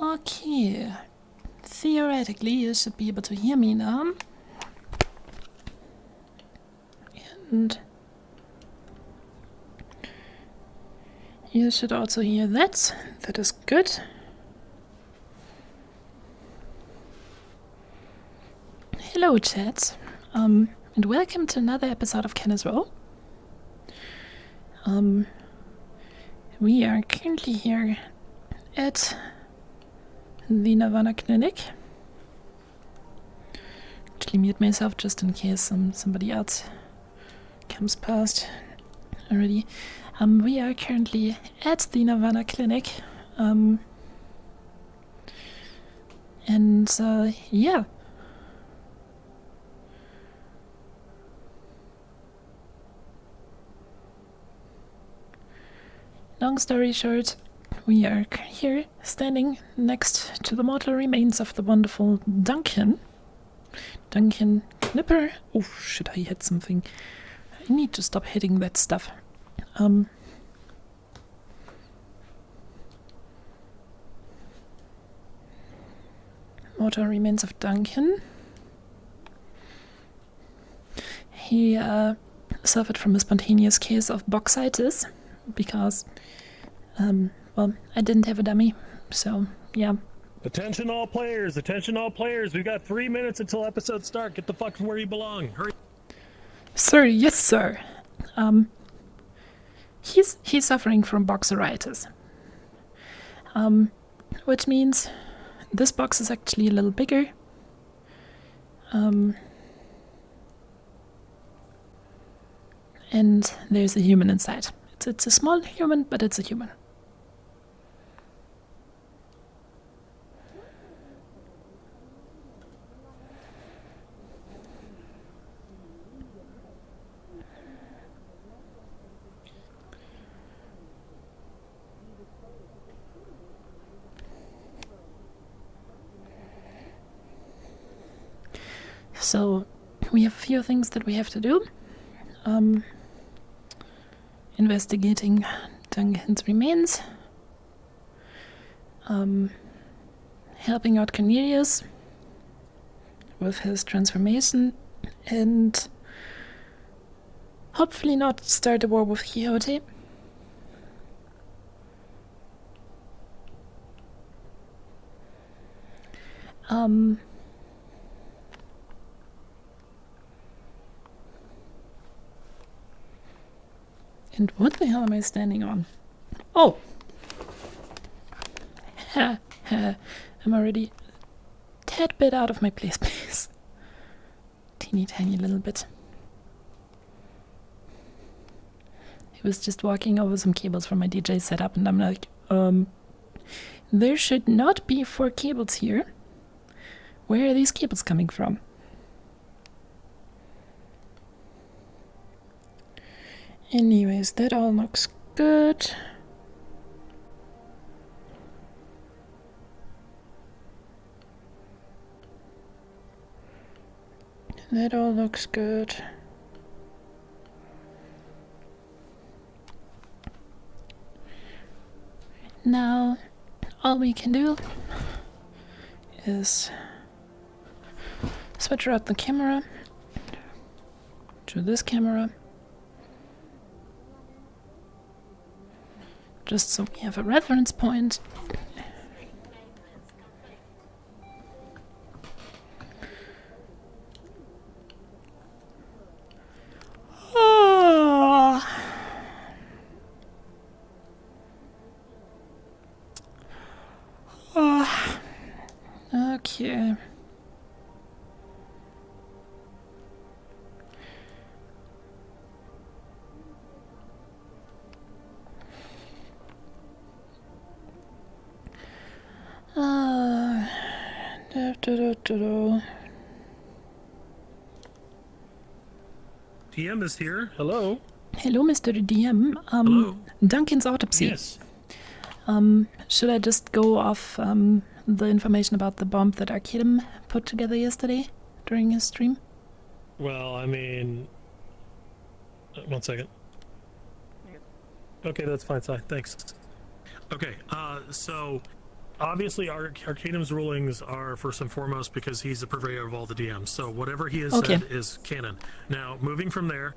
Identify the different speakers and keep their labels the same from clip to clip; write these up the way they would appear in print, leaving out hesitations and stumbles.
Speaker 1: Okay, theoretically you should be able to hear me now. And you should also hear that. That is good. Hello chat, and welcome to another episode of Kennis Row. We are currently here at the Nirvana Clinic. Actually mute myself just in case somebody else comes past already. We are currently at the Nirvana Clinic. Yeah. Long story short, we are here standing next to the mortal remains of the wonderful Duncan Knipper. Oh shit, I hit something. I need to stop hitting that stuff. Mortal remains of Duncan. He suffered from a spontaneous case of boxitis because well, I didn't have a dummy, so yeah.
Speaker 2: Attention all players, we've got 3 minutes until episode start. Get the fuck where you belong, hurry.
Speaker 1: Sir, yes sir. He's suffering from boxeritis. Which means this box is actually a little bigger. And there's a human inside. It's a small human, but it's a human. So, we have a few things that we have to do. Investigating Duncan's remains. Helping out Cornelius with his transformation. And hopefully not start a war with Quixote. And what the hell am I standing on? Oh! I'm already a tad bit out of my play space. Teeny tiny little bit. I was just walking over some cables from my DJ setup and I'm like, there should not be 4 cables here. Where are these cables coming from? Anyways, that all looks good. That all looks good. Now, all we can do is switch out the camera. to this camera. Just so we have a reference point. Okay.
Speaker 2: DM is here. Hello.
Speaker 1: Hello, Mr. DM.
Speaker 2: Hello.
Speaker 1: Duncan's autopsy.
Speaker 2: Yes.
Speaker 1: Should I just go off the information about the bomb that Arkedum put together yesterday during his stream?
Speaker 2: Well, I mean, 1 second. Okay, that's fine, Si. Thanks. Okay, so obviously Arcanum's rulings are first and foremost because he's the purveyor of all the DMs. So whatever he has said is canon. Now, moving from there,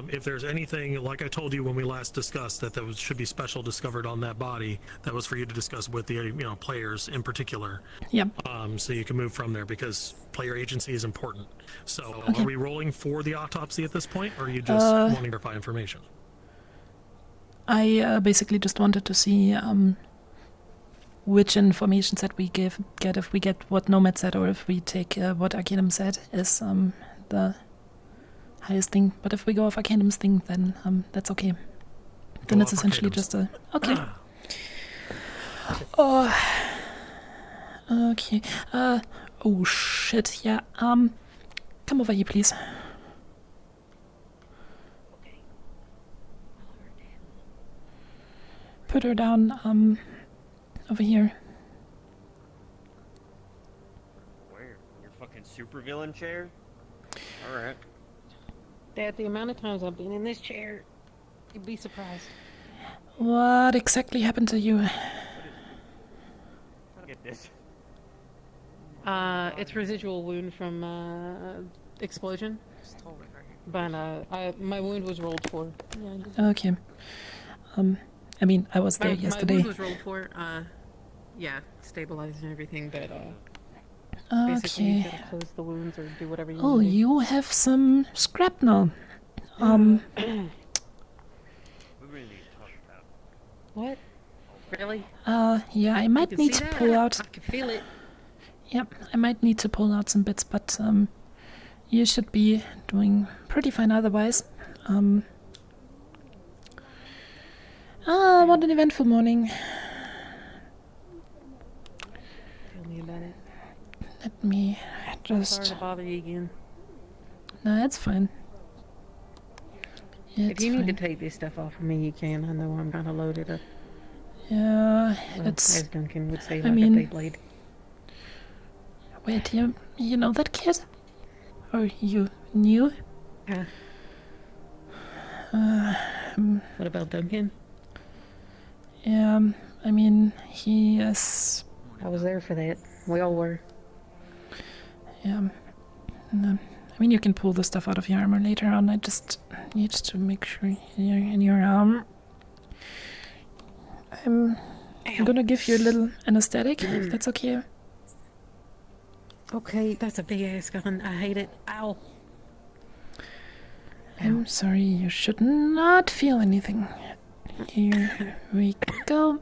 Speaker 2: if there's anything, like I told you when we last discussed, that should be special discovered on that body, that was for you to discuss with the players in particular.
Speaker 1: Yep.
Speaker 2: So you can move from there because player agency is important. So are we rolling for the autopsy at this point, or are you just wanting to verify information?
Speaker 1: I basically just wanted to see which information set we get if we get what Nomad said, or if we take what Arcanum said is the highest thing. But if we go off Arcanum's thing, then that's okay. Then it's essentially just a... Okay. Oh. Okay. Oh shit, yeah. Come over here, please. Put her down, over here.
Speaker 3: Where? Your fucking supervillain chair? Alright.
Speaker 4: Dad, the amount of times I've been in this chair, you'd be surprised.
Speaker 1: What exactly happened to you?
Speaker 3: Look at this.
Speaker 4: It's residual wound from, explosion. But, my wound was rolled for. Yeah,
Speaker 1: Okay. I mean, I was there yesterday.
Speaker 4: My wound was rolled for, yeah, stabilized and everything, but, basically you gotta close the wounds or do whatever you
Speaker 1: Oh,
Speaker 4: want to do.
Speaker 1: you have some shrapnel.
Speaker 3: We really need to talk about.
Speaker 4: What? Really?
Speaker 1: Yeah, I might
Speaker 4: You
Speaker 1: need
Speaker 4: see
Speaker 1: to
Speaker 4: that?
Speaker 1: pull out...
Speaker 4: I can feel it.
Speaker 1: Yep, I might need to pull out some bits, but, you should be doing pretty fine otherwise. What an eventful morning.
Speaker 4: Tell me about it.
Speaker 1: Let me
Speaker 4: Sorry
Speaker 1: just...
Speaker 4: to bother you again.
Speaker 1: No, it's fine.
Speaker 4: If you need to
Speaker 1: fine.
Speaker 4: take this stuff off of me, you can. I know I'm gonna load it up.
Speaker 1: Yeah,
Speaker 4: Well,
Speaker 1: it's...
Speaker 4: as Duncan would say,
Speaker 1: I
Speaker 4: like
Speaker 1: mean-
Speaker 4: a Beyblade.
Speaker 1: Wait, you know that kid? Or you knew?
Speaker 4: Yeah. What about Duncan?
Speaker 1: Yeah, I mean, he is...
Speaker 4: I was there for that. We all were.
Speaker 1: Yeah. No, I mean, you can pull the stuff out of your armor later on. I just need to make sure you're in your arm. I'm gonna give you a little anesthetic, if that's okay.
Speaker 4: Okay, that's a big ass gun. I hate it. Ow.
Speaker 1: I'm sorry, you should not feel anything. Here we go.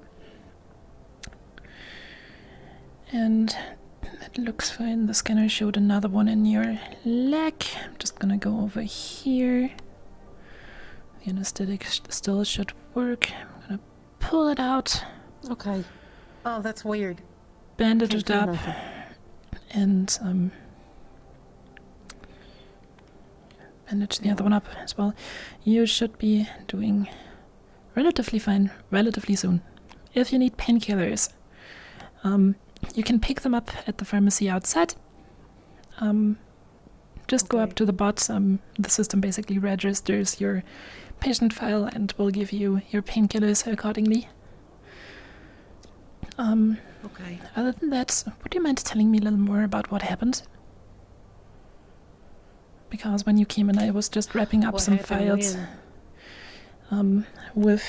Speaker 1: And that looks fine. The scanner showed another one in your leg. I'm just gonna go over here. The anesthetic still should work. I'm gonna pull it out,
Speaker 4: Okay. Oh, that's weird.
Speaker 1: bandage
Speaker 4: Can't
Speaker 1: it
Speaker 4: feel
Speaker 1: up,
Speaker 4: nothing.
Speaker 1: and bandage the other one up as well. You should be doing relatively fine relatively soon. If you need painkillers, you can pick them up at the pharmacy outside. Just go up
Speaker 4: Okay.
Speaker 1: to the bot. The system basically registers your patient file and will give you your painkillers accordingly.
Speaker 4: Okay.
Speaker 1: Other than that, would you mind telling me a little more about what happened? because when you came in, I was just wrapping up
Speaker 4: What
Speaker 1: some
Speaker 4: happened
Speaker 1: files
Speaker 4: when?
Speaker 1: with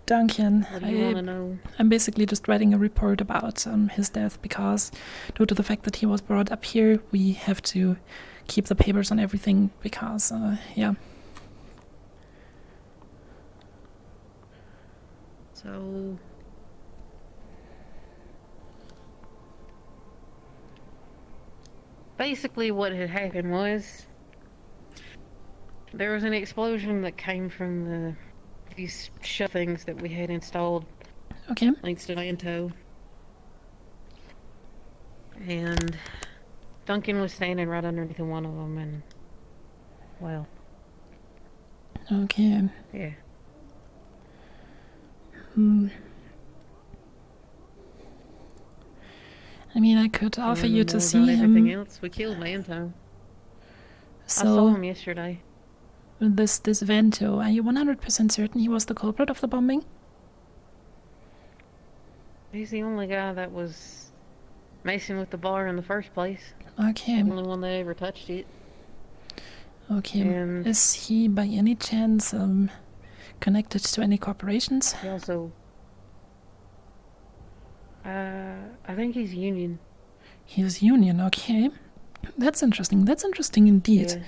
Speaker 1: Duncan.
Speaker 4: What do you want to know?
Speaker 1: I'm basically just writing a report about his death because, due to the fact that he was brought up here, we have to keep the papers on everything because, yeah.
Speaker 4: So, basically what had happened was there was an explosion that came from these shut things that we had installed
Speaker 1: Okay.
Speaker 4: thanks to Lanto. And Duncan was standing right underneath one of them, and, well,
Speaker 1: Okay.
Speaker 4: yeah.
Speaker 1: I mean, I could offer you to see
Speaker 4: everything
Speaker 1: him.
Speaker 4: else. We killed Lanto. I saw
Speaker 1: So,
Speaker 4: him yesterday.
Speaker 1: this Vento, are you 100% certain he was the culprit of the bombing?
Speaker 4: He's the only guy that was messing with the bar in the first place.
Speaker 1: Okay.
Speaker 4: The only one that ever touched it.
Speaker 1: Okay.
Speaker 4: And
Speaker 1: is he by any chance connected to any corporations?
Speaker 4: he also, I think he's union.
Speaker 1: He's union, okay. That's interesting. That's interesting indeed.
Speaker 4: Yeah.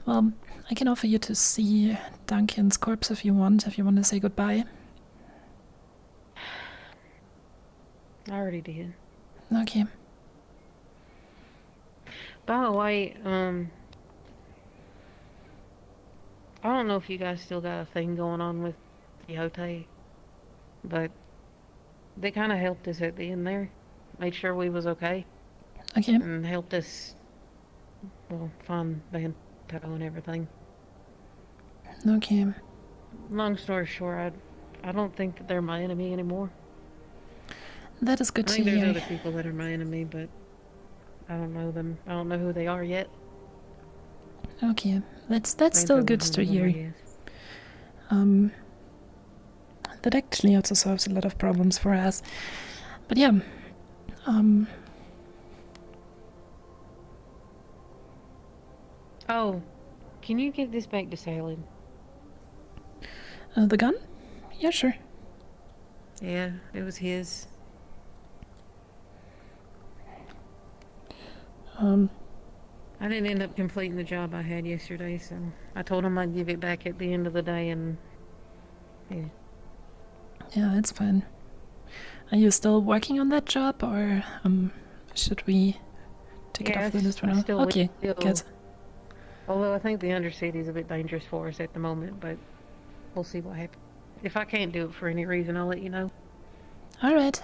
Speaker 1: Well, I can offer you to see Duncan's corpse if you want to say goodbye.
Speaker 4: I already did.
Speaker 1: Okay.
Speaker 4: By the way, I don't know if you guys still got a thing going on with Quixote, but they kind of helped us at the end there. Made sure we was okay.
Speaker 1: Okay.
Speaker 4: And helped us, well, find Vanto and everything.
Speaker 1: Okay.
Speaker 4: Long story short, I don't think that they're my enemy anymore.
Speaker 1: That is good
Speaker 4: I
Speaker 1: to
Speaker 4: think there's
Speaker 1: hear.
Speaker 4: other people that are my enemy, but I don't know them. I don't know who they are yet.
Speaker 1: Okay. That's still
Speaker 4: Vanto
Speaker 1: good
Speaker 4: was
Speaker 1: to
Speaker 4: one of them, I
Speaker 1: hear.
Speaker 4: guess.
Speaker 1: That actually also solves a lot of problems for us. But yeah.
Speaker 4: Oh, can you give this back to Salad?
Speaker 1: The gun? Yeah, sure.
Speaker 4: Yeah, it was his. I didn't end up completing the job I had yesterday, so I told him I'd give it back at the end of the day, and yeah.
Speaker 1: Yeah, that's fine. Are you still working on that job, or should we take it off the list for now? Okay, good.
Speaker 4: Although I think the Undercity is a bit dangerous for us at the moment, but we'll see what happens. If I can't do it for any reason, I'll let you know.
Speaker 1: All right.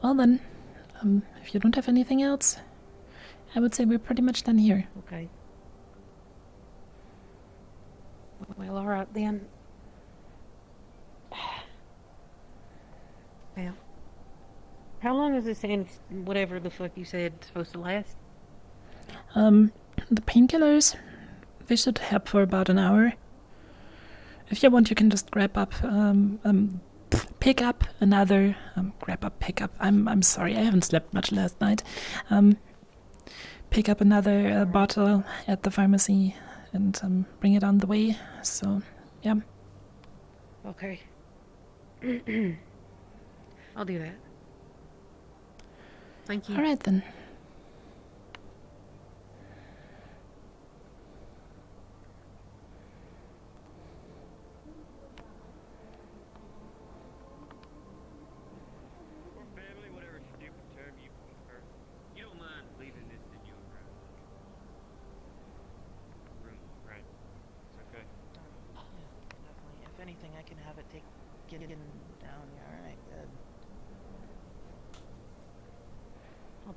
Speaker 1: Well then, if you don't have anything else, I would say we're pretty much done here.
Speaker 4: Okay. Well, all right then. Well, how long is this whatever the fuck you said supposed to last?
Speaker 1: The painkillers, they should help for about an hour. If you want, you can just pick up another, pick up. I'm sorry, I haven't slept much last night. Pick up another bottle at the pharmacy and bring it on the way. So, yeah.
Speaker 4: Okay. I'll do that. Thank you.
Speaker 1: All right then.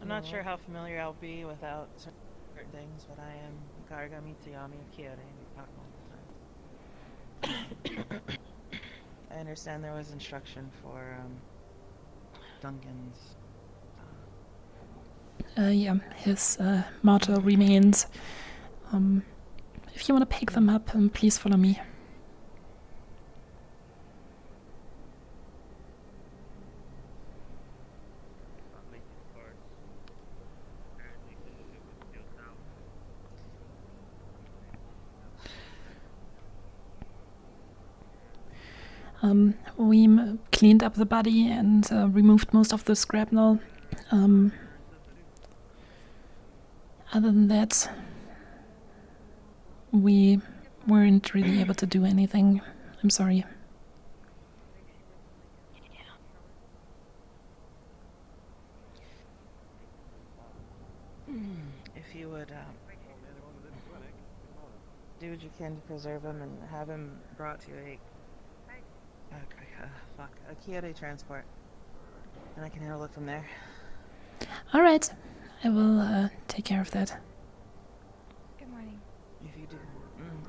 Speaker 5: I'm not sure how familiar I'll be without certain things, but I am Garga Mitsuyami of Kyoto, and we talk multiple times. I understand there was instruction for Duncan's.
Speaker 1: Yeah, his mortal remains. If you want to pick them up, please follow me. We cleaned up the body and removed most of the shrapnel. Other than that, we weren't really able to do anything. I'm sorry.
Speaker 5: If you would do what you can to preserve him and have him brought to a Kyoto transport, and I can handle it from there.
Speaker 1: All right, I will take care of that.
Speaker 6: Good morning.
Speaker 5: If you do,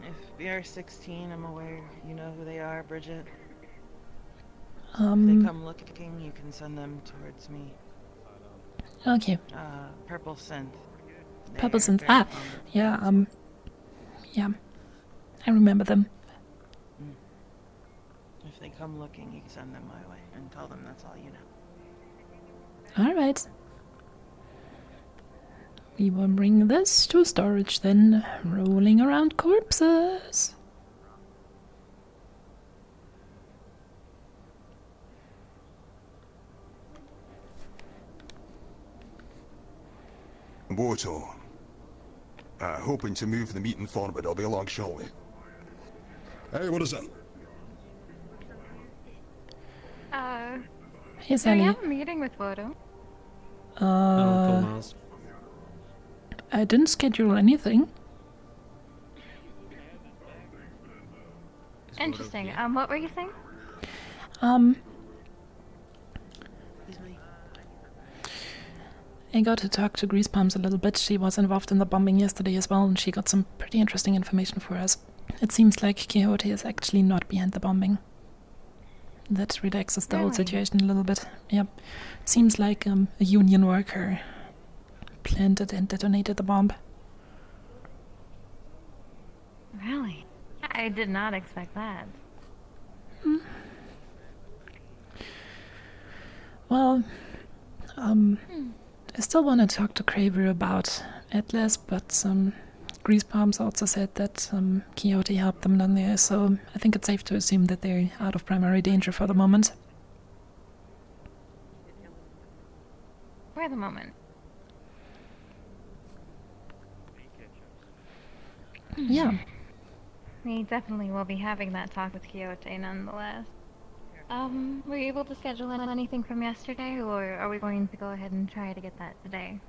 Speaker 5: if BR-16, I'm aware you know who they are, Bridget. If they come looking, you can send them towards me.
Speaker 1: Okay.
Speaker 5: Purple synth.
Speaker 1: Purple
Speaker 5: They're
Speaker 1: synth.
Speaker 5: very fond of
Speaker 1: Yeah.
Speaker 5: synths.
Speaker 1: Yeah. I remember them.
Speaker 5: If they come looking, you can send them my way and tell them that's all you know.
Speaker 1: All right. We will bring this to storage then, rolling around corpses.
Speaker 7: Water. Hoping to move the meeting forward, but I'll be along shortly. Hey, what is it?
Speaker 1: Hey,
Speaker 6: Do we
Speaker 1: Sally.
Speaker 6: have a meeting with Wodo?
Speaker 1: I didn't schedule anything.
Speaker 6: Interesting. What were you saying?
Speaker 1: I got to talk to Grease Palms a little bit. She was involved in the bombing yesterday as well, and she got some pretty interesting information for us. It seems like Quixote is actually not behind the bombing. That relaxes the whole
Speaker 6: Really?
Speaker 1: situation a little bit. Yep. Seems like a union worker planted and detonated the bomb.
Speaker 6: Really? I did not expect that.
Speaker 1: Well, I still want to talk to Craver about Atlas, but Grease Palms also said that Quixote helped them down there, so I think it's safe to assume that they're out of primary danger for the moment.
Speaker 6: For the moment.
Speaker 1: Yeah.
Speaker 6: We definitely will be having that talk with Quixote nonetheless. Were you able to schedule in anything from yesterday, or are we going to go ahead and try to get that today?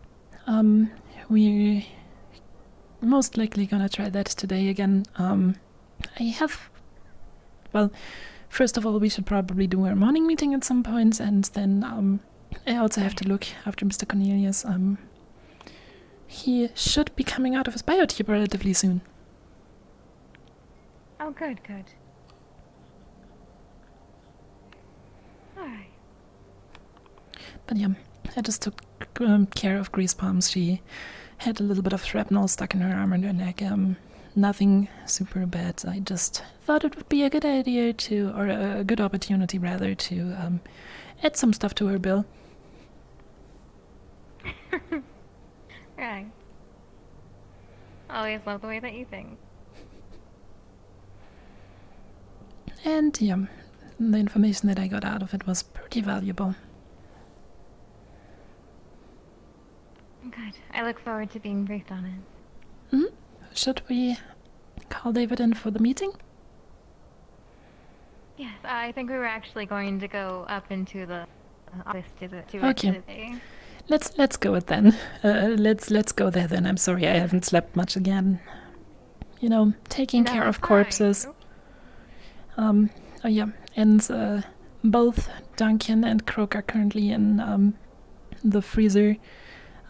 Speaker 1: We're most likely gonna try that today again. Well, first of all, we should probably do our morning meeting at some point, and then I also have to look after Mr. Cornelius. He should be coming out of his biotube relatively soon.
Speaker 6: Oh, good, good. Alright.
Speaker 1: But yeah, I just took care of Grease Palms. She had a little bit of shrapnel stuck in her arm and her neck. Nothing super bad. I just thought it would be a good idea or a good opportunity rather, to add some stuff to her bill.
Speaker 6: Right. Always love the way that you think.
Speaker 1: And yeah, the information that I got out of it was pretty valuable.
Speaker 6: Good. I look forward to being briefed on it.
Speaker 1: Hmm? Should we call David in for the meeting?
Speaker 6: Yes, I think we were actually going to go up into the office to it
Speaker 1: Okay.
Speaker 6: today.
Speaker 1: Let's go it then. Let's go there then. I'm sorry, I haven't slept much again. You know, taking care of
Speaker 6: it's fine.
Speaker 1: corpses. Oh yeah, and both Duncan and Croak are currently in the freezer.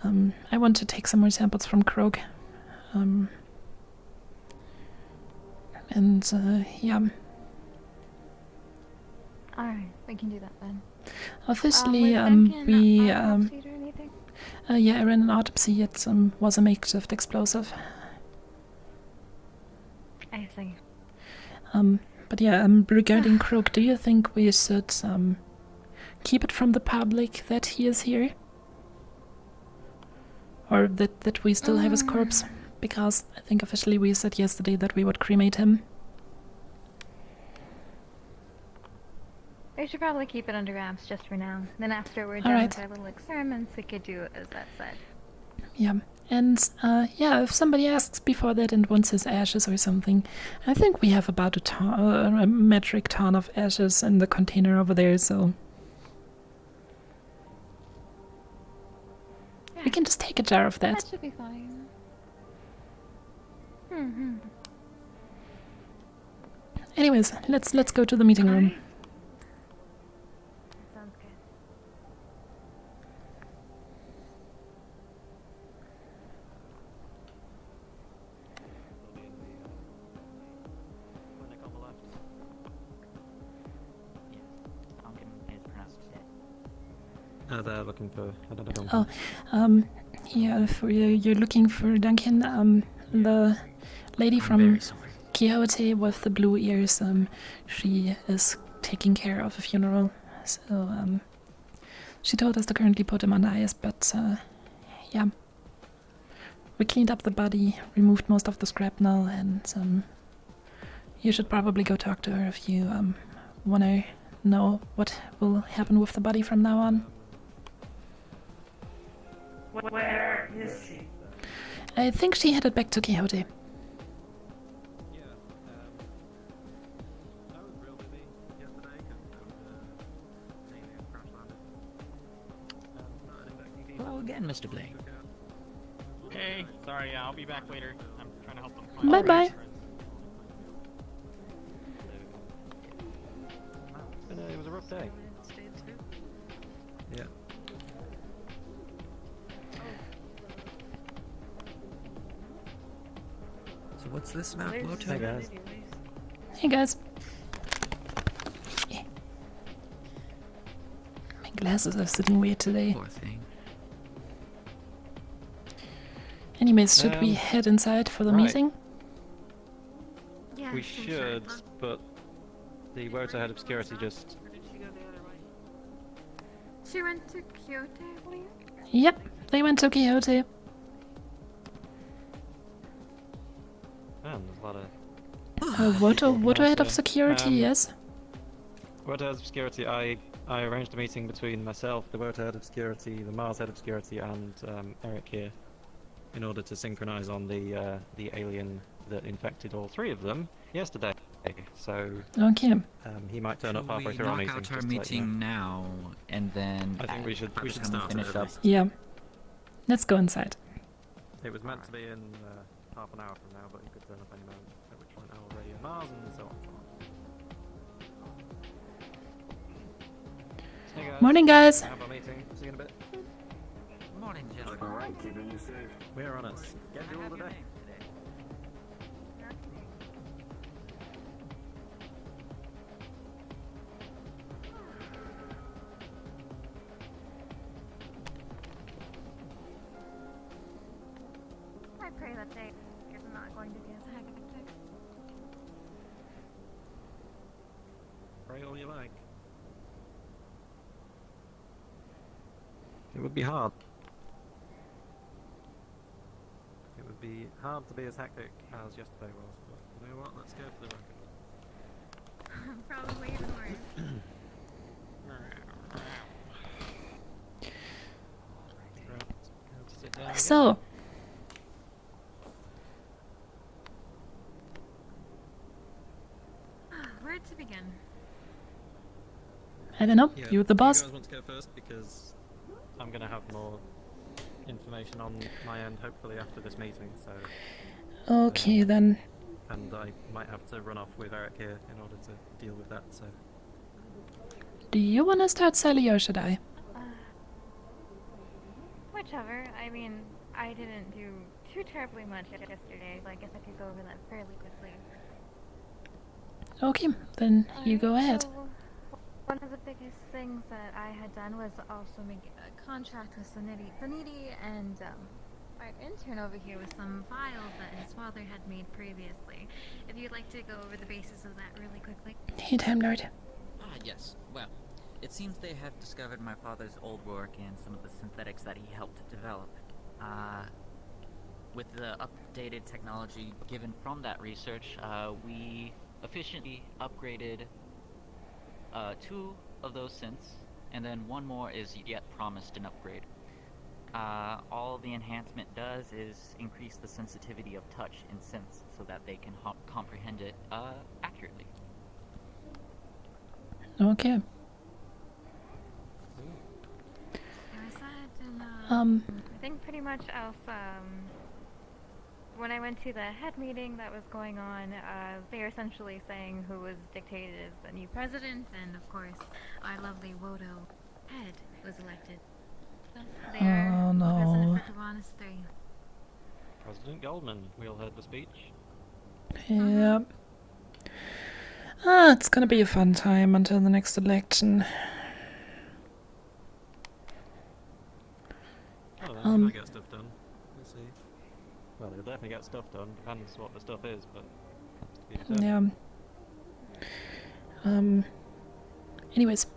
Speaker 1: I want to take some more samples from Croak. Yeah.
Speaker 6: Alright, we can do that then.
Speaker 1: Officially,
Speaker 6: Was Duncan
Speaker 1: we
Speaker 6: autopsied or anything?
Speaker 1: yeah, I ran an autopsy. It was a makeshift explosive.
Speaker 6: I see.
Speaker 1: But yeah, regarding Croak, do you think we should keep it from the public that he is here? Or that we still have his corpse? Because I think officially we said yesterday that we would cremate him.
Speaker 6: I should probably keep it under wraps just for now. Then after we're
Speaker 1: All
Speaker 6: done
Speaker 1: right.
Speaker 6: with our little experiments, we could do as that said.
Speaker 1: Yeah. And, yeah, if somebody asks before that and wants his ashes or something, I think we have about a metric ton of ashes in the container over there, so we can just take a jar of that.
Speaker 6: That should be fine. Mm-hmm.
Speaker 1: Anyways, let's go to the meeting room.
Speaker 6: Sounds good.
Speaker 8: Clinic on the left. Yes, Duncan is pronounced dead. They're looking for another Duncan.
Speaker 1: Oh, yeah, for you're looking for Duncan. The lady from Quixote with the blue ears. She is taking care of a funeral, so she told us to currently put him on ice. But yeah, we cleaned up the body, removed most of the shrapnel, and you should probably go talk to her if you want to know what will happen with the body from now on.
Speaker 5: Where is she?
Speaker 1: I think she headed back to Quixote.
Speaker 8: Yeah, I was real busy yesterday because crash landed.
Speaker 9: Hello again, Mr. Blake.
Speaker 10: Hey, sorry, yeah, I'll be back later. I'm trying to help them find
Speaker 1: Bye-bye.
Speaker 8: It was a rough day. Yeah.
Speaker 9: So what's this about
Speaker 8: Hey
Speaker 9: Loto?
Speaker 8: guys.
Speaker 1: Hey guys. My glasses are sitting weird today.
Speaker 9: Poor thing.
Speaker 1: Anyways, should we head inside for the
Speaker 8: right.
Speaker 1: meeting?
Speaker 6: Yeah,
Speaker 8: We
Speaker 6: sure.
Speaker 8: should, but the Woto head of security just...
Speaker 6: She went to Kyoto, I believe?
Speaker 1: Yep, they went to Quixote.
Speaker 8: Man, there's a lot of...
Speaker 1: Woto head of security, yes.
Speaker 8: Woto head of security, I arranged a meeting between myself, the Woto head of security, the Mars head of security, and Eric here, in order to synchronize on the alien that infected all three of them yesterday. So
Speaker 1: Okay.
Speaker 8: he might turn up
Speaker 9: Should
Speaker 8: halfway
Speaker 9: we
Speaker 8: through our
Speaker 9: knock
Speaker 8: meeting.
Speaker 9: out our
Speaker 8: just to let you
Speaker 9: meeting now, and then
Speaker 8: I think we should
Speaker 9: by the time
Speaker 8: start
Speaker 9: finish
Speaker 8: it
Speaker 9: up.
Speaker 1: Yeah. Let's go inside.
Speaker 8: It was meant to be in half an hour from now, but he could turn up any moment, at which point I'm already on Mars and so on. Hey guys.
Speaker 1: Morning, guys.
Speaker 8: Have our meeting. See you in a bit.
Speaker 9: Morning, gentlemen.
Speaker 7: Alright, keeping you safe.
Speaker 8: We're on it. Get through all the day.
Speaker 6: I pray that day is not going to be as hectic.
Speaker 8: Pray all you like. It would be hard. It would be hard to be as hectic as yesterday was, but you know what? Let's go for the record.
Speaker 6: Probably even worse.
Speaker 8: Sit down again.
Speaker 1: So,
Speaker 6: Where to begin?
Speaker 1: I don't know.
Speaker 8: Yeah,
Speaker 1: You're the
Speaker 8: do
Speaker 1: boss.
Speaker 8: You guys want to go first because I'm going to have more information on my end hopefully after this meeting. So
Speaker 1: Okay, then.
Speaker 8: and I might have to run off with Eric here in order to deal with that. So
Speaker 1: Do you want to start, Sally, or should I?
Speaker 6: Whichever. I mean, I didn't do too terribly much yesterday, so I guess I could go over that fairly quickly.
Speaker 1: Okay, then you go ahead.
Speaker 6: So, one of the biggest things that I had done was also make a contract with Saniti and our intern over here with some files that his father had made previously. If you'd like to go over the basis of that really quickly.
Speaker 1: Hey, Time Lord.
Speaker 9: Ah, yes. Well, it seems they have discovered my father's old work and some of the synthetics that he helped develop. With the updated technology given from that research, we efficiently upgraded two of those synths, and then one more is yet promised an upgrade. All the enhancement does is increase the sensitivity of touch in synths so that they can comprehend it accurately.
Speaker 1: Okay.
Speaker 6: I think pretty much else, when I went to the head meeting that was going on, they were essentially saying who was dictated as the new president, and of course, our lovely Wodo head was elected. So they're
Speaker 1: no.
Speaker 6: president for Tijuana's 3.
Speaker 8: President Goldman, we all heard the speech.
Speaker 1: Yeah. It's gonna be a fun time until the next election.
Speaker 8: Oh, they might get stuff done. We'll see. Well, they'll definitely get stuff done. Depends what the stuff is, but
Speaker 1: yeah. Anyways,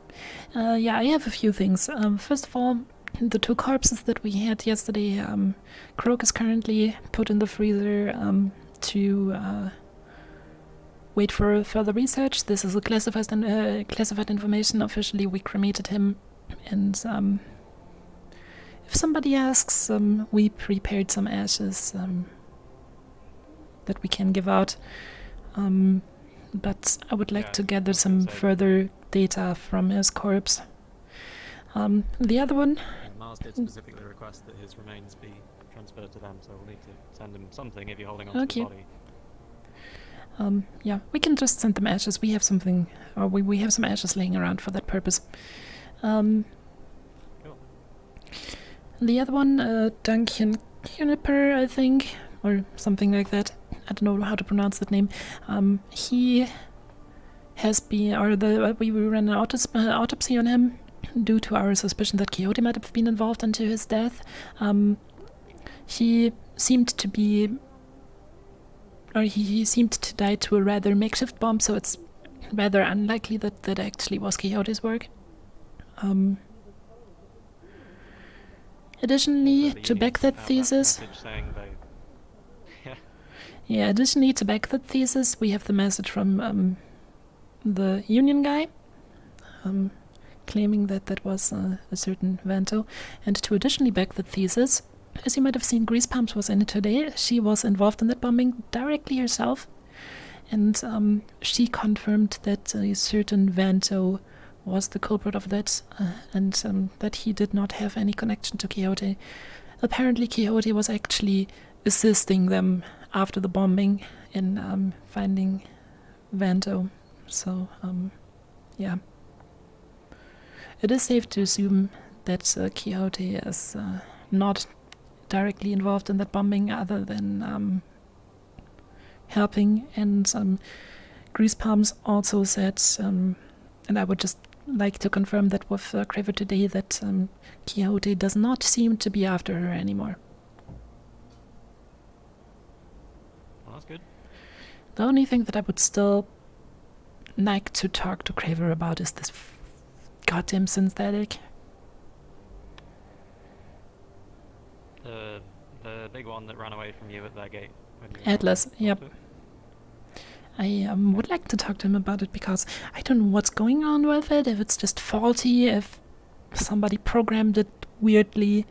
Speaker 1: yeah, I have a few things. First of all, the 2 corpses that we had yesterday, Croak is currently put in the freezer to wait for further research. This is a classified information. Officially, we cremated him, and if somebody asks, we prepared some ashes that we can give out. But I would like to gather some further data from his corpse. The other one...
Speaker 8: Mars did specifically request that his remains be transferred to them, so we'll need to send him something if you're holding on to the body.
Speaker 1: Yeah, we can just send them ashes. We have something, or we have some ashes laying around for that purpose.
Speaker 8: Cool.
Speaker 1: The other one, Duncan Juniper, I think, or something like that. I don't know how to pronounce that name. He has been, we ran an autopsy on him due to our suspicion that Quixote might have been involved into his death. He seemed to be, or he seemed to die to a rather makeshift bomb, so it's rather unlikely that that actually was Quixote's work. Additionally, to back that thesis, additionally to back that thesis, we have the message from the Union guy, claiming that that was a certain Vanto. And to additionally back the thesis, as you might have seen, Grease Palms was in it today. She was involved in that bombing directly herself, and she confirmed that a certain Vanto was the culprit of that, and that he did not have any connection to Quixote. Apparently Quixote was actually assisting them after the bombing in finding Vanto. So, yeah. It is safe to assume that Quixote is not directly involved in that bombing, other than helping. And Grease Palms also said, and I would just like to confirm that with Craver today, that Quixote does not seem to be after her anymore.
Speaker 8: Well, that's good.
Speaker 1: The only thing that I would still like to talk to Craver about is this goddamn synthetic.
Speaker 8: The big one that ran away from you at that gate.
Speaker 1: Atlas, yep. I would like to talk to him about it, because I don't know what's going on with it, if it's just faulty, if somebody programmed it weirdly.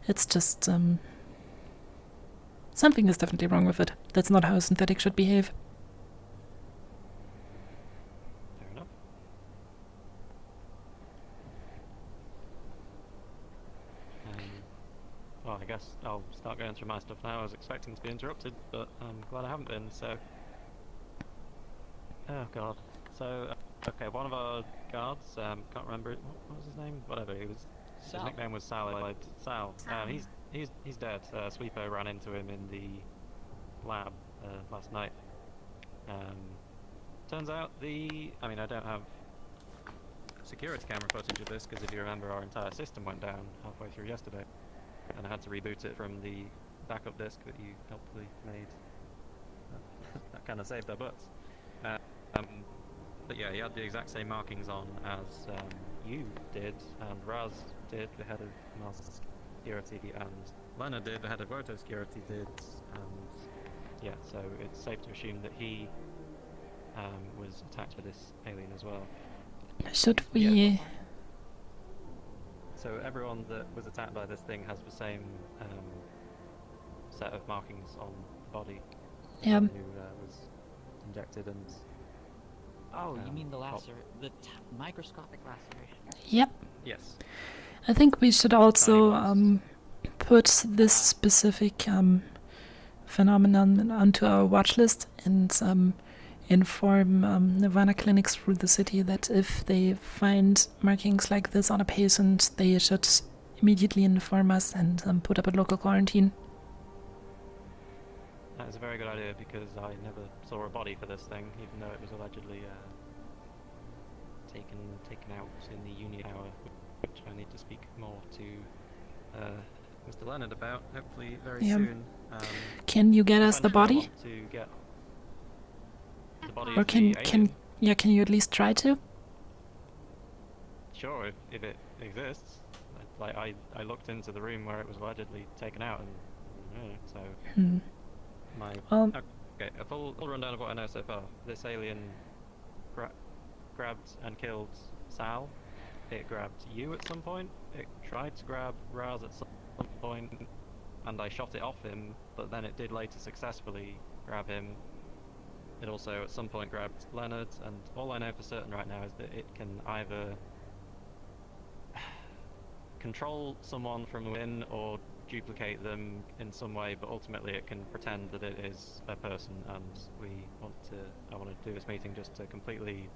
Speaker 1: It's just, something is definitely wrong with it. That's not how a synthetic should behave.
Speaker 8: Fair enough. Well, I guess I'll start going through my stuff now. I was expecting to be interrupted, but I'm glad I haven't been, so... Oh god. So, okay, one of our guards, can't remember it. What was his name? Whatever, his nickname was Sal. Sal. He's dead. Sweepo ran into him in the lab last night. Turns out I mean, I don't have security camera footage of this, because if you remember, our entire system went down halfway through yesterday, and I had to reboot it from the backup disk that you helpfully made. That kind of saved our butts. But yeah, he had the exact same markings on as you did, and Raz did, the head of Master Security, and Lena did, the head of Roto Security did, and yeah, so it's safe to assume that he was attacked by this alien as well.
Speaker 1: Should we...
Speaker 8: Yeah. So everyone that was attacked by this thing has the same set of markings on the body.
Speaker 1: Yeah.
Speaker 8: Who was injected and...
Speaker 9: Oh, you mean the microscopic laceration?
Speaker 1: Yep.
Speaker 8: Yes.
Speaker 1: I think we should also put this specific phenomenon onto our watch list and inform Nirvana clinics through the city that if they find markings like this on a patient, they should immediately inform us and put up a local quarantine.
Speaker 8: That is a very good idea because I never saw a body for this thing, even though it was allegedly taken out in the Union Hour, which I need to speak more to Mr. Leonard about, hopefully very soon.
Speaker 1: Can you get us the body?
Speaker 8: To get the body
Speaker 1: or
Speaker 8: of
Speaker 1: can
Speaker 8: the alien.
Speaker 1: can you at least try to?
Speaker 8: Sure, if it exists. Like I looked into the room where it was allegedly taken out, and so okay, a full rundown of what I know so far. This alien grabbed and killed Sal. It grabbed you at some point. It tried to grab Raz at some point, and I shot it off him, but then it did later successfully grab him. It also at some point grabbed Leonard, and all I know for certain right now is that it can either control someone from within or duplicate them in some way, but ultimately it can pretend that it is a person, and I want to do this meeting just to completely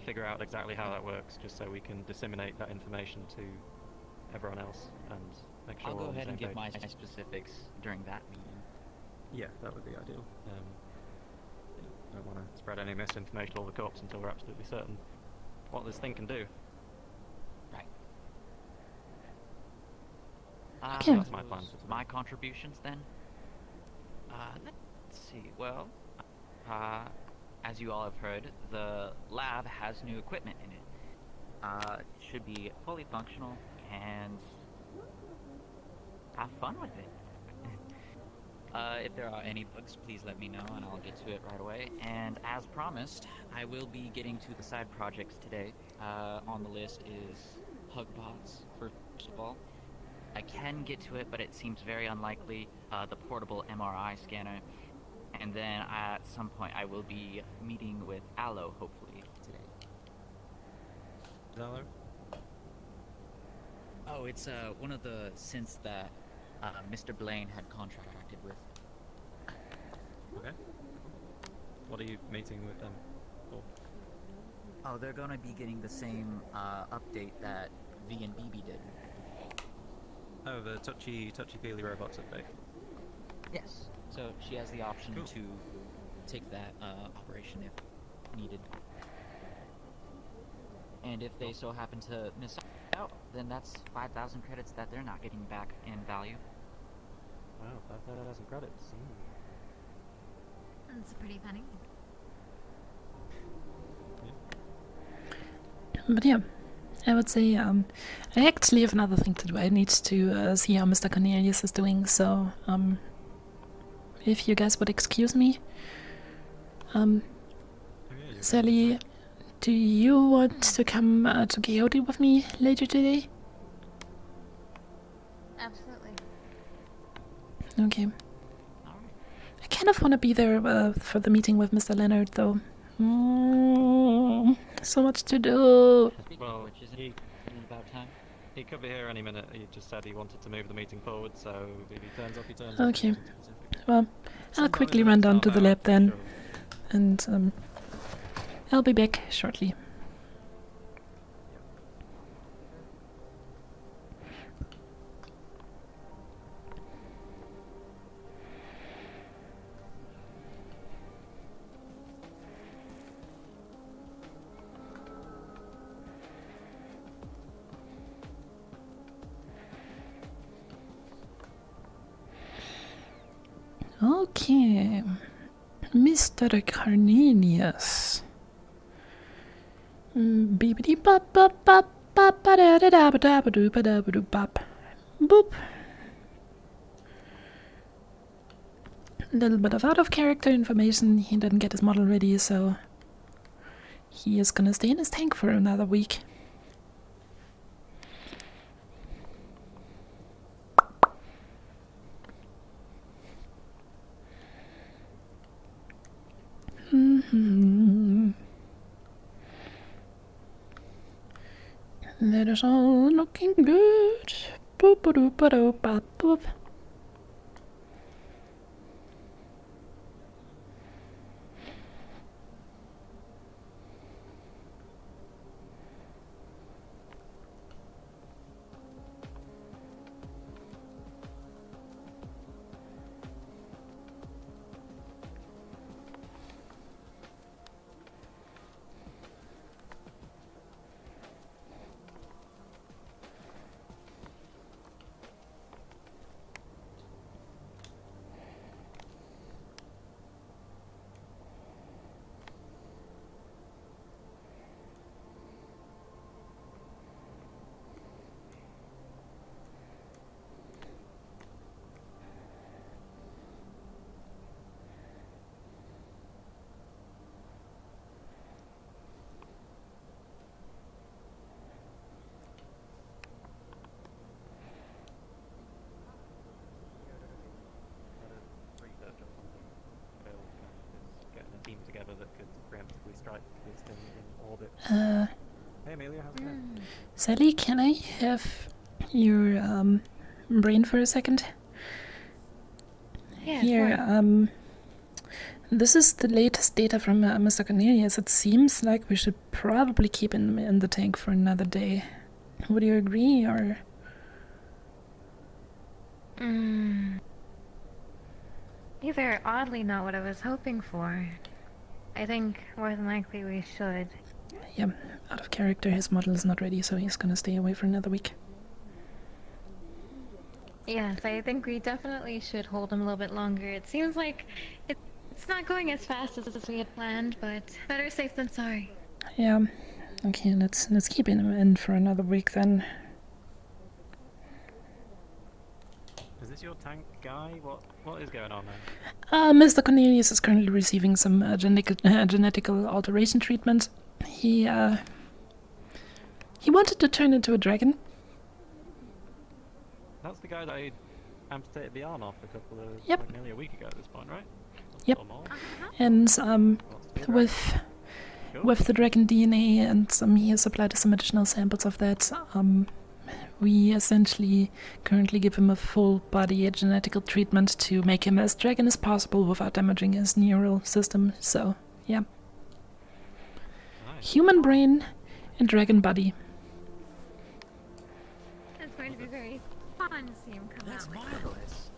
Speaker 8: figure out exactly how that works, just so we can disseminate that information to everyone else and make sure
Speaker 9: I'll go
Speaker 8: we're on the
Speaker 9: ahead and
Speaker 8: same
Speaker 9: give my
Speaker 8: page.
Speaker 9: specifics during that meeting.
Speaker 8: Yeah, that would be ideal. I don't want to spread any misinformation to all the cops until we're absolutely certain what this thing can do.
Speaker 9: Right.
Speaker 1: Okay.
Speaker 8: That's my plan for today.
Speaker 9: My contributions then? Let's see. Well, as you all have heard, the lab has new equipment in it. It should be fully functional and have fun with it. If there are any bugs, please let me know and I'll get to it right away. And as promised, I will be getting to the side projects today. On the list is Hugbots, first of all. I can get to it, but it seems very unlikely. The portable MRI scanner. And then at some point I will be meeting with Aloe, hopefully, today.
Speaker 8: Aloe?
Speaker 9: Oh, it's one of the synths that Mr. Blaine had contracted with.
Speaker 8: Okay. What are you meeting with them for?
Speaker 9: Oh, they're gonna be getting the same update that V and BB did.
Speaker 8: Oh, the touchy-feely robots update.
Speaker 9: Yes. So she has the option to take that operation if needed. And if they so happen to miss out, then that's 5,000 credits that they're not getting back in value.
Speaker 8: Wow, 5,000 credits.
Speaker 6: That's a pretty penny.
Speaker 1: But yeah, I would say I actually have another thing to do. I need to see how Mr. Cornelius is doing, so if you guys would excuse me. Sally, do you want to come to Coyote with me later today?
Speaker 6: Absolutely.
Speaker 1: Okay. I kind of want to be there for the meeting with Mr. Leonard, though. So much to do.
Speaker 8: Well, he could be here any minute. He just said he wanted to move the meeting forward, so if he turns up, he turns up.
Speaker 1: Okay. Well, I'll quickly run down to the lab then, and I'll be back shortly. Okay, Mr. Cornelius. Beepity bop bop bop bop ba da da da ba da ba doo ba da ba doo bop. Boop. A little bit of out of character information. He didn't get his model ready, so he is gonna stay in his tank for another week. That is all looking good. Boop, boop, boop, boop, boop, boop.
Speaker 8: Getting a team together that could preemptively strike this thing in orbit. Hey Emilia, how's it going?
Speaker 1: Sally, can I have your brain for a second?
Speaker 6: Yeah,
Speaker 1: Here, this is the latest data from Mr. Cornelius. It seems like we should probably keep him in the tank for another day. Would you agree, or...?
Speaker 6: These are oddly not what I was hoping for. I think more than likely we should.
Speaker 1: Yeah, out of character, his model is not ready, so he's gonna stay away for another week.
Speaker 6: Yes, I think we definitely should hold him a little bit longer. It seems like it's not going as fast as we had planned, but better safe than sorry.
Speaker 1: Yeah, okay, let's keep him in for another week then.
Speaker 8: Is this your tank guy? What is going on there?
Speaker 1: Mr. Cornelius is currently receiving some genetical alteration treatment. He wanted to turn into a dragon.
Speaker 8: That's the guy that I amputated the arm off
Speaker 1: Yep.
Speaker 8: like nearly a week ago at this point, right?
Speaker 1: Yep.
Speaker 8: Or more?
Speaker 1: And with the dragon DNA and he has supplied us some additional samples of that. We essentially currently give him a full body genetical treatment to make him as dragon as possible without damaging his neural system. So, yeah.
Speaker 8: Nice.
Speaker 1: Human brain and dragon body.
Speaker 6: It's going to be very fun to see him come
Speaker 9: That's
Speaker 6: out.
Speaker 9: marvelous.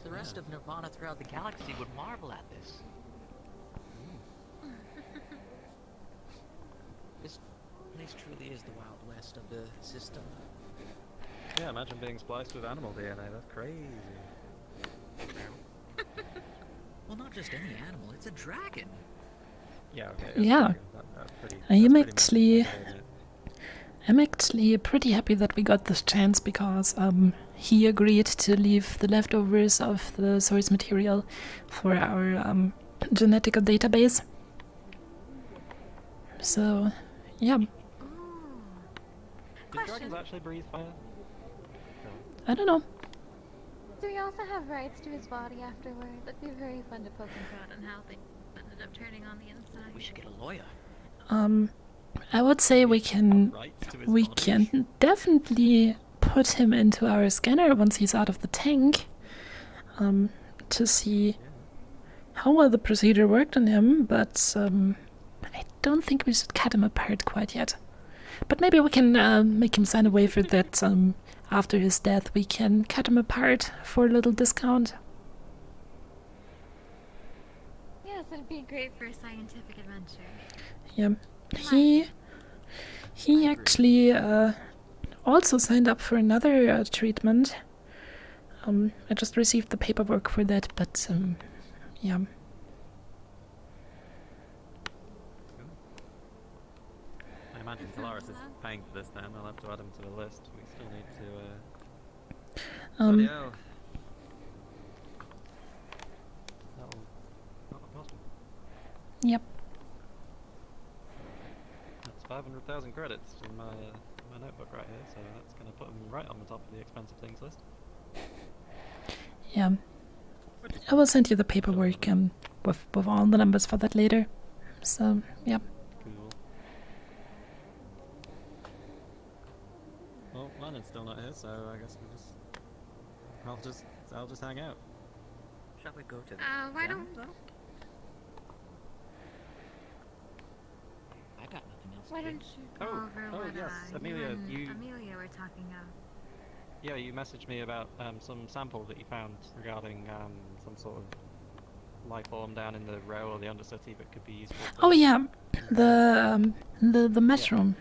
Speaker 9: The rest of Nirvana throughout the galaxy would marvel at this.
Speaker 11: This place truly is the Wild West of the system.
Speaker 8: Yeah, imagine being spliced with animal DNA. That's crazy.
Speaker 11: Well, not just any animal, it's a dragon.
Speaker 8: Yeah, okay.
Speaker 1: Yeah. I'm actually pretty happy that we got this chance because he agreed to leave the leftovers of the source material for our genetical database. So, yeah.
Speaker 8: Do dragons actually breathe fire?
Speaker 1: I don't know.
Speaker 6: Do we also have rights to his body afterward? That'd be very fun to poke and prod on how things ended up turning on the inside.
Speaker 11: We should get a lawyer.
Speaker 1: I would say we can definitely put him into our scanner once he's out of the tank, to see how well the procedure worked on him, but I don't think we should cut him apart quite yet. But maybe we can make him sign a waiver that after his death we can cut him apart for a little discount.
Speaker 6: Yes, it'd be great for a scientific adventure.
Speaker 1: Yeah. He actually also signed up for another treatment. I just received the paperwork for that, but yeah.
Speaker 8: I imagine Solaris is paying for this then. I'll have to add him to the list. We still need to... Bloody hell. That'll not be possible.
Speaker 1: Yep.
Speaker 8: 500,000 credits in my notebook right here, so that's going to put them right on the top of the expensive things list.
Speaker 1: Yeah. I will send you the paperwork with all the numbers for that later. So, yeah.
Speaker 8: Cool. Well, Lennon's still not here, so I guess I'll just hang out.
Speaker 11: Shall we go to the
Speaker 6: why don't...
Speaker 11: I got nothing else.
Speaker 6: Why don't you go over what
Speaker 8: yes, Emilia,
Speaker 6: you and
Speaker 8: you...
Speaker 6: Emilia were talking of?
Speaker 8: Yeah, you messaged me about some sample that you found regarding some sort of life form down in the row or the undercity that could be useful.
Speaker 1: Oh yeah, the mushroom.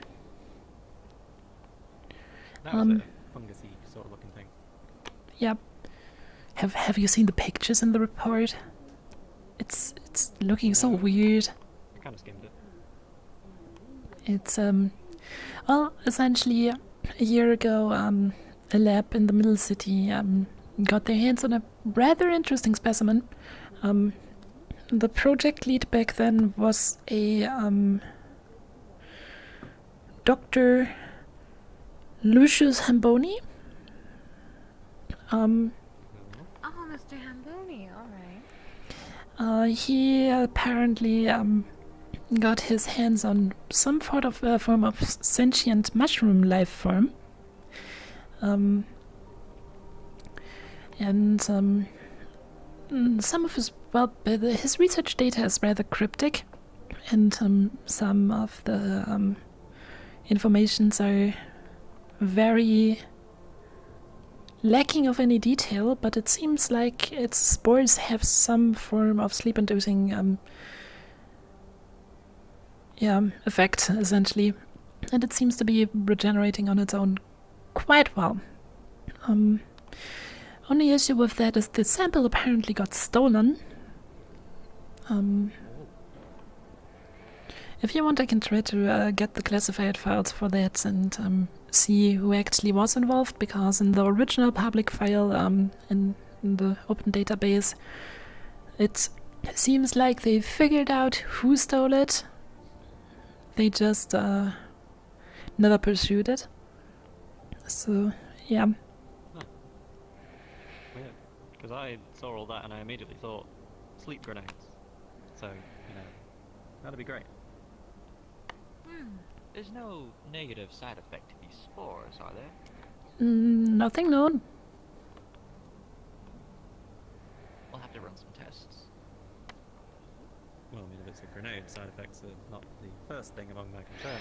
Speaker 8: That was a fungusy sort of looking thing.
Speaker 1: Yeah. Have you seen the pictures in the report? It's looking so weird.
Speaker 8: I kind of skimmed it.
Speaker 1: It's well, essentially a year ago, a lab in the middle city got their hands on a rather interesting specimen. The project lead back then was a Dr. Lucius Hamboni.
Speaker 6: Oh, Mr. Hamboni, alright.
Speaker 1: He apparently got his hands on some sort of form of sentient mushroom life form. And some of his research data is rather cryptic, and some of the informations are very lacking of any detail, but it seems like its spores have some form of sleep-inducing effect, essentially. And it seems to be regenerating on its own quite well. Only issue with that is the sample apparently got stolen. If you want, I can try to get the classified files for that and see who actually was involved, because in the original public file in the open database, it seems like they figured out who stole it. They just never pursued it. So, yeah.
Speaker 8: Weird. Because I saw all that and I immediately thought sleep grenades. So, you know, that'd be great.
Speaker 9: There's no negative side effect to these spores, are there?
Speaker 1: Nothing known.
Speaker 9: We'll have to run some tests.
Speaker 8: Well, I mean, if it's a grenade, side effects are not the first thing among my concern.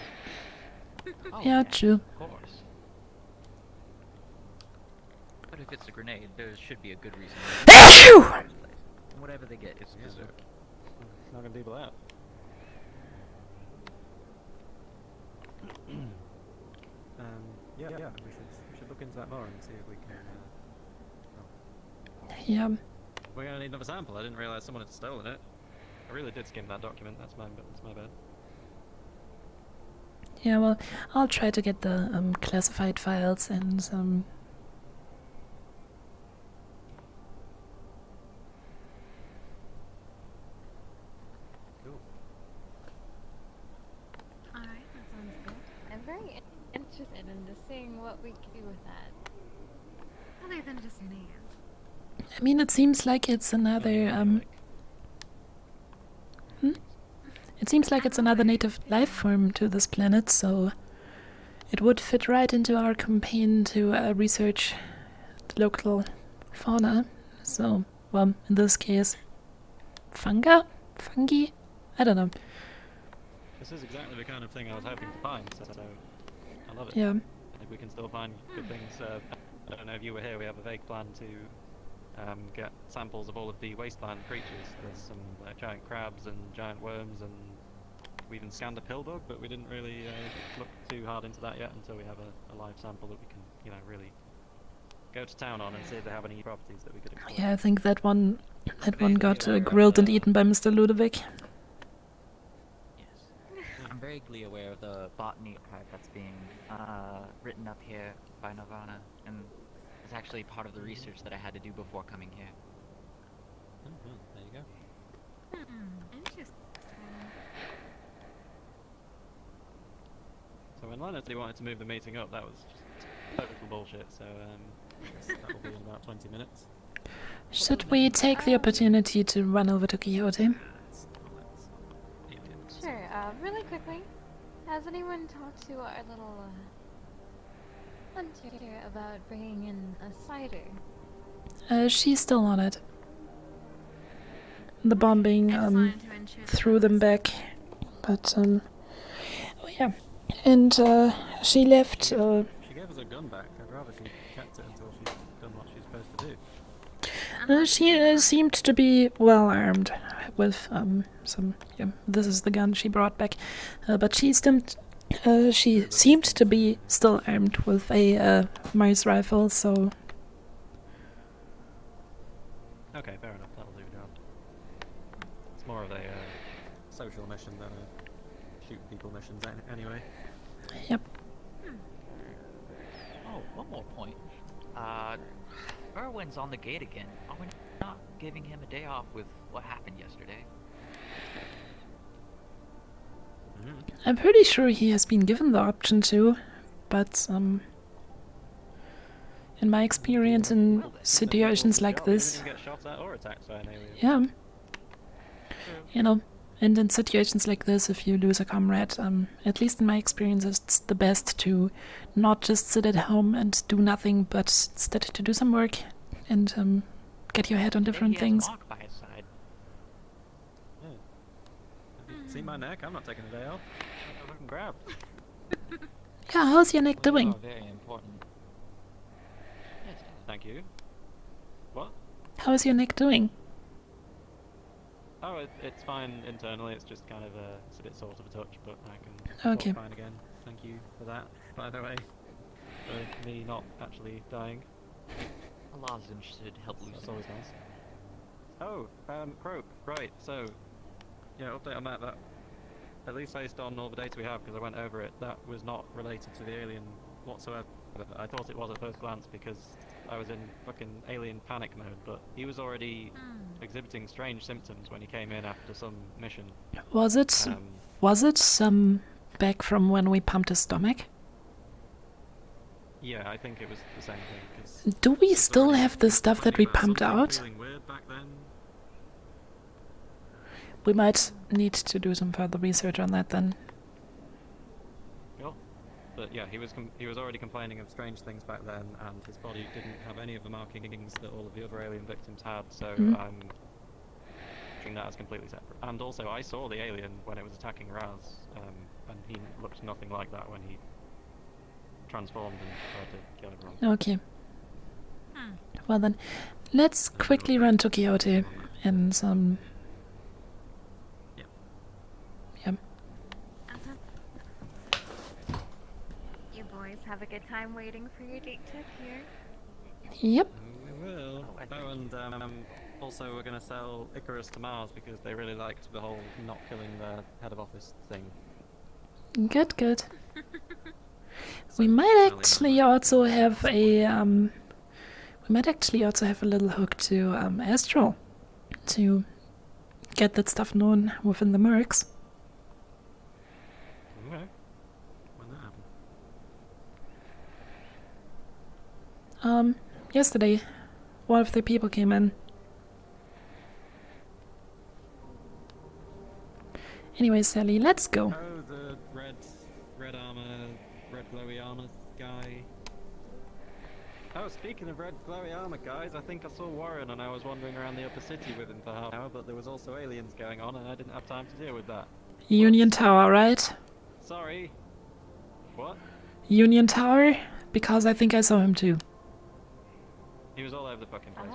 Speaker 9: Oh,
Speaker 1: Yeah, true.
Speaker 9: Of course. But if it's a grenade, there should be a good reason. And whatever they get is deserved.
Speaker 8: Not gonna deal with that. Yeah, we should look into that more and see if we can.
Speaker 1: Yeah.
Speaker 8: We're gonna need another sample. I didn't realize someone had stolen it. I really did skim that document. That's my bad.
Speaker 1: Yeah, well, I'll try to get the classified files and
Speaker 8: Cool.
Speaker 6: Alright, that sounds good. I'm very interested in just seeing what we can do with that. Other than just names.
Speaker 1: I mean, it seems like it's another It seems like it's another native life form to this planet, so it would fit right into our campaign to research the local fauna. So, well, in this case, fungi? I don't know.
Speaker 8: This is exactly the kind of thing I was hoping to find, so I love it.
Speaker 1: Yeah.
Speaker 8: I think we can still find good things. I don't know if you were here, we have a vague plan to get samples of all of the wasteland creatures. There's some giant crabs and giant worms, and we even scanned a pill bug, but we didn't really look too hard into that yet until we have a live sample that we can, you know, really go to town on and see if they have any properties that we could explore.
Speaker 1: Yeah, I think that one got grilled and eaten by Mr. Ludovic.
Speaker 9: Yes. I'm vaguely aware of the botany archive that's being written up here by Nirvana, and it's actually part of the research that I had to do before coming here.
Speaker 8: There you go.
Speaker 6: Interesting.
Speaker 8: When Leonard said he wanted to move the meeting up, that was just total bullshit, so I guess that will be in about 20 minutes.
Speaker 1: Should we take the opportunity to run over to Quixote?
Speaker 6: Sure, really quickly. Has anyone talked to our little hunter about bringing in a spider?
Speaker 1: She's still on it. The bombing threw them back, but oh yeah, and she left.
Speaker 8: She gave us a gun back. I'd rather she kept it until she's done what she's supposed to do.
Speaker 1: She seemed to be well armed with some. Yeah, this is the gun she brought back, but she seemed to be still armed with a Mars rifle. So.
Speaker 8: Okay, fair enough. That'll do the job. It's more of a social mission than a shoot people missions anyway.
Speaker 1: Yep.
Speaker 9: Oh, one more point. Erwin's on the gate again. Are we not giving him a day off with what happened yesterday?
Speaker 1: I'm pretty sure he has been given the option to, but in my experience in situations like this,
Speaker 8: Get shot at or attacked by an alien.
Speaker 1: yeah, you know, and in situations like this, if you lose a comrade, at least in my experience, it's the best to not just sit at home and do nothing, but instead to do some work and get your head on different things.
Speaker 9: By his side.
Speaker 8: Yeah. Have you seen my neck? I'm not taking a day off. I can grab.
Speaker 1: Yeah, how's your neck doing?
Speaker 9: Very important. Yes.
Speaker 8: Thank you. What?
Speaker 1: How's your neck doing?
Speaker 8: Oh, it's fine internally. It's just kind of it's a bit sore to the touch, but I can
Speaker 1: Okay.
Speaker 8: walk fine again. Thank you for that, by the way. For me not actually dying.
Speaker 9: A lozenge should help loosen.
Speaker 8: That's always nice. Oh, Croak. Right. So, yeah, update on that. That at least based on all the data we have, because I went over it, that was not related to the alien whatsoever. I thought it was at first glance because I was in fucking alien panic mode, but he was already exhibiting strange symptoms when he came in after some mission.
Speaker 1: Was it back from when we pumped his stomach?
Speaker 8: Yeah, I think it was the same thing. 'Cause
Speaker 1: Do we still have the stuff that we pumped out?
Speaker 8: feeling weird back then.
Speaker 1: We might need to do some further research on that then.
Speaker 8: Sure. But yeah, he was already complaining of strange things back then, and his body didn't have any of the markings that all of the other alien victims had. So I'm treating that as completely separate. And also, I saw the alien when it was attacking Raz, and he looked nothing like that when he transformed and tried to kill everyone.
Speaker 1: Okay. Well then, let's quickly run to Quixote and
Speaker 6: You boys have a good time waiting for your date to appear.
Speaker 1: Yep.
Speaker 8: We will. Oh, and also we're going to sell Icarus to Mars because they really liked the whole not killing the head of office thing.
Speaker 1: Good, good. We might actually also have a little hook to Astral to get that stuff known within the mercs.
Speaker 8: Okay. When that happened?
Speaker 1: Yesterday, one of the people came in. Anyway, Sally, let's go.
Speaker 8: Oh, the red armor, red glowy armor guy. Oh, speaking of red glowy armor guys, I think I saw Warren and I was wandering around the upper city with him for half an hour, but there was also aliens going on and I didn't have time to deal with that.
Speaker 1: Union Tower, right?
Speaker 8: Sorry. What?
Speaker 1: Union Tower? Because I think I saw him too.
Speaker 8: He was all over the fucking place.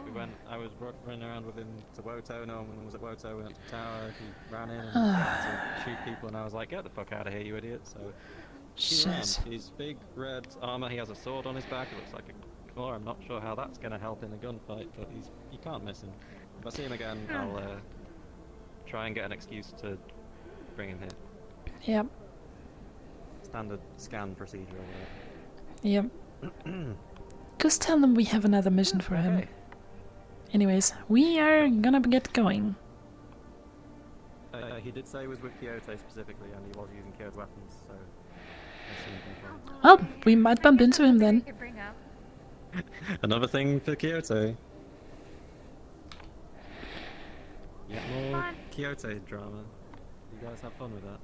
Speaker 8: I was running around with him to Woto, no one was at Woto, went up to the tower, he ran in and tried to shoot people and I was like, get the fuck out of here, you idiot. So he ran. He's big red armor, he has a sword on his back, it looks like a claw. I'm not sure how that's going to help in a gunfight, but you can't miss him. If I see him again, I'll try and get an excuse to bring him here.
Speaker 1: Yep.
Speaker 8: Standard scan procedure or whatever.
Speaker 1: Yep. Just tell them we have another mission for him. Anyways, we are gonna get going.
Speaker 8: He did say he was with Quixote specifically, and he was using Kyo's weapons, so
Speaker 1: Well, we might bump into him then.
Speaker 8: Another thing for Kyoto. Yeah, more Kyoto drama. You guys have fun with that.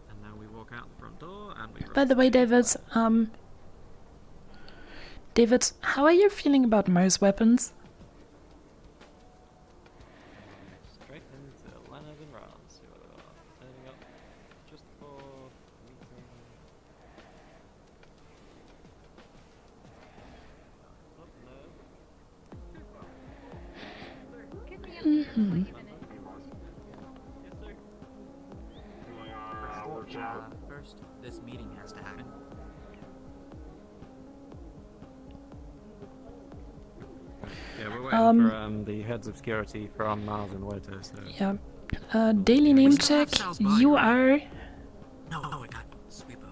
Speaker 8: And now we walk out the front door and we...
Speaker 1: By the way, David, how are you feeling about Mars weapons?
Speaker 8: Straight into Leonard and Ross, who are turning up just before meeting.
Speaker 11: First, this meeting has to happen.
Speaker 8: Yeah, we're waiting for the heads of security from Mars and Woto, so...
Speaker 1: Yeah. Daily name check. You are...
Speaker 11: No, I got Sweepo.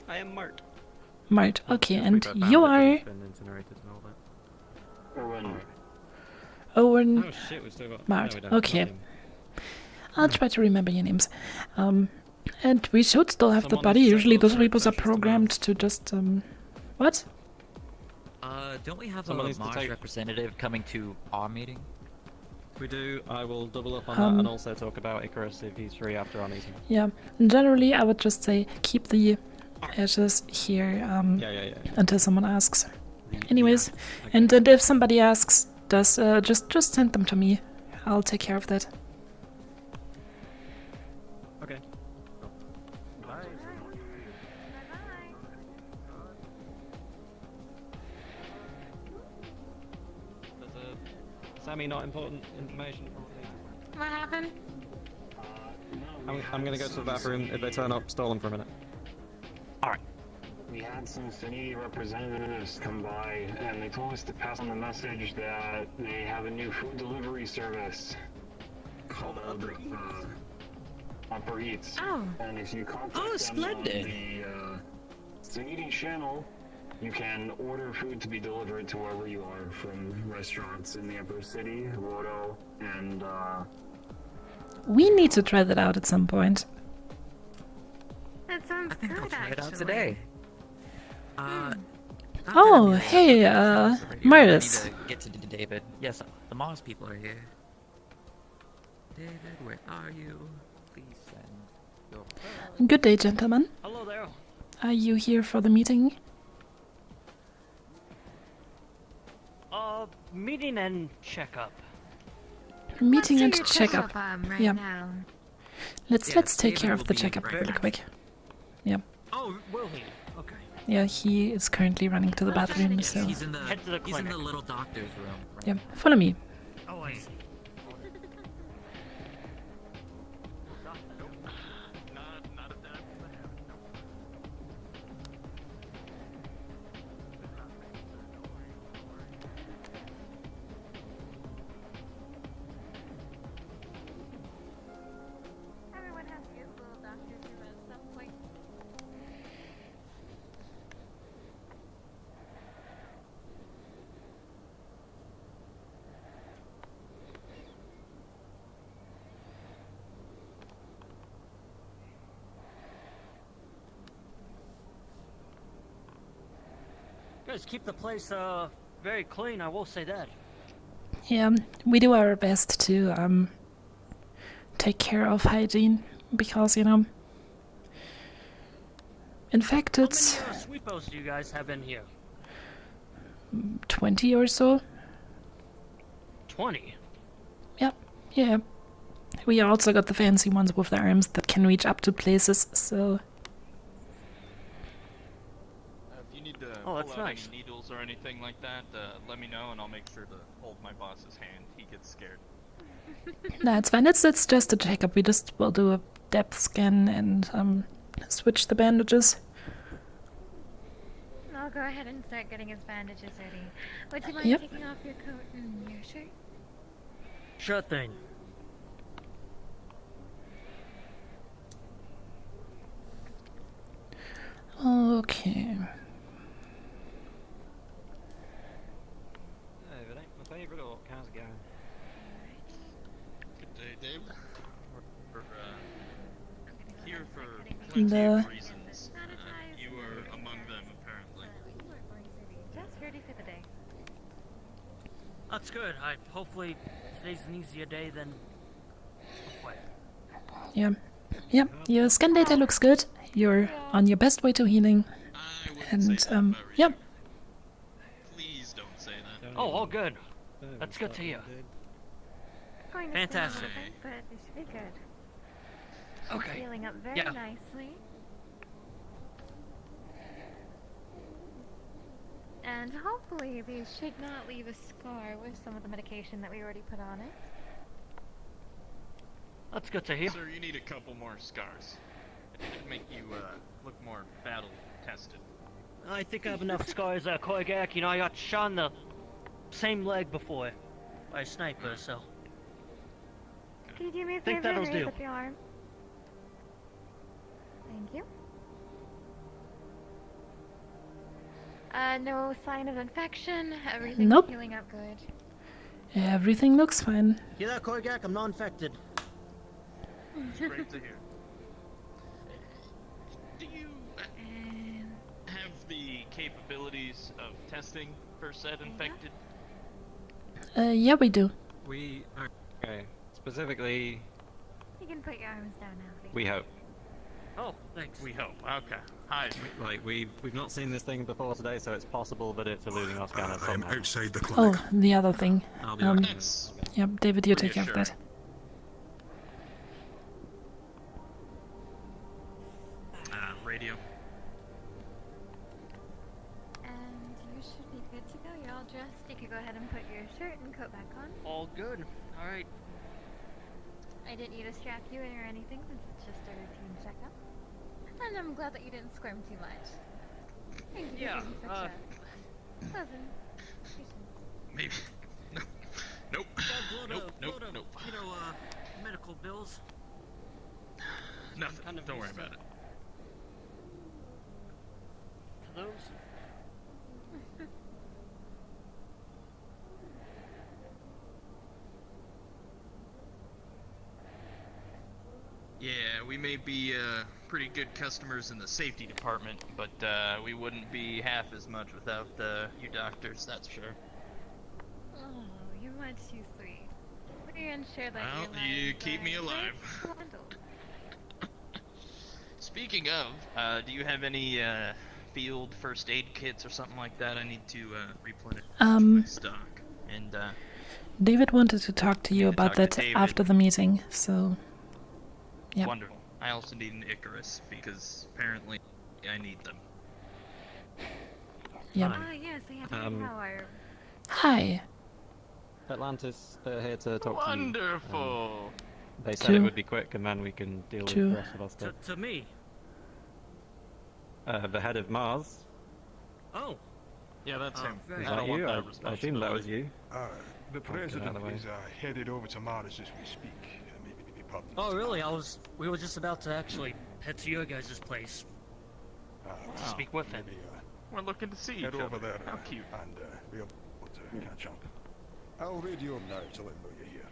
Speaker 5: I am Mart.
Speaker 1: Mart, okay, and you are... Owen...
Speaker 8: Oh shit, we still got...
Speaker 1: Mart,
Speaker 8: no, we don't.
Speaker 1: okay. I'll try to remember your names. And we should still have the body. Usually those repos are programmed to just, what?
Speaker 9: Don't we have
Speaker 8: Someone
Speaker 9: a
Speaker 8: needs to
Speaker 9: Mars
Speaker 8: take-
Speaker 9: representative coming to our meeting?
Speaker 8: We do. I will double up on that and also talk about Icarus if he's free after our meeting.
Speaker 1: Yeah, generally I would just say keep the ashes here
Speaker 8: Yeah.
Speaker 1: until someone asks. Anyways, okay. And if somebody asks, just send them to me. I'll take care of that.
Speaker 8: Okay. Bye. Sammy, not important information.
Speaker 4: What happened?
Speaker 8: I'm gonna go to the bathroom. If they turn up, stall them for a minute.
Speaker 12: Alright. We had some Sanity representatives come by, and they told us to pass on the message that they have a new food delivery service called Upper Eats.
Speaker 4: Oh.
Speaker 12: And if you contact them on the Sanity channel, you can order food to be delivered to wherever you are, from restaurants in the Upper City, Woto, and
Speaker 1: we need to try that out at some point.
Speaker 6: That sounds good,
Speaker 9: I'll try it out
Speaker 6: actually.
Speaker 9: today.
Speaker 1: Oh, hey, Marius.
Speaker 9: I need to get to David. Yes, the Mars people are here. David, where are you? Please send your...
Speaker 1: Good day, gentlemen.
Speaker 10: Hello there.
Speaker 1: Are you here for the meeting?
Speaker 10: Meeting and checkup.
Speaker 1: Meeting and checkup.
Speaker 6: Right
Speaker 1: yeah.
Speaker 6: now.
Speaker 1: Let's take care of the checkup really quick. Yeah.
Speaker 10: Oh, will he? Okay.
Speaker 1: Yeah, he is currently running to the bathroom, so...
Speaker 11: He's in the,
Speaker 10: Head to the
Speaker 11: he's in the
Speaker 10: clinic.
Speaker 11: little doctor's room. Right
Speaker 1: Yeah,
Speaker 11: now.
Speaker 1: follow me.
Speaker 10: Oh, I see.
Speaker 6: Everyone has to use a little doctor's room at some point.
Speaker 10: Guys, keep the place very clean. I will say that.
Speaker 1: Yeah, we do our best to take care of hygiene because, you know, infected
Speaker 10: How many sweepos do you guys have in here?
Speaker 1: 20 or so.
Speaker 10: 20.
Speaker 1: Yep, yeah. We also got the fancy ones with the arms that can reach up to places, so...
Speaker 13: If you need to
Speaker 10: Oh, that's
Speaker 13: pull out
Speaker 10: nice.
Speaker 13: any needles or anything like that, let me know and I'll make sure to hold my boss's hand. He gets scared.
Speaker 1: No, it's fine. It's just a checkup. We just will do a depth scan and switch the bandages.
Speaker 6: I'll go ahead and start getting his bandages ready. Would you mind
Speaker 1: Yep.
Speaker 6: taking off your coat and your shirt?
Speaker 10: Sure thing.
Speaker 1: Okay.
Speaker 8: If it ain't my favourite orc, how's it going?
Speaker 13: Good day, Dave. We're here for plenty of reasons. You are among them, apparently.
Speaker 6: Just ready for the day.
Speaker 11: That's good. Hopefully today's an easier day than before.
Speaker 1: Yeah. Yeah, your scan data looks good. You're on your best way to healing. And, yeah.
Speaker 13: Please don't say that.
Speaker 11: Oh, all good. That's good to hear.
Speaker 6: Going to
Speaker 11: Fantastic.
Speaker 6: But it should be good.
Speaker 11: Okay.
Speaker 6: Healing up very
Speaker 11: Yeah.
Speaker 6: nicely. And hopefully these should not leave a scar with some of the medication that we already put on it.
Speaker 11: That's good to hear.
Speaker 13: Sir, you need a couple more scars. It should make you look more battle tested.
Speaker 11: I think I have enough scars, Koigak. You know, I got shot in the same leg before by a sniper, so.
Speaker 6: Can you do me a
Speaker 11: Think
Speaker 6: favor and
Speaker 11: that'll
Speaker 6: raise
Speaker 11: do.
Speaker 6: up your arm? Thank you. No sign of infection. Everything's
Speaker 1: Nope.
Speaker 6: healing up good.
Speaker 1: Everything looks fine.
Speaker 11: Hear that, Koigak? I'm not infected.
Speaker 13: It's great to hear. Do you have the capabilities of testing for said infected?
Speaker 1: Yeah, we do.
Speaker 8: We okay. Specifically,
Speaker 6: You can put your arms down now.
Speaker 8: we hope.
Speaker 11: Oh, thanks.
Speaker 13: We hope. Okay. Hi.
Speaker 8: Like we've not seen this thing before today, so it's possible that it's eluding our scanner
Speaker 7: I'm
Speaker 8: somehow.
Speaker 7: outside the
Speaker 1: Oh,
Speaker 7: clinic.
Speaker 1: the other thing.
Speaker 8: I'll be right back.
Speaker 1: Yep, David, you take care of that.
Speaker 13: Radio.
Speaker 6: And you should be good to go. You're all dressed. You could go ahead and put your shirt and coat back on.
Speaker 11: All good. All right.
Speaker 6: I didn't need to strap you in or anything since it's just a routine checkup. And I'm glad that you didn't squirm too much. Thank you
Speaker 11: Yeah,
Speaker 6: for being such a pleasant patient.
Speaker 13: Maybe. Nope. Nope. Nope.
Speaker 11: You know, medical bills.
Speaker 13: Nothing.
Speaker 11: Kind of
Speaker 13: Don't worry
Speaker 11: used
Speaker 13: about it.
Speaker 11: To those.
Speaker 13: Yeah, we may be pretty good customers in the safety department, but we wouldn't be half as much without you doctors, that's for sure.
Speaker 6: Oh, you're much too sweet. We're unsure that
Speaker 13: Well,
Speaker 6: your
Speaker 13: you
Speaker 6: lives
Speaker 13: keep
Speaker 6: are
Speaker 13: me alive.
Speaker 6: very handled.
Speaker 13: Speaking of, do you have any field first aid kits or something like that? I need to replenish my stock. And
Speaker 1: David wanted to talk to you about
Speaker 13: talk to
Speaker 1: that
Speaker 13: David.
Speaker 1: after the meeting, so. Yeah.
Speaker 13: wonderful. I also need an Icarus because apparently I need them.
Speaker 1: Yep.
Speaker 6: Ah, yes, I have how are
Speaker 1: Hi.
Speaker 8: Atlantis here to talk to you.
Speaker 13: Wonderful.
Speaker 8: They said
Speaker 1: To-
Speaker 8: it would be quick, and then we can deal with
Speaker 1: to-
Speaker 8: the rest of our stuff.
Speaker 11: To me.
Speaker 8: The head of Mars.
Speaker 11: Oh.
Speaker 13: Yeah, that's him.
Speaker 8: Is
Speaker 13: I
Speaker 8: that
Speaker 13: don't
Speaker 8: you?
Speaker 13: want that
Speaker 8: I assumed that was you.
Speaker 7: The
Speaker 8: Get out of
Speaker 7: president
Speaker 8: the way.
Speaker 7: is headed over to Mars as we speak. Maybe pardon.
Speaker 11: Oh, really? We were just about to actually head to your guys' place to speak with him.
Speaker 13: We're looking to see each
Speaker 7: Head
Speaker 13: other.
Speaker 7: over there
Speaker 13: How cute.
Speaker 7: and be able to catch up. I'll radio him now to let him know you're here.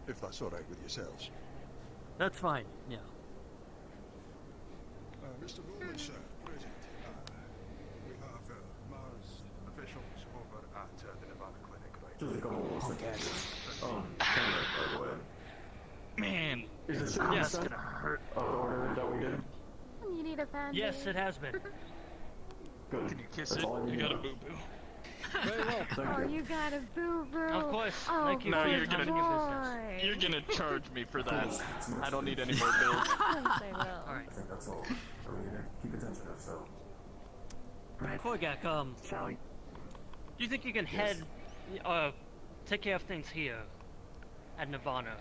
Speaker 7: If that's all right with yourselves.
Speaker 11: That's fine. Yeah.
Speaker 7: Mr. Goldman, sir, present. We have Mars officials over at the Nevada Clinic right now.
Speaker 13: Man,
Speaker 10: Is it
Speaker 11: Yes.
Speaker 13: gonna hurt.
Speaker 10: order that we did?
Speaker 6: You need a fan.
Speaker 11: Yes, it has been.
Speaker 10: Good.
Speaker 13: Can you kiss it? You got a boo boo.
Speaker 11: Very well.
Speaker 6: Oh, you got a boo-boo.
Speaker 11: Of course.
Speaker 6: Oh,
Speaker 11: Thank you
Speaker 13: No,
Speaker 11: for
Speaker 13: you're
Speaker 11: your
Speaker 13: gonna-
Speaker 11: time and business.
Speaker 13: You're gonna charge me for that. I don't need any more bills.
Speaker 6: Yes, I will.
Speaker 11: All right.
Speaker 10: I think that's all. Are we gonna keep attention if so?
Speaker 11: Koigak, do you think you can head, take care of things here at Nirvana?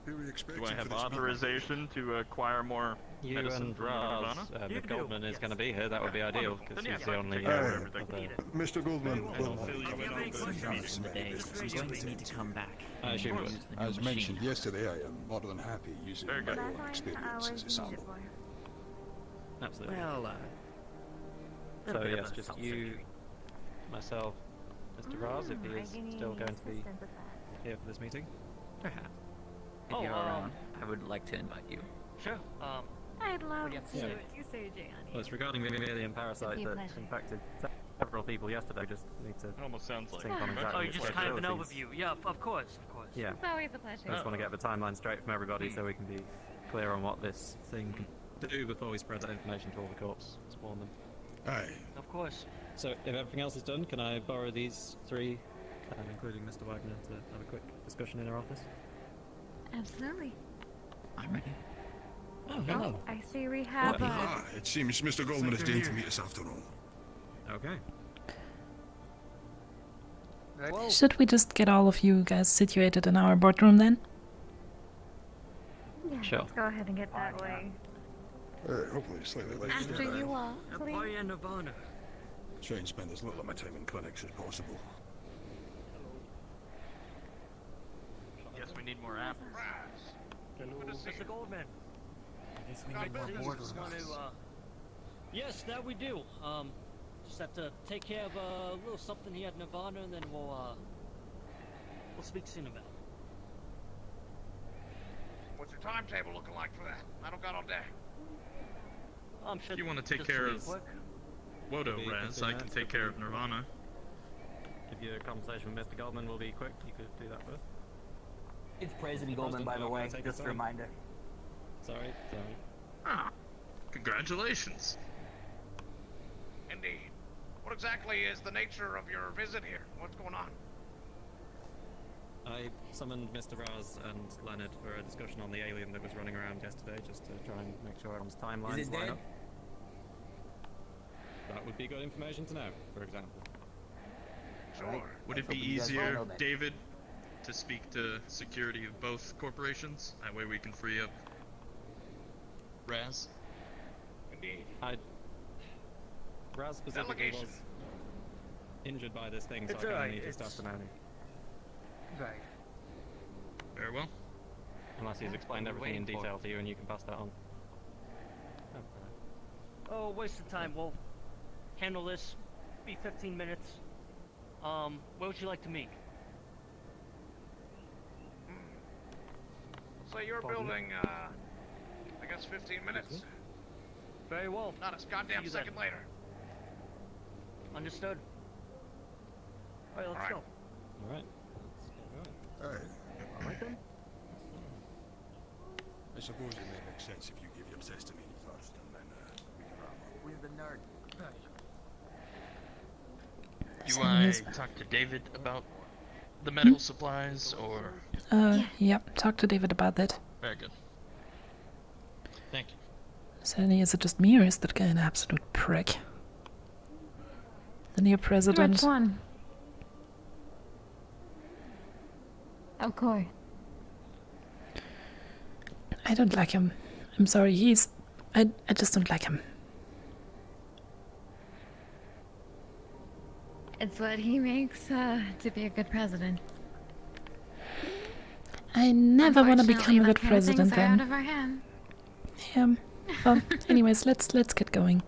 Speaker 7: Who are you expecting
Speaker 13: Do I
Speaker 7: for
Speaker 13: have
Speaker 7: this meeting?
Speaker 13: authorization to acquire more
Speaker 8: You
Speaker 13: medicine
Speaker 8: and
Speaker 13: from
Speaker 8: Raz,
Speaker 13: Nirvana?
Speaker 11: You
Speaker 8: if
Speaker 11: do,
Speaker 8: Goldman is
Speaker 11: yes.
Speaker 8: going to be here, that would be ideal, because
Speaker 13: Then
Speaker 8: he's
Speaker 13: yeah,
Speaker 8: the only
Speaker 13: take care of
Speaker 8: other-
Speaker 13: everything.
Speaker 7: Mr. Goldman,
Speaker 13: And I'll fill you in
Speaker 6: If you have
Speaker 13: on
Speaker 6: any
Speaker 13: the
Speaker 6: questions,
Speaker 9: For the day, I'm going to need to come back.
Speaker 8: I assume
Speaker 9: and
Speaker 8: it
Speaker 9: use
Speaker 8: was.
Speaker 9: the new
Speaker 7: As
Speaker 9: machine.
Speaker 7: mentioned yesterday, I am more than happy using
Speaker 13: Very
Speaker 7: my
Speaker 13: good.
Speaker 7: own
Speaker 6: That's fine.
Speaker 7: experience
Speaker 6: Hours
Speaker 7: as a
Speaker 6: you need it
Speaker 7: sample.
Speaker 6: for.
Speaker 8: Absolutely.
Speaker 9: Well,
Speaker 8: So
Speaker 9: bit of
Speaker 8: yes,
Speaker 9: a
Speaker 8: just
Speaker 9: self
Speaker 8: you,
Speaker 9: century.
Speaker 8: myself, Mr. Raz, if he is still going to be
Speaker 6: assistance with that.
Speaker 8: here for this meeting.
Speaker 9: Perhaps. If
Speaker 11: Oh,
Speaker 9: you're around, I would like to invite you.
Speaker 11: Sure.
Speaker 6: I'd love
Speaker 10: Yeah.
Speaker 6: to.
Speaker 8: Yeah.
Speaker 6: You say, Gianni.
Speaker 8: Well, it's regarding the alien parasite
Speaker 6: It'd be a
Speaker 8: that
Speaker 6: pleasure.
Speaker 8: infected several people yesterday. Just need to
Speaker 13: Almost sounds like.
Speaker 8: think on exactly
Speaker 10: Oh, you
Speaker 8: which
Speaker 10: just kind of an
Speaker 8: capabilities.
Speaker 10: overview. Yeah, of course, of course.
Speaker 8: Yeah.
Speaker 6: It's always a pleasure.
Speaker 8: I just want to get the timeline straight from everybody so we can be clear on what this thing can do before we spread that information to all the corps. Spawn them.
Speaker 7: Aye.
Speaker 10: Of course.
Speaker 8: So, if everything else is done, can I borrow these three, including Mr. Wagner, to have a quick discussion in our office?
Speaker 6: Absolutely.
Speaker 9: I'm ready.
Speaker 8: Oh, hello.
Speaker 6: I see we have
Speaker 7: Ah, it seems Mr. Goldman is due to meet us after all.
Speaker 8: Okay.
Speaker 1: Should we just get all of you guys situated in our boardroom then?
Speaker 6: Yeah,
Speaker 8: Sure.
Speaker 6: let's go ahead and get that way.
Speaker 7: Hopefully slightly less
Speaker 6: After
Speaker 7: than
Speaker 6: you all, please.
Speaker 10: Employee in Nirvana.
Speaker 7: Try and spend as little of my time in clinics as possible.
Speaker 13: Guess we need more apples.
Speaker 10: Mr. Goldman.
Speaker 11: I guess we
Speaker 10: Got
Speaker 11: need more
Speaker 10: business.
Speaker 11: board
Speaker 10: Just
Speaker 11: rooms.
Speaker 10: want to, yes, that we do. Just have to take care of a little something here at Nirvana, and then we'll speak soon about it.
Speaker 14: What's your timetable looking like for that? I don't got all day.
Speaker 10: I'm sure.
Speaker 13: If you want to take
Speaker 10: just
Speaker 13: care
Speaker 10: really
Speaker 13: of
Speaker 10: quick.
Speaker 13: Wodo,
Speaker 8: Maybe
Speaker 13: Raz,
Speaker 8: 15
Speaker 13: I can
Speaker 8: minutes,
Speaker 13: take care of Nirvana.
Speaker 8: If your conversation with Mr. Goldman will be quick, you could do that first.
Speaker 15: It's President Goldman, by the way. Just a reminder.
Speaker 8: Sorry.
Speaker 13: Ah, congratulations.
Speaker 14: Indeed. What exactly is the nature of your visit here? What's going on?
Speaker 8: I summoned Mr. Raz and Leonard for a discussion on the alien that was running around yesterday, just to try and make sure everyone's timelines
Speaker 15: Is it
Speaker 8: line
Speaker 15: dead?
Speaker 8: up. That would be good information to know, for example.
Speaker 14: Sure.
Speaker 13: Would it be easier, David, to speak to security of both corporations? That way we can free up Raz.
Speaker 14: Indeed.
Speaker 8: Raz specifically
Speaker 14: Delegation.
Speaker 8: was injured by this thing, so
Speaker 10: It's
Speaker 8: I kind of
Speaker 10: alright,
Speaker 8: need his
Speaker 10: it's-
Speaker 8: testimony.
Speaker 10: Right.
Speaker 13: Very well.
Speaker 8: Unless he's explained
Speaker 9: We're
Speaker 8: everything in
Speaker 9: waiting for
Speaker 8: detail to you and you can pass that on.
Speaker 10: Oh, waste of time. We'll handle this. Be 15 minutes. Where would you like to meet?
Speaker 14: So you're
Speaker 10: Pardon?
Speaker 14: building, I guess 15 minutes.
Speaker 10: Very well.
Speaker 14: Not a goddamn
Speaker 10: See you
Speaker 14: second
Speaker 10: then.
Speaker 14: later.
Speaker 10: Understood. Alright, let's
Speaker 14: Alright.
Speaker 10: go.
Speaker 8: Alright.
Speaker 7: Aye.
Speaker 10: Alright then.
Speaker 7: I suppose it may make sense if you give your testimony first, and then we can wrap up.
Speaker 15: Where's the nerd?
Speaker 13: Do I talk to David about the medical supplies, or?
Speaker 1: Yeah, talk to David about that.
Speaker 13: Very good. Thank you.
Speaker 1: Suddenly, is it just me or is that guy an absolute prick? The new president.
Speaker 6: Which one? Of course.
Speaker 1: I don't like him. I'm sorry, I just don't like him.
Speaker 6: It's what he makes to be a good president.
Speaker 1: I never want to become a good
Speaker 6: Unfortunately, that kind of
Speaker 1: president
Speaker 6: things are out
Speaker 1: then.
Speaker 6: of our hand.
Speaker 1: Yeah. Well, anyways, let's get going.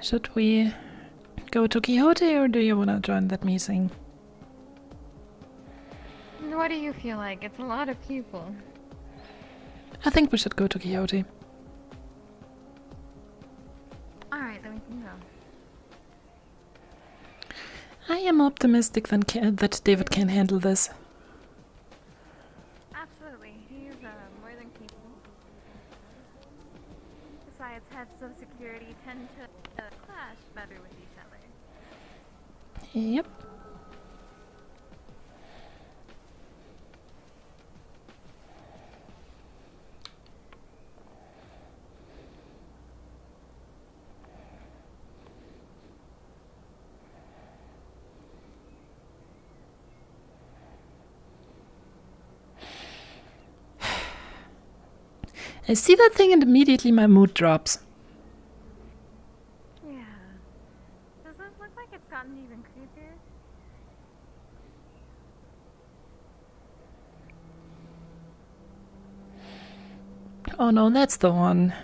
Speaker 1: Should we go to Quixote or do you want to join that meeting?
Speaker 6: What do you feel like? It's a lot of people.
Speaker 1: I think we should go to Quixote.
Speaker 6: Alright, then we can go.
Speaker 1: I am optimistic that David can handle this.
Speaker 6: Absolutely. He's more than capable. Besides, heads of security tend to clash better with each other.
Speaker 1: Yep. I see that thing and immediately my mood drops.
Speaker 6: Yeah. Does this look like it's gotten even creepier?
Speaker 1: Oh no, that's the one.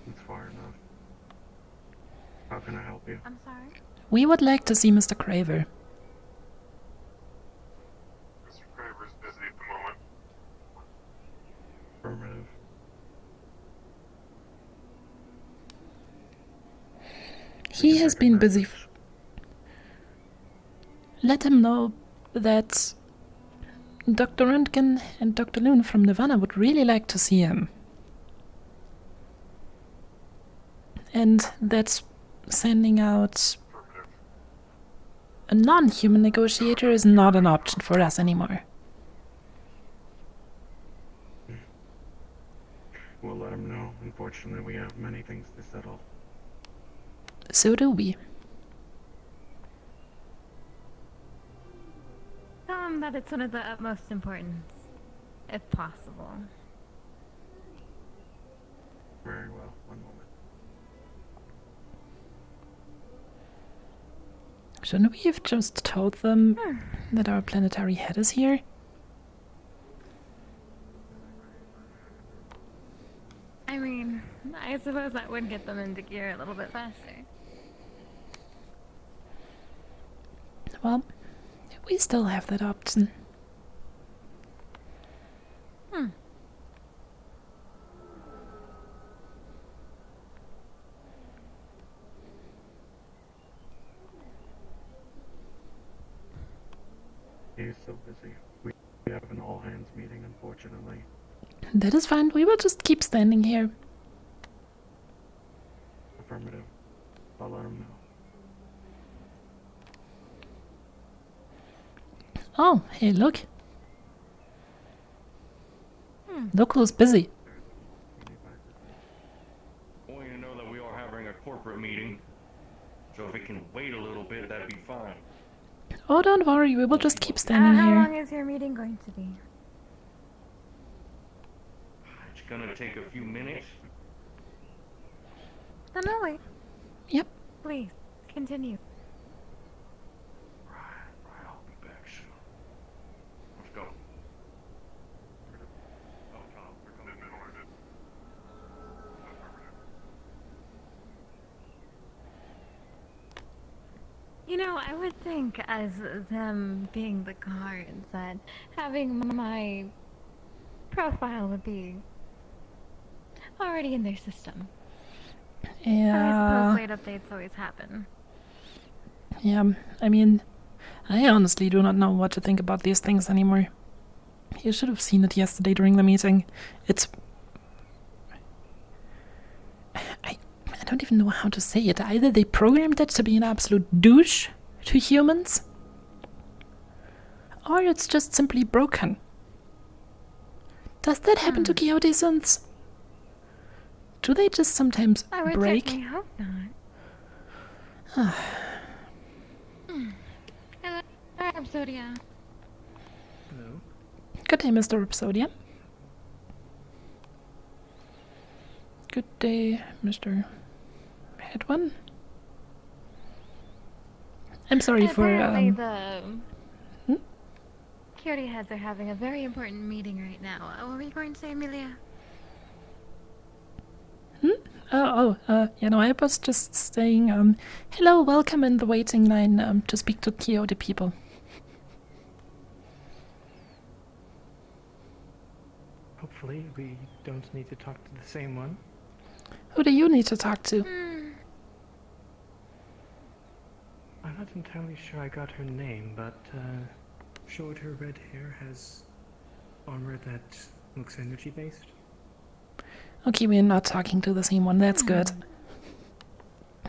Speaker 12: It's far enough.
Speaker 1: We would like to see Mr. Craver.
Speaker 16: Mr. Craver's busy at the moment.
Speaker 8: Affirmative.
Speaker 1: He has been busy. Let him know that Dr. Röntgen and Dr. Loon from Nirvana would really like to see him. And that sending out a non-human negotiator is not an option for us anymore.
Speaker 8: We'll let him know. Unfortunately, we have many things to settle.
Speaker 1: So do we.
Speaker 6: Tell him that it's one of the utmost importance, if possible.
Speaker 8: Very well. One moment.
Speaker 1: Shouldn't we have just told them that our planetary head is here?
Speaker 6: I mean, I suppose that would get them into gear a little bit faster.
Speaker 1: Well, we still have that option.
Speaker 8: He's so busy. We have an all-hands meeting, unfortunately.
Speaker 1: That is fine. We will just keep standing here.
Speaker 8: Affirmative. I'll let him know.
Speaker 1: Oh, hey, look. Look who's busy.
Speaker 17: I want you to know that we are having a corporate meeting, so if it can wait a little bit, that'd be fine.
Speaker 1: Oh, don't worry. We will just keep standing
Speaker 6: How
Speaker 1: here.
Speaker 6: long is your meeting going to be?
Speaker 17: It's gonna take a few minutes.
Speaker 6: No, wait.
Speaker 1: Yep.
Speaker 6: Please, continue.
Speaker 17: Right, I'll be back soon. Let's go. Oh, Tom, we're coming.
Speaker 6: You know, I would think, as them being the guards, that having my profile would be already in their system.
Speaker 1: Yeah.
Speaker 6: I suppose late updates always happen.
Speaker 1: Yeah, I mean, I honestly do not know what to think about these things anymore. You should have seen it yesterday during the meeting. It's... I don't even know how to say it. Either they programmed it to be an absolute douche to humans, or it's just simply broken. Does that happen to Quixote synths? Do they just sometimes
Speaker 6: I would
Speaker 1: break?
Speaker 6: certainly hope not. Hello, Rhapsodia.
Speaker 2: Hello.
Speaker 1: Good day, Mr. Rhapsodia. Good day, Mr. Head One. I'm sorry for
Speaker 6: Apparently the security heads are having a very important meeting right now. What were you going to say, Emilia?
Speaker 1: You know, I was just saying, hello, welcome in the waiting line, to speak to Quixote people.
Speaker 18: Hopefully we don't need to talk to the same one.
Speaker 1: Who do you need to talk to?
Speaker 18: I'm not entirely sure I got her name, but shorter red hair has armor that looks energy-based.
Speaker 1: Okay, we're not talking to the same one, that's good.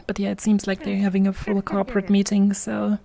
Speaker 1: But yeah, it seems like they're having a full corporate meeting, so...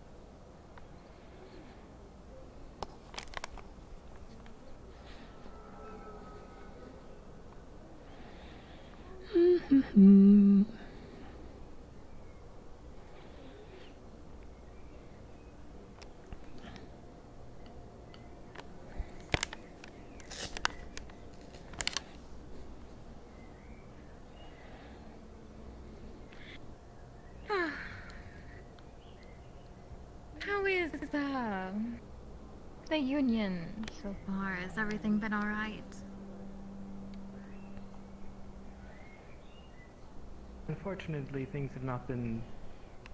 Speaker 6: How is the union so far? Has everything been alright?
Speaker 18: Unfortunately, things have not been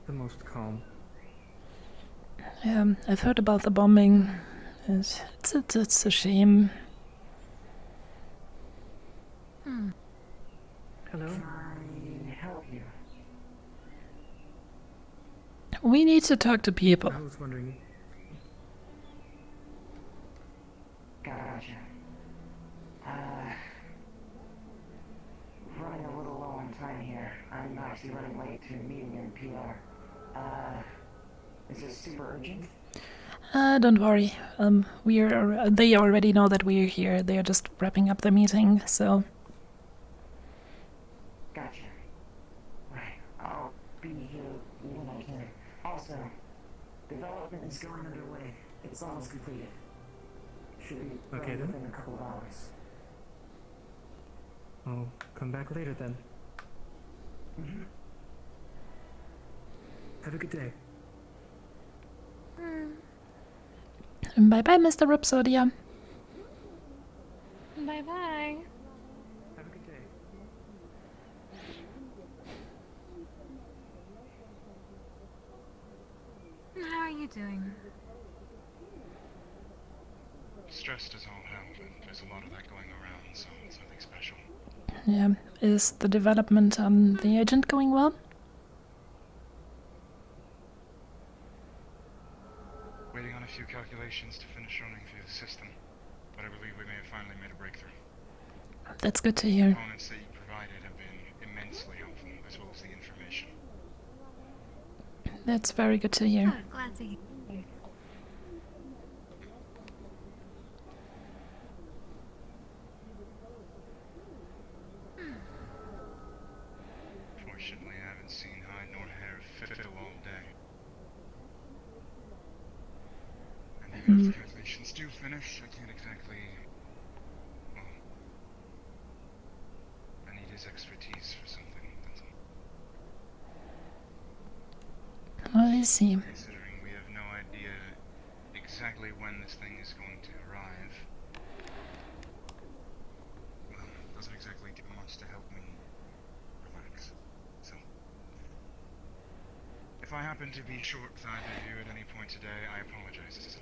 Speaker 18: the most calm.
Speaker 1: I've heard about the bombing. It's a shame.
Speaker 18: Hello?
Speaker 1: We need to talk to people.
Speaker 18: I was wondering.
Speaker 15: Gotcha. Running a little low on time here. I'm actually running late to a meeting in PR. Is this super urgent?
Speaker 1: Don't worry. They already know that we're here. They are just wrapping up the meeting, so.
Speaker 15: Gotcha. Right. I'll be here when I can. Also, development is going underway. It's almost completed. Should be
Speaker 18: Okay,
Speaker 15: ready
Speaker 18: then.
Speaker 15: within a couple of hours.
Speaker 18: I'll come back later then. Have a good day.
Speaker 1: Bye-bye, Mr. Rhapsodia.
Speaker 6: Bye-bye.
Speaker 18: Have a good day.
Speaker 6: How are you doing?
Speaker 16: Stressed as all hell, but there's a lot of that going around, so it's nothing special.
Speaker 1: Yeah. Is the development on the agent going well?
Speaker 16: Waiting on a few calculations to finish running through the system, but I believe we may have finally made a breakthrough.
Speaker 1: That's good to
Speaker 16: The
Speaker 1: hear.
Speaker 16: components that you provided have been immensely helpful, as well as the information.
Speaker 1: That's very good to hear.
Speaker 6: Oh, glad to hear.
Speaker 16: Fortunately, I haven't seen hide nor hair of Phil all day. And even if the calculations do finish, I can't exactly... Well... I need his expertise for something, that's all.
Speaker 1: Well, I see.
Speaker 16: Considering we have no idea exactly when this thing is going to arrive... Well, it doesn't exactly do much to help me relax. So... If I happen to be short with either of you at any point today, I apologize.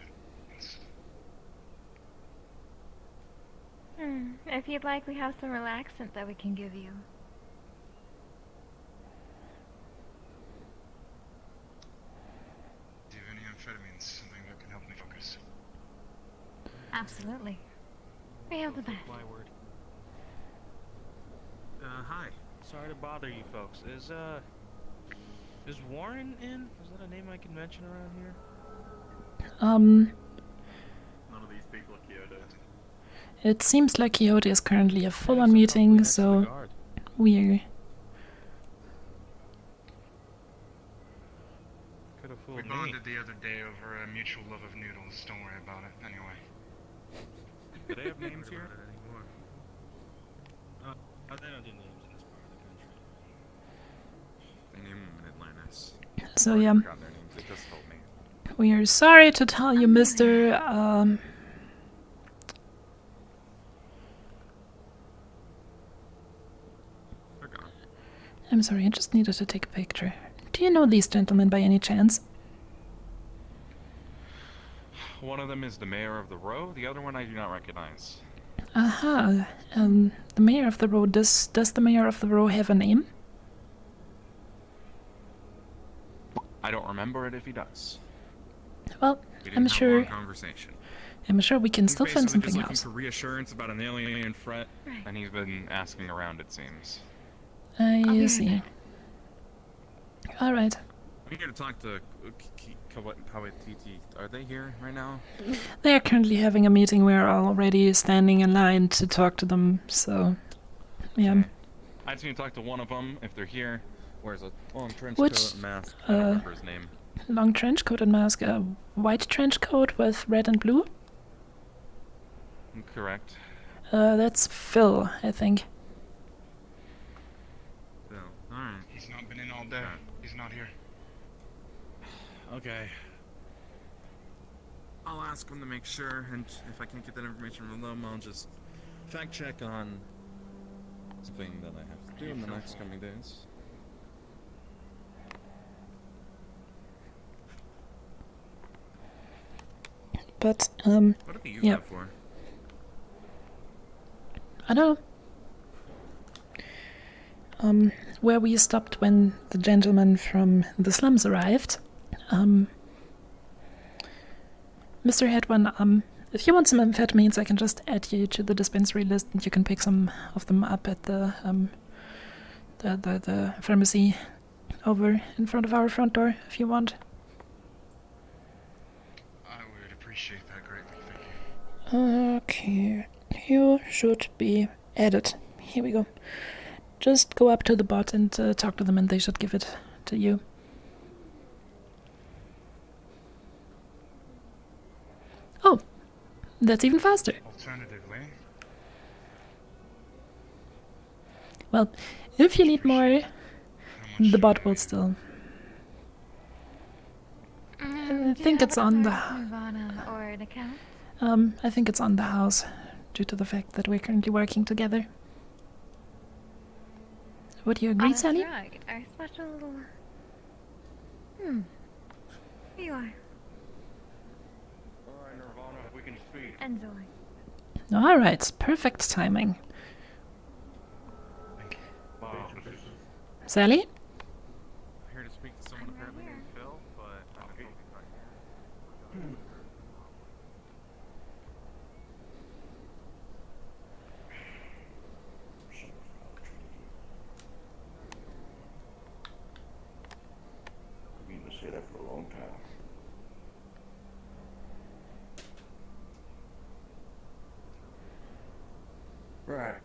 Speaker 6: If you'd like, we have some relaxant that we can give you.
Speaker 16: Do you have any amphetamines? Something that can help me focus?
Speaker 6: Absolutely. We have the best.
Speaker 17: My word. Hi. Sorry to bother you folks. Is Warren in? Is that a name I can mention around here?
Speaker 1: None
Speaker 17: of these people are Kyoto.
Speaker 1: It seems like Quixote is currently a full-on meeting, so we're...
Speaker 16: We bonded the other day over a mutual love of noodles. Don't worry about it. Anyway.
Speaker 17: Do they have names here? They don't do names in this part of the country.
Speaker 19: They name them in Atlantis.
Speaker 1: So yeah,
Speaker 19: I forgot their names. They just told me.
Speaker 1: we are sorry to tell you, Mr. I'm sorry, I just needed to take a picture. Do you know these gentlemen by any chance?
Speaker 19: One of them is the mayor of the row. The other one I do not recognize.
Speaker 1: Aha. The mayor of the row. Does the mayor of the row have a name?
Speaker 19: I don't remember it if he does.
Speaker 1: Well,
Speaker 19: We
Speaker 1: I'm
Speaker 19: didn't have a
Speaker 1: sure.
Speaker 19: long conversation.
Speaker 1: I'm sure we can
Speaker 19: He's
Speaker 1: still find
Speaker 19: basically
Speaker 1: something
Speaker 19: just
Speaker 1: else.
Speaker 19: looking for reassurance about an alien threat, and he's been asking around, it seems.
Speaker 1: I see. All right.
Speaker 19: I'm here to talk to Kawatiti. Are they here right now?
Speaker 1: They are currently having a meeting. We're already standing in line to talk to them. So, yeah.
Speaker 19: I just need to talk to one of them if they're here. Wears a long trench
Speaker 1: Which,
Speaker 19: coat and mask. I don't remember his name.
Speaker 1: Long trench coat and mask. A white trench coat with red and blue.
Speaker 19: Correct.
Speaker 1: That's Phil, I think.
Speaker 19: So, alright.
Speaker 16: He's not been in all day. He's not here.
Speaker 19: Okay. I'll ask him to make sure, and if I can't get that information from them, I'll just fact check on something that I have to do in the next coming days.
Speaker 1: But,
Speaker 19: What do you
Speaker 1: yeah.
Speaker 19: have for?
Speaker 1: I don't know. Where we stopped when the gentleman from the slums arrived, Mr. Headone, if you want some amphetamines, I can just add you to the dispensary list and you can pick some of them up at the pharmacy over in front of our front door if you want.
Speaker 16: I would appreciate that greatly, thank you.
Speaker 1: Okay, you should be added. Here we go. Just go up to the bot and talk to them and they should give it to you. Oh, that's even faster.
Speaker 16: Alternatively,
Speaker 1: Well, if you need more, the bot will still... I think it's on the...
Speaker 6: Nirvana or an account?
Speaker 1: I think it's on the house, due to the fact that we're currently working together. Would you agree,
Speaker 6: that's
Speaker 1: Sally?
Speaker 6: Right. Our special little... Here you are.
Speaker 20: Alright, Nirvana, we can speak.
Speaker 6: Enjoy.
Speaker 1: Alright, perfect timing.
Speaker 20: Wow.
Speaker 1: Sally?
Speaker 19: I'm here to speak to someone apparently named Phil, but I don't know if he's right here.
Speaker 20: I've been to say that for a long time. Right.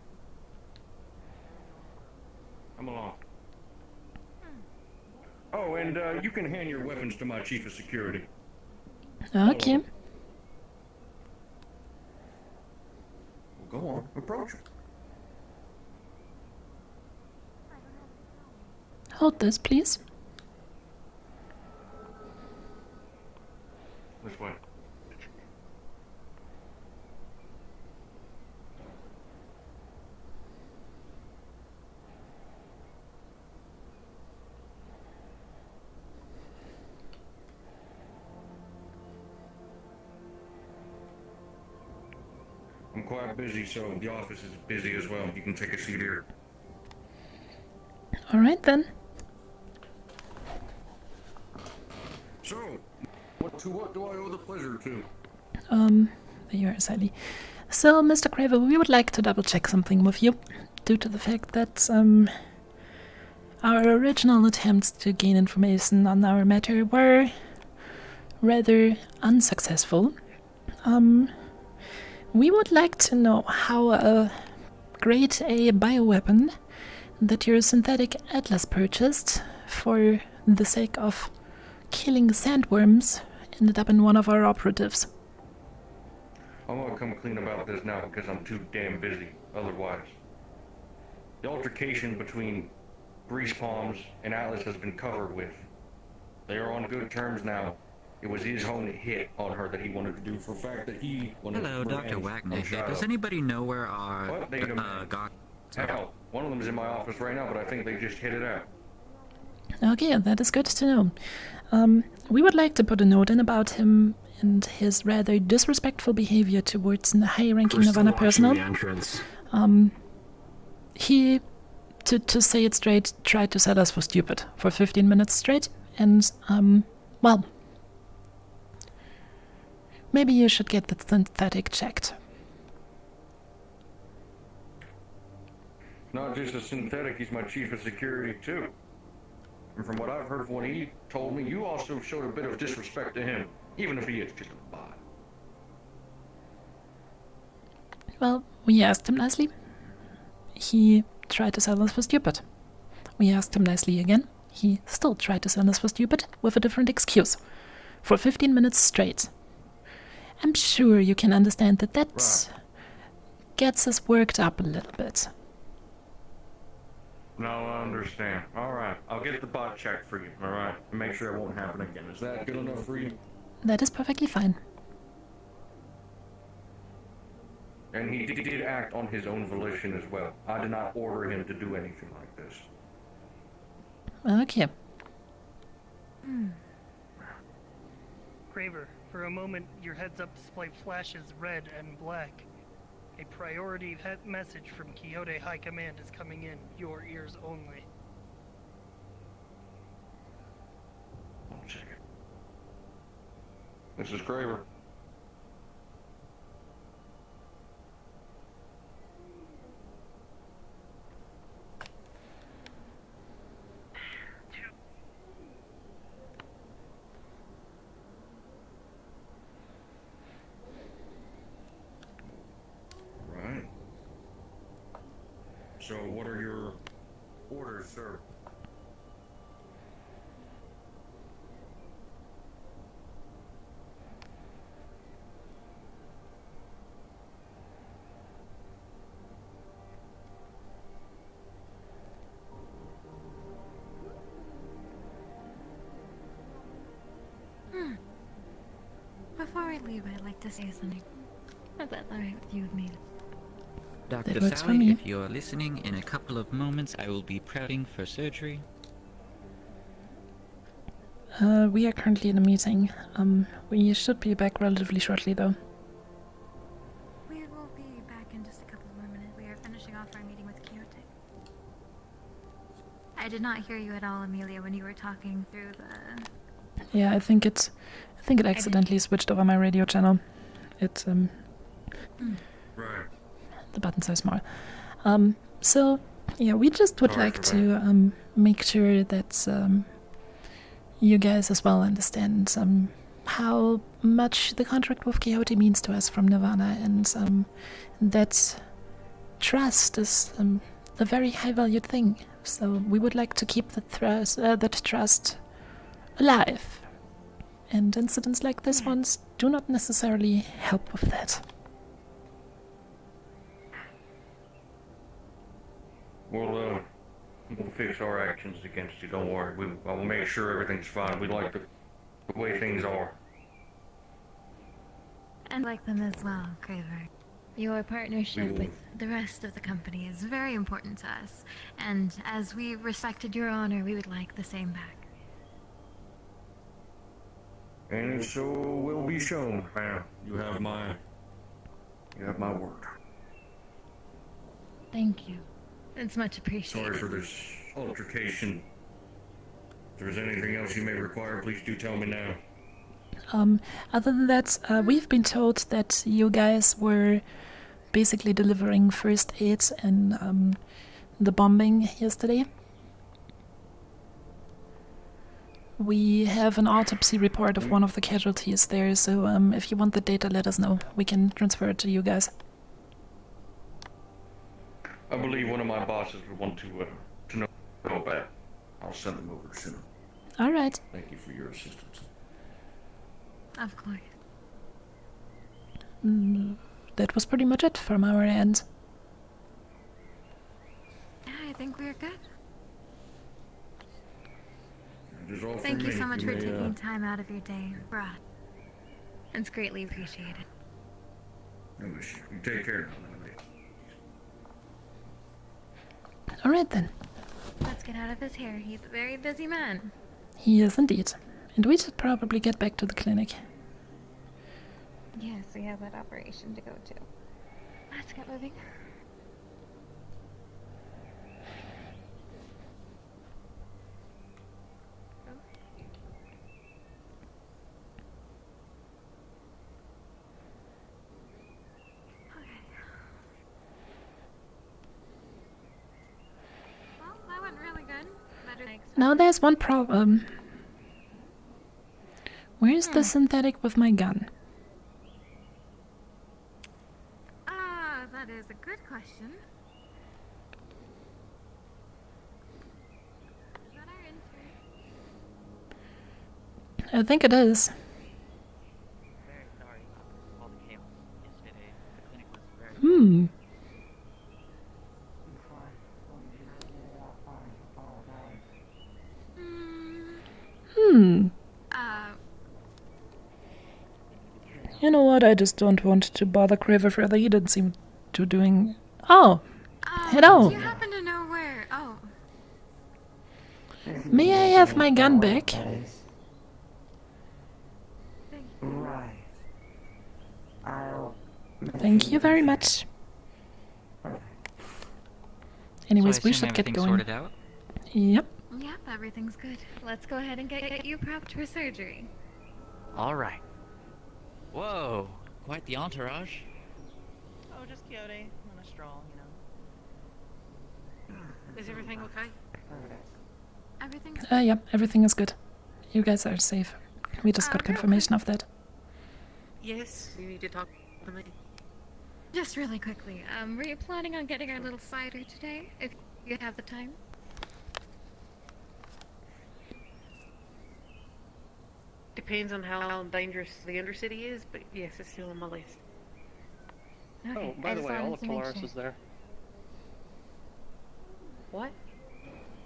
Speaker 20: Come along. Oh, and you can hand your weapons to my chief of security.
Speaker 1: Okay.
Speaker 20: Well, go on, approach him.
Speaker 1: Hold this, please.
Speaker 20: This way. I'm quite busy, so the office is busy as well. You can take a seat here.
Speaker 1: Alright then.
Speaker 20: So, what do I owe the pleasure to?
Speaker 1: There you are, Sally. So, Mr. Craver, we would like to double check something with you, due to the fact that, our original attempts to gain information on our matter were rather unsuccessful. We would like to know how a grade A bioweapon that your synthetic atlas purchased for the sake of killing sandworms ended up in one of our operatives.
Speaker 20: I'm gonna come clean about this now because I'm too damn busy otherwise. The altercation between Grease Palms and Atlas has been covered with. They are on good terms now. It was his own hit on her that he wanted to do for the fact that he wanted
Speaker 21: Hello,
Speaker 20: to
Speaker 21: Dr. Wagner. Does anybody know where our got?
Speaker 20: Hell, one of them is in my office right now, but I think they just hit it out.
Speaker 1: Okay, that is good to know. We would like to put a note in about him and his rather disrespectful behavior towards the high-ranking Nirvana personnel. He, to say it straight, tried to sell us for stupid for 15 minutes straight, and, well, maybe you should get the synthetic checked.
Speaker 20: Not just a synthetic, he's my chief of security too. And from what I've heard from what he told me, you also showed a bit of disrespect to him, even if he is just a bot.
Speaker 1: Well, we asked him nicely. He tried to sell us for stupid. We asked him nicely again. He still tried to sell us for stupid with a different excuse. For 15 minutes straight. I'm sure you can understand that gets us worked up a little bit.
Speaker 20: No, I understand. Alright, I'll get the bot checked for you, alright? And make sure it won't happen again. Is that good enough for you?
Speaker 1: That is perfectly fine.
Speaker 20: And he did act on his own volition as well. I did not order him to do anything like this.
Speaker 1: Okay.
Speaker 11: Craver,
Speaker 3: For a moment, your heads-up display flashes red and black. A priority message from Quixote High Command is coming in. Your ears only.
Speaker 20: One second. This is Kraber. Right. So what are your orders, sir?
Speaker 6: Before we leave, I'd like to say something. Is that alright with you, Emilia?
Speaker 21: Dr.
Speaker 1: works for
Speaker 21: Sally,
Speaker 1: me.
Speaker 21: if you're listening, in a couple of moments I will be prepping for surgery.
Speaker 1: We are currently in a meeting. We should be back relatively shortly, though.
Speaker 6: We will be back in just a couple of more minutes. We are finishing off our meeting with Quixote. I did not hear you at all, Emilia, when you were talking through the...
Speaker 1: Yeah, I think it accidentally switched over my radio channel. It
Speaker 20: Right.
Speaker 1: The button's so small. So yeah, we just would like to make sure that you guys as well understand how much the contract with Quixote means to us from Nirvana, and that trust is a very high valued thing. So we would like to keep that trust alive. And incidents like this ones do not necessarily help with that.
Speaker 20: We'll fix our actions against you, don't worry. I will make sure everything's fine. We like the way things are.
Speaker 6: And like them as well, Kraver. Your partnership with the rest of the company is very important to us, and as we respected your honor, we would like the same back.
Speaker 20: And so will be shown, ma'am. You have my word.
Speaker 6: Thank you. It's much appreciated.
Speaker 20: Sorry for this altercation. If there's anything else you may require, please do tell me now.
Speaker 1: Other than that, we've been told that you guys were basically delivering first aid in the bombing yesterday. We have an autopsy report of one of the casualties there, so if you want the data, let us know. We can transfer it to you guys.
Speaker 20: I believe one of my bosses would want to know about that. I'll send them over soon.
Speaker 1: All right.
Speaker 20: Thank you for your assistance.
Speaker 6: Of course.
Speaker 1: That was pretty much it from our end.
Speaker 6: Yeah, I think we're good.
Speaker 20: That is all
Speaker 6: Thank
Speaker 20: from
Speaker 6: you
Speaker 20: me.
Speaker 6: so much for
Speaker 20: may,
Speaker 6: taking time out of your day for us. It's greatly appreciated.
Speaker 20: No issue. You take care.
Speaker 1: All right then.
Speaker 6: Let's get out of his hair. He's a very busy man.
Speaker 1: He is indeed. And we should probably get back to the clinic.
Speaker 6: Yes, we have that operation to go to. Let's get moving. Well, that went really good. Better than expected.
Speaker 1: Now there's one problem. Where's the synthetic with my gun?
Speaker 6: That is a good question. Is that our intern?
Speaker 1: I think it is.
Speaker 9: Very sorry about all the chaos yesterday. The clinic was very...
Speaker 1: You know what? I just don't want to bother Kraver further. He didn't seem to doing... Oh! Hello!
Speaker 6: Do you happen to know where? Oh.
Speaker 1: May I have my gun back?
Speaker 15: Right.
Speaker 1: Thank you very much. Anyways,
Speaker 9: So I
Speaker 1: we
Speaker 9: assume
Speaker 1: should get
Speaker 9: everything's
Speaker 1: going.
Speaker 9: sorted out?
Speaker 1: Yep.
Speaker 6: Yep, everything's good. Let's go ahead and get you prepped for surgery.
Speaker 9: Alright. Whoa, quite the entourage.
Speaker 5: Oh, just Quixote on a stroll, you know.
Speaker 4: Is everything okay?
Speaker 6: Everything's
Speaker 1: Yep, everything is good. You guys are safe. We just got
Speaker 6: real
Speaker 1: confirmation of that.
Speaker 4: Yes, you need to talk to me.
Speaker 6: Just really quickly, were you planning on getting our little cider today, if you have the time?
Speaker 4: Depends on how dangerous the Undercity is, but yes, it's still on my list.
Speaker 6: Okay,
Speaker 5: Oh, by the way, all of Polaris is there.
Speaker 4: What?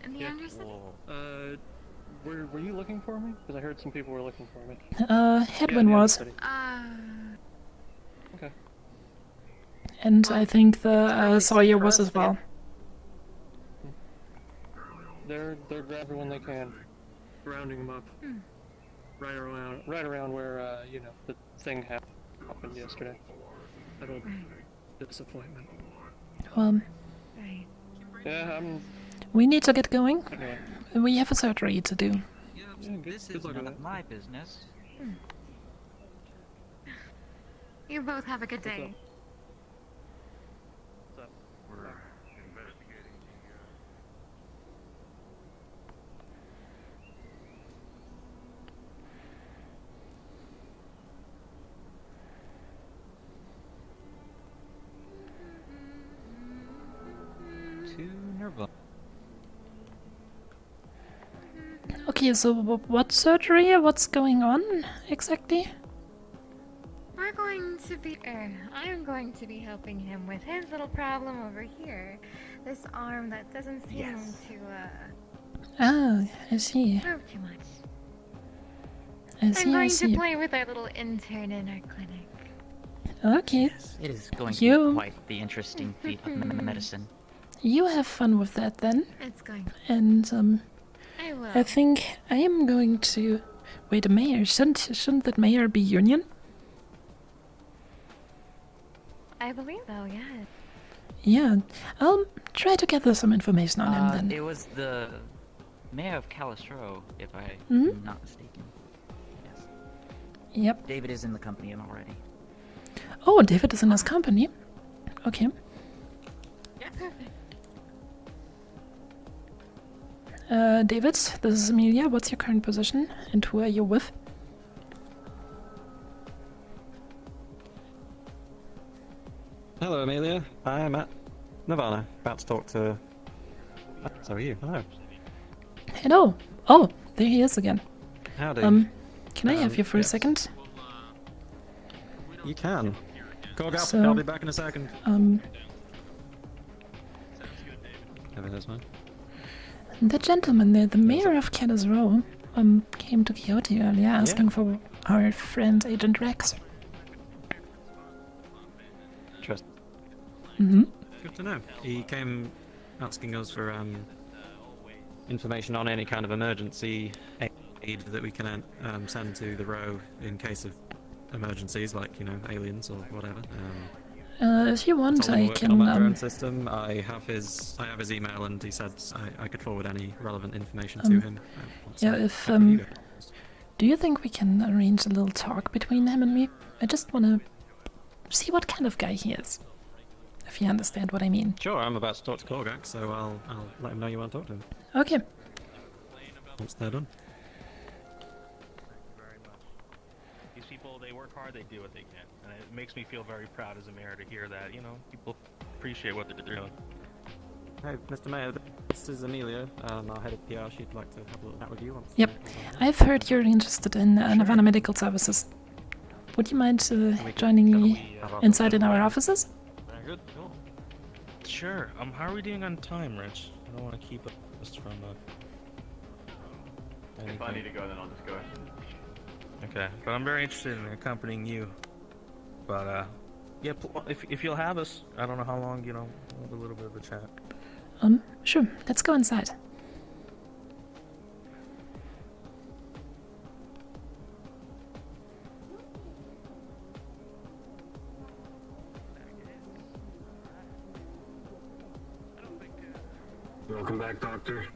Speaker 6: In the Undercity?
Speaker 5: Were you looking for me? Because I heard some people were looking for me.
Speaker 1: Hedwin
Speaker 5: Yeah,
Speaker 1: was.
Speaker 5: Okay.
Speaker 1: And I think the Sawyer was as well.
Speaker 5: They're grabbing everyone they can, rounding them up. Right around where you know, the thing happened yesterday. That old disappointment.
Speaker 1: Well,
Speaker 5: Yeah,
Speaker 1: we need to get going.
Speaker 5: anyway.
Speaker 1: We have a surgery to do.
Speaker 9: This is none of my business.
Speaker 6: You both have a good day.
Speaker 13: We're investigating
Speaker 9: To Nirvana.
Speaker 1: Okay, so what surgery? What's going on exactly?
Speaker 6: We're going to be, I'm going to be helping him with his little problem over here. This arm that doesn't seem to,
Speaker 1: Ah, I see.
Speaker 6: move too much.
Speaker 1: I see,
Speaker 6: I'm
Speaker 1: I
Speaker 6: going
Speaker 1: see.
Speaker 6: to play with our little intern in our clinic.
Speaker 1: Okay.
Speaker 9: It is going to be quite the interesting feat of medicine.
Speaker 1: You have fun with that then.
Speaker 6: It's going.
Speaker 1: And
Speaker 6: I will.
Speaker 1: I think I am going to wait. A mayor shouldn't that mayor be union?
Speaker 6: I believe so, yes.
Speaker 1: Yeah, I'll try to gather some information on him then.
Speaker 9: It was the mayor of Calistro, if I
Speaker 1: Mhm.
Speaker 9: am not mistaken. Yes.
Speaker 1: Yep.
Speaker 9: David is in the company already.
Speaker 1: Oh, David is in his company. Okay.
Speaker 6: Yeah, perfect.
Speaker 1: David, this is Emilia. What's your current position, and who are you with?
Speaker 8: Hello, Emilia. I'm at Nirvana, about to talk to... So are you. Hello.
Speaker 1: Hello. Oh, there he is again.
Speaker 8: Howdy.
Speaker 1: Can I have you for a second?
Speaker 8: You can. Call out.
Speaker 1: So,
Speaker 8: I'll be back in a second. Have it as mine.
Speaker 1: The gentleman there, the mayor of Cadis Row, came to Quixote earlier asking for our friend Agent Rex.
Speaker 8: Trust.
Speaker 1: Mm-hmm.
Speaker 8: Good to know. He came asking us for information on any kind of emergency aid that we can send to the row in case of emergencies, like, you know, aliens or whatever.
Speaker 1: If you want,
Speaker 8: told him
Speaker 1: I
Speaker 8: we're working on that
Speaker 1: can.
Speaker 8: drone system. I have his email, and he said I could forward any relevant information to him.
Speaker 1: Yeah, if do you think we can arrange a little talk between him and me? I just want to see what kind of guy he is. If you understand what I mean.
Speaker 8: Sure, I'm about to talk to Korgak, so I'll let him know you want to talk to him.
Speaker 1: Okay.
Speaker 8: Once they're done.
Speaker 17: These people, they work hard, they do what they can. And it makes me feel very proud as a mayor to hear that, you know, people appreciate what they're doing.
Speaker 8: Hey, Mr. Mayor, this is Emilia, our head of PR. She'd like to have a little chat with you.
Speaker 1: Yep. I've heard you're interested in Nirvana Medical Services. Would you mind joining me inside in our offices?
Speaker 17: Very good, cool. Sure. How are we doing on time, Rich? I don't want to keep us from,
Speaker 22: If I need to go, then I'll just go.
Speaker 17: Okay, but I'm very interested in accompanying you. But, yeah, if you'll have us, I don't know how long, you know, we'll have a little bit of a chat.
Speaker 1: Sure. Let's go inside.
Speaker 12: Welcome back, Doctor.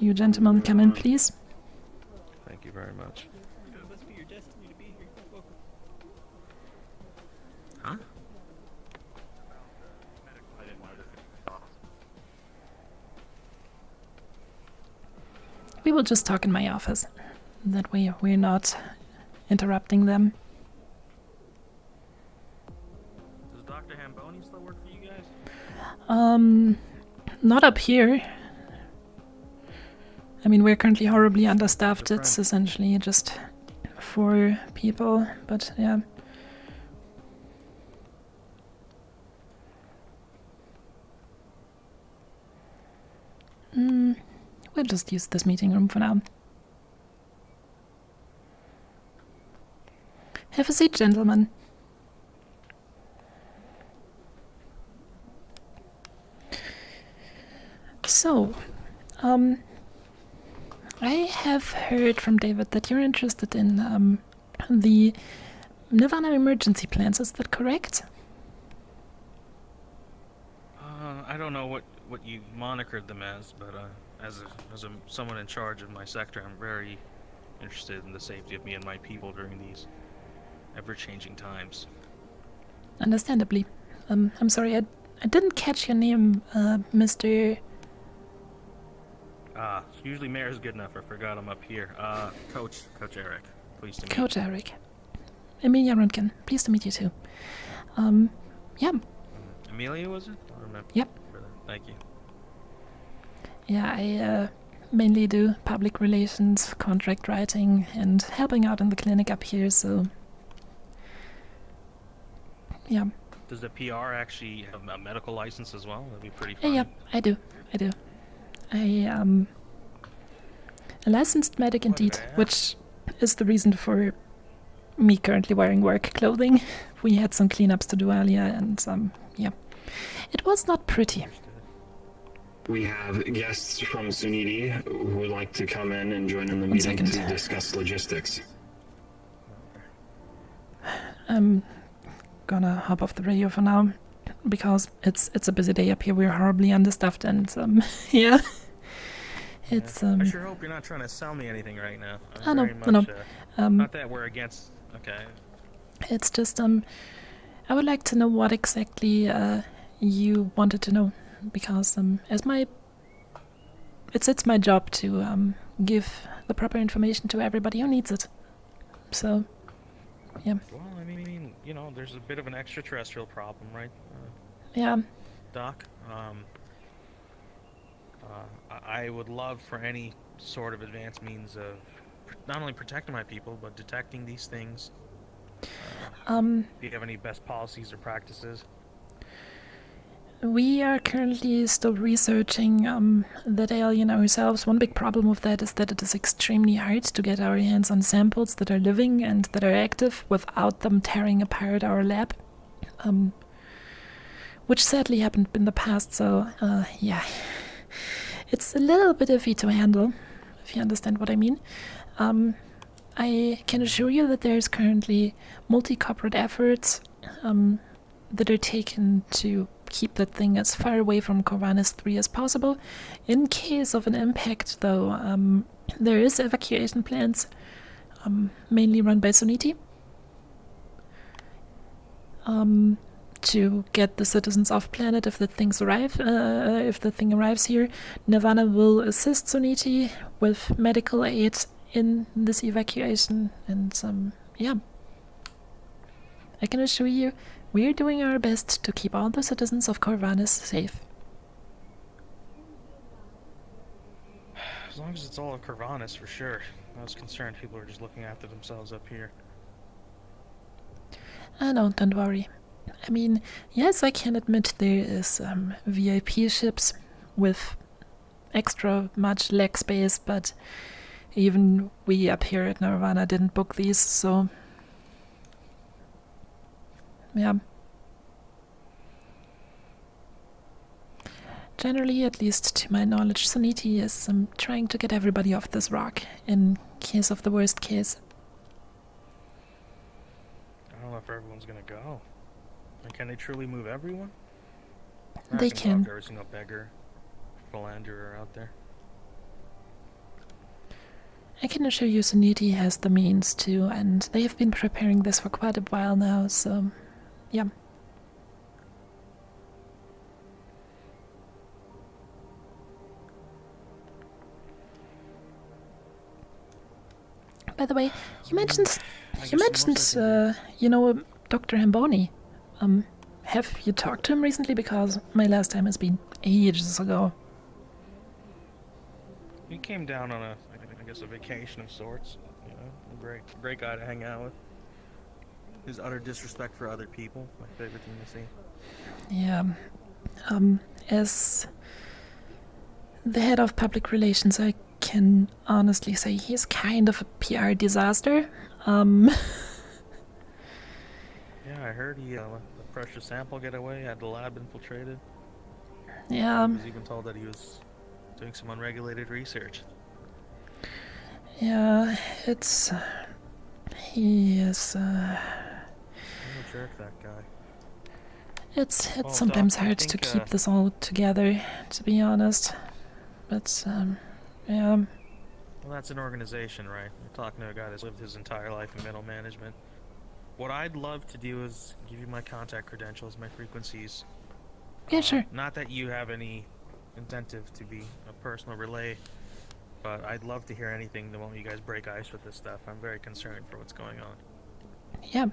Speaker 1: You gentlemen come in, please.
Speaker 17: Thank you very much.
Speaker 11: It must be your destiny to be here. Welcome.
Speaker 17: Huh?
Speaker 1: We will just talk in my office. That way we're not interrupting them.
Speaker 17: Does Dr. Hamboni still work for you guys?
Speaker 1: Not up here. I mean, we're currently horribly understaffed. It's essentially just 4 people, but yeah. We'll just use this meeting room for now. Have a seat, gentlemen. So, I have heard from David that you're interested in the Nirvana emergency plans. Is that correct?
Speaker 17: I don't know what you monikered them as, but as someone in charge of my sector, I'm very interested in the safety of me and my people during these ever-changing times.
Speaker 1: Understandably. I'm sorry, I didn't catch your name, Mr.
Speaker 17: Usually Mayor's good enough. I forgot I'm up here. Coach Eric. Pleased to meet you.
Speaker 1: Coach Eric. Emilia Röntgen. Pleased to meet you too. Yeah.
Speaker 17: Emilia, was it? I remember.
Speaker 1: Yep.
Speaker 17: Thank you.
Speaker 1: Yeah, I mainly do public relations, contract writing, and helping out in the clinic up here, so... Yeah.
Speaker 17: Does the PR actually have a medical license as well? That'd be pretty fun.
Speaker 1: Yep, I do. I am a licensed medic indeed, which is the reason for me currently wearing work clothing. We had some cleanups to do earlier, and yeah. It was not pretty.
Speaker 12: We have guests from Suniti who would like to come in and join in the meeting to discuss logistics.
Speaker 1: I'm gonna hop off the radio for now, because it's a busy day up here. We're horribly understaffed, and yeah. It's
Speaker 17: I sure hope you're not trying to sell me anything right now.
Speaker 1: No.
Speaker 17: Not that we're against. Okay.
Speaker 1: It's just I would like to know what exactly you wanted to know, because it's my job to give the proper information to everybody who needs it. So, yeah.
Speaker 17: Well, I mean, you know, there's a bit of an extraterrestrial problem, right?
Speaker 1: Yeah.
Speaker 17: Doc, I would love for any sort of advanced means of not only protecting my people, but detecting these things. Do you have any best policies or practices?
Speaker 1: We are currently still researching that alien ourselves. One big problem with that is that it is extremely hard to get our hands on samples that are living and that are active without them tearing apart our lab. Which sadly happened in the past, so yeah. It's a little bit iffy to handle, if you understand what I mean. I can assure you that there's currently multi-corporate efforts that are taken to keep that thing as far away from Corvinus 3 as possible. In case of an impact, though, there is evacuation plans, mainly run by Suniti, to get the citizens off planet if the things arrive. If the thing arrives here, Nirvana will assist Suniti with medical aid in this evacuation, and yeah. I can assure you, we're doing our best to keep all the citizens of Corvinus safe.
Speaker 17: As long as it's all of Corvinus, for sure. I was concerned people are just looking after themselves up here.
Speaker 1: No, don't worry. I mean, yes, I can admit there is VIP ships with extra much leg space, but even we up here at Nirvana didn't book these, so yeah. Generally, at least to my knowledge, Suniti is trying to get everybody off this rock in case of the worst case.
Speaker 17: I don't know if everyone's gonna go. And can they truly move everyone?
Speaker 1: They can.
Speaker 17: Every single beggar, philanderer out there.
Speaker 1: I can assure you Suniti has the means to, and they have been preparing this for quite a while now, so yeah. By the way, you mentioned you know, Dr. Hamboni. Have you talked to him recently? Because my last time has been ages ago.
Speaker 17: He came down on I guess a vacation of sorts. You know, a great guy to hang out with. His utter disrespect for other people, my favorite thing to see.
Speaker 1: Yeah. As the head of public relations, I can honestly say he's kind of a PR disaster.
Speaker 17: Yeah, I heard he let the precious sample get away, had the lab infiltrated.
Speaker 1: Yeah.
Speaker 17: He was even told that he was doing some unregulated research.
Speaker 1: Yeah, he is,
Speaker 17: What a jerk, that guy.
Speaker 1: It's
Speaker 17: Well,
Speaker 1: sometimes
Speaker 17: Doc, I
Speaker 1: hard to
Speaker 17: think,
Speaker 1: keep this all together, to be honest. But, yeah.
Speaker 17: Well, that's an organization, right? We're talking to a guy that's lived his entire life in middle management. What I'd love to do is give you my contact credentials, my frequencies.
Speaker 1: Yeah, sure.
Speaker 17: Not that you have any incentive to be a personal relay, but I'd love to hear anything the moment you guys break ice with this stuff. I'm very concerned for what's going on.
Speaker 1: Yeah.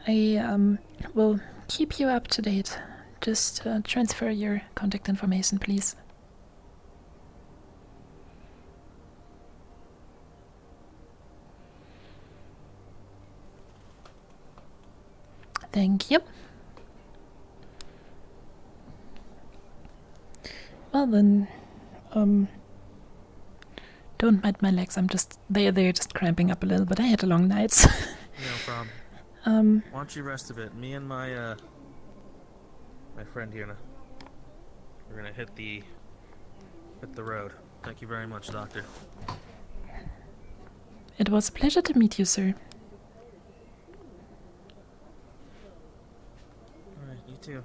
Speaker 1: I, will keep you up to date. Just, transfer your contact information, please. Thank you. Well then, don't mind my legs. they're just cramping up a little, but I had a long night.
Speaker 17: No problem. Why don't you rest a bit? Me and my friend here, we're gonna hit the road. Thank you very much, Doctor.
Speaker 1: It was a pleasure to meet you, sir.
Speaker 17: Alright, you too.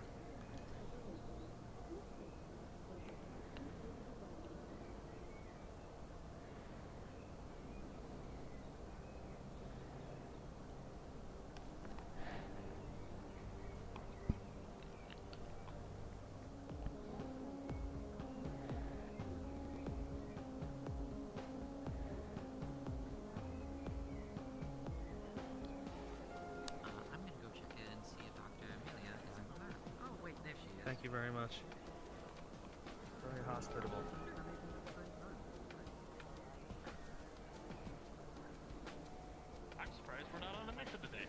Speaker 9: I'm gonna go check in and see if Dr. Emilia is in the lab. Oh, wait, there she is.
Speaker 17: Thank you very much. Very hospitable.
Speaker 10: I'm surprised we're not on a mission today.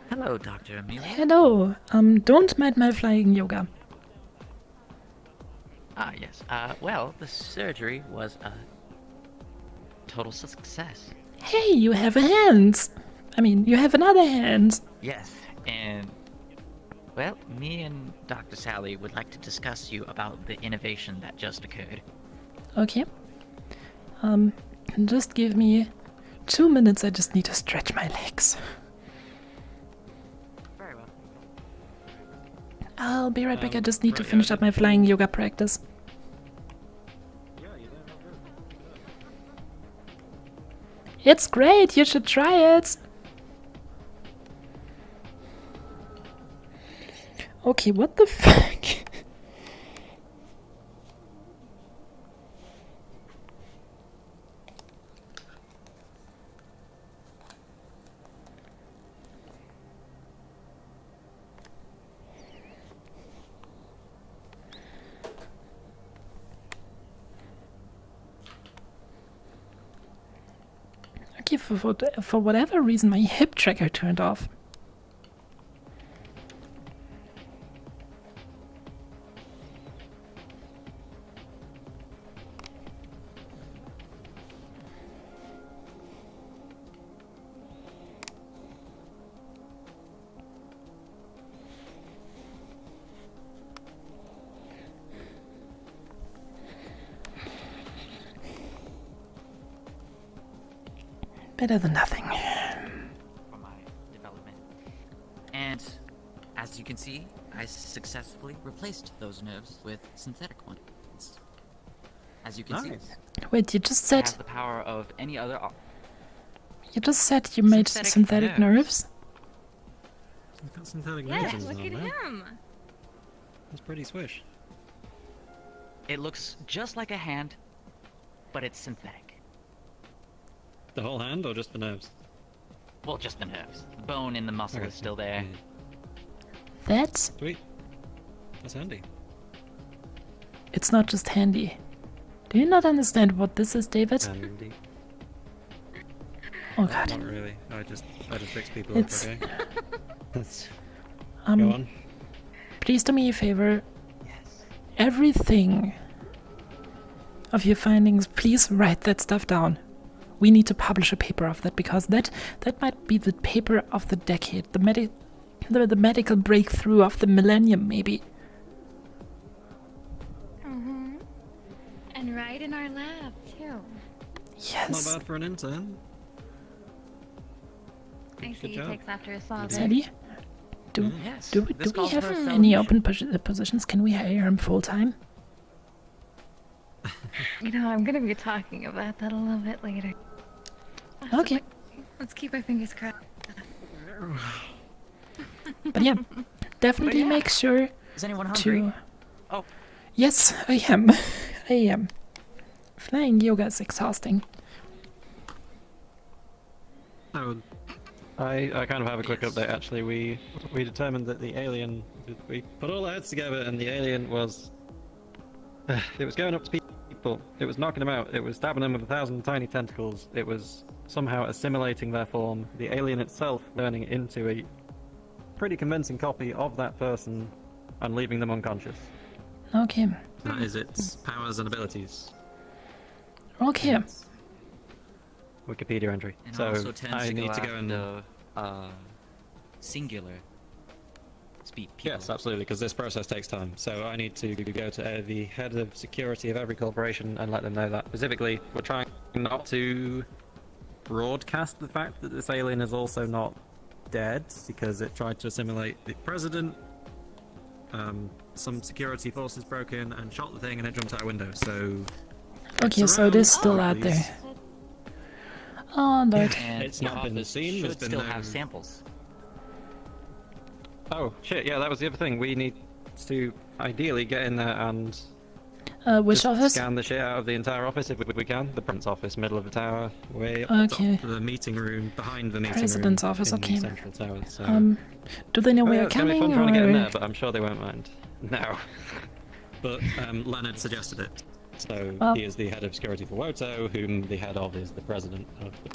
Speaker 9: Hello, Dr. Emilia.
Speaker 1: Hello. Don't mind my flying yoga.
Speaker 9: Ah, yes. Well, the surgery was a total success.
Speaker 1: Hey, you have a hand. I mean, you have another hand.
Speaker 9: Yes, and well, me and Dr. Sally would like to discuss you about the innovation that just occurred.
Speaker 1: Okay. Just give me 2 minutes. I just need to stretch my legs.
Speaker 9: Very well.
Speaker 1: I'll be right back. I just need to finish up my flying yoga practice. It's great. You should try it. Okay, what the fuck? Okay, for whatever reason, my hip tracker turned off. Better than nothing.
Speaker 9: For my development. And As you can see, I successfully replaced those nerves with synthetic ones. As you can see,
Speaker 1: Wait, you just
Speaker 9: I
Speaker 1: said
Speaker 9: have the power of any other.
Speaker 1: you just said you made synthetic nerves.
Speaker 8: He's got synthetic
Speaker 6: Yeah,
Speaker 8: nerves
Speaker 6: look
Speaker 8: on
Speaker 6: at
Speaker 8: there.
Speaker 6: him.
Speaker 8: That's pretty swish.
Speaker 9: It looks just like a hand, but it's synthetic.
Speaker 8: The whole hand, or just the nerves?
Speaker 9: Well, just the nerves. The bone in the muscle
Speaker 8: Okay.
Speaker 9: is still there.
Speaker 1: That's
Speaker 8: Sweet. That's handy.
Speaker 1: it's not just handy. Do you not understand what this is, David?
Speaker 8: Handy.
Speaker 1: Oh god.
Speaker 8: Not really. I just fix people
Speaker 1: It's-
Speaker 8: up, okay? That's...
Speaker 1: Um,
Speaker 8: Go on.
Speaker 1: Please do me a favor. Everything of your findings, please write that stuff down. We need to publish a paper of that because that might be the paper of the decade, the medical breakthrough of the millennium, maybe.
Speaker 6: Mm-hmm. And right in our lab, too.
Speaker 1: Yes.
Speaker 8: Not bad for an intern.
Speaker 6: I see
Speaker 8: Good
Speaker 6: he
Speaker 8: job.
Speaker 6: takes after his father.
Speaker 1: Sadie, do
Speaker 9: Yes,
Speaker 1: we
Speaker 9: this calls
Speaker 1: have
Speaker 9: for a
Speaker 1: any
Speaker 9: celebration.
Speaker 1: open positions? Can we hire him full time?
Speaker 6: You know, I'm gonna be talking about that a little bit later.
Speaker 1: Okay.
Speaker 6: Let's keep our fingers crossed.
Speaker 1: But yeah, definitely
Speaker 9: yeah.
Speaker 1: make sure
Speaker 9: Is anyone hungry?
Speaker 1: to.
Speaker 9: Oh.
Speaker 1: Yes, I am. I am. Flying yoga is exhausting.
Speaker 8: I kind of have a quick update actually. We determined that the alien, we put all our heads together and the alien was, it was going up to people, it was knocking them out, it was stabbing them with 1,000 tiny tentacles, it was somehow assimilating their form, the alien itself turning into a pretty convincing copy of that person and leaving them unconscious.
Speaker 1: Okay.
Speaker 8: That is its powers and abilities.
Speaker 1: Okay.
Speaker 8: Wikipedia entry.
Speaker 9: And
Speaker 8: So
Speaker 9: also tends
Speaker 8: I
Speaker 9: to
Speaker 8: need
Speaker 9: go
Speaker 8: to go and
Speaker 9: after, singular speak people.
Speaker 8: Yes, absolutely, because this process takes time. So I need to go to the head of security of every corporation and let them know that. Specifically, we're trying not to broadcast the fact that this alien is also not dead, because it tried to assimilate the president. Some security forces broke in and shot the thing and it jumped out a window, so...
Speaker 1: Okay, so it is still out there. Oh, Lord.
Speaker 9: And
Speaker 8: It's
Speaker 9: the
Speaker 8: not been
Speaker 9: office
Speaker 8: seen,
Speaker 9: should
Speaker 8: there's been
Speaker 9: still
Speaker 8: no-
Speaker 9: have samples.
Speaker 8: Oh, shit, yeah, that was the other thing. We need to ideally get in there and
Speaker 1: Which
Speaker 8: just
Speaker 1: office?
Speaker 8: scan the shit out of the entire office if we can. The president's office, middle of the tower, way up the
Speaker 1: Okay.
Speaker 8: top. The meeting room, behind the meeting
Speaker 1: President's
Speaker 8: room.
Speaker 1: office,
Speaker 8: in
Speaker 1: okay.
Speaker 8: Central Tower, so...
Speaker 1: Do they know
Speaker 8: Oh,
Speaker 1: we
Speaker 8: yeah,
Speaker 1: are
Speaker 8: it's gonna be
Speaker 1: coming,
Speaker 8: fun trying to get in
Speaker 1: or...?
Speaker 8: there, but I'm sure they won't mind. No. But Leonard suggested it. So
Speaker 1: Well-
Speaker 8: he is the head of security for Woto, whom the head of is the president of the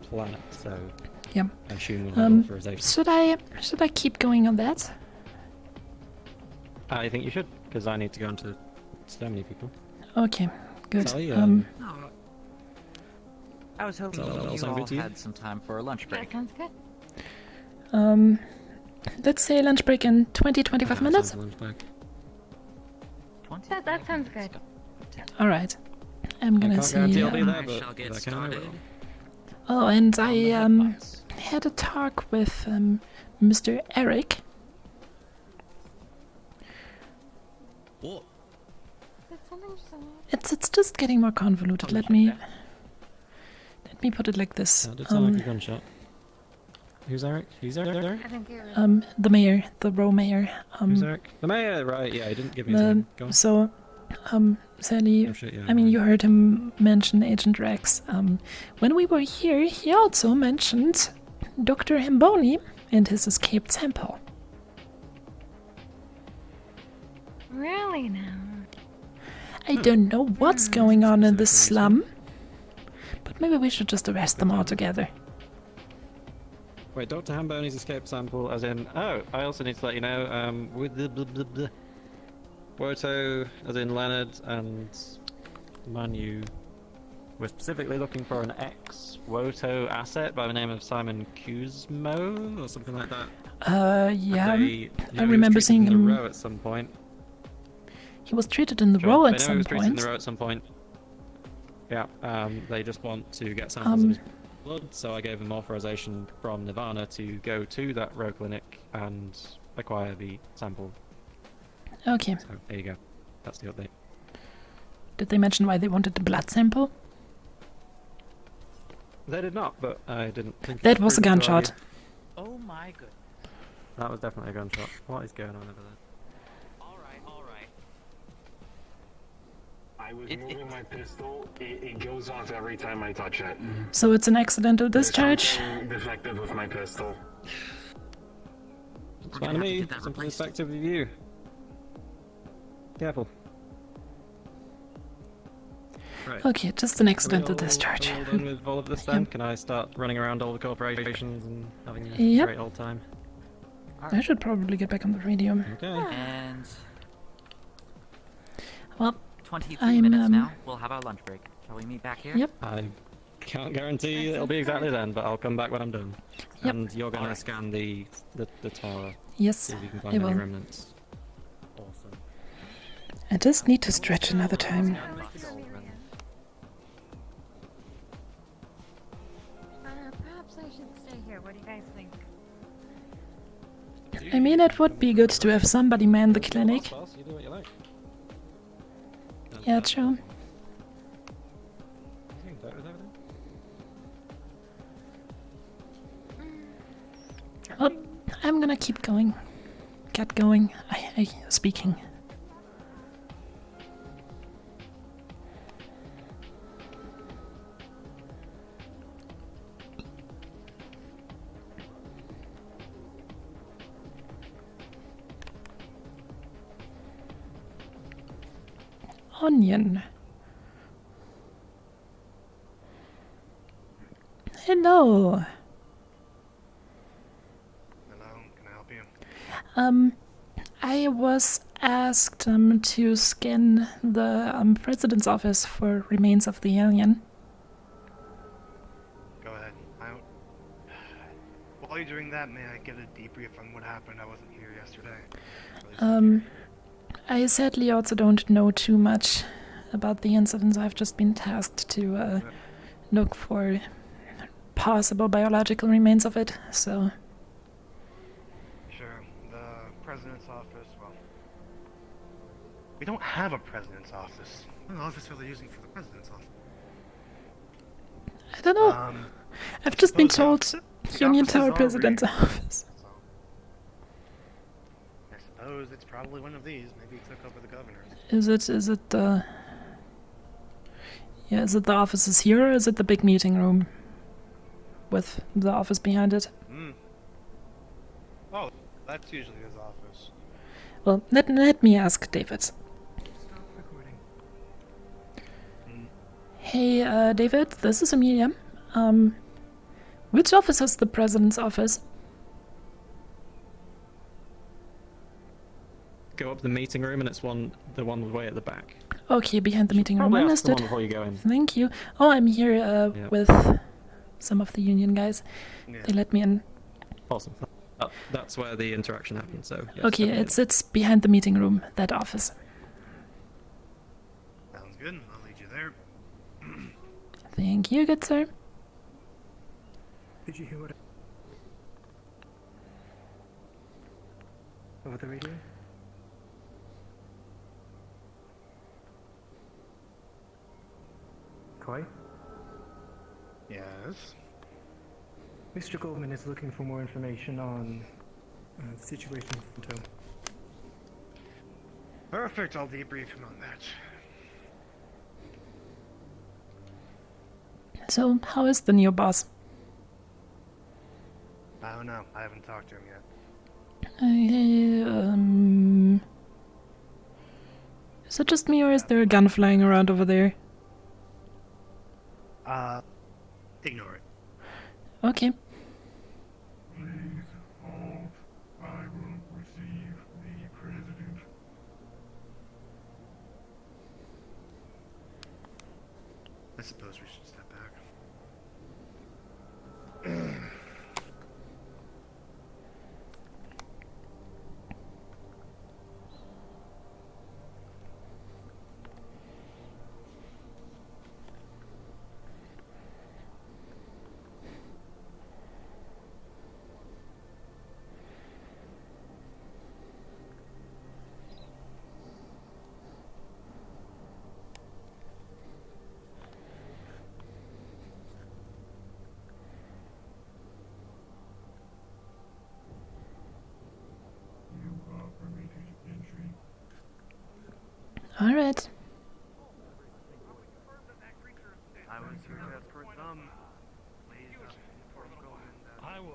Speaker 8: planet, so...
Speaker 1: Yeah.
Speaker 8: I assume we'll have authorization.
Speaker 1: Should I keep going on that?
Speaker 8: I think you should, because I need to go into so many people.
Speaker 1: Okay, good.
Speaker 8: Sally,
Speaker 9: I was hoping
Speaker 8: Does that all
Speaker 9: you
Speaker 8: sound
Speaker 9: all
Speaker 8: good to you?
Speaker 9: had some time for a lunch break.
Speaker 6: That sounds good.
Speaker 1: Let's say lunch break in 20-25 minutes.
Speaker 6: That sounds good.
Speaker 1: All right. I'm gonna
Speaker 8: can't
Speaker 1: see.
Speaker 8: guarantee I'll be there,
Speaker 9: I
Speaker 8: but
Speaker 9: shall get
Speaker 8: if I can, I will.
Speaker 9: started.
Speaker 1: Oh, and I had a talk with Mr. Eric.
Speaker 8: What?
Speaker 1: It's just getting more convoluted. Let me put it like this.
Speaker 8: Sounded like a gunshot. Who's Eric? Who's Eric?
Speaker 6: I think you're
Speaker 1: The mayor, the row mayor.
Speaker 8: Who's Eric? The mayor, right? Yeah, he didn't give me his name. Go on.
Speaker 1: So, Sally,
Speaker 8: Oh, shit, yeah,
Speaker 1: I mean, you heard him mention Agent Rex. When we were here, he also mentioned Dr. Hamboni and his escaped sample.
Speaker 6: really now.
Speaker 1: I don't know what's going on in this slum, but maybe we should just arrest them all together.
Speaker 8: Wait, Dr. Hamboni's escape sample, as in... Oh, I also need to let you know, with the... Woto, as in Leonard, and Manu, we're specifically looking for an ex-Woto asset by the name of Simon Kuzmo, or something like that.
Speaker 1: Yeah,
Speaker 8: He
Speaker 1: I remember
Speaker 8: was treated
Speaker 1: seeing
Speaker 8: in
Speaker 1: him.
Speaker 8: the row at some point.
Speaker 1: He was treated in the
Speaker 8: Sure,
Speaker 1: row
Speaker 8: I
Speaker 1: at
Speaker 8: know he
Speaker 1: some
Speaker 8: was treated in
Speaker 1: point.
Speaker 8: the row at some point. Yeah, they just want to get samples of his blood, so I gave him authorization from Nirvana to go to that row clinic and acquire the sample.
Speaker 1: Okay.
Speaker 8: So there you go. That's the update.
Speaker 1: Did they mention why they wanted the blood sample?
Speaker 8: They did not, but I didn't think
Speaker 1: That was a gunshot.
Speaker 11: Oh my goodness.
Speaker 8: That was definitely a gunshot. What is going on over there?
Speaker 11: Alright.
Speaker 12: I was moving my pistol. It goes off every time I touch it.
Speaker 1: So it's an accidental discharge?
Speaker 12: There's something defective with my pistol.
Speaker 8: It's fine to me. Simple perspective of you. Careful. Right.
Speaker 1: Okay, just an accidental discharge.
Speaker 8: Are we all done with all of this then? Can I start running around all the corporations and having a
Speaker 1: Yep.
Speaker 8: great old time?
Speaker 1: I should probably get back on the radio.
Speaker 8: Okay.
Speaker 9: And
Speaker 1: Well,
Speaker 9: 23 minutes now. We'll have our lunch break. Shall we meet back here?
Speaker 1: Yep.
Speaker 8: I can't guarantee it'll be exactly then, but I'll come back when I'm done.
Speaker 1: Yep.
Speaker 8: And you're gonna scan the tower.
Speaker 1: Yes,
Speaker 8: See if you can
Speaker 1: I
Speaker 8: find any
Speaker 1: will.
Speaker 8: remnants. Awesome.
Speaker 1: I just need to stretch another time.
Speaker 6: Perhaps I should stay here. What do you guys think?
Speaker 1: I mean, it would be good to have somebody man the clinic.
Speaker 8: Boss, you do what you like.
Speaker 1: Yeah, true. Well, I'm gonna keep going. Get going. Speaking. Onion. Hello.
Speaker 16: Hello, can I help you?
Speaker 1: I was asked to scan the president's office for remains of the alien.
Speaker 16: Go ahead. While you're doing that, may I get a debrief on what happened? I wasn't here yesterday.
Speaker 1: I sadly also don't know too much about the incidents. I've just been tasked to look for possible biological remains of it, so...
Speaker 16: Sure. The president's office, well... We don't have a president's office. What office are they using for the president's office?
Speaker 1: I don't know. I've just been told Union Tower president's office.
Speaker 16: I suppose it's probably one of these. Maybe he took over the governor's.
Speaker 1: Is it the... Yeah, is it the offices here, or is it the big meeting room? With the office behind it?
Speaker 16: Oh, that's usually his office.
Speaker 1: Well, let me ask David.
Speaker 16: Stop recording.
Speaker 1: Hey, David, this is Emilia. Which office is the president's office?
Speaker 8: Go up the meeting room, and it's the one way at the back.
Speaker 1: Okay, behind the meeting room.
Speaker 8: Probably ask
Speaker 1: Understood.
Speaker 8: someone before you go in.
Speaker 1: Thank you. Oh, I'm here
Speaker 8: Yep.
Speaker 1: with some of the union guys.
Speaker 8: Yeah.
Speaker 1: They let me in.
Speaker 8: Awesome. That's where the interaction happened. So. Yes,
Speaker 1: Okay,
Speaker 8: definitely.
Speaker 1: it's behind the meeting room, that office.
Speaker 16: Sounds good. I'll lead you there.
Speaker 1: Thank you, good sir.
Speaker 18: Did you hear what? Over the radio? Koi?
Speaker 16: Yes?
Speaker 18: Mr. Goldman is looking for more information on the situation in Toronto.
Speaker 16: Perfect. I'll debrief him on that.
Speaker 1: So, how is the new boss?
Speaker 16: I don't know. I haven't talked to him yet.
Speaker 1: Is it just me, or is there a gun flying around over there?
Speaker 16: Ignore it.
Speaker 1: Okay.
Speaker 7: Please hold. I will receive the president.
Speaker 16: I suppose we should step back.
Speaker 1: All right.
Speaker 16: I was here to escort some ladies up before we go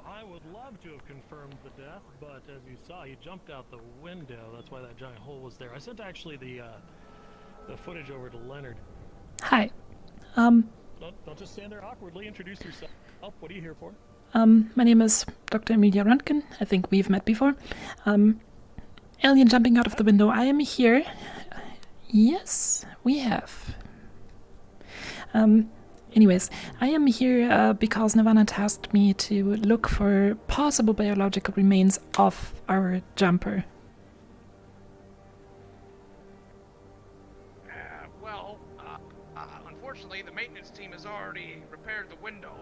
Speaker 5: I would love to have confirmed the death, but as you saw, he jumped out the window. That's why that giant hole was there. I sent actually the footage over to Leonard.
Speaker 1: Hi.
Speaker 5: Don't just stand there awkwardly. Introduce yourself. What are you here for?
Speaker 1: My name is Dr. Emilia Röntgen. I think we've met before. Alien jumping out of the window. I am here. Yes, we have. Anyways, I am here because Nirvana tasked me to look for possible biological remains of our jumper.
Speaker 2: Unfortunately, the maintenance team has already repaired the window,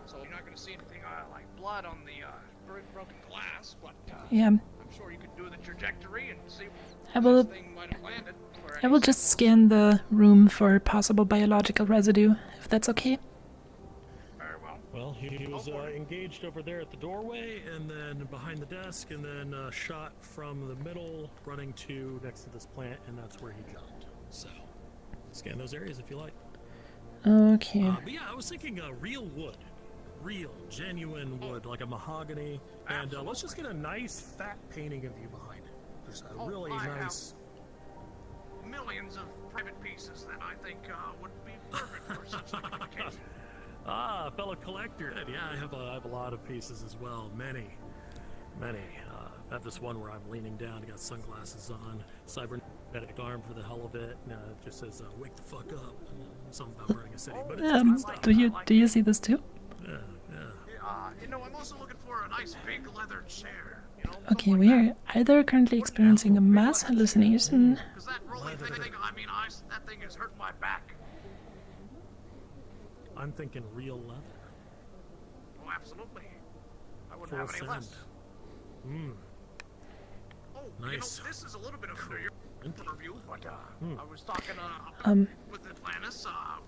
Speaker 2: so you're not going to see anything like blood on the broken glass, but
Speaker 1: Yeah.
Speaker 2: I'm sure you could do the trajectory and see
Speaker 1: I
Speaker 2: where
Speaker 1: will.
Speaker 2: this thing might have landed.
Speaker 1: I will just scan the room for possible biological residue, if that's okay.
Speaker 5: Well, he was engaged over there at the doorway, and then behind the desk, and then shot from the middle, running to next to this plant, and that's where he jumped. So, scan those areas if you like.
Speaker 1: Okay.
Speaker 5: But yeah, I was thinking real wood. Real, genuine wood, like a mahogany. And let's just get a nice fat painting of you behind it. Just a really nice...
Speaker 2: Millions of private pieces that I think would be perfect for such an occasion.
Speaker 5: Fellow collector. Yeah, I have a lot of pieces as well. Many. I have this one where I'm leaning down, got sunglasses on, cybernetic arm for the hell of it. And, it just says, "Wake the fuck up." Something about running a city, but it's good stuff.
Speaker 1: Do you see this too?
Speaker 5: Yeah.
Speaker 2: I'm also looking for a nice big leather chair.
Speaker 1: Okay, we are either currently experiencing a mass hallucination.
Speaker 2: That rolling thing, that thing is hurting my back.
Speaker 5: I'm thinking real leather.
Speaker 2: Oh, absolutely. I wouldn't
Speaker 5: Full
Speaker 2: have any
Speaker 5: send.
Speaker 2: less. Oh,
Speaker 5: nice.
Speaker 2: This is a little bit of an interview, but I was talking with Atlantis,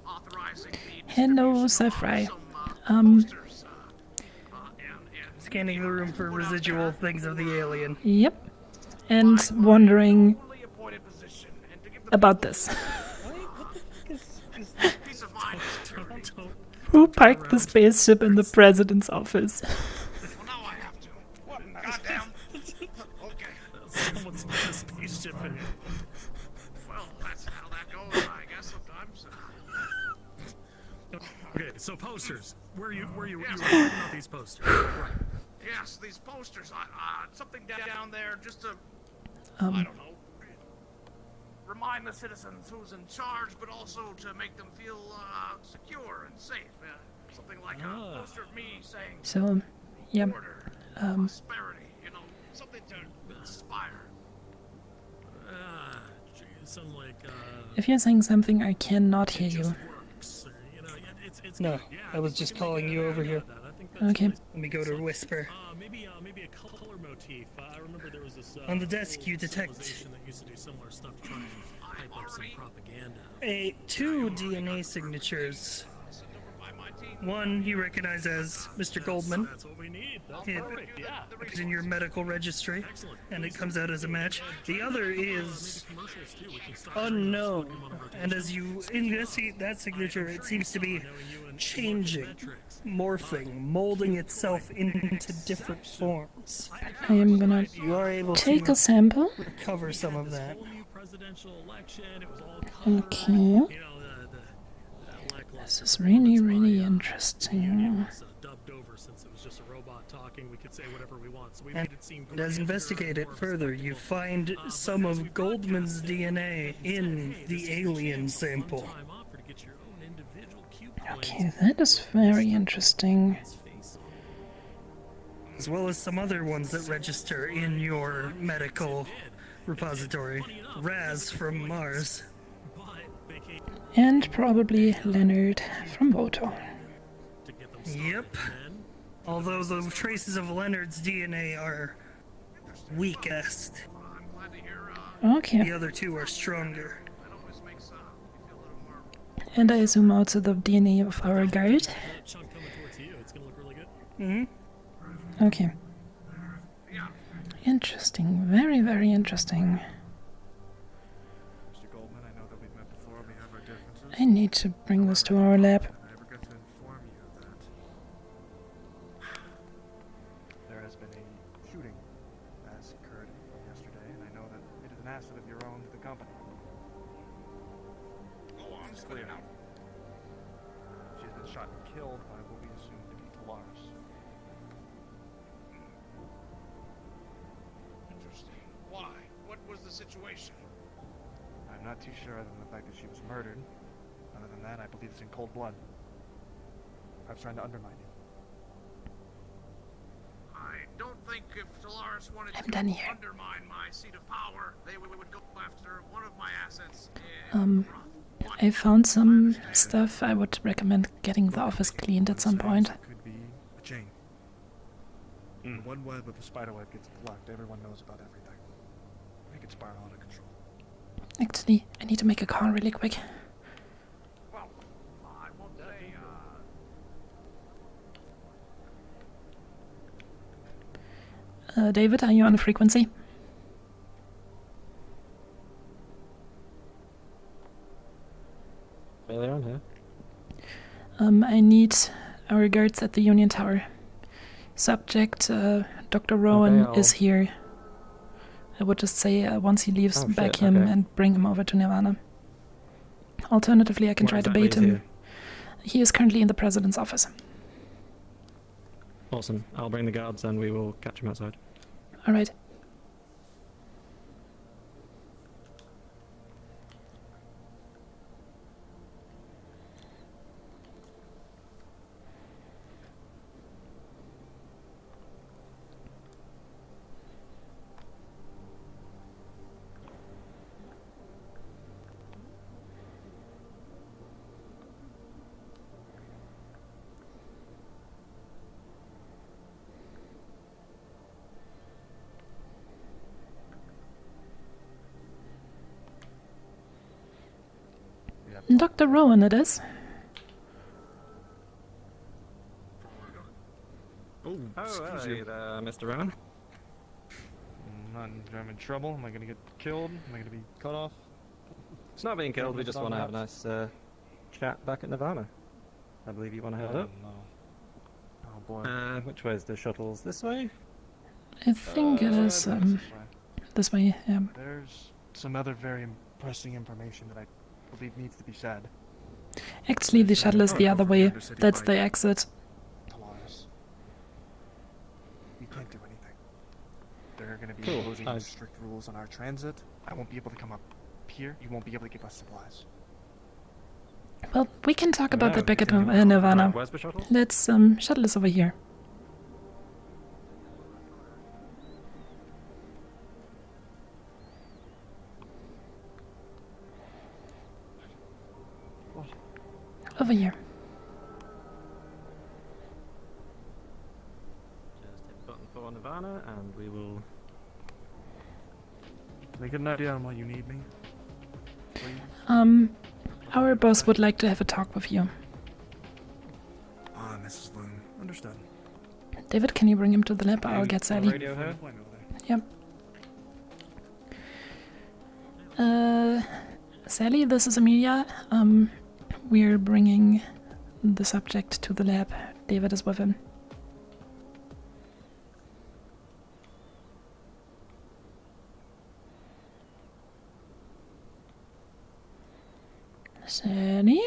Speaker 2: authorizing the
Speaker 1: Hello, Saffrey.
Speaker 3: Scanning the room for residual things of the alien.
Speaker 1: Yep. And wondering about this. Who parked the spaceship in the president's office?
Speaker 5: Someone's got a spaceship in here.
Speaker 2: Well, that's how that goes, I guess, sometimes.
Speaker 5: Okay, so posters. Where are you talking about these posters? Right.
Speaker 2: Yes, these posters. Something down there just to, I don't know, remind the citizens who's in charge, but also to make them feel secure and safe. Something like a poster of me saying,
Speaker 1: So, yeah.
Speaker 2: order, prosperity, something to inspire.
Speaker 5: Something like,
Speaker 1: If you're saying something, I cannot hear you.
Speaker 3: No, I was just calling you over here.
Speaker 1: Okay.
Speaker 3: Let me go to whisper.
Speaker 5: Maybe a color motif. I remember there was this
Speaker 3: On the desk, you detect
Speaker 5: organization that used to do similar stuff to try and hype up some propaganda.
Speaker 3: 2 DNA signatures. One you recognize as Mr. Goldman.
Speaker 5: That's what we need. That's perfect. Yeah.
Speaker 3: It's in your medical registry, and it comes out as a match. The other is unknown, and as you investigate that signature, it seems to be changing, morphing, molding itself into different forms.
Speaker 1: I am gonna
Speaker 3: You are able
Speaker 1: take
Speaker 3: to
Speaker 1: a sample.
Speaker 3: recover some of that.
Speaker 1: Okay. This is really, really interesting.
Speaker 3: And as investigate it further, you find some of Goldman's DNA in the alien sample.
Speaker 1: Okay, that is very interesting.
Speaker 3: As well as some other ones that register in your medical repository. Raz from Mars.
Speaker 1: And probably Leonard from Voto.
Speaker 3: Yep. Although the traces of Leonard's DNA are weakest.
Speaker 1: Okay.
Speaker 3: The other two are stronger.
Speaker 1: And I assume also the DNA of our guard. Okay. Interesting. Very, very interesting. need to bring this to our lab.
Speaker 16: I ever got to inform you that there has been a shooting as occurred yesterday, and I know that it is an asset of your own to the company.
Speaker 2: Go on,
Speaker 16: It's
Speaker 2: spit it
Speaker 16: clear.
Speaker 2: out.
Speaker 16: She has been shot and killed by what we assume to be Talaris.
Speaker 2: Interesting. Why? What was the situation?
Speaker 16: I'm not too sure other than the fact that she was murdered. Other than that, I believe it's in cold blood. I was trying to undermine you.
Speaker 2: I don't think if Talaris wanted
Speaker 1: I'm
Speaker 2: to
Speaker 1: done here.
Speaker 2: undermine my seat of power, they would go after one of my assets.
Speaker 1: I found some stuff. I would recommend getting the office cleaned at some point.
Speaker 16: It could be a chain. When one web of a spider web gets plucked, everyone knows about everything. Make it spiral out of control.
Speaker 1: Actually, I need to make a call really quick.
Speaker 2: Well, I won't say,
Speaker 1: David, are you on a frequency?
Speaker 8: Earlier on here.
Speaker 1: I need our guards at the Union Tower. Subject, Dr. Rowan
Speaker 8: Okay,
Speaker 1: is here. I would just say once he leaves,
Speaker 8: Oh,
Speaker 1: back
Speaker 8: shit,
Speaker 1: him
Speaker 8: okay.
Speaker 1: and bring him over to Nirvana. Alternatively, I can
Speaker 8: What
Speaker 1: try to
Speaker 8: exactly
Speaker 1: bait
Speaker 8: is
Speaker 1: him. He is currently in the president's office.
Speaker 8: Awesome. I'll bring the guards and we will catch him outside.
Speaker 1: Alright. Dr. Rowan, it is.
Speaker 16: Oh, excuse
Speaker 8: hey
Speaker 16: you.
Speaker 8: there, Mr. Rowan.
Speaker 16: I'm in trouble. Am I gonna get killed? Am I gonna be cut off?
Speaker 8: It's not being killed, we just want to have a nice chat back at Nirvana. I believe you want to head up.
Speaker 16: No. Oh boy.
Speaker 8: Which way is the shuttles? This way?
Speaker 1: I think it is this way, yeah.
Speaker 16: There's some other very pressing information that I believe needs to be said.
Speaker 1: Actually, the shuttle is the other way. That's the exit.
Speaker 16: Talaris. We can't do anything. There are going to be
Speaker 8: Cool.
Speaker 16: imposing strict rules on our transit. I won't be able to come up here. You won't be able to give us supplies.
Speaker 1: Well, we can talk about that back at
Speaker 8: Right,
Speaker 1: Nirvana.
Speaker 8: where's the shuttle?
Speaker 1: Let's, shuttle is over here. Over here.
Speaker 8: Just hit button for Nirvana and we will...
Speaker 16: Can I get an idea on why you need me? Please?
Speaker 1: Our boss would like to have a talk with you.
Speaker 16: Ah, Mrs. Loon. Understood.
Speaker 1: David, can you bring him to the lab? I'll get Sally.
Speaker 8: Radio her?
Speaker 1: Yep. Sally, this is Emilia. We're bringing the subject to the lab. David is with him. Sally?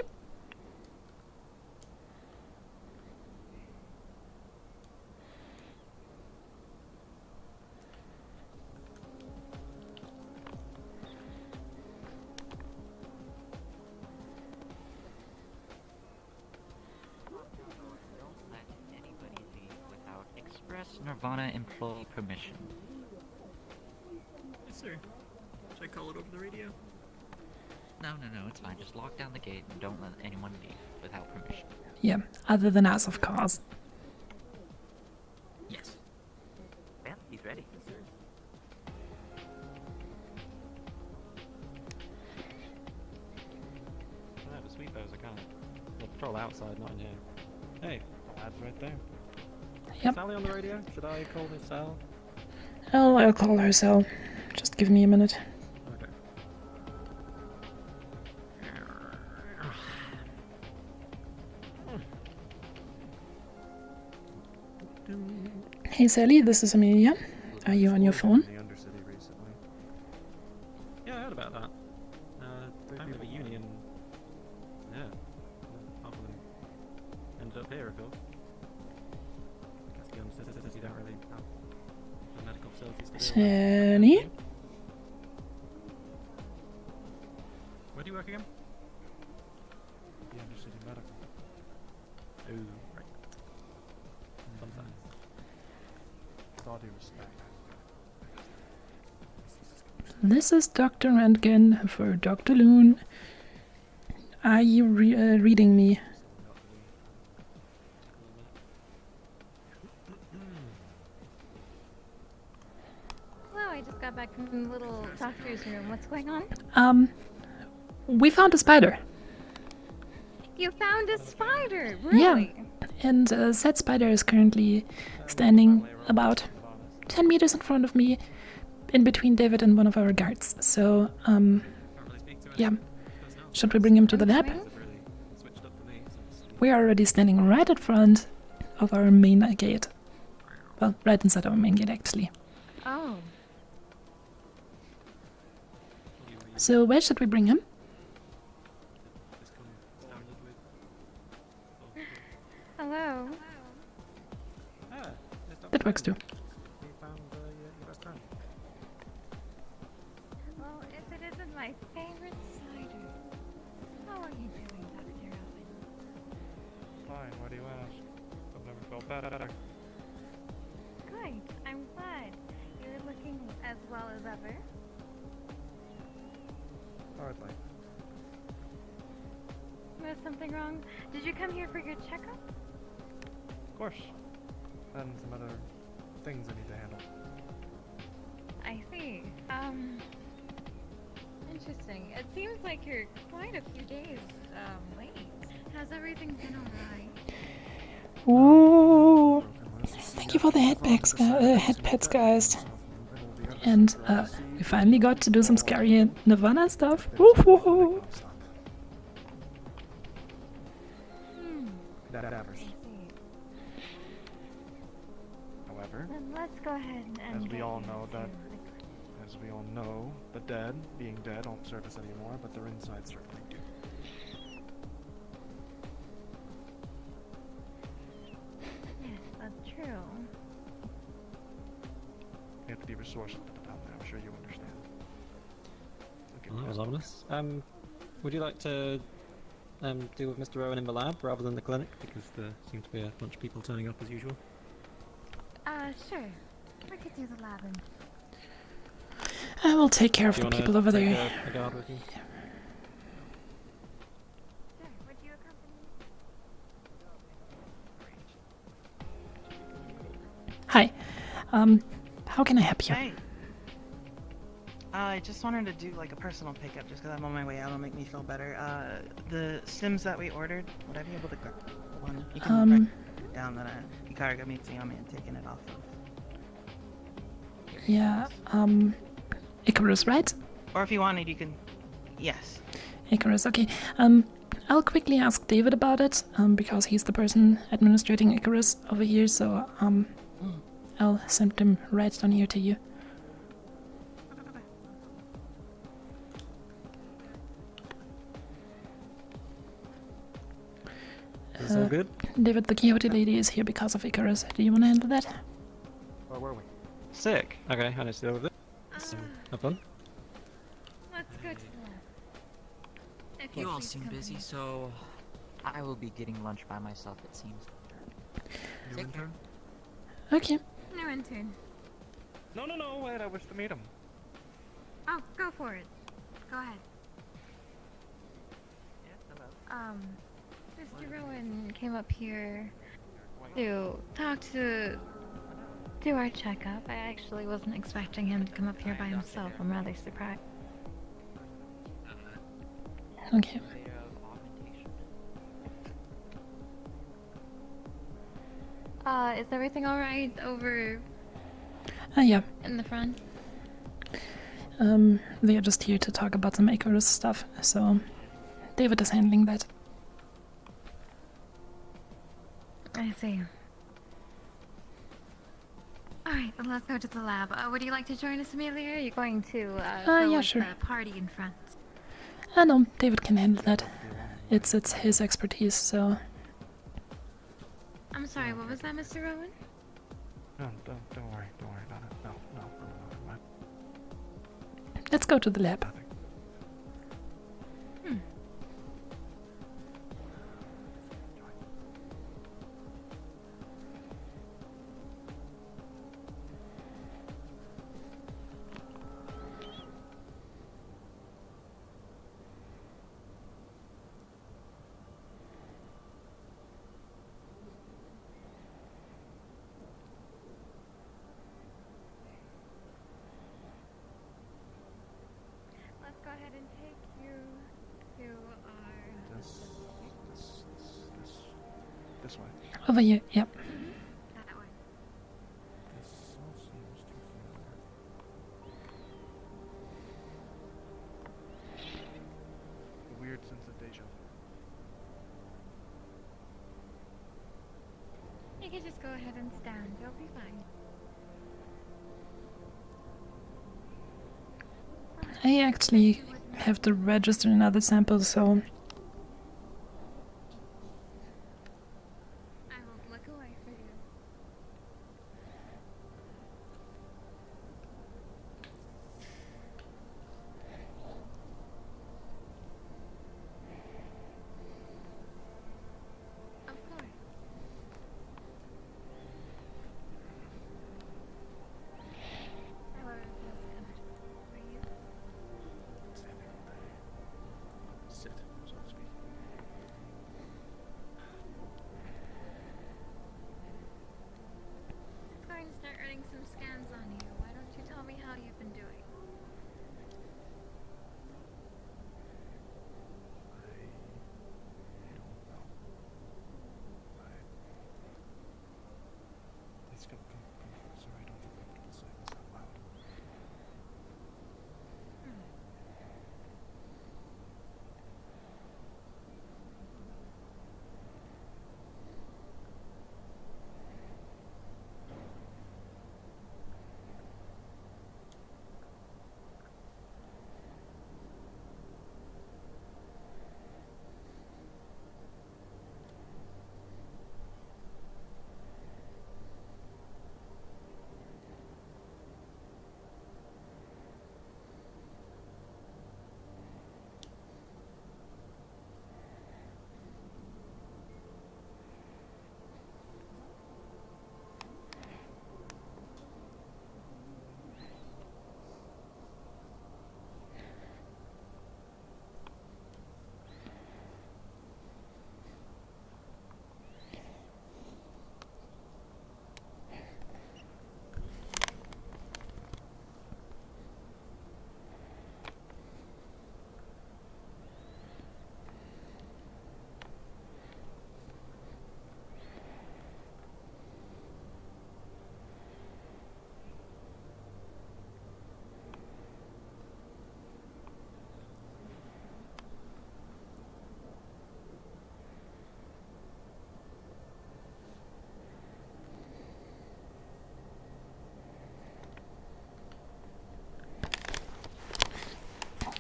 Speaker 9: Express Nirvana employee permission.
Speaker 3: Yes, sir. Should I call it over the radio?
Speaker 9: No, it's fine. Just lock down the gate and don't let anyone leave without permission.
Speaker 1: Yeah, other than us, of course.
Speaker 9: Yes. Well, he's ready.
Speaker 8: Yeah, the sweepers are kind of... They'll patrol outside, not in here. Hey, lad's right there.
Speaker 1: Yep.
Speaker 8: Sally on the radio? Should I call her Sal?
Speaker 1: I'll call her Sal. Just give me a minute.
Speaker 8: Okay.
Speaker 1: Hey Sally, this is Emilia. Are you on your phone?
Speaker 8: In the Undercity recently. Yeah, I heard about that. Apparently the union. Yeah. Half of them ended up here, of course. I guess the Undercity don't really have the medical facilities to do
Speaker 1: Sally?
Speaker 8: Where do you work again?
Speaker 16: The Undercity Medical.
Speaker 8: Oh, right. Sometimes.
Speaker 16: With all due respect.
Speaker 1: This is Dr. Röntgen for Dr. Loon. Are you reading me?
Speaker 6: Hello, I just got back from the little doctor's room. What's going on?
Speaker 1: We found a spider.
Speaker 6: You found a spider, really?
Speaker 1: Yeah, and said spider is currently standing about 10 meters in front of me, in between David and one of our guards. So, yeah. Should we bring him to the lab? We are already standing right in front of our main gate. Well, right inside our main gate, actually.
Speaker 6: Oh.
Speaker 1: So, where should we bring him?
Speaker 6: Hello.
Speaker 1: That works too.
Speaker 6: Well, if it isn't my favorite cider. How are you doing, Dr. Owen?
Speaker 16: Fine, why do you ask? I've never felt better.
Speaker 6: Good. I'm glad. You're looking as well as ever.
Speaker 16: Hardly.
Speaker 6: There's something wrong? Did you come here for your checkup?
Speaker 16: Of course. And some other things I need to handle.
Speaker 6: I see. Interesting. It seems like you're quite a few days, late. Has everything been alright?
Speaker 1: Ooh. Thank you for the headpads, guys. And we finally got to do some scary Nirvana stuff. Woo-hoo-hoo.
Speaker 16: However,
Speaker 6: Then let's go ahead and
Speaker 16: as we
Speaker 6: get
Speaker 16: all
Speaker 6: you
Speaker 16: know
Speaker 6: to-
Speaker 16: the dead, being dead, don't serve us anymore, but their insides certainly do.
Speaker 6: Yes, that's true.
Speaker 16: We have to be resourceful down there, I'm sure you understand.
Speaker 8: Well, that was ominous. Would you like to deal with Mr. Owen in the lab rather than the clinic? Because there seem to be a bunch of people turning up as usual.
Speaker 6: Sure. We could do the lab and...
Speaker 1: I will take care of
Speaker 8: Do you
Speaker 1: the
Speaker 8: wanna
Speaker 1: people over
Speaker 8: take
Speaker 1: there.
Speaker 8: a guard with you?
Speaker 6: Sure. Would you accompany?
Speaker 1: Hi. How can I help you?
Speaker 14: Hey. I just wanted to do like a personal pickup just because I'm on my way out. It'll make me feel better. The Sims that we ordered, would I be able to grab one? You can write it down that Icarga meeting on me and taking it off of.
Speaker 1: Yeah, Icarus, right?
Speaker 14: Or if you wanted, you can. Yes.
Speaker 1: Icarus, okay. I'll quickly ask David about it, because he's the person administrating Icarus over here, so, I'll send him right down here to you.
Speaker 8: Is that good?
Speaker 1: David, the Quixote lady is here because of Icarus. Do you want to handle that?
Speaker 16: Where were we?
Speaker 8: Sick. Okay, I need to deal with it. So, have fun.
Speaker 6: Let's go to the lab. If
Speaker 9: You all
Speaker 6: please
Speaker 9: seem
Speaker 6: accompany
Speaker 9: busy,
Speaker 6: me.
Speaker 9: so I will be getting lunch by myself, it seems. Take care.
Speaker 1: Okay.
Speaker 6: No intern.
Speaker 16: No, wait, I wish to meet him.
Speaker 6: Oh, go for it. Go ahead. Mr. Rowan came up here to talk to do our checkup. I actually wasn't expecting him to come up here by himself. I'm rather surprised.
Speaker 1: Okay.
Speaker 6: Is everything alright over
Speaker 1: Yeah.
Speaker 6: in the front?
Speaker 1: They are just here to talk about some Icarus stuff, so David is handling that.
Speaker 6: I see. Alright, then let's go to the lab. Would you like to join us, Emilia? Are you going to
Speaker 1: Yeah,
Speaker 6: go with
Speaker 1: sure.
Speaker 6: the party in front?
Speaker 1: No, David can handle that. It's his expertise, so...
Speaker 6: I'm sorry, what was that, Mr. Rowan?
Speaker 16: No, don't worry about it. No.
Speaker 1: Let's go to the lab.
Speaker 6: Let's go ahead and take you to our...
Speaker 16: This way.
Speaker 1: Over here, yep.
Speaker 6: That way.
Speaker 16: This all seems too familiar. A weird sense of deja vu.
Speaker 6: You can just go ahead and stand. You'll be fine.
Speaker 1: I actually have to register another sample, so...
Speaker 6: I will look away for you. Of course. However, it feels good for you.
Speaker 16: Standing all day. Sit, so to speak.
Speaker 6: It's going to start running some scans on you. Why don't you tell me how you've been doing?
Speaker 16: Please come closer. I don't feel comfortable saying this out loud.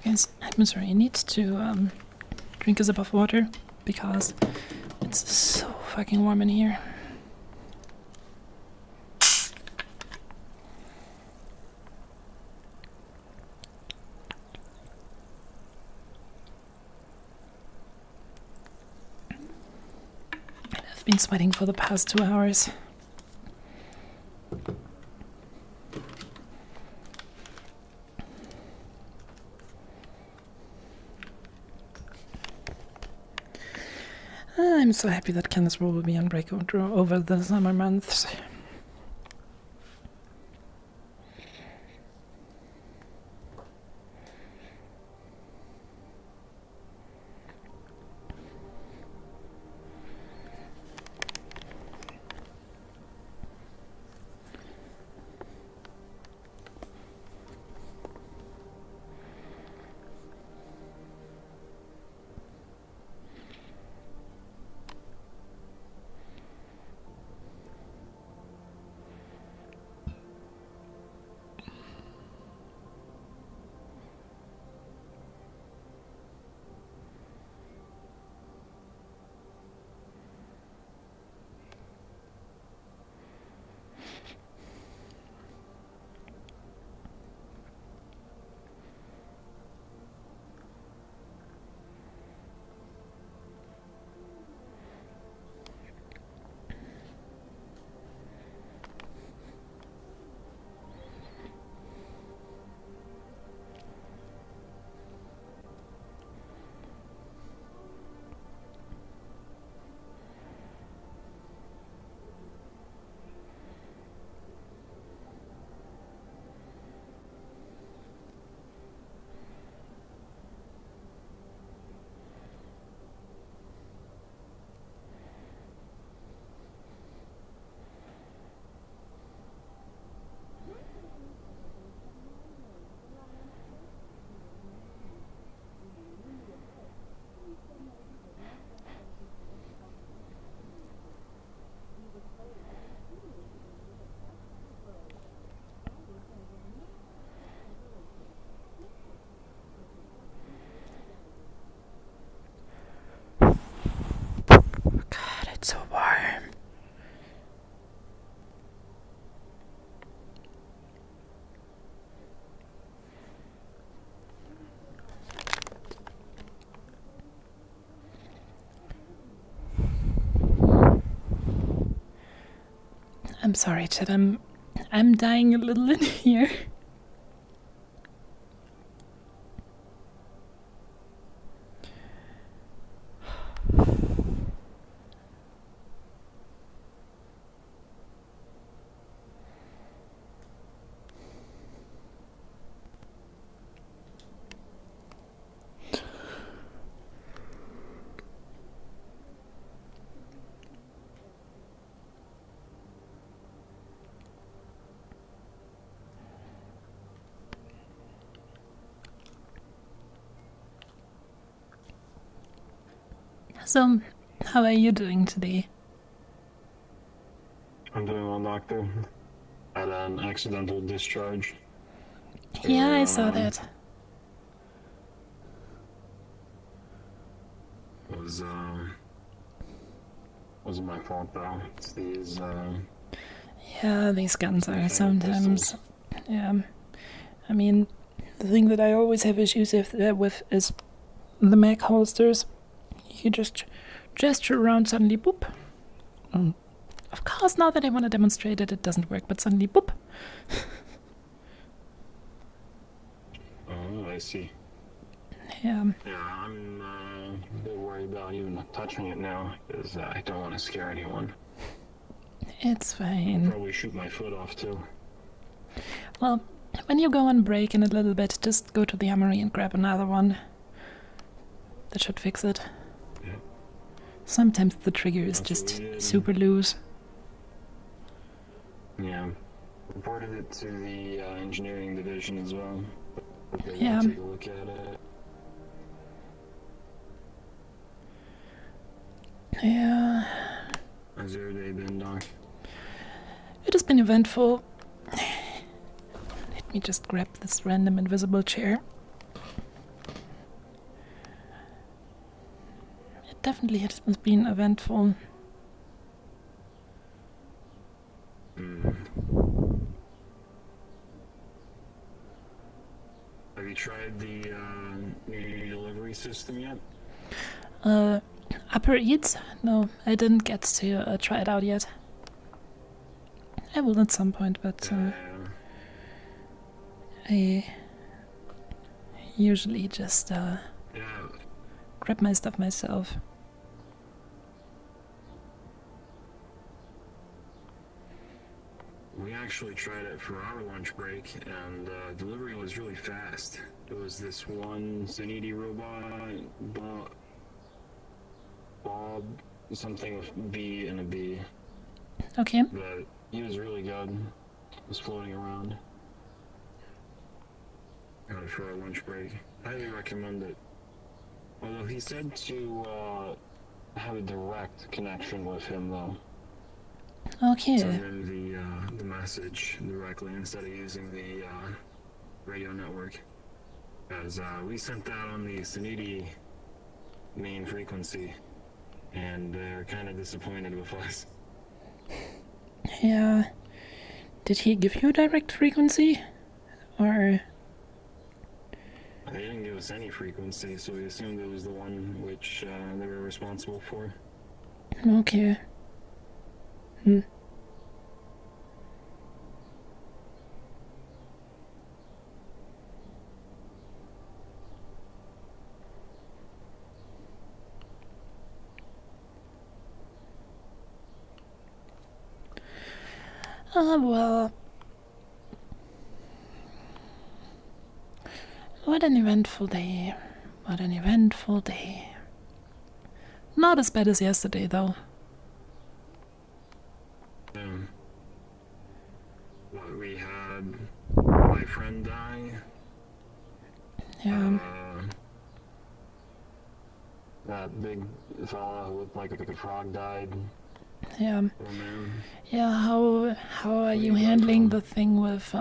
Speaker 1: Guys, I'm sorry, I need to drink a sip of water because it's so fucking warm in here. I've been sweating for the past 2 hours. I'm so happy that Candace will be on break over the summer months. so warm. I'm sorry, Chad. I'm dying a little in here. So, how are you doing today?
Speaker 12: I'm doing well, Doctor. Had an accidental discharge.
Speaker 1: Yeah, I saw that.
Speaker 12: Wasn't my fault though. It's these
Speaker 1: Yeah, these guns are sometimes. Yeah. I mean, the thing that I always have issues with is the mag holsters. You just gesture around, suddenly boop. Of course, now that I want to demonstrate it, it doesn't work, but suddenly boop.
Speaker 12: Oh, I see.
Speaker 1: Yeah.
Speaker 12: Yeah, I'm a bit worried about even touching it now, because I don't want to scare anyone.
Speaker 1: It's fine.
Speaker 12: I'll probably shoot my foot off too.
Speaker 1: Well, when you go on break in a little bit, just go to the armory and grab another one. That should fix it.
Speaker 12: Yeah.
Speaker 1: Sometimes the trigger is just super loose.
Speaker 12: Yeah. Reported it to the engineering division as well. They
Speaker 1: Yeah.
Speaker 12: Take a look at it.
Speaker 1: Yeah.
Speaker 12: How's your day been, Doc?
Speaker 1: It has been eventful. Let me just grab this random invisible chair. It definitely has been eventful.
Speaker 12: Have you tried the new delivery system yet?
Speaker 1: Upper Eats? No, I didn't get to try it out yet. I will at some point, but I usually just grab my stuff myself.
Speaker 12: We actually tried it for our lunch break, and delivery was really fast. It was this one Zanidi robot, Bob, something with B and a B.
Speaker 1: Okay.
Speaker 12: But he was really good. Was floating around. Got it for our lunch break. Highly recommend it. Although he said to have a direct connection with him, though.
Speaker 1: Okay.
Speaker 12: Send him the message directly instead of using the radio network. Because we sent that on the Sanidi main frequency, and they're kind of disappointed with us.
Speaker 1: Yeah. Did he give you a direct frequency? Or...
Speaker 12: They didn't give us any frequency, so we assumed it was the one which they were responsible for.
Speaker 1: Okay. Hmm. Well... What an eventful day. What an eventful day. Not as bad as yesterday, though.
Speaker 12: What, we had my friend die.
Speaker 1: Yeah.
Speaker 12: That big fella who looked like a frog died.
Speaker 1: Yeah.
Speaker 12: Oh, man.
Speaker 1: Yeah, how are you handling the thing with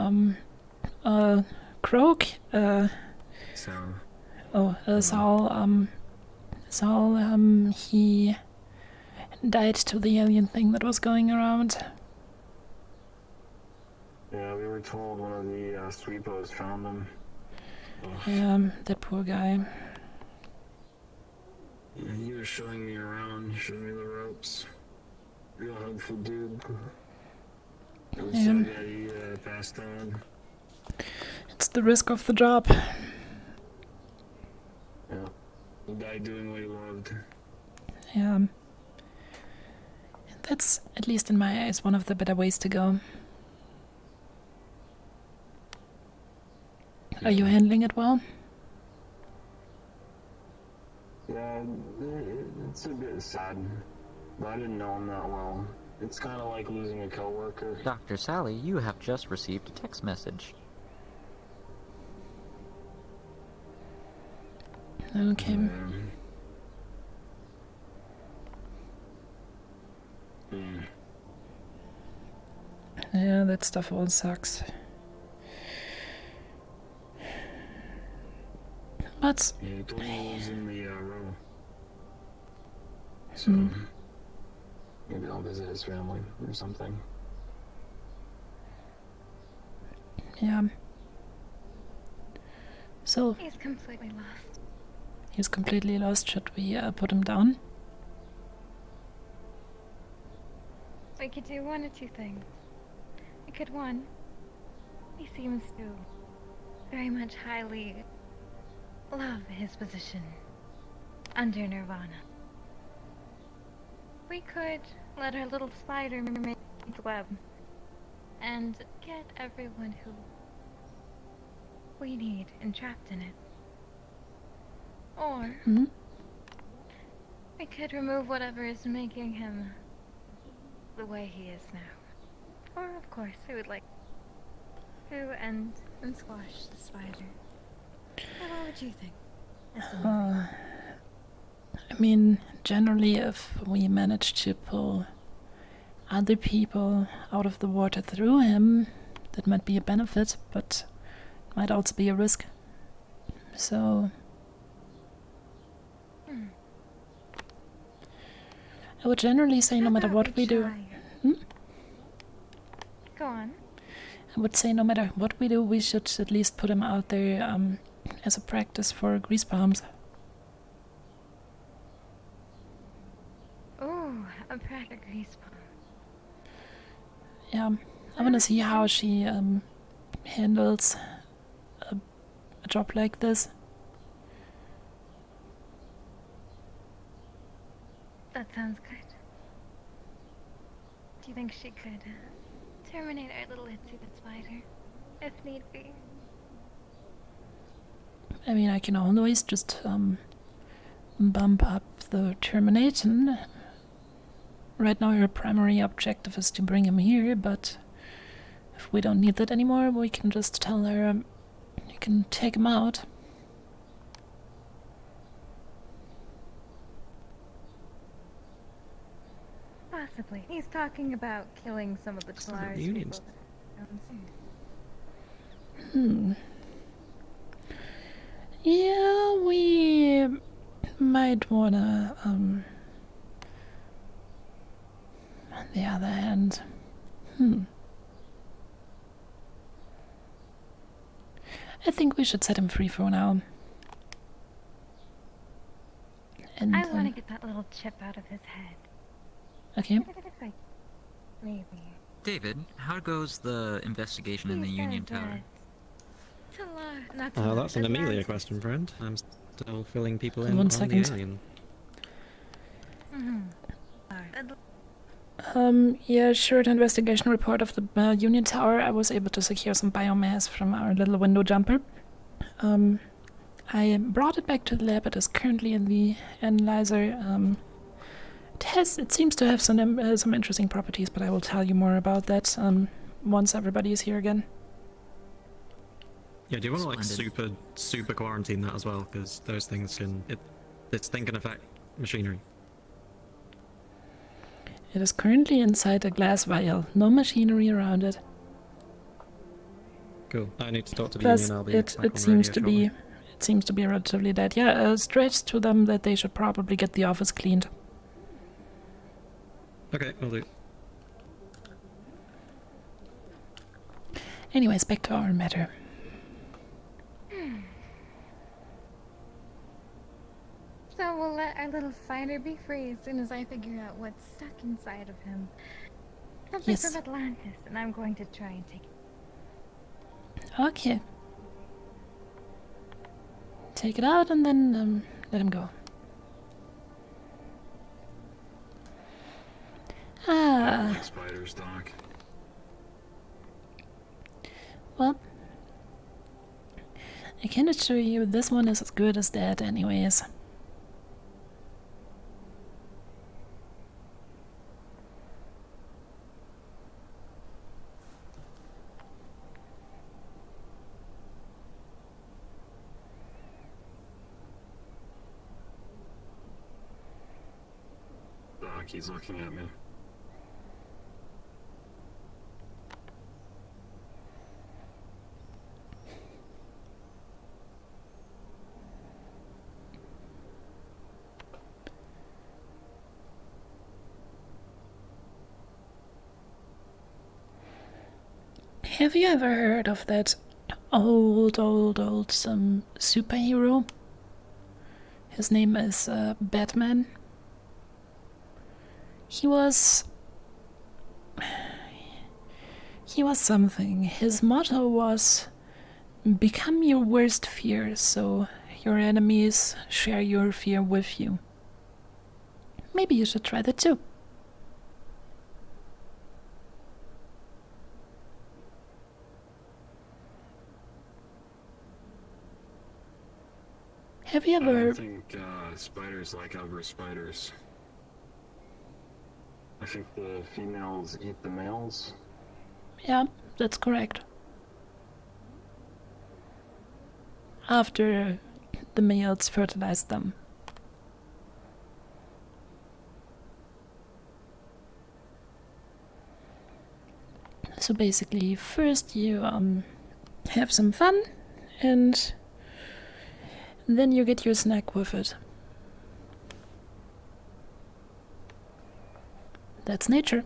Speaker 1: Croak?
Speaker 12: Sal.
Speaker 1: Saul, he died to the alien thing that was going around.
Speaker 12: Yeah, we were told one of the sweepos found him.
Speaker 1: Yeah, that poor guy.
Speaker 12: Yeah, he was showing me around, showing me the ropes. Real helpful dude. It was sad that he passed on.
Speaker 1: It's the risk of the job.
Speaker 12: Yeah, he died doing what he loved.
Speaker 1: Yeah. That's, at least in my eyes, one of the better ways to go. Are you handling it well?
Speaker 12: Yeah, it's a bit sad, but I didn't know him that well. It's kind of like losing a coworker.
Speaker 9: Dr. Sally, you have just received a text message.
Speaker 1: Okay. Yeah, that stuff all sucks. But
Speaker 12: yeah, he told me he was in the row. So maybe I'll visit his family or something.
Speaker 1: Yeah. So
Speaker 6: He's completely lost.
Speaker 1: he's completely lost. Should we put him down?
Speaker 6: We could do one or two things. We could, one, he seems to very much highly love his position under Nirvana. We could let our little spider make the web and get everyone who we need entrapped in it. Or we could remove whatever is making him the way he is now. Or, of course, we would like to and squash the spider. What would you think?
Speaker 1: I mean, generally, if we manage to pull other people out of the water through him, that might be a benefit, but might also be a risk. So I would generally say no matter what we do.
Speaker 6: Go on.
Speaker 1: I would say no matter what we do, we should at least put him out there as a practice for grease bombs.
Speaker 6: Ooh, a practice grease bomb.
Speaker 1: Yeah, I want to see how she handles a job like this.
Speaker 6: That sounds good. Do you think she could terminate our little itsy bit spider, if need be?
Speaker 1: I mean, I can always just bump up the termination. Right now, her primary objective is to bring him here, but if we don't need that anymore, we can just tell her you can take him out.
Speaker 6: Possibly. He's talking about killing some of the Talaris people.
Speaker 1: Yeah, we might wanna, on the other hand, I think we should set him free for now. And,
Speaker 6: I want to get that little chip out of his head.
Speaker 1: Okay.
Speaker 6: Maybe.
Speaker 9: David, how goes the investigation in the Union Tower?
Speaker 8: That's an Emilia question, friend. I'm still filling people in
Speaker 1: 1
Speaker 8: on
Speaker 1: second.
Speaker 8: the alien.
Speaker 1: Yeah, short investigation report of the Union Tower. I was able to secure some biomass from our little window jumper. I brought it back to the lab. It is currently in the analyzer. It seems to have some interesting properties, but I will tell you more about that once everybody is here again.
Speaker 8: Yeah, do you want to like super quarantine that as well? Because those things this thing can affect machinery.
Speaker 1: It is currently inside a glass vial. No machinery around it.
Speaker 8: Cool. I need to talk to the
Speaker 1: Plus,
Speaker 8: union. I'll be
Speaker 1: it seems to be relatively dead. Yeah, stress to them that they should probably get the office cleaned.
Speaker 8: Okay, will do.
Speaker 1: Anyways, back to our matter.
Speaker 6: So we'll let our little spider be free as soon as I figure out what's stuck inside of him. Something
Speaker 1: Yes.
Speaker 6: from Atlantis, and I'm going to try and take it.
Speaker 1: Okay. Take it out and then let him go. Ah.
Speaker 12: Spiders, Doc.
Speaker 1: Well, I can assure you this one is as good as that anyways.
Speaker 12: Doc, he's looking at me.
Speaker 1: Have you ever heard of that old superhero? His name is Batman. He was something. His motto was, become your worst fear, so your enemies share your fear with you. Maybe you should try that too. Have you
Speaker 12: I
Speaker 1: ever...
Speaker 12: don't think spiders like other spiders. I think the females eat the males.
Speaker 1: Yeah, that's correct. After the males fertilize them. So basically, first you have some fun, and then you get your snack with it. That's nature.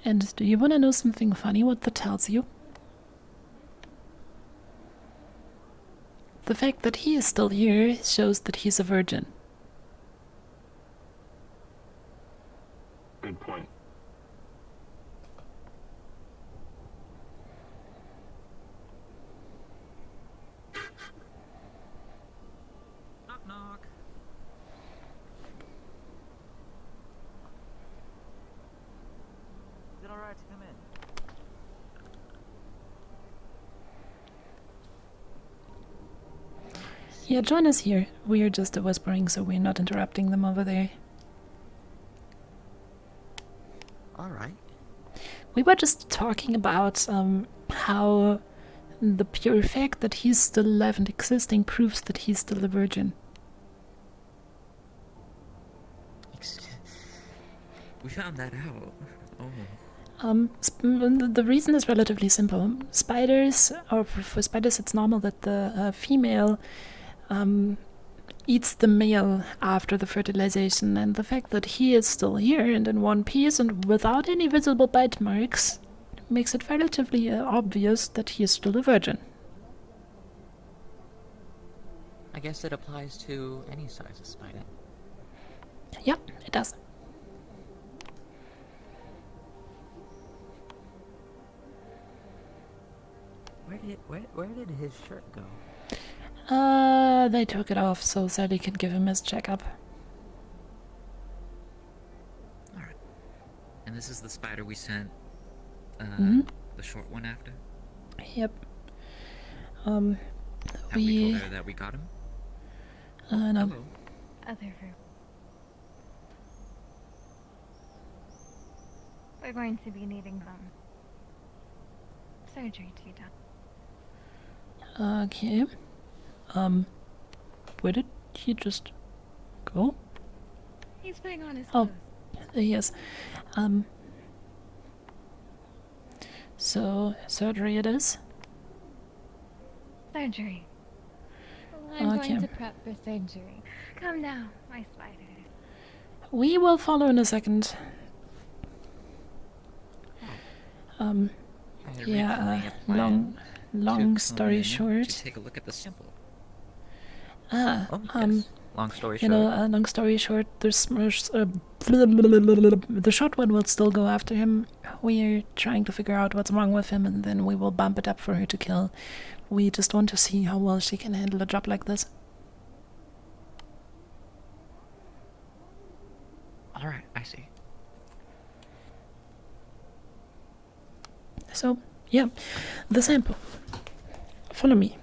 Speaker 1: And do you want to know something funny what that tells you? The fact that he is still here shows that he's a virgin.
Speaker 12: Good point.
Speaker 9: Knock knock. Is it alright to come in?
Speaker 1: Yeah, join us here. We are just whispering, so we're not interrupting them over there.
Speaker 9: Alright.
Speaker 1: We were just talking about how the pure fact that he's still alive and existing proves that he's still a virgin.
Speaker 9: We found that out. Oh.
Speaker 1: The reason is relatively simple. Spiders, or for spiders, it's normal that the female eats the male after the fertilization, and the fact that he is still here and in one piece and without any visible bite marks makes it relatively obvious that he is still a virgin.
Speaker 9: I guess it applies to any size of spider.
Speaker 1: Yep, it does.
Speaker 9: Where did his shirt go?
Speaker 1: They took it off so Sally can give him his checkup.
Speaker 9: Alright. And this is the spider we sent, the short one after?
Speaker 1: Yep.
Speaker 9: Have we told her that we got him?
Speaker 1: No.
Speaker 9: Hello.
Speaker 6: Other room. We're going to be needing surgery to be done.
Speaker 1: Okay. Where did he just go?
Speaker 6: He's putting on his
Speaker 1: Oh,
Speaker 6: clothes.
Speaker 1: there he is. So, surgery it is?
Speaker 6: Surgery. I'm
Speaker 1: Okay.
Speaker 6: going to prep for surgery. Come now, my spider.
Speaker 1: We will follow in a second. Yeah, long story short.
Speaker 9: Take a look at the sample.
Speaker 1: Yes.
Speaker 9: Long story
Speaker 1: you
Speaker 9: short.
Speaker 1: know, long story short, the short one will still go after him. We are trying to figure out what's wrong with him, and then we will bump it up for her to kill. We just want to see how well she can handle a job like this.
Speaker 9: Alright, I see.
Speaker 1: So, yeah, the sample. Follow me.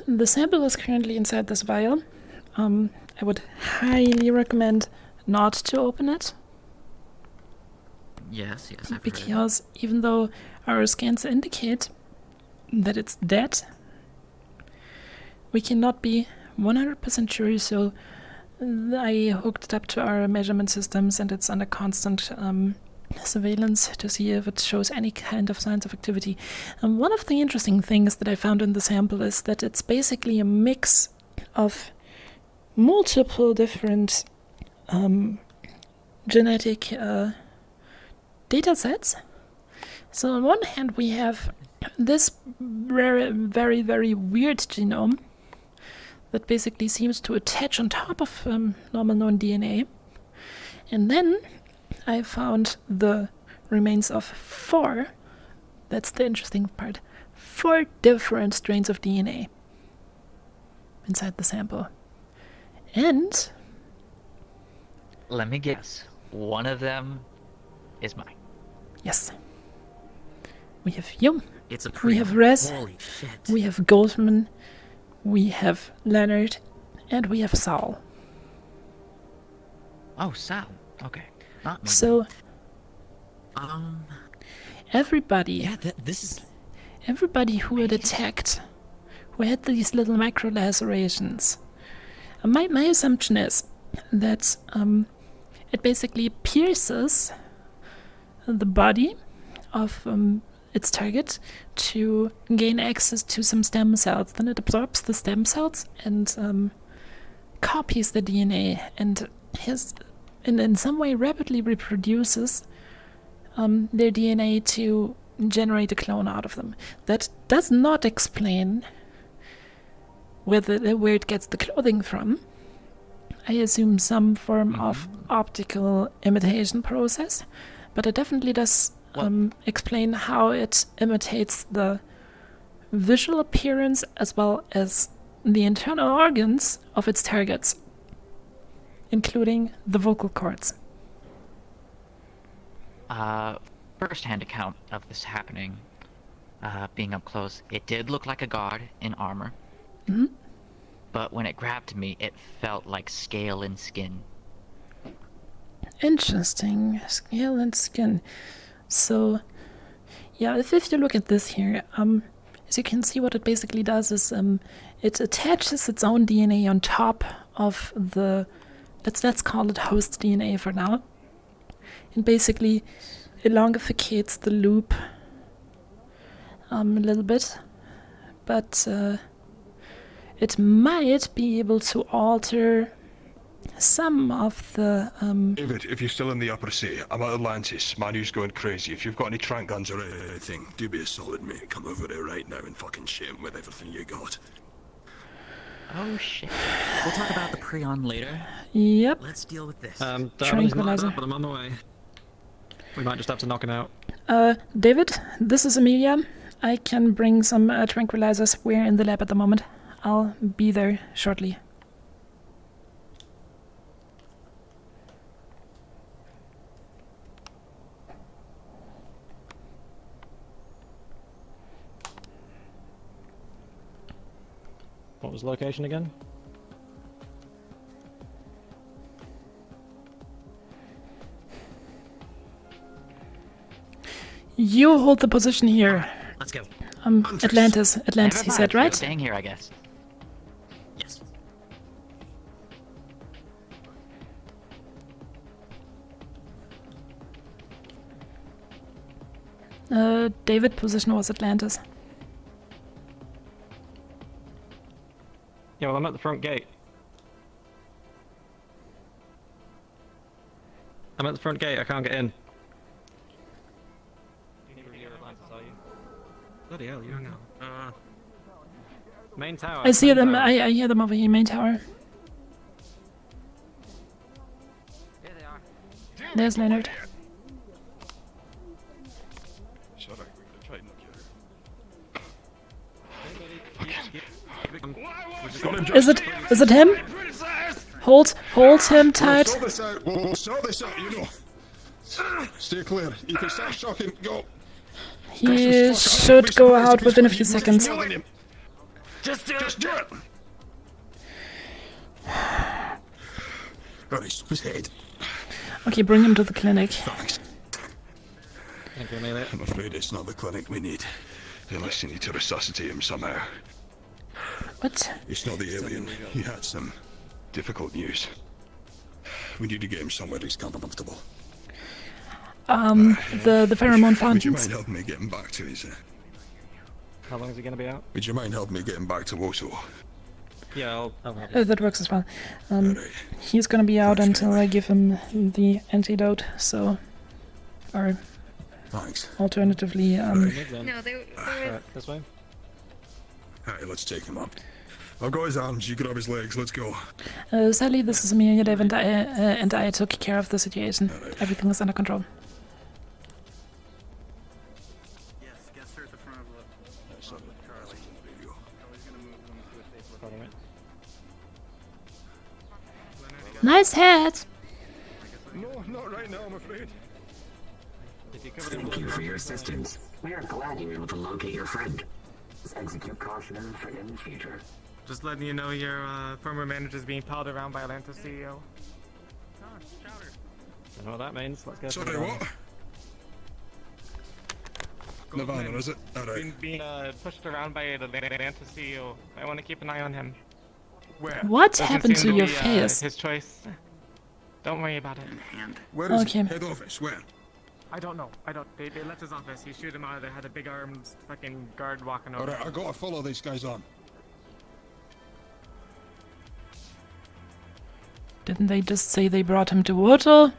Speaker 1: The sample is currently inside this vial. I would highly recommend not to open it.
Speaker 9: Yes, I've heard.
Speaker 1: Because even though our scans indicate that it's dead, we cannot be 100% sure, so I hooked it up to our measurement systems and it's under constant surveillance to see if it shows any kind of signs of activity. And one of the interesting things that I found in the sample is that it's basically a mix of multiple different genetic data sets. So on one hand we have this very, very, very weird genome that basically seems to attach on top of normal known DNA. And then I found the remains of 4, that's the interesting part, 4 different strains of DNA inside the sample. And
Speaker 9: let me guess. One of them is mine.
Speaker 1: Yes. We have you.
Speaker 9: It's a
Speaker 1: We have
Speaker 9: prion.
Speaker 1: Rez.
Speaker 9: Holy shit.
Speaker 1: We have Goldman. We have Leonard. And we have Saul.
Speaker 9: Oh, Sal. Okay. Not me.
Speaker 1: So everybody.
Speaker 9: Yeah, this is.
Speaker 1: Everybody who had attacked, who had these little micro lacerations. My assumption is that it basically pierces the body of its target to gain access to some stem cells. Then it absorbs the stem cells and copies the DNA and in some way rapidly reproduces their DNA to generate a clone out of them. That does not explain where it gets the clothing from. I assume some form of optical imitation process, but it definitely does explain how it imitates the visual appearance as well as the internal organs of its targets, including the vocal cords.
Speaker 9: First-hand account of this happening, being up close, it did look like a guard in armor.
Speaker 1: Mm-hmm.
Speaker 9: But when it grabbed me, it felt like scale and skin.
Speaker 1: Interesting. Scale and skin. So, yeah, if you look at this here, as you can see, what it basically does is it attaches its own DNA on top of the, let's call it host DNA for now, and basically elongificates the loop a little bit, but it might be able to alter some of the
Speaker 7: David, if you're still in the upper city, I'm at Atlantis. Manu's going crazy. If you've got any trank guns or anything, do be a solid mate. Come over there right now and fucking shit him with everything you got.
Speaker 9: Oh shit. We'll talk about the prion later.
Speaker 1: Yep.
Speaker 9: Let's deal with this.
Speaker 8: Darwin's not up, but I'm on the way. We might just have to knock him out.
Speaker 1: David, this is Emilia. I can bring some tranquilizers. We're in the lab at the moment. I'll be there shortly.
Speaker 8: What was the location again?
Speaker 1: You hold the position here.
Speaker 9: Let's go.
Speaker 1: Atlantis, he said, right?
Speaker 9: Staying here, I guess. Yes.
Speaker 1: David, position was Atlantis.
Speaker 8: Yeah, well, I'm at the front gate. I'm at the front gate, I can't get in. Bloody hell, you know. Main tower.
Speaker 1: I see
Speaker 8: main
Speaker 1: them,
Speaker 8: tower.
Speaker 1: I hear them over here, main tower.
Speaker 9: Here they are.
Speaker 1: There's Leonard.
Speaker 7: It's alright, we're gonna try and knock you out.
Speaker 1: Is it him? Hold him tight.
Speaker 7: We'll sort this out, you know. Stay clear. If it starts shocking, go.
Speaker 1: He should go out within a few seconds.
Speaker 7: Just do it! Alright, stop his head.
Speaker 1: Okay, bring him to the clinic.
Speaker 7: Thanks.
Speaker 8: Thank you, Emilia.
Speaker 7: I'm afraid it's not the clinic we need. Unless you need to resuscitate him somehow.
Speaker 1: What?
Speaker 7: It's not the alien. He had some difficult news. We need to get him somewhere he's comfortable.
Speaker 1: The pheromone
Speaker 7: Would you
Speaker 1: fountains.
Speaker 7: mind helping me get him back to his...
Speaker 8: How long is he going to be out?
Speaker 7: Would you mind helping me get him back to Woto?
Speaker 8: Yeah, I'll have it.
Speaker 1: That works as well. He's gonna be out until I give him the antidote, so... Or...
Speaker 7: Thanks.
Speaker 1: Alternatively,
Speaker 6: No, they were...
Speaker 8: Right, this way.
Speaker 7: Alright, let's take him up. I've got his arms, you grab his legs, let's go.
Speaker 1: Sally, this is Emilia, Dave, and I took care of the situation. Everything is under control.
Speaker 16: Yes, guess her at the front of the Charlie. Charlie's gonna move them to a safe location.
Speaker 1: Nice hat!
Speaker 7: No, not right now, I'm afraid.
Speaker 15: Thank you for your assistance. We are glad you were able to locate your friend. Let's execute caution for in the future.
Speaker 19: Just letting you know your former manager's being pawed around by Atlantis CEO.
Speaker 8: I know what that means. Let's go.
Speaker 7: Sorry, what? Nirvana, is it? Alright.
Speaker 19: Being pushed around by the Atlantis CEO. I want to keep an eye on him.
Speaker 7: Where?
Speaker 1: What
Speaker 19: Doesn't
Speaker 1: happened
Speaker 19: seem
Speaker 1: to your
Speaker 19: be,
Speaker 1: face?
Speaker 19: His choice. Don't worry about it.
Speaker 7: Where is
Speaker 1: Okay.
Speaker 7: head office? Where?
Speaker 19: I don't know. They left his office. He shoot him out. They had a big armed fucking guard walking over.
Speaker 7: Alright, I gotta follow these guys on.
Speaker 1: Didn't they just say they brought him to water?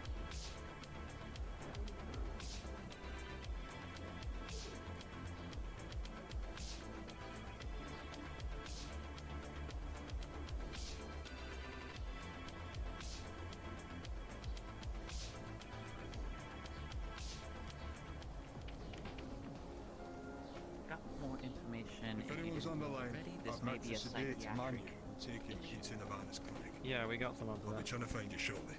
Speaker 9: Got more information.
Speaker 7: If anyone's on the line,
Speaker 9: This
Speaker 7: I've
Speaker 9: may
Speaker 7: had
Speaker 9: be
Speaker 7: to
Speaker 9: a
Speaker 7: sedate
Speaker 9: psychiatric.
Speaker 7: Mark and take him to Nirvana's clinic.
Speaker 8: Yeah, we got someone for
Speaker 7: I'll be
Speaker 8: that.
Speaker 7: trying to find you shortly.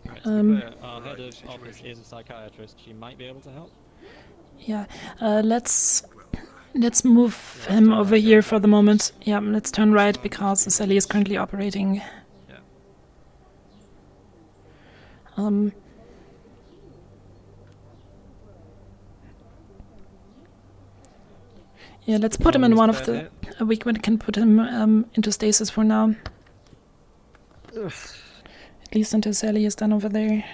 Speaker 8: Right, to be clear, our head of office is a psychiatrist. She might be able to help.
Speaker 1: Yeah, let's move him over here for the moment. Yeah, let's turn right because Sally is currently operating.
Speaker 8: Yeah.
Speaker 1: Yeah, let's put him in one of the... We can put him into stasis for now. At least until Sally is done over there.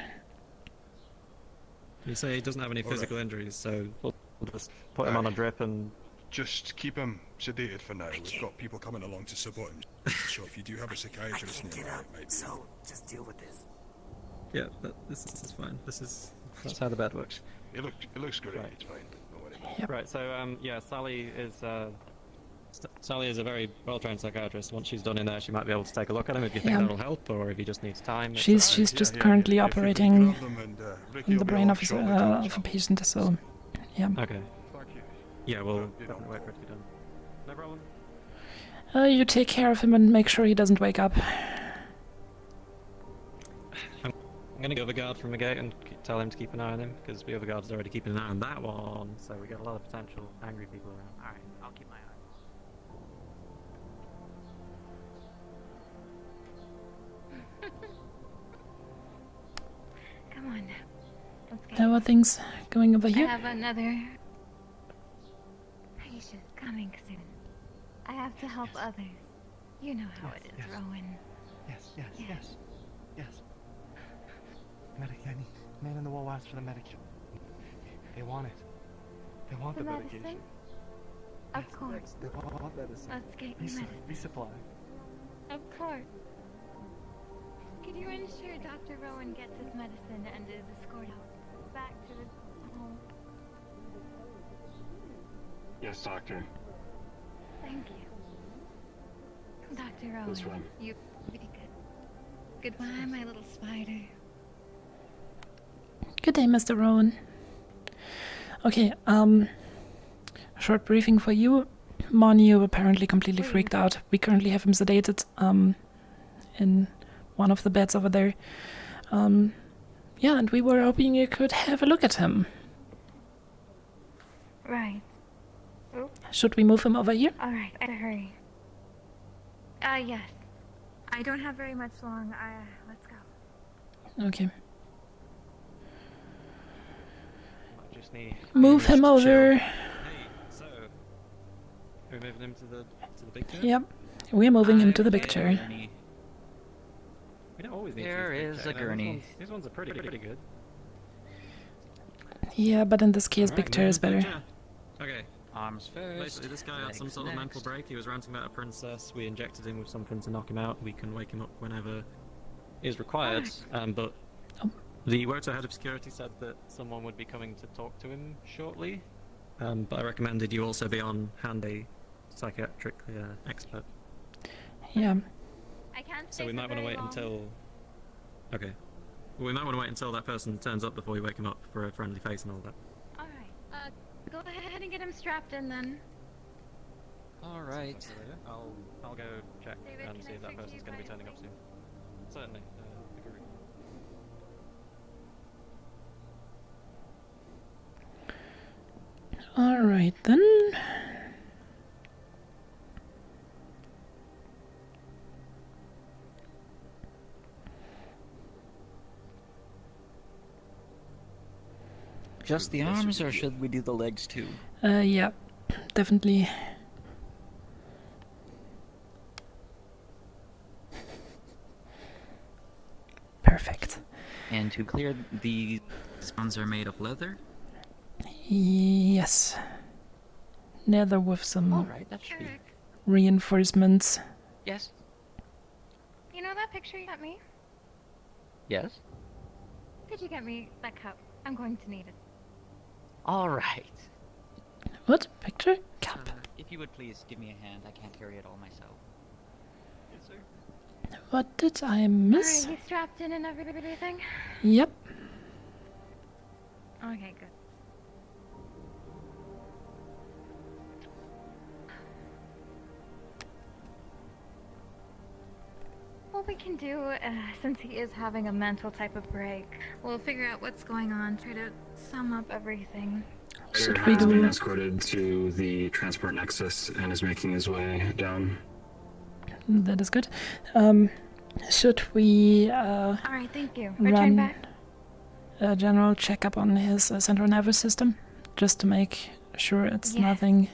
Speaker 8: You say he doesn't have any physical injuries, so we'll just put him on a drip and...
Speaker 7: Just keep him sedated for now. We've got people coming along to support him. So if you do have a psychiatrist nearby, it might be...
Speaker 15: So, just deal with this.
Speaker 8: Yeah, this is fine. That's how the bed works.
Speaker 7: It looks great.
Speaker 8: Right.
Speaker 7: It's fine. Don't worry.
Speaker 1: Yep.
Speaker 8: Right. So yeah, Sally is a very well-trained psychiatrist. Once she's done in there, she might be able to take a look at him if you think
Speaker 1: Yeah.
Speaker 8: that'll help, or if he just needs time.
Speaker 1: She's just currently operating on the brain of a patient, so yeah.
Speaker 8: Okay. Yeah, we'll definitely wait for it to be done. No problem.
Speaker 1: You take care of him and make sure he doesn't wake up.
Speaker 8: I'm gonna go the guard from the gate and tell him to keep an eye on him, because the other guard is already keeping an eye on that one, so we got a lot of potential angry people around.
Speaker 9: Alright, I'll keep my eye.
Speaker 6: Come on now. Let's go.
Speaker 1: How are things going over
Speaker 6: I
Speaker 1: here?
Speaker 6: have another patient coming soon. I have to help others. You know how it is, Rowan.
Speaker 16: Yes. Medic, I Man in the wall asked for the medication. They want it. They want the
Speaker 6: medicine?
Speaker 16: medication.
Speaker 6: Of course.
Speaker 16: They want medicine.
Speaker 6: Let's get you medicine.
Speaker 16: Resupply.
Speaker 6: Of course. Could you ensure Dr. Rowan gets his medicine and is escorted back to his home?
Speaker 12: Yes, doctor.
Speaker 6: Thank you. Dr. Rowan,
Speaker 12: This one.
Speaker 6: you be good. Goodbye, my little spider.
Speaker 1: Good day, Mr. Rowan. Okay, short briefing for you. Monu apparently completely freaked out. We currently have him sedated in one of the beds over there. Yeah, and we were hoping you could have a look at him.
Speaker 6: Right. Oh.
Speaker 1: Should we move him over here?
Speaker 6: Alright, I hurry. Yes. I don't have very much long. Let's go.
Speaker 1: Okay.
Speaker 8: I just need
Speaker 1: Move him over.
Speaker 8: Hey, so we're moving him to the big chair?
Speaker 1: Yep. We're moving him to the big chair.
Speaker 8: We don't always need
Speaker 9: There
Speaker 8: to use
Speaker 9: is
Speaker 8: big
Speaker 9: a
Speaker 8: chair.
Speaker 9: gurney.
Speaker 8: These ones are pretty good.
Speaker 1: Yeah, but in this case,
Speaker 8: Alright,
Speaker 1: big chair is
Speaker 8: moving to
Speaker 1: better.
Speaker 8: the chair. Okay.
Speaker 9: Arms first.
Speaker 8: Basically, this guy had some
Speaker 9: legs
Speaker 8: sort of mental
Speaker 9: next.
Speaker 8: break. He was ranting about a princess. We injected him with something to knock him out. We can wake him up whenever is required. But the Woto head of security said that someone would be coming to talk to him shortly. But I recommended you also be on hand, a psychiatric expert.
Speaker 1: Yeah.
Speaker 6: I can't
Speaker 8: So we might want to wait until. Okay. Well, we might want to wait until that person turns up before we wake him up for a friendly face and all that.
Speaker 6: Alright. Go ahead and get him strapped in then.
Speaker 9: Alright.
Speaker 8: I'll go check
Speaker 6: David,
Speaker 8: and
Speaker 6: can
Speaker 8: see
Speaker 6: I
Speaker 8: if that
Speaker 6: speak to
Speaker 8: person's
Speaker 6: you
Speaker 8: going to be turning up soon. Certainly. Agree.
Speaker 1: Alright then.
Speaker 9: Just the arms, or should we do the legs too?
Speaker 1: Yeah, definitely. Perfect.
Speaker 9: And to clear, these ones are made of leather?
Speaker 1: Yes. Leather with some
Speaker 9: Alright, that should be.
Speaker 1: reinforcements.
Speaker 9: Yes.
Speaker 6: You know that picture you got me?
Speaker 9: Yes?
Speaker 6: Could you get me that cup? I'm going to need it.
Speaker 9: Alright.
Speaker 1: What? Picture? Cup.
Speaker 9: If you would please give me a hand, I can't carry it all myself. Yes, sir.
Speaker 1: What did I miss?
Speaker 6: Alright, you strapped in and everything?
Speaker 1: Yep.
Speaker 6: Okay, good. What we can do, since he is having a mental type of break, we'll figure out what's going on, try to sum up everything.
Speaker 1: Should we
Speaker 12: Has been
Speaker 1: do...
Speaker 12: escorted to the transport nexus and is making his way down.
Speaker 1: That is good. Should we
Speaker 6: Alright, thank you. Return
Speaker 1: run
Speaker 6: back.
Speaker 1: a general checkup on his central nervous system? Just to make sure it's nothing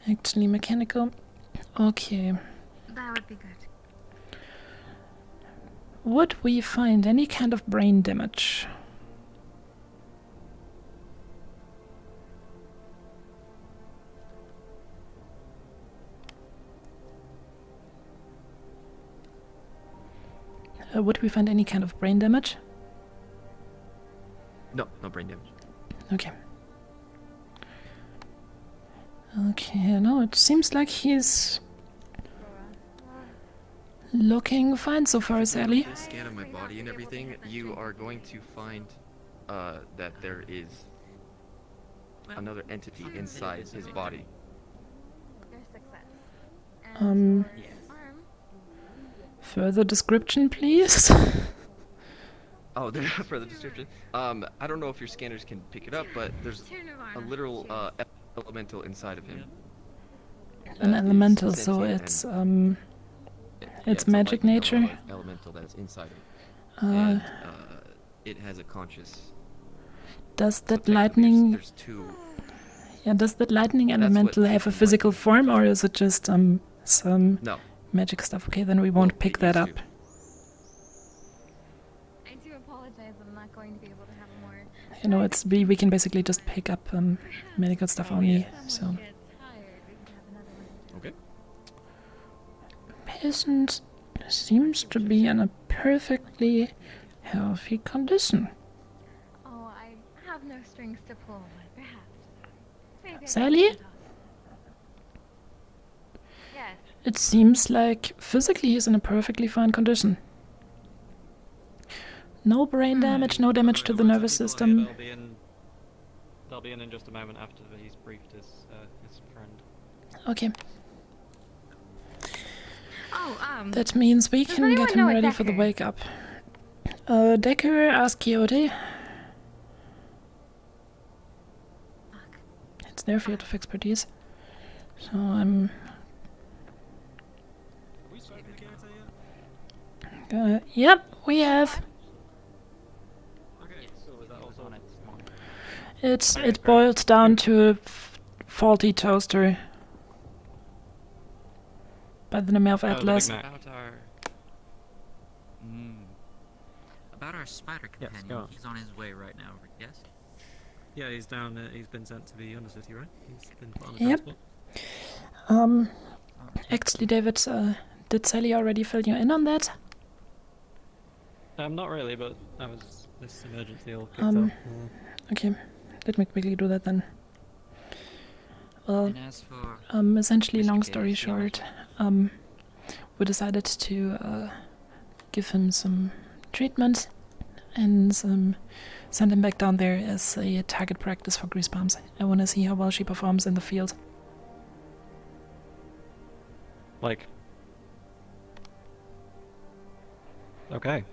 Speaker 1: actually mechanical. Okay.
Speaker 6: That would be good.
Speaker 1: Would we find any kind of brain damage? Would we find any kind of brain damage?
Speaker 20: No, no brain damage.
Speaker 1: Okay. Okay, no, it seems like he's looking fine so far, Sally.
Speaker 20: With the scan of my body and everything, you are going to find that there is another entity inside his body.
Speaker 6: Their success.
Speaker 1: Further description, please.
Speaker 20: Oh, there's a further description. I don't know if your scanners can pick it up, but there's a literal elemental inside of him.
Speaker 1: An elemental, so it's it's magic nature.
Speaker 20: Elemental that is inside of it.
Speaker 1: And
Speaker 20: it has a conscious.
Speaker 1: does that lightning?
Speaker 20: There's two.
Speaker 1: Yeah, does that lightning elemental have a physical form, or is it just some
Speaker 20: No.
Speaker 1: magic stuff? Okay, then we won't pick that up.
Speaker 6: I do apologize, I'm not going to be able to
Speaker 1: you know, it's we can basically just pick up medical stuff only. So.
Speaker 8: Okay.
Speaker 1: Patient seems to be in a perfectly healthy condition.
Speaker 6: Oh, I have no strings to pull, but perhaps. Maybe I
Speaker 1: Sally?
Speaker 6: can talk. Yes.
Speaker 1: It seems like physically he's in a perfectly fine condition. No brain damage, no damage to the nervous system.
Speaker 8: They'll be in just a moment after he's briefed his friend.
Speaker 1: Okay.
Speaker 6: Oh,
Speaker 1: That means we
Speaker 6: does
Speaker 1: can
Speaker 6: anyone
Speaker 1: get him
Speaker 6: know a
Speaker 1: ready for the
Speaker 6: Decker?
Speaker 1: wake up. Decker, ask Quixote. It's their field of expertise. So I'm... yep, we have. It boils down to a faulty toaster by the name of Atlas.
Speaker 4: About our spider companion.
Speaker 8: Yes, go on.
Speaker 4: He's on his way right now. Yes.
Speaker 8: Yeah, he's down. He's been sent to the Undercity, right? He's been put on a
Speaker 1: Yep.
Speaker 8: transport.
Speaker 1: Actually, David, did Sally already fill you in on that?
Speaker 8: Not really, but that was this emergency all kicked
Speaker 1: Um,
Speaker 8: off.
Speaker 1: Okay, let me quickly do that then. Well,
Speaker 4: And as for
Speaker 1: essentially,
Speaker 4: Mr.
Speaker 1: long
Speaker 4: Case,
Speaker 1: story
Speaker 4: he
Speaker 1: short, we decided to give him some treatment and send him back down there as a target practice for Grease Palms. I want to see how well she performs in the field.
Speaker 8: Like. Okay.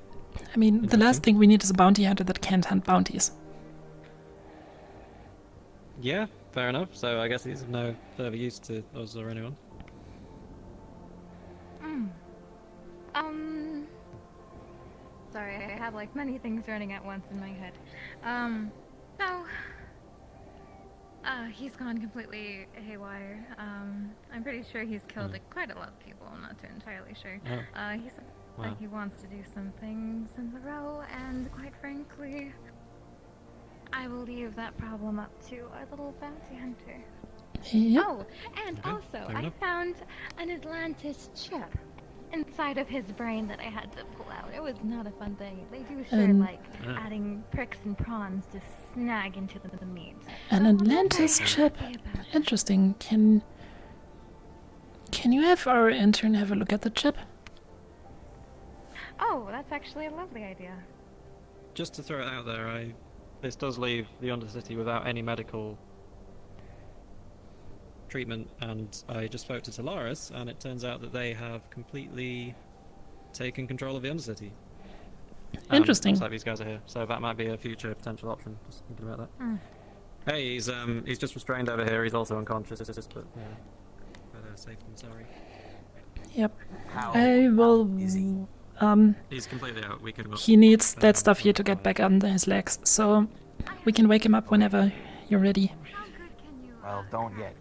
Speaker 1: I mean, the last thing we need is a bounty hunter that can't hunt bounties.
Speaker 8: Yeah, fair enough. So I guess he's of no further use to us or anyone.
Speaker 6: Sorry, I have like many things running at once in my head. He's gone completely haywire. I'm pretty sure he's killed quite a lot of people. I'm not too entirely sure. He said that he wants to do some things in the row, and quite frankly, I will leave that problem up to our little bounty hunter.
Speaker 1: Yep.
Speaker 6: Oh, and also, I found an Atlantis chip inside of his brain that I had to pull out. It was not a fun thing. They do sure like adding pricks and prawns to snag into the meat.
Speaker 1: An Atlantis chip. Interesting. Can you have our intern have a look at the chip?
Speaker 6: Oh, that's actually a lovely idea.
Speaker 8: Just to throw it out there, this does leave the Undercity without any medical treatment, and I just spoke to Solaris, and it turns out that they have completely taken control of the Undercity.
Speaker 1: Interesting.
Speaker 8: Looks like these guys are here, so that might be a future potential option. Just thinking about that. Hey, he's just restrained over here. He's also unconscious, but better safe than sorry.
Speaker 1: Yep. I will.
Speaker 8: He's completely out. We can.
Speaker 1: He needs that stuff here to get back under his legs, so we can wake him up whenever you're ready.
Speaker 21: Well, don't yet.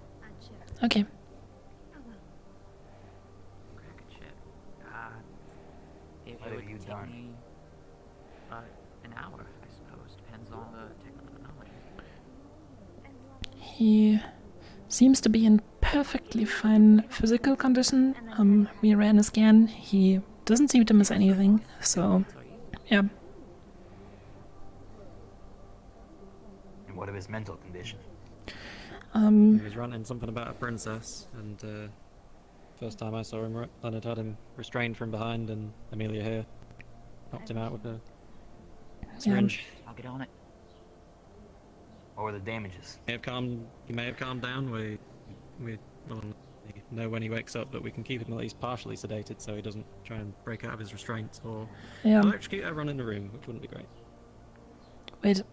Speaker 1: Okay.
Speaker 4: What
Speaker 21: have you done?
Speaker 4: Me, an hour, I suppose. Depends on the technology.
Speaker 1: He seems to be in perfectly fine physical condition. We ran a scan. He doesn't seem to miss anything, so yeah.
Speaker 21: And what of his mental condition?
Speaker 8: He was ranting something about a princess, and first time I saw him, Leonard had him restrained from behind, and Emilia here knocked him out with a syringe.
Speaker 4: I'll get on it.
Speaker 21: What were the damages?
Speaker 8: He may have calmed down. We know when he wakes up, but we can keep him at least partially sedated so he doesn't try and break out of his restraints or electrocute everyone in the room, which wouldn't be great.
Speaker 1: Wait,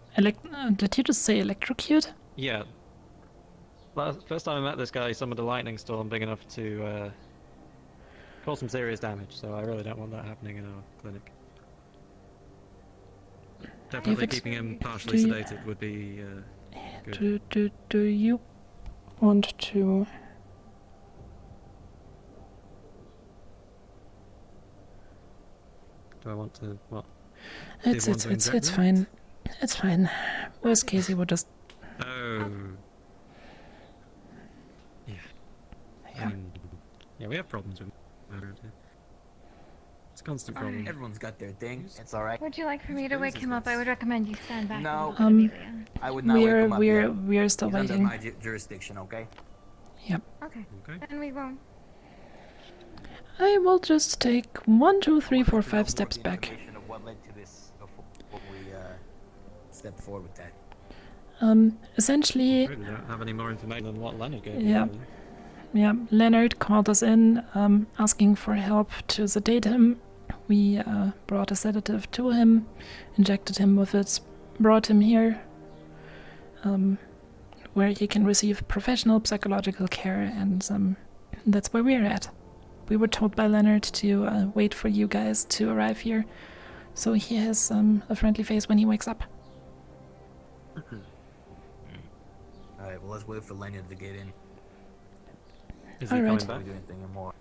Speaker 1: did you just say electrocute?
Speaker 8: Yeah. First time I met this guy, he summoned a lightning storm big enough to cause some serious damage, so I really don't want that happening in our clinic. Definitely keeping him partially sedated would be good.
Speaker 1: Do you want to...
Speaker 8: Do I want to, what?
Speaker 1: It's fine. It's fine. Worst case, he would just...
Speaker 8: Oh. Yeah. Yeah, we have problems with murder. It's a constant problem.
Speaker 21: Everyone's got their thing. It's all right.
Speaker 6: Would you like for me to wake him up? I would recommend you stand back.
Speaker 21: No.
Speaker 6: And Emilia.
Speaker 21: I would not wake him up yet.
Speaker 1: We're still
Speaker 21: He's
Speaker 1: waiting.
Speaker 21: under my jurisdiction, okay?
Speaker 1: Yep.
Speaker 6: Okay. Then we won't.
Speaker 1: I will just take 1, 2, 3, 4, 5 steps back.
Speaker 21: Of what led to this before we stepped forward with that.
Speaker 1: Essentially...
Speaker 8: We don't have any more information than what Leonard gave.
Speaker 1: Yeah. Yeah, Leonard called us in, asking for help to sedate him. We brought a sedative to him, injected him with it, brought him here, where he can receive professional psychological care, and that's where we're at. We were told by Leonard to wait for you guys to arrive here, so he has a friendly face when he wakes up.
Speaker 21: Alright, well let's wait for Leonard to get in.
Speaker 8: Is he coming back?
Speaker 21: Do anything more.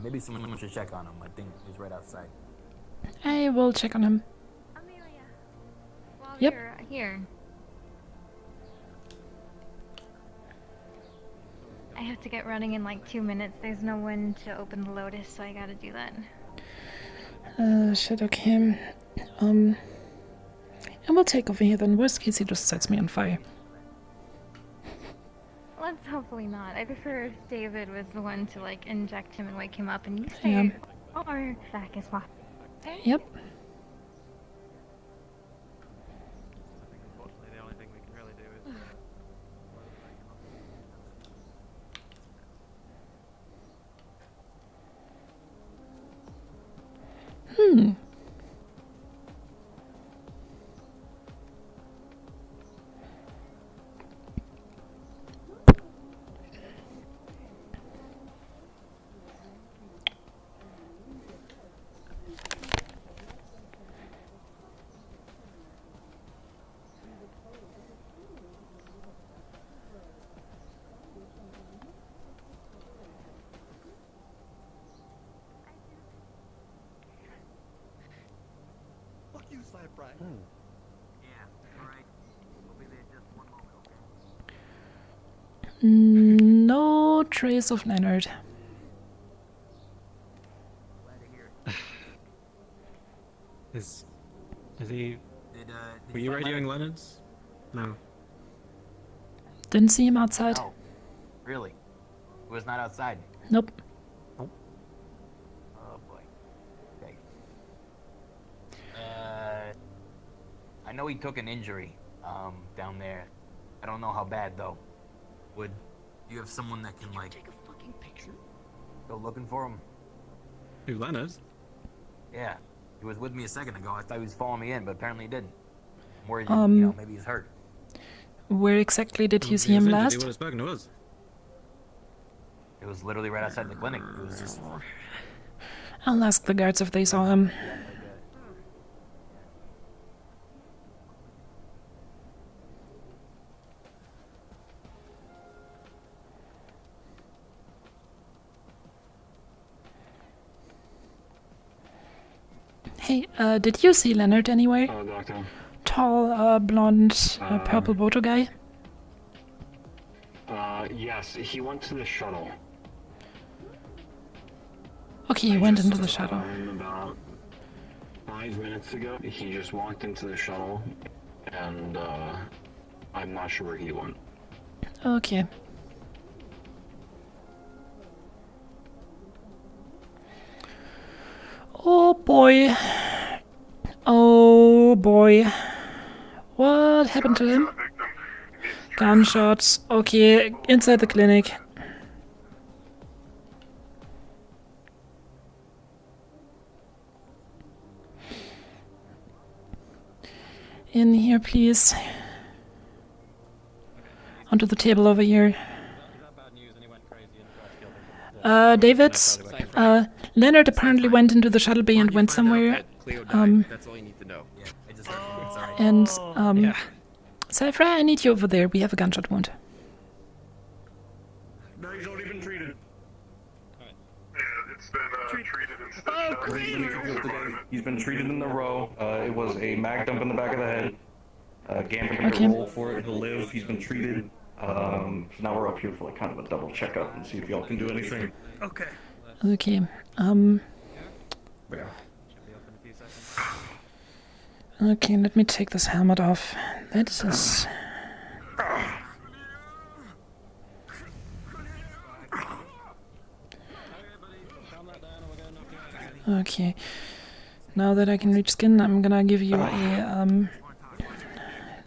Speaker 21: Maybe someone should check on him. I think he's right outside.
Speaker 1: I will check on him.
Speaker 6: Emilia, while
Speaker 1: Yep.
Speaker 6: you're here, I have to get running in like 2 minutes. There's no one to open the Lotus, so I gotta do that.
Speaker 1: Shit, okay. I will take over here then. Worst case, he just sets me on fire.
Speaker 6: Let's hopefully not. I prefer if David was the one to like inject him and wake him up, and you stay
Speaker 1: Yeah.
Speaker 6: or back as well.
Speaker 1: Yep.
Speaker 8: Unfortunately, the only thing we can really do is...
Speaker 20: Fuck you, Slap Brian.
Speaker 21: Yeah, alright. We'll be there just one moment, okay?
Speaker 1: No trace of Leonard.
Speaker 8: Is he...
Speaker 21: Did
Speaker 8: Were you radioing Leonard's? No.
Speaker 1: Didn't see him outside.
Speaker 21: No. Really? He was not outside?
Speaker 1: Nope.
Speaker 21: Oh boy. Okay. I know he took an injury, down there. I don't know how bad though. Would you have someone that can like take a fucking picture? Go looking for him?
Speaker 8: Who, Leonard?
Speaker 21: Yeah. He was with me a second ago. I thought he was following me in, but apparently he didn't. I'm worried, you know, maybe he's hurt.
Speaker 1: Where exactly did you see him
Speaker 8: He
Speaker 1: last?
Speaker 8: would have spoken to us.
Speaker 21: It was literally right outside the clinic. It was just...
Speaker 1: I'll ask the guards if they saw him. Hey, did you see Leonard anywhere?
Speaker 12: Oh, doctor.
Speaker 1: Tall, blonde, purple Boto guy?
Speaker 12: Yes, he went to the shuttle.
Speaker 1: Okay, he went into the shuttle.
Speaker 12: About 5 minutes ago, he just walked into the shuttle, and I'm not sure where he went.
Speaker 1: Okay. Oh boy. Oh boy. What happened to him? Gunshots. Okay, inside the clinic. In here, please. Onto the table over here. David, Leonard apparently went into the shuttle bay and went somewhere.
Speaker 20: That's all you need to know.
Speaker 21: Yeah, I just heard
Speaker 1: And, Cypher, I need you over there. We have a gunshot wound.
Speaker 12: No, he's already been treated.
Speaker 13: Yeah, it's been treated and stitched
Speaker 3: Oh,
Speaker 13: up.
Speaker 3: great!
Speaker 13: Medical
Speaker 22: He's been treated in the row. It was a mag dump in the back of the head.
Speaker 17: Gambit can get a roll for it. He'll live. He's been treated. So now we're up here for like kind of a double checkup and see if y'all can do anything.
Speaker 3: Okay.
Speaker 1: Okay.
Speaker 17: Yeah.
Speaker 1: Okay, let me take this helmet off. That is... Okay. Now that I can reach skin, I'm gonna give you a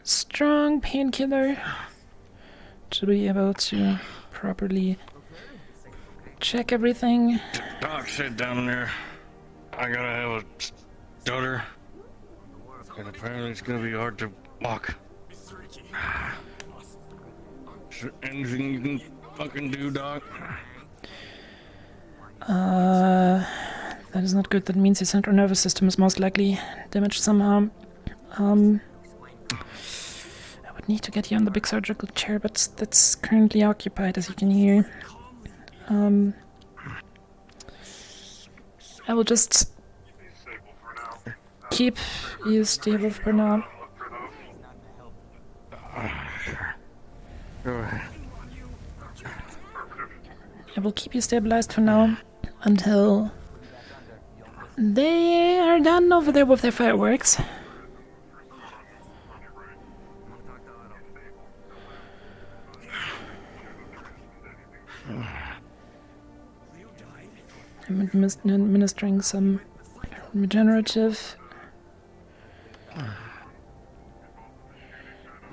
Speaker 1: strong painkiller to be able to properly check everything.
Speaker 7: Doc said down there, I gotta have a stutter. And apparently it's gonna be hard to walk. Is there anything you can fucking do, Doc?
Speaker 1: That is not good. That means your central nervous system is most likely damaged somehow. I would need to get you on the big surgical chair, but that's currently occupied, as you can hear. I will just keep you stable for now. I will keep you stabilized for now until they are done over there with their fireworks. I'm administering some regenerative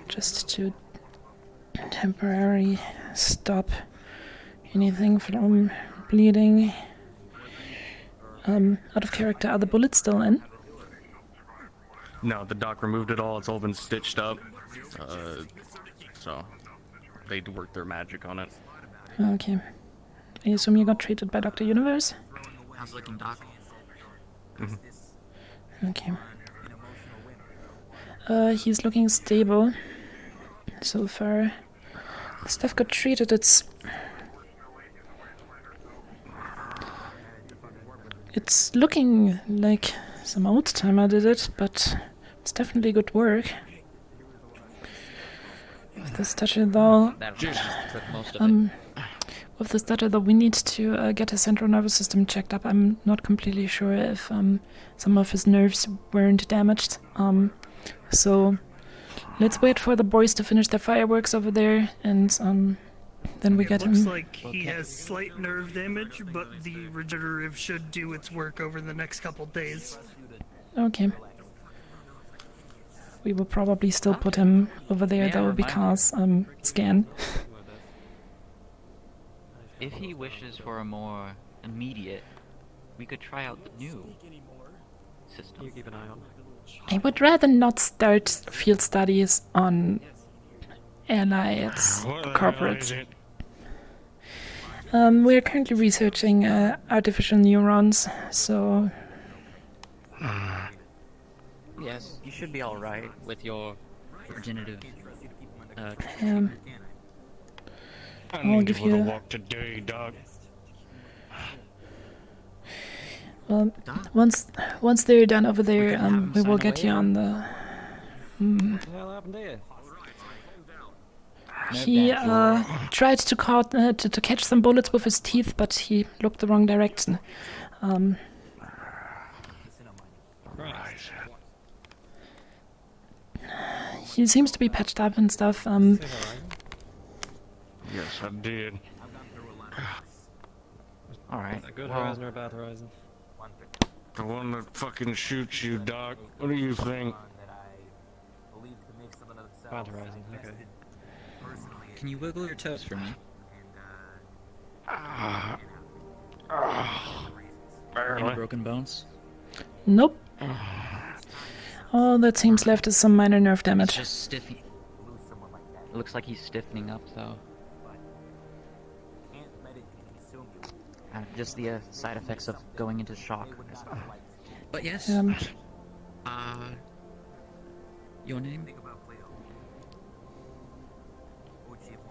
Speaker 1: just to temporarily stop anything from bleeding. Out of character, are the bullets still in?
Speaker 7: No, the doc removed it all. It's all been stitched up.
Speaker 17: So they worked their magic on it.
Speaker 1: Okay. I assume you got treated by Dr. Universe?
Speaker 9: How's it looking, Doc?
Speaker 1: Okay. He's looking stable so far. Stuff got treated. It's looking like some old timer did it, but it's definitely good work. With the stutter though, with the stutter though, we need to get his central nervous system checked up. I'm not completely sure if some of his nerves weren't damaged. So let's wait for the boys to finish their fireworks over there, and then we get him.
Speaker 3: Looks like he has slight nerve damage, but the regenerative should do its work over the next couple days.
Speaker 1: Okay. We will probably still put him over there though, because scan.
Speaker 9: If he wishes for a more immediate, we could try out the new system.
Speaker 8: You keep an eye on.
Speaker 1: I would rather not start field studies on allied corporates. We are currently researching artificial neurons, so...
Speaker 9: Yes, you should be alright with your regenerative...
Speaker 1: I'll give you...
Speaker 7: walk today, Doc.
Speaker 1: Well, once they're done over there, we will get you on the...
Speaker 8: What the hell happened here?
Speaker 1: He tried to catch some bullets with his teeth, but he looked the wrong direction. He seems to be patched up and stuff.
Speaker 7: Yes, I did.
Speaker 9: Alright.
Speaker 8: A good horizon or a bad horizon?
Speaker 7: The one that fucking shoots you, Doc. What do you think?
Speaker 8: Bad horizon, okay.
Speaker 9: Can you wiggle your toes for me? Any broken bones?
Speaker 1: Nope. All that seems left is some minor nerve damage.
Speaker 9: It's just stiffening. It looks like he's stiffening up, though. Just the side effects of going into shock. But yes. Your name?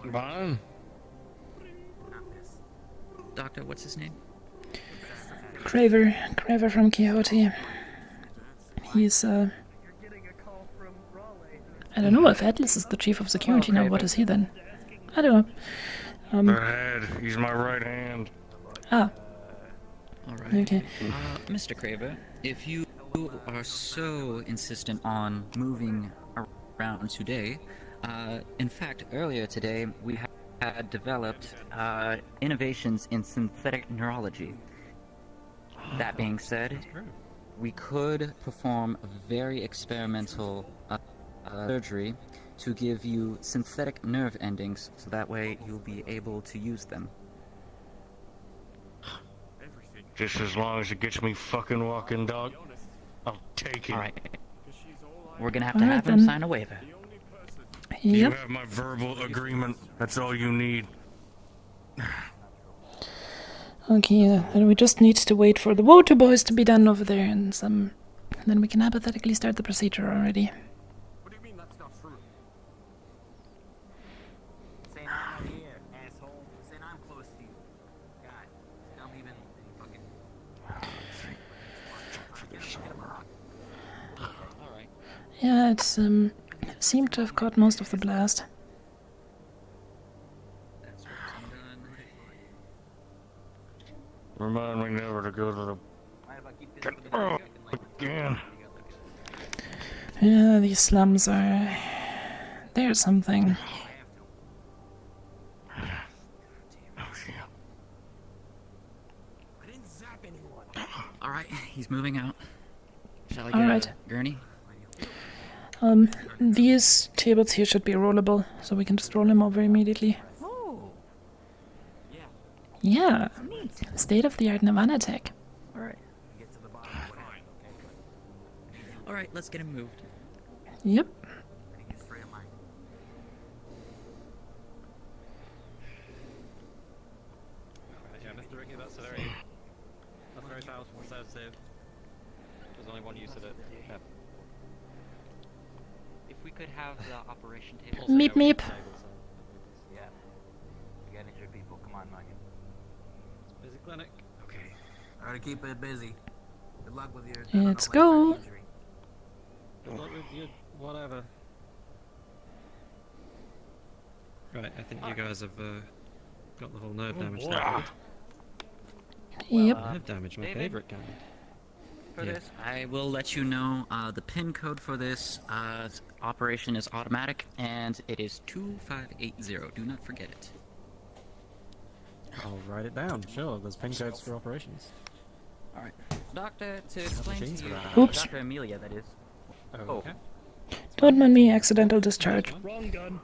Speaker 7: Mine?
Speaker 9: Doctor, what's his name?
Speaker 1: Craver from Quixote. He's I don't know if Atlas is the chief of security now. What is he then? I don't know.
Speaker 10: The head. He's my right hand.
Speaker 1: Ah.
Speaker 22: Alright.
Speaker 1: Okay.
Speaker 22: Mr. Craver, if you are so insistent on moving around today, in fact, earlier today we had developed innovations in synthetic neurology. That being said, we could perform a very experimental surgery to give you synthetic nerve endings, so that way you'll be able to use them.
Speaker 10: Just as long as it gets me fucking walking, dog. I'll take it.
Speaker 22: Alright. We're gonna have to
Speaker 1: Alright,
Speaker 22: have him
Speaker 1: then.
Speaker 22: sign a waiver.
Speaker 10: You
Speaker 1: Yep.
Speaker 10: have my verbal agreement. That's all you need.
Speaker 1: Okay, and we just need to wait for the water boys to be done over there, and then we can hypothetically start the procedure already.
Speaker 2: What do you mean that's not true? Saying I'm not here, asshole. Saying I'm close to you. God, don't even fucking.
Speaker 22: Alright.
Speaker 1: Yeah, it's seemed to have caught most of the blast.
Speaker 10: Remind me never to go to the... again.
Speaker 1: Yeah, these slums are... They're something.
Speaker 22: Alright, he's moving out. Shall I get
Speaker 1: Alright.
Speaker 22: a gurney?
Speaker 1: These tables here should be rollable, so we can just roll them over immediately. Yeah, state-of-the-art Nirvana tech.
Speaker 22: Alright. Alright, let's get him moved.
Speaker 1: Yep.
Speaker 8: Yeah, Mr. Ricky, that's a very powerful sedative. There's only one use of it. Yeah.
Speaker 9: If we could have the operation table.
Speaker 1: Meep meep.
Speaker 21: Yeah. We got injured people. Come on, Mungan.
Speaker 8: Busy clinic.
Speaker 21: Okay. Try to keep it busy. Good luck with your.
Speaker 1: Let's go.
Speaker 8: Good luck with your whatever. Right, I think you guys have got the whole nerve damage now.
Speaker 1: Yep.
Speaker 8: Nerve damage, my
Speaker 22: David?
Speaker 8: favourite kind.
Speaker 22: For this, I will let you know the PIN code for this operation is automatic, and it is 2580. Do not forget it.
Speaker 8: I'll write it down. Sure, there's pin codes for operations.
Speaker 22: Alright. Doctor, to explain to
Speaker 8: machines
Speaker 22: you...
Speaker 8: for that.
Speaker 1: Oops.
Speaker 22: Dr. Emilia, that is.
Speaker 8: Oh, okay.
Speaker 1: Don't mind me, accidental discharge.
Speaker 3: Wrong gun.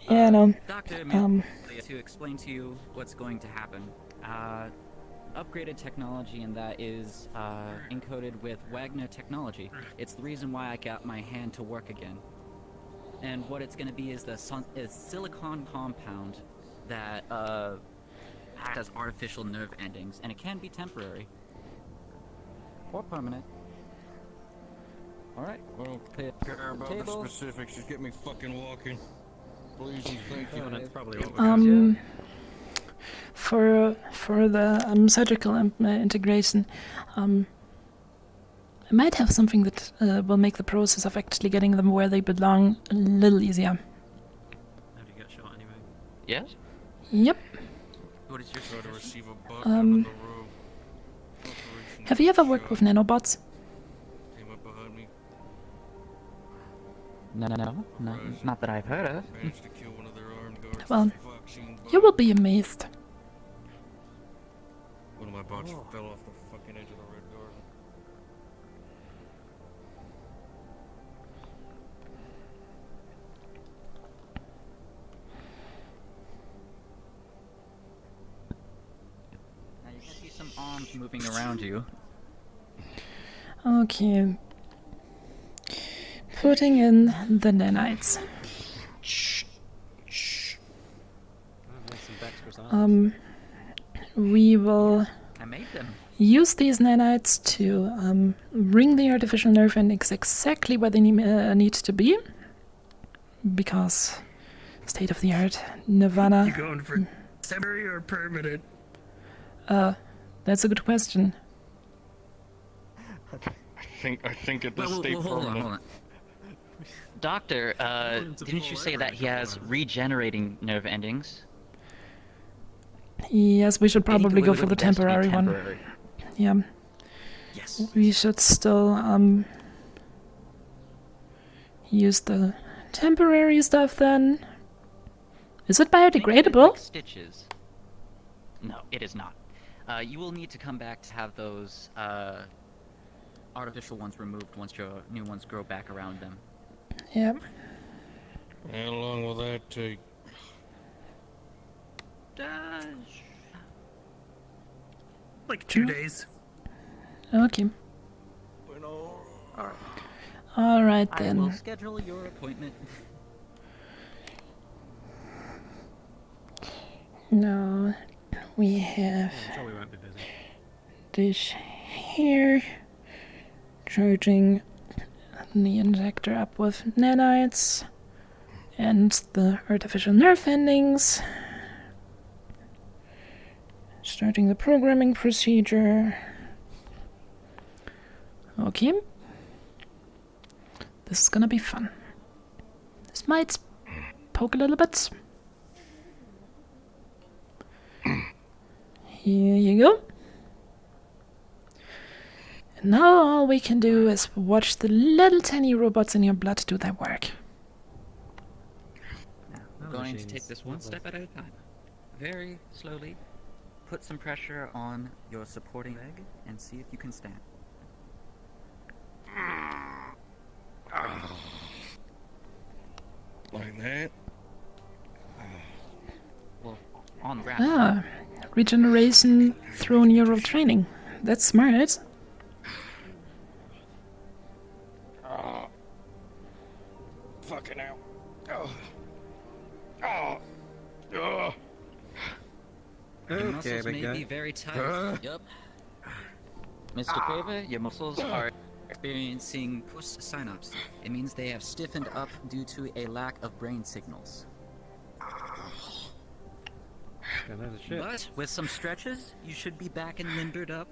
Speaker 1: Yeah, no.
Speaker 22: Dr. Emilia, to explain to you what's going to happen. Upgraded technology, and that is encoded with Wagner technology. It's the reason why I got my hand to work again. And what it's going to be is is silicon compound that has artificial nerve endings, and it can be temporary or permanent. All right, we'll clear
Speaker 10: Care about
Speaker 22: table.
Speaker 10: the specifics. Just get me fucking walking. Please and thank you.
Speaker 8: That's probably what we're
Speaker 1: For the surgical integration, I might have something that will make the process of actually getting them where they belong a little easier.
Speaker 8: How do you get shot anyway?
Speaker 22: Yes?
Speaker 1: Yep.
Speaker 22: What is your
Speaker 10: Try to receive a buck
Speaker 1: Um,
Speaker 10: under the robe.
Speaker 1: Have you ever worked with nanobots?
Speaker 10: Came up behind me.
Speaker 22: No, not that I've heard of.
Speaker 10: Managed to kill one of their armed guards.
Speaker 1: Well,
Speaker 10: Vaccine
Speaker 1: you will be amazed.
Speaker 10: One of my bots fell off the fucking edge of the red garden.
Speaker 22: Now you can see some arms moving around you.
Speaker 1: Okay. Putting in the nanites. We will
Speaker 22: I made them.
Speaker 1: use these nanites to bring the artificial nerve endings exactly where they need to be. Because state of the art, Nirvana.
Speaker 3: You going for temporary or permanent?
Speaker 1: That's a good question.
Speaker 10: I think it's the state
Speaker 22: hold on,
Speaker 10: permanent.
Speaker 22: hold on.
Speaker 9: Doctor, didn't you say that he has regenerating nerve endings?
Speaker 1: Yes, we should probably go for the
Speaker 9: It has to be
Speaker 1: temporary one.
Speaker 9: temporary.
Speaker 1: Yeah.
Speaker 9: Yes.
Speaker 1: We should still use the temporary stuff then. Is it biodegradable?
Speaker 9: Like stitches. No, it is not. You will need to come back to have those artificial ones removed once your new ones grow back around them.
Speaker 1: Yep.
Speaker 10: How long will that take?
Speaker 3: Like 2 days.
Speaker 1: Okay. Alright
Speaker 9: I will
Speaker 1: then.
Speaker 9: schedule your appointment.
Speaker 1: Now we have
Speaker 8: I'm sure we won't be busy.
Speaker 1: this here, charging the injector up with nanites and the artificial nerve endings, starting the programming procedure. Okay, this is gonna be fun. This might poke a little bit. Here you go. And now all we can do is watch the little tiny robots in your blood do their work.
Speaker 22: Now, we're going to take this one step at a time. Very slowly, put some pressure on your supporting leg and see if you can stand.
Speaker 10: Like that?
Speaker 22: Well, on the ground.
Speaker 1: Ah, regeneration through neural training. That's smart.
Speaker 10: Fucking hell. Oh.
Speaker 22: Your
Speaker 8: Okay,
Speaker 22: muscles
Speaker 8: big
Speaker 22: may
Speaker 8: guy.
Speaker 22: be very tight. Yup. Mr. Craver, your muscles are experiencing post-synapse. It means they have stiffened up due to a lack of brain signals.
Speaker 8: Yeah, there's a shit.
Speaker 22: But with some stretches, you should be back and limbered up.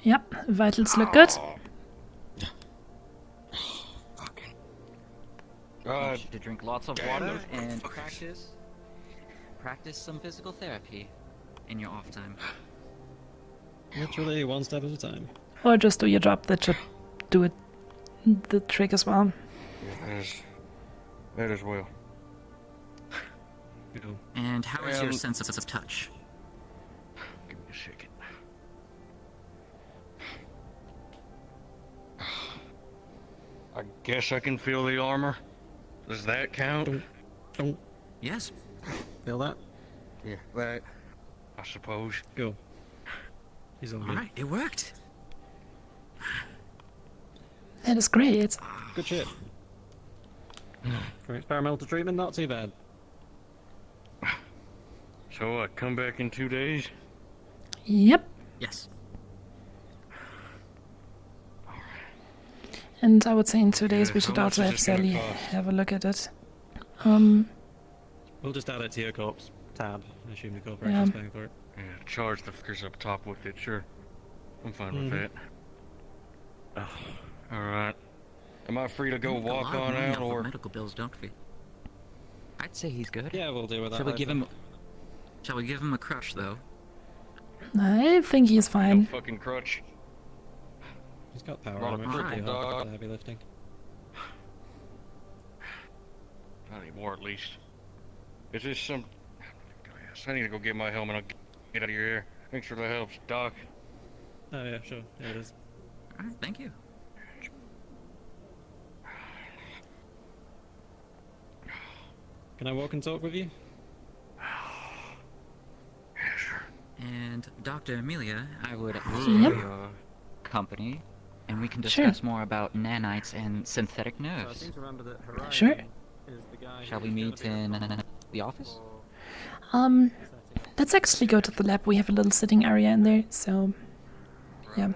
Speaker 1: Yep, vitals look good.
Speaker 22: I want you to drink lots of water and practice some physical therapy in your off time.
Speaker 8: Literally one step at a time.
Speaker 1: Or just do your job. That should do it. The trick as well.
Speaker 10: Yeah, that as well.
Speaker 22: And how is your sense of touch?
Speaker 10: Give me a second. I guess I can feel the armor. Does that count?
Speaker 22: Yes.
Speaker 8: Feel that?
Speaker 10: Yeah, that. I suppose.
Speaker 8: Go. He's all good.
Speaker 22: Alright, it worked.
Speaker 1: That is great.
Speaker 8: Good shit. For experimental treatment, not too bad.
Speaker 10: So I come back in 2 days?
Speaker 1: Yep.
Speaker 22: Yes.
Speaker 1: And I would say in 2 days we
Speaker 10: How
Speaker 1: should
Speaker 10: much
Speaker 1: also
Speaker 10: is
Speaker 1: have
Speaker 10: this gonna
Speaker 1: Sally
Speaker 10: cost?
Speaker 1: have a look at it.
Speaker 8: We'll just add it to your corpse tab. I assume the corporation's paying for it.
Speaker 10: Yeah, charge the fuckers up top with it, sure. I'm fine with that. Alright. Am I free to go
Speaker 22: We make a
Speaker 10: walk
Speaker 22: lot of
Speaker 10: on
Speaker 22: money
Speaker 10: out,
Speaker 22: off of
Speaker 10: or...?
Speaker 22: medical bills, don't we? I'd say he's good.
Speaker 8: Yeah, we'll deal with that.
Speaker 22: Shall we give
Speaker 8: later.
Speaker 22: him? Shall we give him a crush though?
Speaker 1: I think he's
Speaker 10: No
Speaker 1: fine.
Speaker 10: fucking crutch.
Speaker 8: He's got power
Speaker 10: Not a
Speaker 8: armor. It should be
Speaker 10: crippled
Speaker 8: hard
Speaker 10: dog.
Speaker 8: for the heavy lifting.
Speaker 10: Not anymore, at least. Is this some... I need to go get my helmet. I'll get out of your hair. Thanks for the help, Doc.
Speaker 8: Oh yeah, sure. Yeah, it is.
Speaker 22: Alright, thank you.
Speaker 8: Can I walk and talk with you?
Speaker 22: And Dr. Amelia, I would
Speaker 1: Yep.
Speaker 22: love your company, and we can
Speaker 1: Sure.
Speaker 22: discuss more about nanites and synthetic
Speaker 8: So I
Speaker 22: nerves.
Speaker 8: seem to remember that Horizon
Speaker 1: Sure.
Speaker 8: is the guy
Speaker 22: Shall we
Speaker 8: who's gonna
Speaker 22: meet
Speaker 8: be
Speaker 22: in
Speaker 8: responsible
Speaker 22: the office?
Speaker 1: Um, let's actually go to the lab. We have a little sitting area in there, so yeah.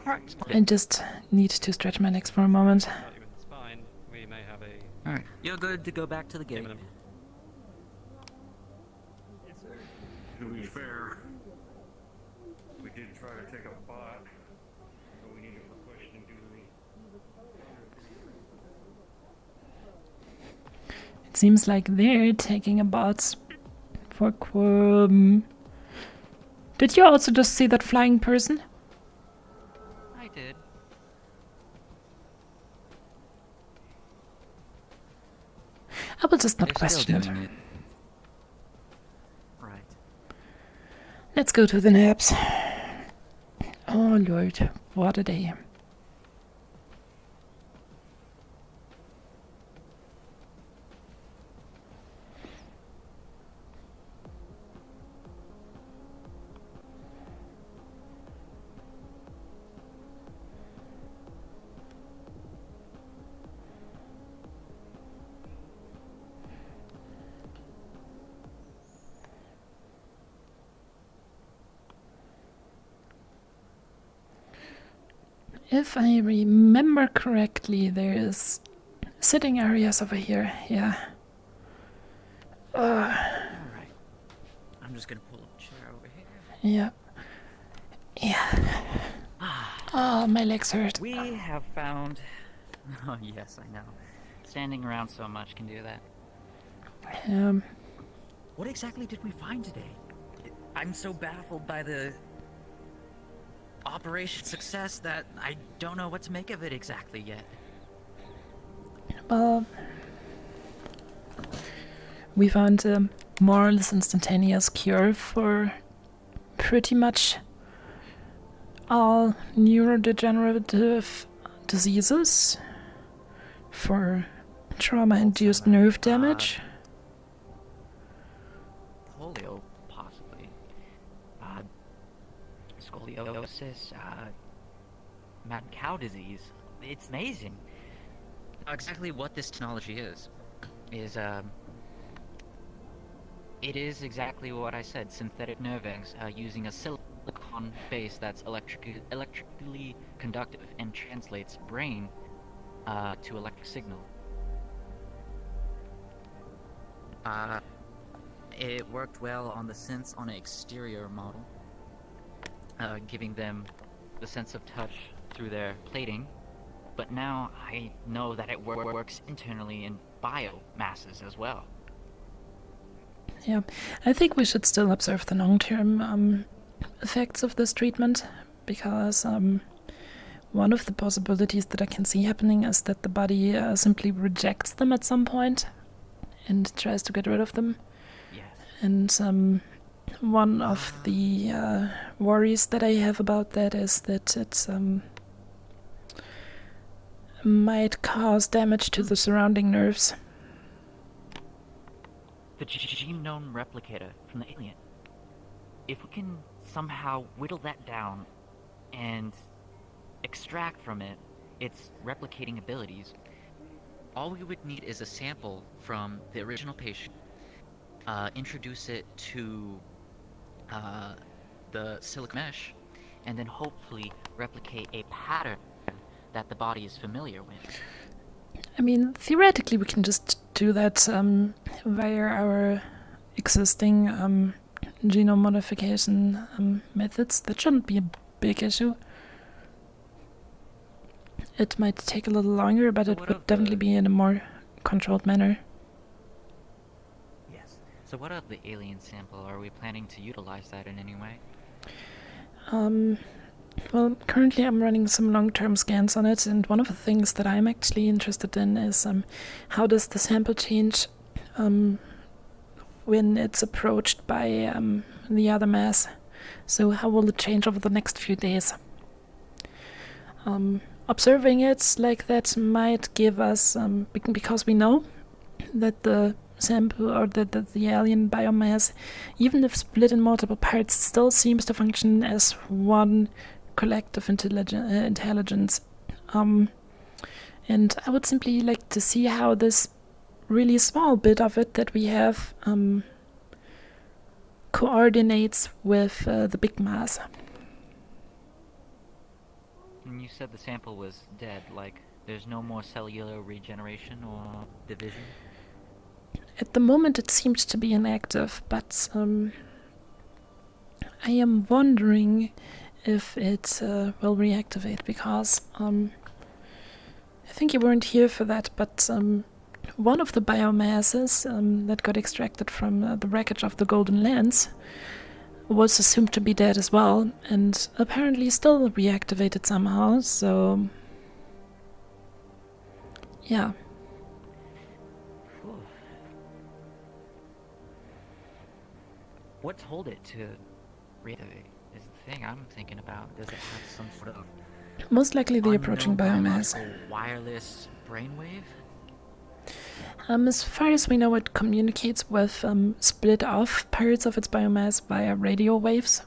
Speaker 1: I just need to stretch my legs for a moment.
Speaker 8: for you in the spine. We may have a
Speaker 22: Alright, you're good to go back to the gate.
Speaker 8: Give him.
Speaker 7: To be fair, we did try to take a bot, but we needed to push
Speaker 1: seems like they're taking a bot for Did you also just see that flying person?
Speaker 9: I did.
Speaker 1: I will just not
Speaker 22: They're
Speaker 1: question
Speaker 22: still
Speaker 1: it.
Speaker 22: doing it.
Speaker 9: Right.
Speaker 1: Let's go to the naps. Oh Lord, what a day. If I remember correctly, there is sitting areas over here. Yeah.
Speaker 22: Alright. I'm just gonna pull up a chair over here.
Speaker 1: Yeah. Yeah. Oh, my legs hurt.
Speaker 9: We have found... Oh, yes, I know. Standing around so much can do that.
Speaker 22: What exactly did we find today? I'm so baffled by the operation success that I don't know what to make of it exactly yet.
Speaker 1: Well, we found a more or less instantaneous cure for pretty much all neurodegenerative diseases, for trauma-induced nerve damage.
Speaker 9: Polio, possibly. Scoliosis, mad cow disease. It's amazing.
Speaker 22: Exactly what this technology is.
Speaker 9: It is exactly what I said, synthetic nerve ends, using a silicon base that's electrically conductive and translates brain to electric signal.
Speaker 22: It worked well on the synths on an exterior model,
Speaker 9: giving them the sense of touch through their plating, but now I know that it works internally in biomasses as well.
Speaker 1: Yeah, I think we should still observe the long-term effects of this treatment, because one of the possibilities that I can see happening is that the body simply rejects them at some point and tries to get rid of them.
Speaker 9: Yes.
Speaker 1: And one of the worries that I have about that is that it might cause damage to the surrounding nerves.
Speaker 9: The genome replicator from the alien. If we can somehow whittle that down and extract from it its replicating abilities,
Speaker 22: all we would need is a sample from the original patient, introduce it to the silicon mesh,
Speaker 9: and then hopefully replicate a pattern that the body is familiar with.
Speaker 1: I mean, theoretically we can just do that via our existing genome modification methods. That shouldn't be a big issue. It might take a little longer, but it would definitely be in a more controlled manner.
Speaker 9: Yes. So what of the alien sample? Are we planning to utilize that in any way?
Speaker 1: Well, currently I'm running some long-term scans on it, and one of the things that I'm actually interested in is how does the sample change when it's approached by the other mass. So how will it change over the next few days? Observing it like that might give us, because we know that the sample or that the alien biomass, even if split in multiple parts, still seems to function as one collective intelligence. And I would simply like to see how this really small bit of it that we have coordinates with the big mass.
Speaker 9: And you said the sample was dead, like there's no more cellular regeneration or division?
Speaker 1: At the moment it seems to be inactive, but I am wondering if it will reactivate, because I think you weren't here for that, but one of the biomasses that got extracted from the wreckage of the Golden Lens was assumed to be dead as well, and apparently still reactivated somehow, so yeah.
Speaker 9: What told it to reactivate is the thing I'm thinking about. Does it have some sort of
Speaker 1: Most likely the approaching biomass.
Speaker 9: biological wireless brainwave?
Speaker 1: As far as we know, it communicates with split off parts of its biomass via radio waves,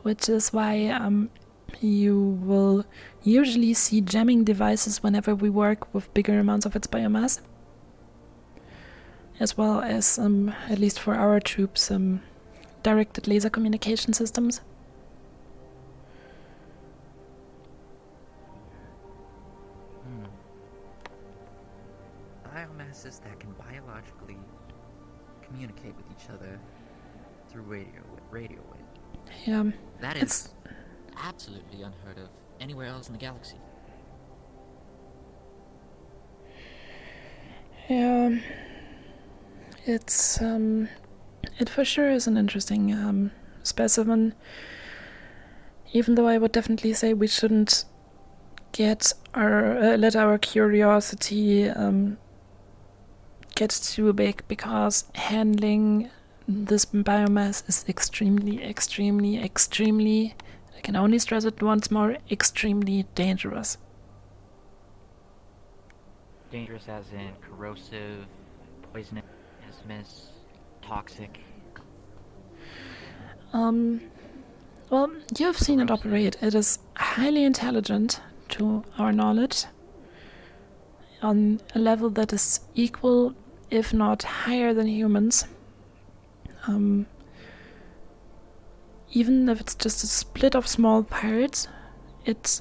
Speaker 1: which is why you will usually see jamming devices whenever we work with bigger amounts of its biomass, as well as, at least for our troops, directed laser communication systems.
Speaker 22: Biomasses that can biologically communicate with each other through radio wave.
Speaker 1: Yeah,
Speaker 22: That is absolutely unheard of anywhere else in the galaxy.
Speaker 1: Yeah, it's it for sure is an interesting specimen. Even though I would definitely say we shouldn't get let our curiosity get too big, because handling this biomass is extremely, I can only stress it once more, extremely dangerous.
Speaker 9: Dangerous as in corrosive, poisonous, toxic.
Speaker 1: Well, you've seen it operate. It is highly intelligent, to our knowledge, on a level that is equal, if not higher than humans. Even if it's just a split of small parts, it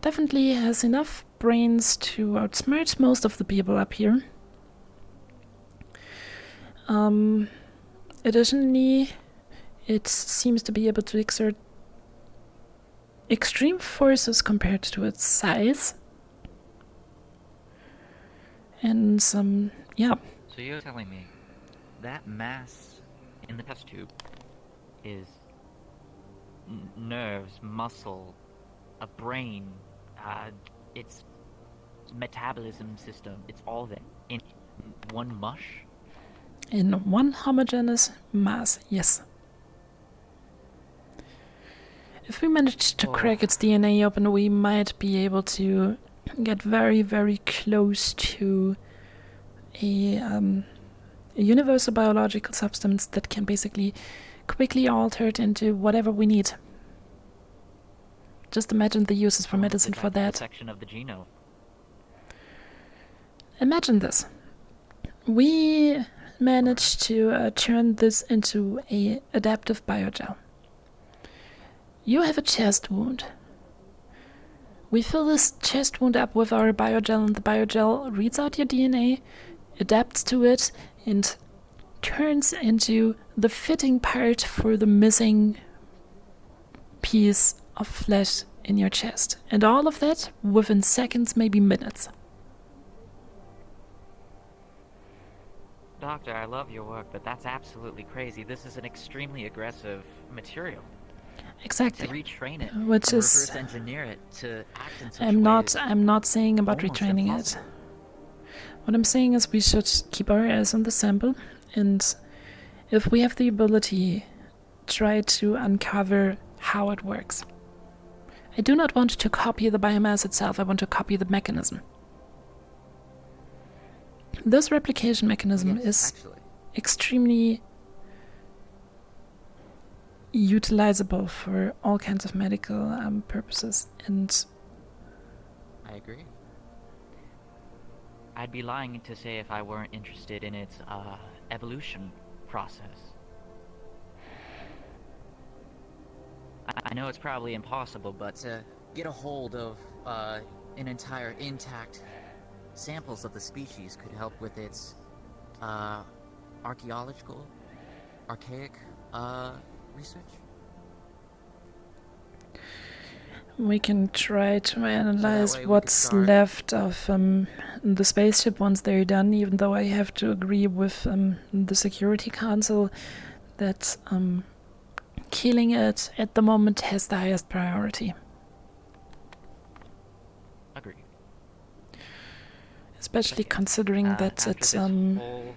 Speaker 1: definitely has enough brains to outsmart most of the people up here. Additionally, it seems to be able to exert extreme forces compared to its size. And yeah.
Speaker 9: So you're telling me that mass in the test tube is nerves, muscle, a brain, its metabolism system, it's all there in one mush?
Speaker 1: In one homogeneous mass, yes. If we manage to crack its DNA open, we might be able to get very, very close to a universal biological substance that can basically quickly alter it into whatever we need. Just imagine the uses for medicine for that.
Speaker 9: Section of the genome.
Speaker 1: Imagine this. We managed to turn this into a adaptive biogel. You have a chest wound. We fill this chest wound up with our biogel, and the biogel reads out your DNA, adapts to it, and turns into the fitting part for the missing piece of flesh in your chest. And all of that within seconds, maybe minutes.
Speaker 9: Doctor, I love your work, but that's absolutely crazy. This is an extremely aggressive material.
Speaker 1: Exactly.
Speaker 9: To retrain it,
Speaker 1: which
Speaker 9: and
Speaker 1: is
Speaker 9: reverse engineer it to act in such a way
Speaker 1: I'm not saying about retraining it. What I'm saying is we should keep our eyes on the sample, and if we have the ability, try to uncover how it works. I do not want to copy the biomass itself, I want to copy the mechanism. This replication mechanism is extremely utilizable for all kinds of medical purposes, and
Speaker 9: I agree. I'd be lying to say if I weren't interested in its evolution process. I know it's probably impossible, but to get a hold of an entire intact samples of the species could help with its archaic research.
Speaker 1: We can try to analyze
Speaker 9: way we could
Speaker 1: what's
Speaker 9: start.
Speaker 1: left of the spaceship once they're done, even though I have to agree with the Security Council that killing it at the moment has the highest priority.
Speaker 9: Agreed.
Speaker 1: Especially considering that
Speaker 9: after
Speaker 1: it's
Speaker 9: this whole-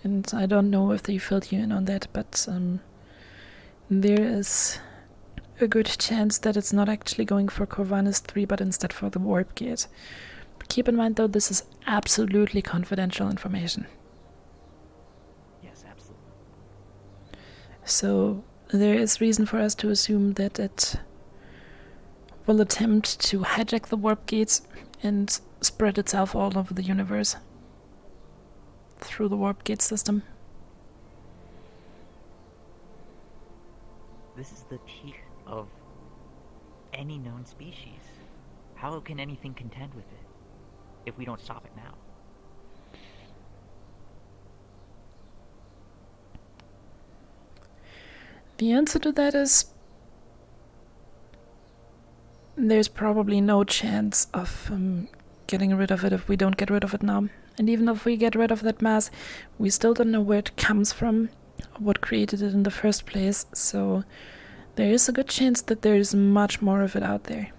Speaker 1: and I don't know if they filled you in on that, but there is a good chance that it's not actually going for Corvinus 3, but instead for the warp gate. But keep in mind, though, this is absolutely confidential information.
Speaker 9: Yes, absolutely.
Speaker 1: So there is reason for us to assume that it will attempt to hijack the warp gates and spread itself all over the universe through the warp gate system.
Speaker 9: This is the teeth of any known species. How can anything contend with it if we don't stop it now?
Speaker 1: The answer to that is there's probably no chance of getting rid of it if we don't get rid of it now. And even if we get rid of that mass, we still don't know where it comes from, what created it in the first place, so there is a good chance that there is much more of it out there.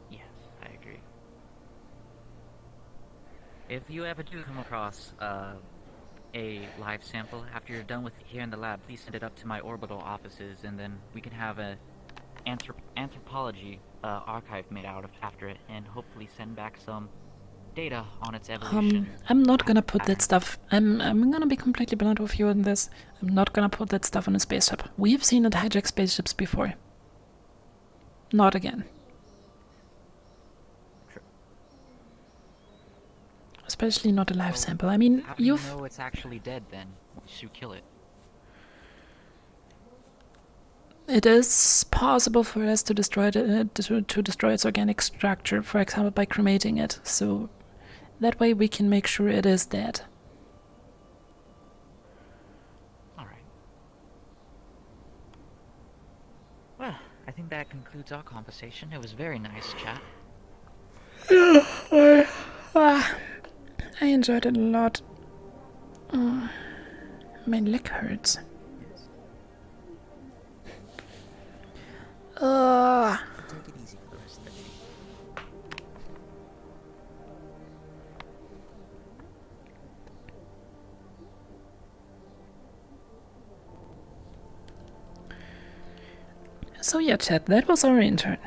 Speaker 9: Yes, I agree. If you ever do come across a live sample after you're done with it here in the lab, please send it up to my orbital offices, and then we can have a anthropology archive made out of after it, and hopefully send back some data on its evolution.
Speaker 1: I'm not gonna put that stuff. I'm gonna be completely blunt with you on this. I'm not gonna put that stuff on a spaceship. We've seen it hijack spaceships before. Not again.
Speaker 9: True.
Speaker 1: Especially not a live sample. I mean,
Speaker 9: How do you know it's actually dead then, once you kill it?
Speaker 1: It is possible for us to destroy to destroy its organic structure, for example, by cremating it. So that way we can make sure it is dead.
Speaker 9: Alright. Well, I think that concludes our conversation. It was very nice chat.
Speaker 1: I enjoyed it a lot. My leg hurts.
Speaker 22: Take it easy for the rest of the day.
Speaker 1: So yeah, chat, that was our intern.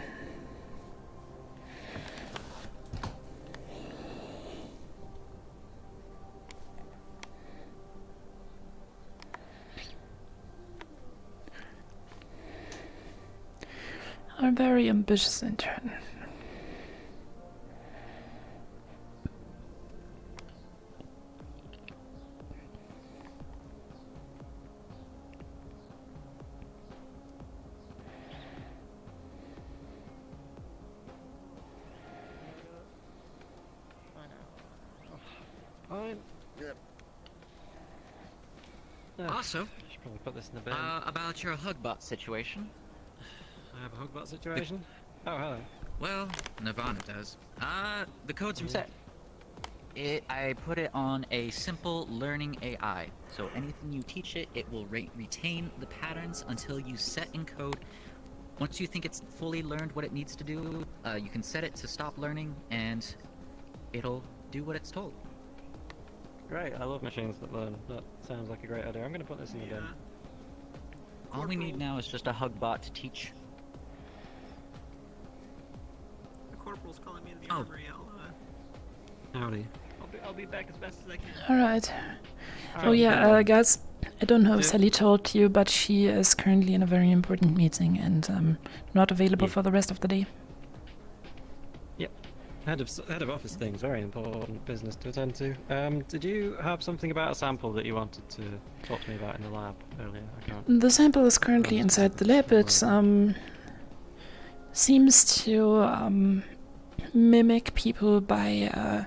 Speaker 1: Our very ambitious intern.
Speaker 8: Fine.
Speaker 22: Also,
Speaker 8: should probably put this in the bin.
Speaker 22: about your Hugbot situation.
Speaker 8: I have a Hugbot situation? Oh, hello.
Speaker 22: Well, Nirvana does. The code's
Speaker 9: Set. I put it on a simple learning AI. So anything you teach it, it will retain the patterns until you set in code. Once you think it's fully learned what it needs to do, you can set it to stop learning, and it'll do what it's told.
Speaker 8: Great, I love machines that learn. That sounds like a great idea. I'm going to put this in the bin.
Speaker 9: All we need now is just a Hugbot to teach.
Speaker 11: The corporal's calling me in the armory.
Speaker 8: Howdy.
Speaker 11: I'll be back as fast as I can.
Speaker 1: Alright. Oh yeah, guys, I don't know if Sally told you, but she is currently in a very important meeting and not available for the rest of the day.
Speaker 8: Yep. Head of office things, very important business to attend to. Did you have something about a sample that you wanted to talk to me about in the lab earlier? I can't.
Speaker 1: The sample is currently inside the lab. It seems to mimic people by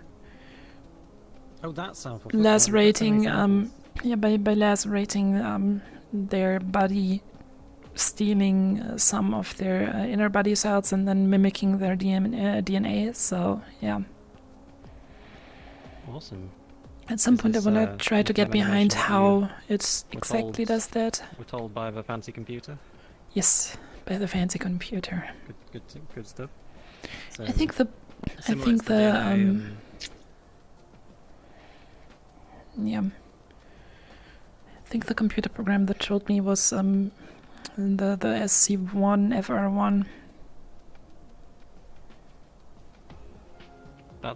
Speaker 8: oh, that sample.
Speaker 1: lacerating by lacerating their body stealing some of their inner body cells and then mimicking their DNA. So yeah.
Speaker 8: Awesome.
Speaker 1: At some point, I want to try to get behind how it
Speaker 8: We're
Speaker 1: exactly
Speaker 8: told-
Speaker 1: does that.
Speaker 8: We're told by the fancy computer.
Speaker 1: Yes, by the fancy computer.
Speaker 8: Good stuff. So,
Speaker 1: I think the
Speaker 8: similar to DNA,
Speaker 1: yeah. I think the computer program that showed me was the SC1 FR1.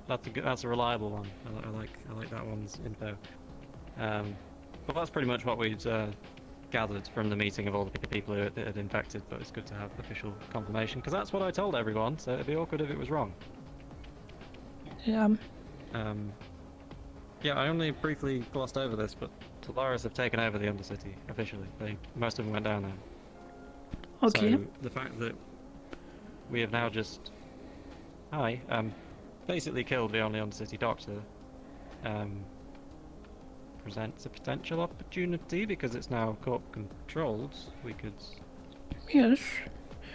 Speaker 8: That's a reliable one. I like that one's info. But that's pretty much what we'd gathered from the meeting of all the people who had infected. But it's good to have official confirmation because that's what I told everyone. So it'd be awkward if it was wrong.
Speaker 1: Yeah.
Speaker 8: Yeah, I only briefly glossed over this, but Talaris have taken over the Undercity officially. Most of them went down there.
Speaker 1: Okay.
Speaker 8: So the fact that we have now just basically killed the only Undercity doctor presents a potential opportunity because it's now corp controlled. We could.
Speaker 1: Yes.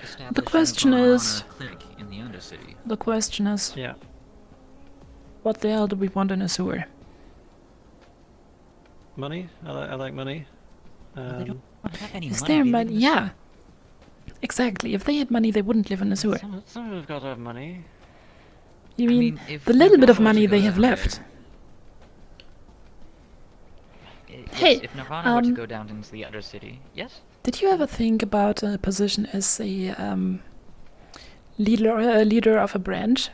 Speaker 1: The
Speaker 22: Establish
Speaker 1: question
Speaker 22: a
Speaker 1: is.
Speaker 22: clinic in the Undercity.
Speaker 1: The question is.
Speaker 8: Yeah.
Speaker 1: What the hell do we want in a sewer?
Speaker 8: Money. I like money.
Speaker 22: They don't have any
Speaker 1: Is
Speaker 22: money.
Speaker 1: there
Speaker 22: They
Speaker 1: money?
Speaker 22: live in
Speaker 1: Yeah. Exactly. If they had money, they wouldn't live in a sewer.
Speaker 8: Some have got to have money.
Speaker 1: You mean,
Speaker 22: if
Speaker 1: the little bit of
Speaker 22: Nirvana
Speaker 1: money
Speaker 22: were to
Speaker 1: they
Speaker 22: go
Speaker 1: have
Speaker 22: down
Speaker 1: left? Hey,
Speaker 9: if Nirvana were to go down into the Undercity, yes?
Speaker 1: Did you ever think about a position as a leader of a branch?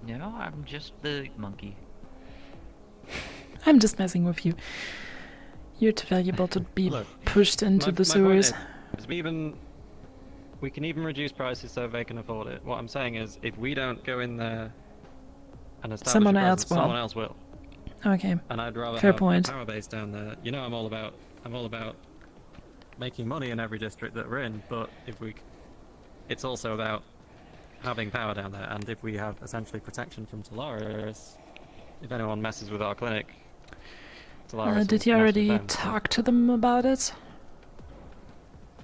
Speaker 9: No, I'm just the monkey.
Speaker 1: I'm just messing with you. You're too valuable to be
Speaker 8: Look,
Speaker 1: pushed into the
Speaker 8: my point
Speaker 1: sewers.
Speaker 8: is we can even reduce prices so they can afford it. What I'm saying is, if we don't go in there and establish
Speaker 1: Someone
Speaker 8: a
Speaker 1: else
Speaker 8: presence,
Speaker 1: will.
Speaker 8: someone else will.
Speaker 1: Okay.
Speaker 8: And I'd rather
Speaker 1: Fair
Speaker 8: have
Speaker 1: point.
Speaker 8: a power base down there. You know, I'm all about making money in every district that we're in. But it's also about having power down there. And if we have essentially protection from Talaris, if anyone messes with our clinic, Talaris
Speaker 1: Did you
Speaker 8: will mess with
Speaker 1: already
Speaker 8: them.
Speaker 1: talk to them about it?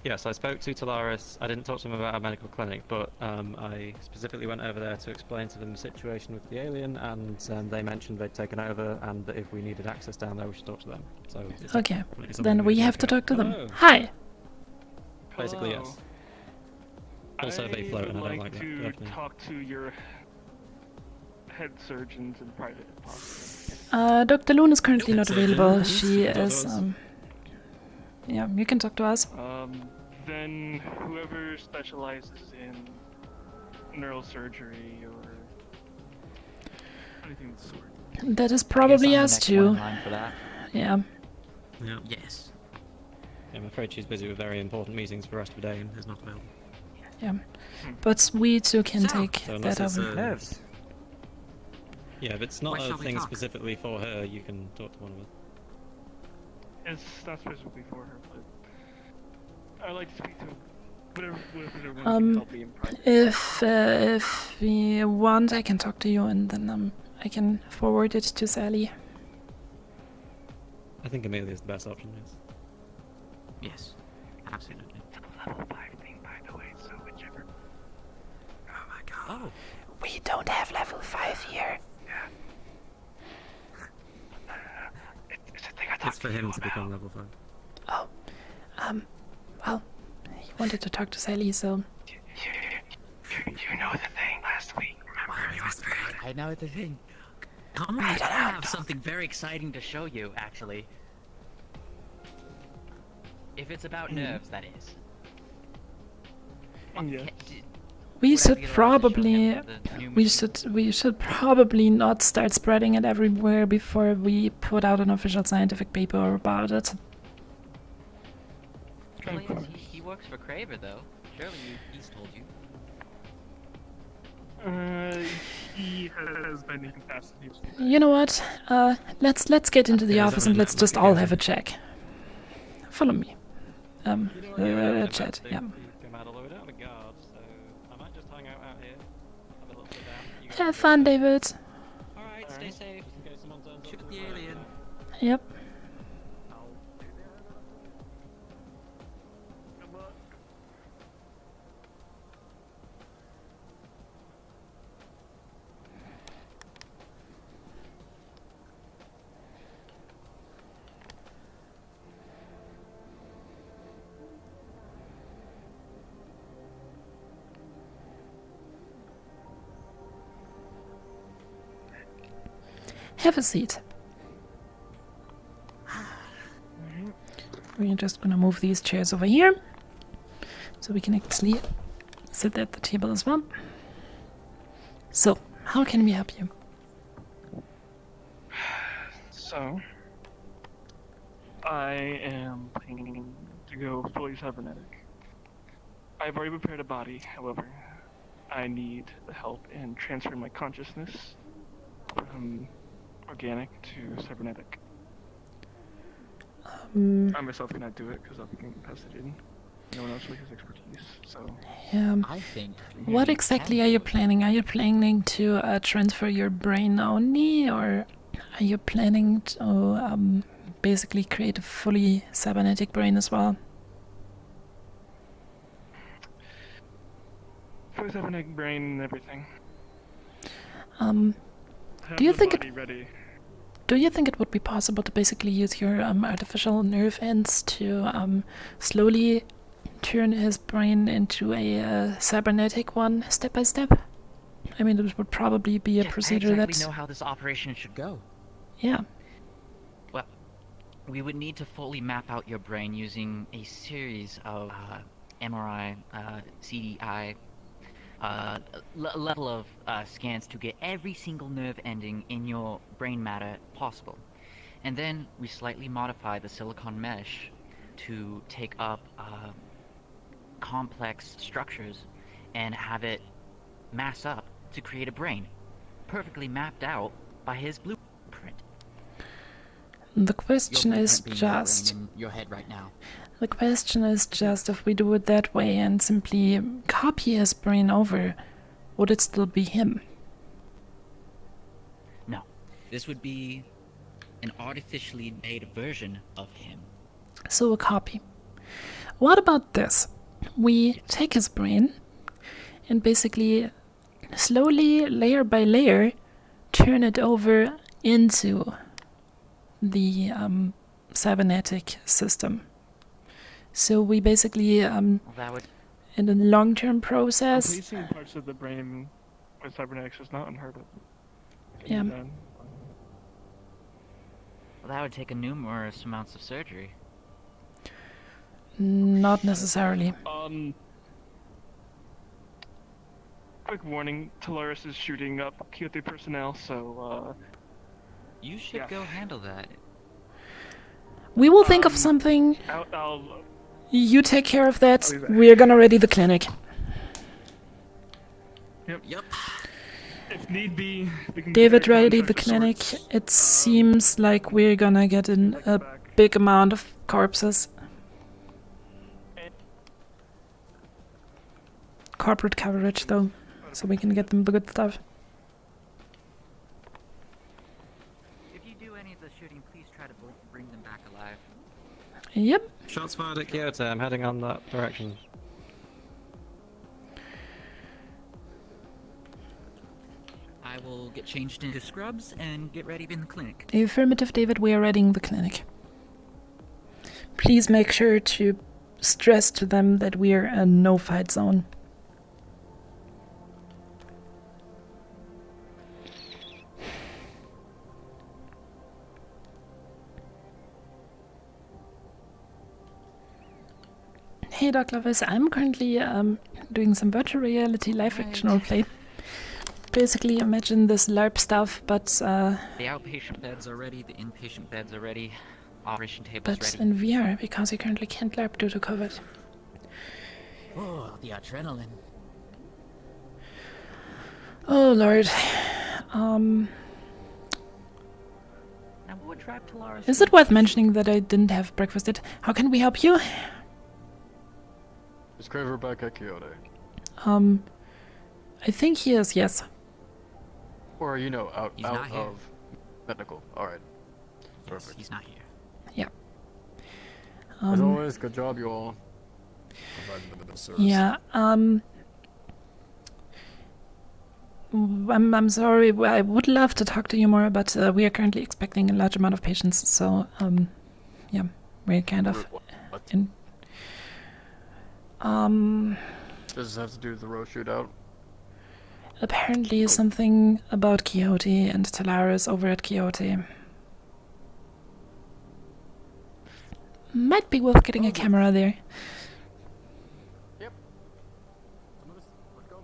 Speaker 8: Yes, I spoke to Talaris. I didn't talk to them about a medical clinic, but I specifically went over there to explain to them the situation with the alien, and they mentioned they'd taken over, and that if we needed access down there, we should talk to them. So it's
Speaker 1: Okay,
Speaker 8: definitely something
Speaker 1: then we
Speaker 8: can
Speaker 1: have to
Speaker 8: look at.
Speaker 1: talk to them.
Speaker 8: Hello.
Speaker 1: Hi!
Speaker 8: Basically, yes. Also, they float, and I don't like that.
Speaker 5: to
Speaker 8: Definitely.
Speaker 5: talk to your head surgeons in private, if possible.
Speaker 1: Dr. Loon is currently not
Speaker 8: Surgeon,
Speaker 1: available.
Speaker 8: please.
Speaker 1: She
Speaker 8: Talk to
Speaker 1: is,
Speaker 8: us.
Speaker 1: yeah, you can talk to us.
Speaker 5: Then whoever specializes in neurosurgery or anything of the sort.
Speaker 1: That is
Speaker 9: I guess
Speaker 1: probably
Speaker 9: I'm the
Speaker 1: us
Speaker 9: next one in
Speaker 1: too.
Speaker 9: line for that.
Speaker 1: Yeah.
Speaker 8: Yeah.
Speaker 22: Yes.
Speaker 8: I'm afraid she's busy with very important meetings for the rest of the day and is not available.
Speaker 1: Yeah. But we too can take
Speaker 8: So unless
Speaker 1: that
Speaker 8: it's
Speaker 1: over.
Speaker 8: Yeah, if it's not
Speaker 22: Why
Speaker 8: a
Speaker 22: shall we
Speaker 8: thing
Speaker 22: talk?
Speaker 8: specifically for her, you can talk to one of us.
Speaker 5: It's not specifically for her, but I like to speak to whatever one can help me in private.
Speaker 1: If we want, I can talk to you and then I can forward it to Sally.
Speaker 8: I think Emilia's the best option, yes.
Speaker 22: Yes. Absolutely.
Speaker 5: Level 5 thing, by the way, so whichever.
Speaker 22: Oh my god. Oh.
Speaker 1: We don't have level 5 here.
Speaker 5: It's a thing I
Speaker 8: It's
Speaker 5: talked
Speaker 8: for
Speaker 5: to
Speaker 8: him
Speaker 5: you
Speaker 8: to become level 5.
Speaker 1: Oh. Well, he wanted to talk to Sally, so.
Speaker 5: You know the thing last week, remember?
Speaker 9: I know the thing.
Speaker 22: I
Speaker 9: I have something very exciting to show you, actually. If it's about nerves, that is.
Speaker 5: Yes.
Speaker 1: We
Speaker 9: Would I
Speaker 1: should
Speaker 9: be allowed to show
Speaker 1: probably
Speaker 9: him the new
Speaker 1: we should probably not start spreading it everywhere before we put out an official scientific paper about it.
Speaker 9: Surely he works for Craver, though. Surely he's told you.
Speaker 5: He has many capacities.
Speaker 1: You know what? Let's get into the office and let's just all have a check. Follow me. Chat. Yeah. Have fun, David.
Speaker 22: Alright, stay safe. Shoot the alien.
Speaker 1: Yep. Have a seat. We're just gonna move these chairs over here, so we can actually sit at the table as well. So, how can we help you?
Speaker 5: So, I am planning to go fully cybernetic. I've already prepared a body, however, I need the help in transferring my consciousness from organic to cybernetic. I myself cannot do it because I'll be incapacitated. No one else really has expertise, so...
Speaker 22: I think...
Speaker 1: What exactly are you planning? Are you planning to transfer your brain only, or are you planning to basically create a fully cybernetic brain as well?
Speaker 5: Fully cybernetic brain and everything.
Speaker 1: Do you think
Speaker 5: ready?
Speaker 1: Do you think it would be possible to basically use your artificial nerve ends to slowly turn his brain into a cybernetic one, step by step? I mean, it would probably be a procedure
Speaker 9: I
Speaker 1: that...
Speaker 9: exactly know how this operation should go.
Speaker 1: Yeah.
Speaker 9: Well, we would need to fully map out your brain using a series of MRI, CDI, level of scans to get every single nerve ending in your brain matter possible. And then we slightly modify the silicon mesh to take up complex structures and have it mass up to create a brain, perfectly mapped out by his blueprint.
Speaker 1: The question is
Speaker 9: Your
Speaker 1: just...
Speaker 9: brain in your head right now.
Speaker 1: The question is just, if we do it that way and simply copy his brain over, would it still be him?
Speaker 22: No. This would be an artificially made version of him.
Speaker 1: So a copy. What about this? We take his brain and basically slowly, layer by layer, turn it over into the cybernetic system. So we basically, in a long-term process...
Speaker 5: Replacing parts of the brain with cybernetics is not unheard of.
Speaker 1: Yeah.
Speaker 9: Well, that would take numerous amounts of surgery.
Speaker 1: Not necessarily.
Speaker 5: Quick warning, Talaris is shooting up Q3 personnel, so,
Speaker 22: You should go handle that.
Speaker 1: We will think of something.
Speaker 5: I'll
Speaker 1: You take care of that.
Speaker 5: I'll be back.
Speaker 1: We're gonna ready the clinic.
Speaker 5: Yep. If need be, we can
Speaker 1: David,
Speaker 5: prepare
Speaker 1: ready the
Speaker 5: contract of
Speaker 1: clinic.
Speaker 5: sorts.
Speaker 1: It seems like we're gonna get in a big amount of corpses. Corporate coverage, though, so we can get them the good stuff.
Speaker 9: If you do any of the shooting, please try to bring them back alive.
Speaker 1: Yep.
Speaker 8: Shots fired at Kyoto. I'm heading on that direction.
Speaker 22: I will get changed into scrubs and get ready in the clinic.
Speaker 1: Affirmative, David, we are readying the clinic. Please make sure to stress to them that we are a no-fight zone. Hey, Doc Lovers, I'm currently doing some virtual reality live action roleplay. Basically, imagine this LARP stuff, but
Speaker 22: The outpatient beds are ready, the inpatient beds are ready, operation tables ready.
Speaker 1: in VR, because you currently can't LARP due to COVID.
Speaker 22: Oh, the adrenaline.
Speaker 1: Oh, Lord.
Speaker 9: Now, what would drive Talaris?
Speaker 1: Is it worth mentioning that I didn't have breakfast yet? How can we help you?
Speaker 14: Is Craver back at Kyoto?
Speaker 1: I think he is, yes.
Speaker 14: Or, you know, out
Speaker 22: not here.
Speaker 14: of medical. Alright. Perfect.
Speaker 22: He's not here.
Speaker 1: Yeah.
Speaker 14: As always, good job, you all. Providing them with the service.
Speaker 1: Yeah, I'm sorry, I would love to talk to you more, but we are currently expecting a large amount of patients, so, yeah, we're kind of in...
Speaker 14: Does this have to do with the road shootout?
Speaker 1: Apparently something about Quixote and Talaris over at Quixote. Might be worth getting a camera there.
Speaker 14: Yep. Let's go.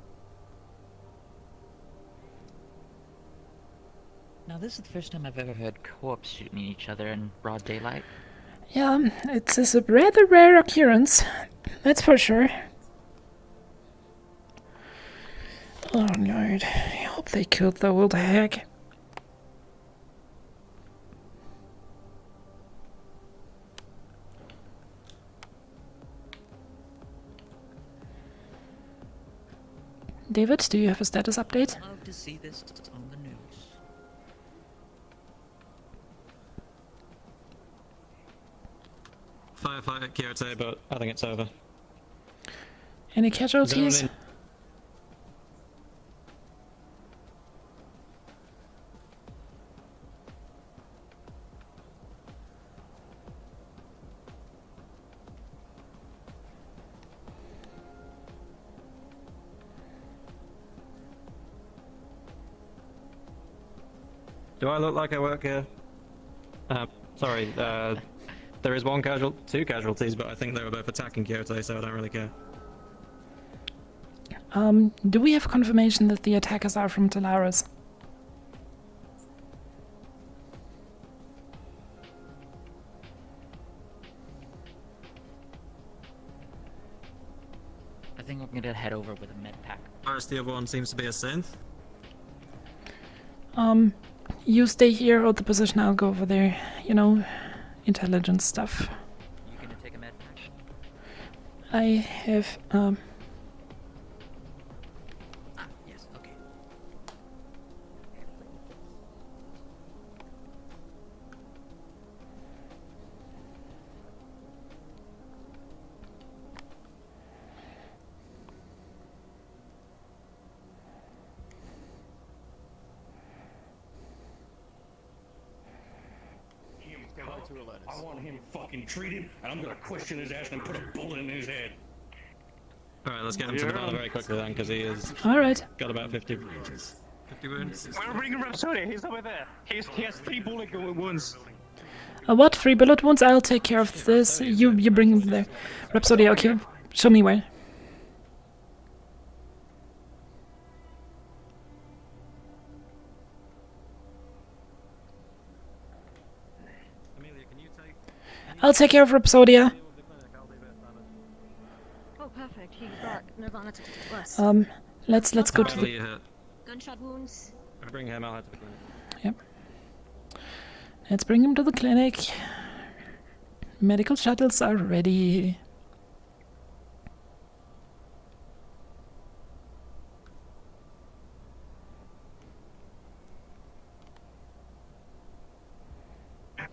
Speaker 9: Now, this is the first time I've ever heard co-ops shooting each other in broad daylight.
Speaker 1: Yeah, it is a rather rare occurrence, that's for sure. Oh lord, I hope they killed the old hag. David, do you have a status update?
Speaker 22: Love to see this on the news.
Speaker 8: Firefight at Quixote, but I think it's over.
Speaker 1: Any casualties?
Speaker 8: Do I look like I work here? Sorry, there is two casualties, but I think they were both attacking Quixote, so I don't really care.
Speaker 1: Do we have confirmation that the attackers are from Talaris?
Speaker 9: I think I'm gonna head over with a med pack.
Speaker 8: Whereas the other one seems to be a synth.
Speaker 1: You stay here, hold the position, I'll go over there. You know, intelligence stuff.
Speaker 9: You gonna take a med pack?
Speaker 1: I have,
Speaker 22: Yes, okay.
Speaker 17: I want him fucking treated, and I'm gonna question his ass and put a bullet in his head.
Speaker 8: Alright, let's get him to the battle very quickly then, because he is...
Speaker 1: Alright.
Speaker 8: Got about 50 wounds.
Speaker 5: We're bringing Rhapsody, he's over there. He has 3 bullet wounds.
Speaker 1: what? 3 bullet wounds? I'll take care of this. You bring him there. Rhapsody, okay. Show me where.
Speaker 8: Emilia, can you take...
Speaker 1: I'll take care of Rhapsodia.
Speaker 18: Oh, perfect. He brought Nirvana to us.
Speaker 1: Let's go to the...
Speaker 18: Gunshot wounds.
Speaker 8: I bring him out to the clinic.
Speaker 1: Yep. Let's bring him to the clinic. Medical shuttles are ready.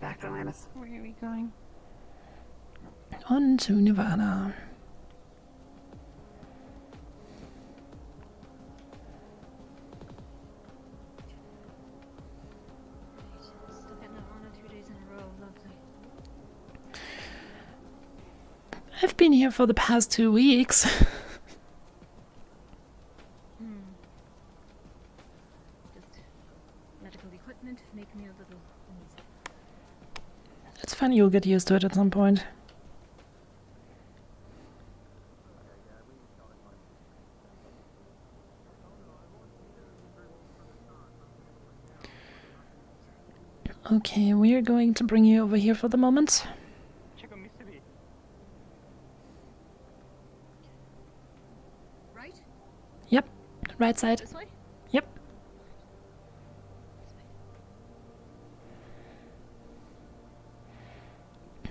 Speaker 18: Back to Atlantis. Where are we going?
Speaker 1: On to Nirvana.
Speaker 18: Still getting Nirvana 2 days in a row. Lovely.
Speaker 1: I've been here for the past 2 weeks.
Speaker 18: Just medical equipment make me a little uneasy.
Speaker 1: It's fun, you'll get used to it at some point. Okay, we are going to bring you over here for the moment.
Speaker 5: Check on Mississippi.
Speaker 18: Right?
Speaker 1: Yep, right side.
Speaker 18: This way?
Speaker 1: Yep.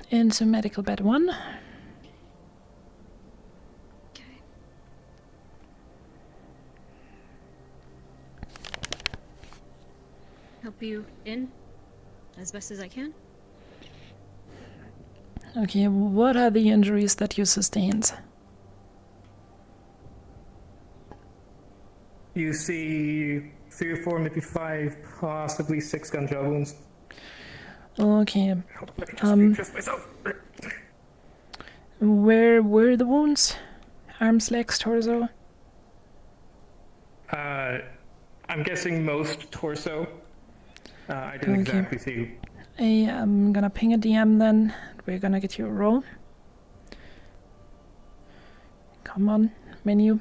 Speaker 1: Into medical bed 1.
Speaker 18: Help you in as best as I can.
Speaker 1: Okay, what are the injuries that you sustained?
Speaker 19: You see 3 or 4, maybe 5, possibly 6 gunshot wounds.
Speaker 1: Okay.
Speaker 19: Just myself.
Speaker 1: Where were the wounds? Arms, legs, torso?
Speaker 19: I'm guessing most torso. I didn't
Speaker 1: Okay.
Speaker 19: exactly see.
Speaker 1: I'm gonna ping a DM then. We're gonna get you a roll. Come on, menu.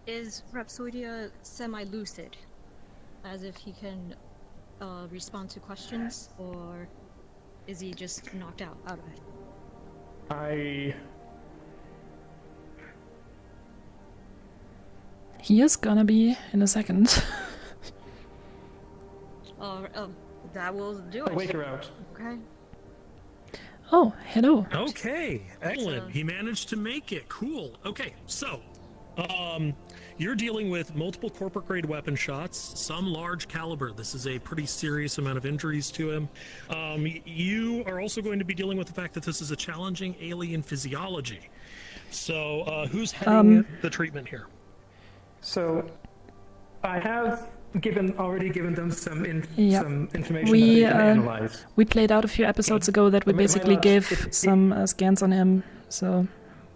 Speaker 18: Is Rhapsodia semi-lucid? As if he can respond to questions, or is he just knocked out of it?
Speaker 1: He is gonna be in a second.
Speaker 18: That will do it.
Speaker 19: Wake her out.
Speaker 18: Okay.
Speaker 1: Oh, hello.
Speaker 15: Okay, excellent. He managed to make it. Cool. Okay, so, you're dealing with multiple corporate grade weapon shots, some large caliber. This is a pretty serious amount of injuries to him. You are also going to be dealing with the fact that this is a challenging alien physiology. So, who's heading the treatment here?
Speaker 19: So, I have already given them some
Speaker 1: Yeah.
Speaker 19: some information that they can analyze.
Speaker 1: We played out a few episodes ago that we basically gave some scans on him, so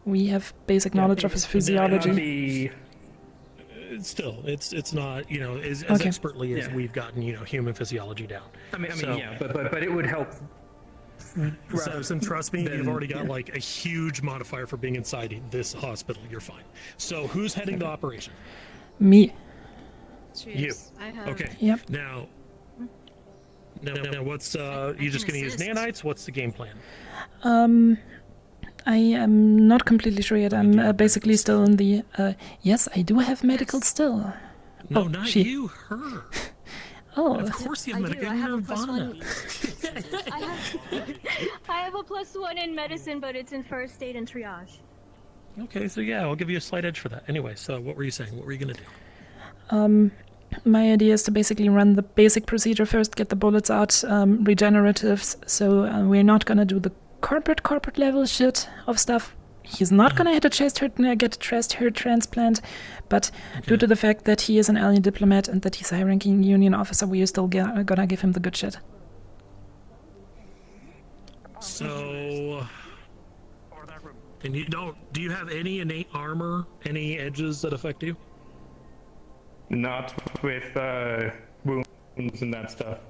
Speaker 1: we have basic knowledge of his physiology.
Speaker 15: Still, it's not, you know, as
Speaker 1: Okay.
Speaker 15: expertly as we've gotten, you know, human physiology down.
Speaker 19: I mean,
Speaker 15: So-
Speaker 19: yeah, but it would help.
Speaker 15: So trust me, you've already got like a huge modifier for being inside this hospital. You're fine. So who's heading the operation?
Speaker 1: Me.
Speaker 15: You.
Speaker 18: I have...
Speaker 15: Okay.
Speaker 1: Yep.
Speaker 15: Now, what's you just gonna use nanites? What's the game plan?
Speaker 1: I am not completely sure yet. I'm basically still in the. Yes, I do have medical still.
Speaker 15: No,
Speaker 1: oh,
Speaker 15: not
Speaker 1: she.
Speaker 15: you. Her.
Speaker 1: Oh.
Speaker 15: Of course you have medical.
Speaker 18: I have a
Speaker 15: Nirvana.
Speaker 18: I have a +1 in medicine, but it's in first aid and triage.
Speaker 15: Okay, so yeah, I'll give you a slight edge for that. Anyway, so what were you saying? What were you gonna do?
Speaker 1: My idea is to basically run the basic procedure first, get the bullets out, regeneratives. So we're not gonna do the corporate level shit of stuff. He's not gonna get a chest hurt transplant, but due to the fact that he is an alien diplomat and that he's a high-ranking Union officer, we are still gonna give him the good shit.
Speaker 15: So, and you don't? Do you have any innate armor? Any edges that affect you?
Speaker 19: Not with wounds and that stuff.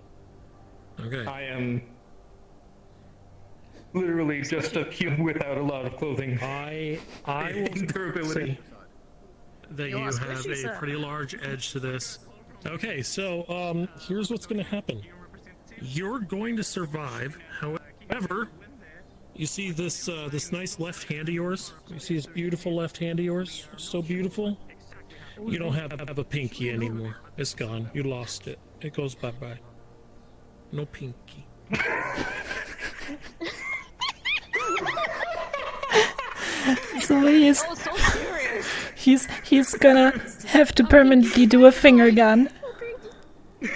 Speaker 15: Okay.
Speaker 19: I am literally just a human without a lot of clothing.
Speaker 15: I will
Speaker 19: durability.
Speaker 15: That you have a pretty large edge to this. Okay, so here's what's going to happen. You're going to survive. However, you see this this nice left hand of yours? You see this beautiful left hand of yours? So beautiful. You don't have a pinky anymore. It's gone. You lost it. It goes bye-bye. No pinky.
Speaker 1: So he's gonna have to permanently do a finger gun.
Speaker 15: I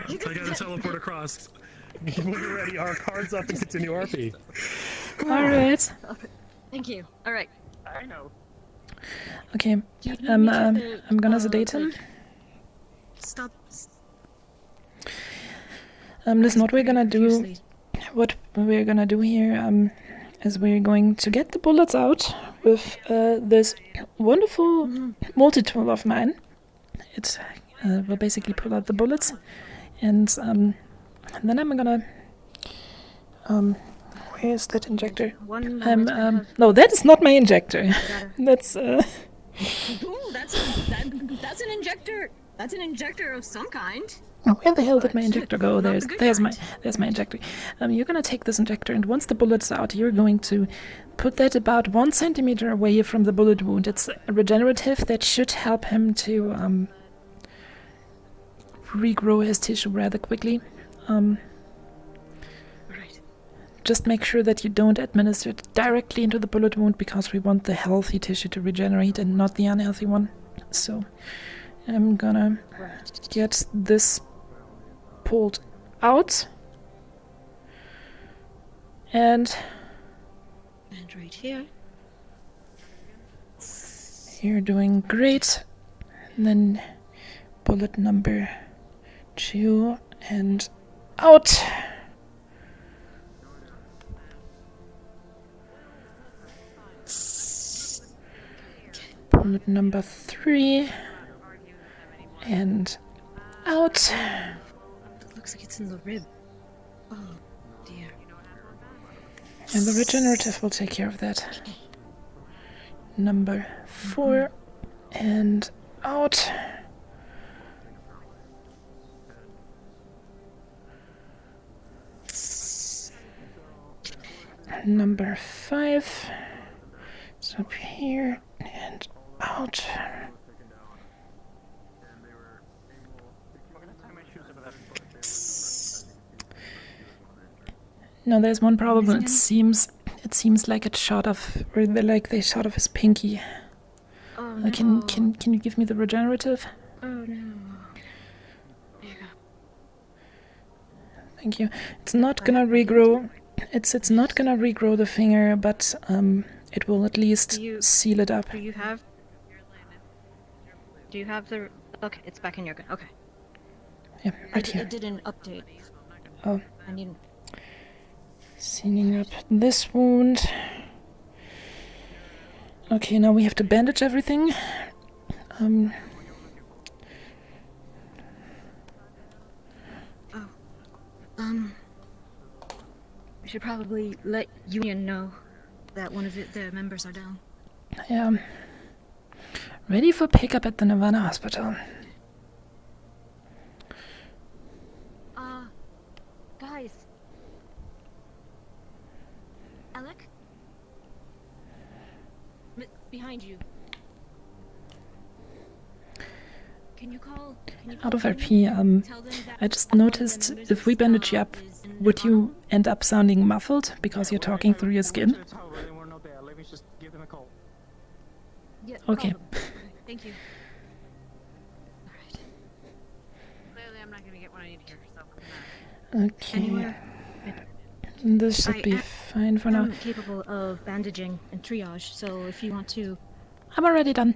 Speaker 15: gotta teleport across. When you're ready, our cards up and continue RP.
Speaker 1: Alright.
Speaker 18: Thank you. Alright.
Speaker 21: I know.
Speaker 1: Okay. I'm gonna sedate him.
Speaker 18: Stop.
Speaker 1: Listen, what we're gonna do here, is we're going to get the bullets out with this wonderful multi-tool of mine. It will basically pull out the bullets, and then I'm gonna where's that injector? No, that is not my injector. That's
Speaker 18: Ooh, that's an injector. That's an injector of some kind.
Speaker 1: Oh, where the hell did my injector go? There's my injector. You're gonna take this injector, and once the bullet's out, you're going to put that about 1 centimeter away from the bullet wound. It's a regenerative that should help him to regrow his tissue rather quickly. Just make sure that you don't administer it directly into the bullet wound, because we want the healthy tissue to regenerate and not the unhealthy one. So I'm gonna get this pulled out, and
Speaker 18: right here.
Speaker 1: You're doing great. And then bullet number 2 and out. Wound number 3. And out.
Speaker 18: It looks like it's in the rib. Oh, dear.
Speaker 1: And the regenerative will take care of that. Number 4. And out. Number 5. It's up here and out. No, there's one problem. It seems like it shot off, or like they shot off his pinky.
Speaker 18: Oh, no.
Speaker 1: Can you give me the regenerative?
Speaker 18: Oh no. There you go.
Speaker 1: Thank you. It's not gonna regrow. It's not gonna regrow the finger, but it will at least seal it up.
Speaker 18: Do you have the? Okay, it's back in your gun. Okay.
Speaker 1: Yeah, right here.
Speaker 18: It didn't update.
Speaker 1: Oh.
Speaker 18: I need.
Speaker 1: Sealing up this wound. Okay, now we have to bandage everything.
Speaker 18: We should probably let Union know that one of their members are down.
Speaker 1: Yeah. Ready for pickup at the Nirvana Hospital.
Speaker 18: Guys. Alec? Behind you. Can you call?
Speaker 1: Out of RP, I just noticed if we bandage you up, would you end up sounding muffled because you're talking through your skin?
Speaker 18: Yeah,
Speaker 1: okay.
Speaker 18: Thank you.
Speaker 11: Clearly, I'm not gonna get what I need here, so.
Speaker 1: Okay. This should be fine for now.
Speaker 18: I'm capable of bandaging and triage, so if you want to...
Speaker 1: I'm already done.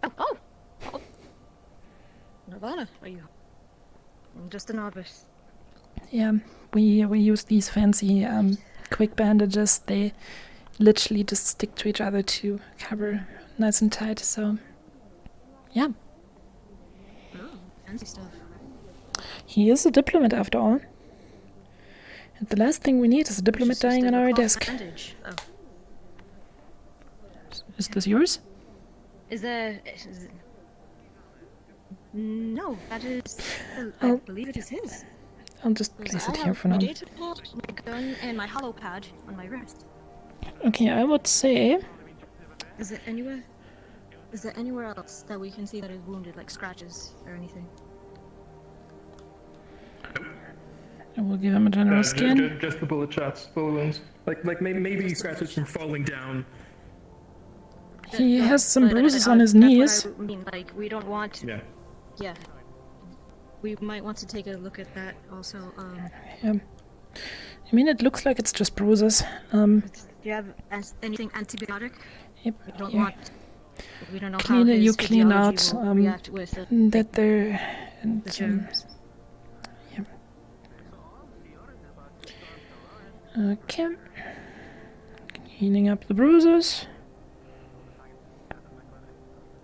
Speaker 18: Oh! Nirvana, are you? I'm just a novice.
Speaker 1: Yeah, we use these fancy quick bandages. They literally just stick to each other to cover nice and tight, so... Yeah.
Speaker 18: Oh, fancy stuff.
Speaker 1: He is a diplomat after all. And the last thing we need is a diplomat dying on our desk.
Speaker 18: Oh.
Speaker 1: Is this yours?
Speaker 18: Is there... No, that is... I believe it is his.
Speaker 1: I'll just place it here for now.
Speaker 18: My data pad, my gun, and my hollow pad on my wrist.
Speaker 1: Okay, I would say...
Speaker 18: Is there anywhere else that we can see that is wounded, like scratches or anything?
Speaker 1: I will give him a general scan.
Speaker 19: Just the bullet shots, bullet wounds. Like maybe scratches from falling down.
Speaker 1: He has some bruises on his knees.
Speaker 18: I mean, like, we don't want...
Speaker 19: Yeah.
Speaker 18: Yeah. We might want to take a look at that also.
Speaker 1: Yeah. I mean, it looks like it's just bruises.
Speaker 18: Do you have anything antibiotic?
Speaker 1: Yep.
Speaker 18: We don't want... We don't know how
Speaker 1: you clean out
Speaker 18: react with
Speaker 1: that there and
Speaker 18: the germs.
Speaker 1: Yeah. Okay. Cleaning up the bruises.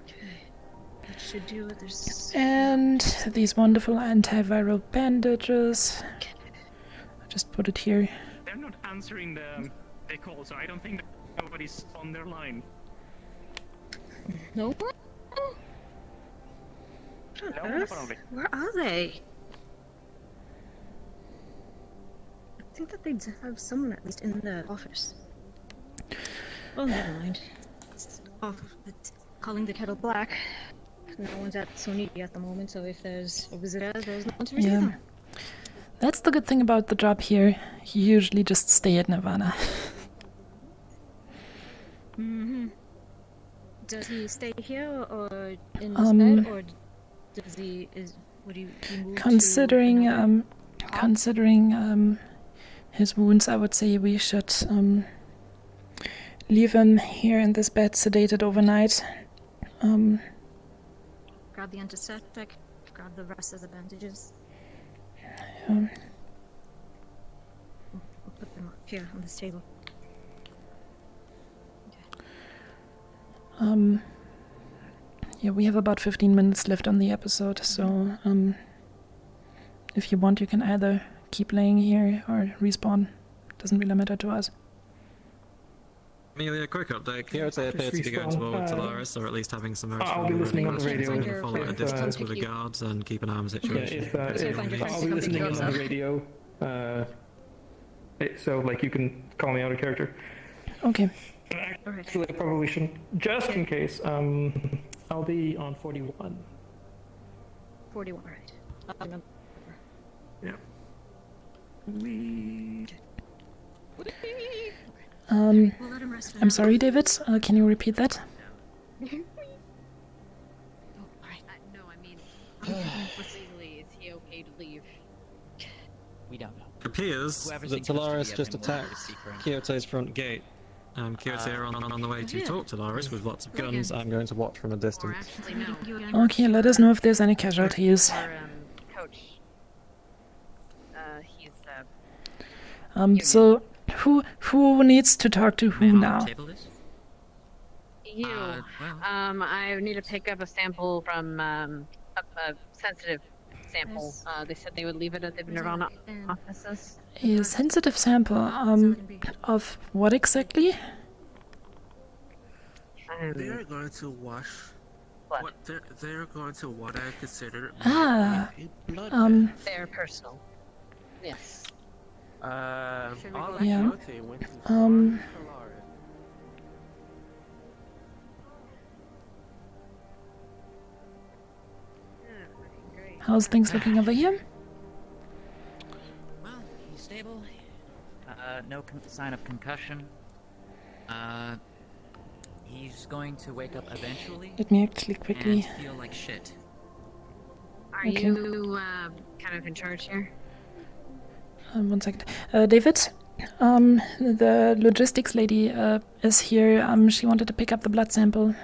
Speaker 18: That should do it.
Speaker 1: And these wonderful antiviral bandages. I just put it here.
Speaker 5: They're not answering the call, so I don't think nobody's on their line.
Speaker 18: No? Where are they? I think that they'd have someone at least in the office. Oh, never mind. It's calling the kettle black. No one's at Sonidi at the moment, so if there's a visitor, there's no one to receive them.
Speaker 1: That's the good thing about the job here. You usually just stay at Nirvana.
Speaker 18: Mm-hmm. Does he stay here or in this bed, or does he would he move
Speaker 1: considering his wounds, I would say we should leave him here in this bed, sedated overnight.
Speaker 18: Grab the antiseptic, grab the rest of the bandages.
Speaker 1: Yeah.
Speaker 18: I'll put them up here on this table.
Speaker 1: Yeah, we have about 15 minutes left on the episode, so if you want, you can either keep playing here or respawn. Doesn't really matter to us.
Speaker 8: Emilia, quick update. Kyoto appears to be going to war with Talaris, or at least having some
Speaker 19: I'll be listening on the radio.
Speaker 8: I'm going to follow at a distance with the guards and keep an eye on the situation.
Speaker 19: I'll be listening in on the radio. So, like, you can call me out of character.
Speaker 1: Okay.
Speaker 19: Actually, I probably shouldn't. Just in case, I'll be on 41.
Speaker 18: 41, right.
Speaker 19: Yeah.
Speaker 18: Weed.
Speaker 1: I'm sorry, David. Can you repeat that?
Speaker 11: No, I mean, legally, is he okay to leave?
Speaker 9: We don't know.
Speaker 8: It appears that Talaris just attacked Kyoto's front gate. Kyoto are on the way to talk to Talaris with lots of guns. I'm going to watch from a distance.
Speaker 1: Okay, let us know if there's any casualties.
Speaker 11: Coach. He's
Speaker 1: So who needs to talk to who now?
Speaker 11: you. I need to pick up a sample from a sensitive sample. They said they would leave it at the Nirvana offices.
Speaker 1: A sensitive sample of what exactly?
Speaker 4: They're going to wash. What they're going to what I consider
Speaker 11: They're personal. Yes.
Speaker 1: Yeah. How's things looking over here?
Speaker 9: Well, he's stable. No sign of concussion. He's going to wake up eventually.
Speaker 1: Let me actually quickly.
Speaker 9: And feel like shit.
Speaker 11: Are
Speaker 1: Okay.
Speaker 11: you kind of in charge here?
Speaker 1: 1 second. David, the logistics lady is here. She wanted to pick up the blood sample.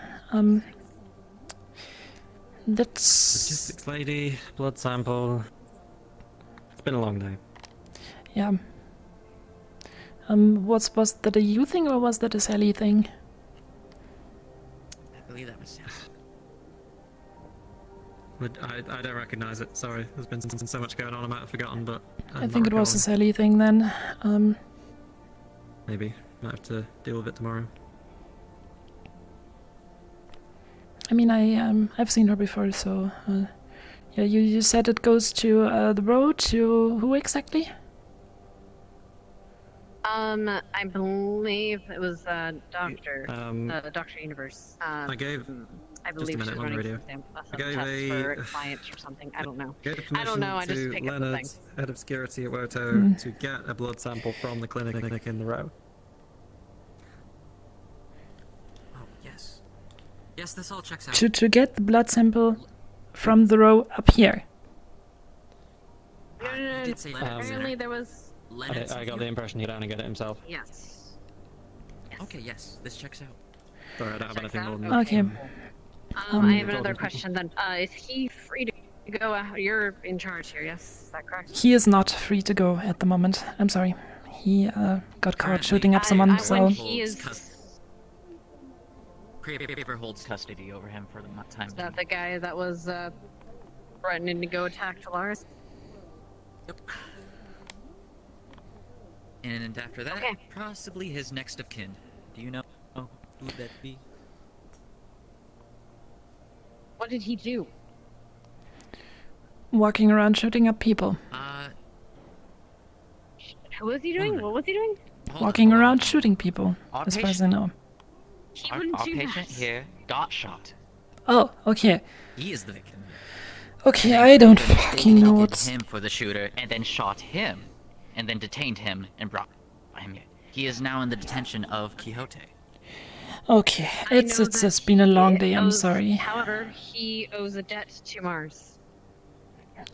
Speaker 1: That's...
Speaker 8: Logistics lady, blood sample. It's been a long day.
Speaker 1: Yeah. Was that a you thing or was that a Sally thing?
Speaker 9: I believe that was Sally.
Speaker 8: I don't recognize it, sorry. There's been so much going on, I might have forgotten, but...
Speaker 1: I think it was a Sally thing then.
Speaker 8: Maybe. Might have to deal with it tomorrow.
Speaker 1: I mean, I've seen her before, so... yeah, you said it goes to the road to who exactly?
Speaker 11: I believe it was Doctor. Doctor Universe.
Speaker 8: I gave...
Speaker 11: I believe
Speaker 8: just a minute,
Speaker 11: she's
Speaker 8: on the
Speaker 11: running
Speaker 8: radio.
Speaker 11: some
Speaker 8: I gave
Speaker 11: tests for
Speaker 8: a...
Speaker 11: clients or something. I don't know.
Speaker 8: I
Speaker 11: don't know. I just pick up the
Speaker 8: Leonard,
Speaker 11: thing.
Speaker 8: head of security at Woto, to get a blood sample from the clinic in the row.
Speaker 22: Oh, yes. Yes, this all checks out.
Speaker 1: To get the blood sample from the row up here.
Speaker 22: did say that.
Speaker 11: Apparently there was...
Speaker 8: I got the impression he'd only get it himself.
Speaker 11: Yes.
Speaker 22: Okay, yes, this checks out.
Speaker 8: Sorry, I don't have anything more than
Speaker 1: Okay.
Speaker 11: I have another question then. Is he free to go out? You're in charge here, yes? Is that correct?
Speaker 1: He is not free to go at the moment. I'm sorry. He got caught shooting up someone, so...
Speaker 11: He is...
Speaker 9: Craver holds custody over him for the time.
Speaker 11: Is that the guy that was threatening to go attack Talaris?
Speaker 22: Yep. And after that, possibly his next of kin. Do you know who would that be?
Speaker 11: What did he do?
Speaker 1: Walking around shooting up people.
Speaker 11: What was he doing? What was he doing?
Speaker 1: Walking around shooting people, as far as I know.
Speaker 11: He
Speaker 9: Our
Speaker 11: wouldn't do
Speaker 9: patient
Speaker 11: that.
Speaker 9: here got shot.
Speaker 1: Oh, okay.
Speaker 22: He is the victim.
Speaker 1: Okay, I don't fucking know what's...
Speaker 9: him for the shooter and then shot him and then detained him and brought him here. He is now in the detention of Quixote.
Speaker 1: Okay, it's been a long day, I'm
Speaker 11: owes-
Speaker 1: sorry.
Speaker 11: However, he owes a debt to Mars.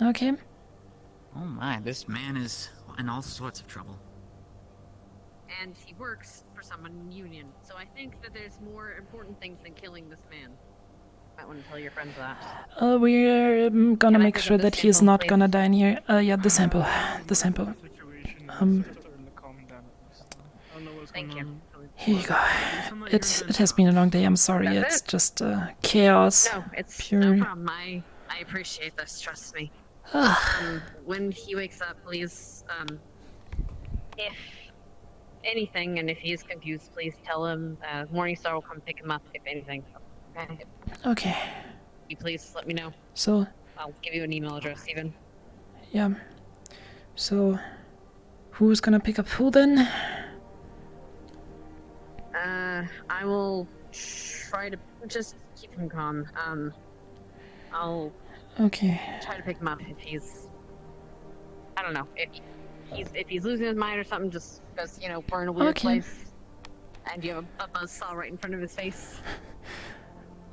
Speaker 1: Okay.
Speaker 22: Oh my, this man is in all sorts of trouble.
Speaker 11: And he works for someone in Union. So I think that there's more important things than killing this man. Might want to tell your friends that.
Speaker 1: We're gonna
Speaker 11: Can I
Speaker 1: make
Speaker 11: pick
Speaker 1: sure
Speaker 11: up the
Speaker 1: that he's
Speaker 11: sample,
Speaker 1: not
Speaker 11: please?
Speaker 1: gonna die in here. Yeah, the sample. The sample.
Speaker 11: Thank you.
Speaker 1: Here you go. It has been a long day. I'm sorry. It's just chaos.
Speaker 11: No, it's
Speaker 1: pure.
Speaker 11: no problem. I appreciate this. Trust me. When he wakes up, please, if anything, and if he's confused, please tell him. Morningstar will come pick him up if anything. Okay.
Speaker 1: Okay.
Speaker 11: You please let me know.
Speaker 1: So.
Speaker 11: I'll give you an email address, even.
Speaker 1: Yeah. So, who's gonna pick up who then?
Speaker 11: I will try to just keep him calm. I'll try to pick him up if he's, I don't know, if he's losing his mind or something, just because, you know, we're in a weird place and you have a buzzsaw right in front of his face.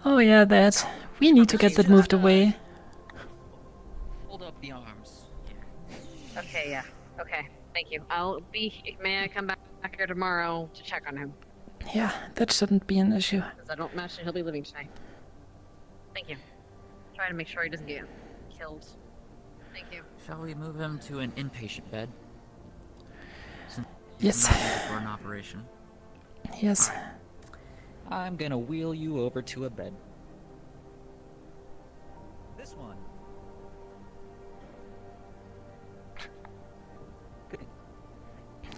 Speaker 1: Oh yeah, that. We need to get that moved away.
Speaker 22: Hold up the arms.
Speaker 11: Okay, yeah. Okay, thank you. May I come back here tomorrow to check on him?
Speaker 1: Yeah, that shouldn't be an issue.
Speaker 11: Because I don't imagine he'll be living tonight. Thank you. Try to make sure he doesn't get killed. Thank you.
Speaker 22: Shall we move him to an inpatient bed? Since
Speaker 1: yes.
Speaker 22: he's not ready for an operation.
Speaker 1: Yes.
Speaker 22: I'm gonna wheel you over to a bed. This one.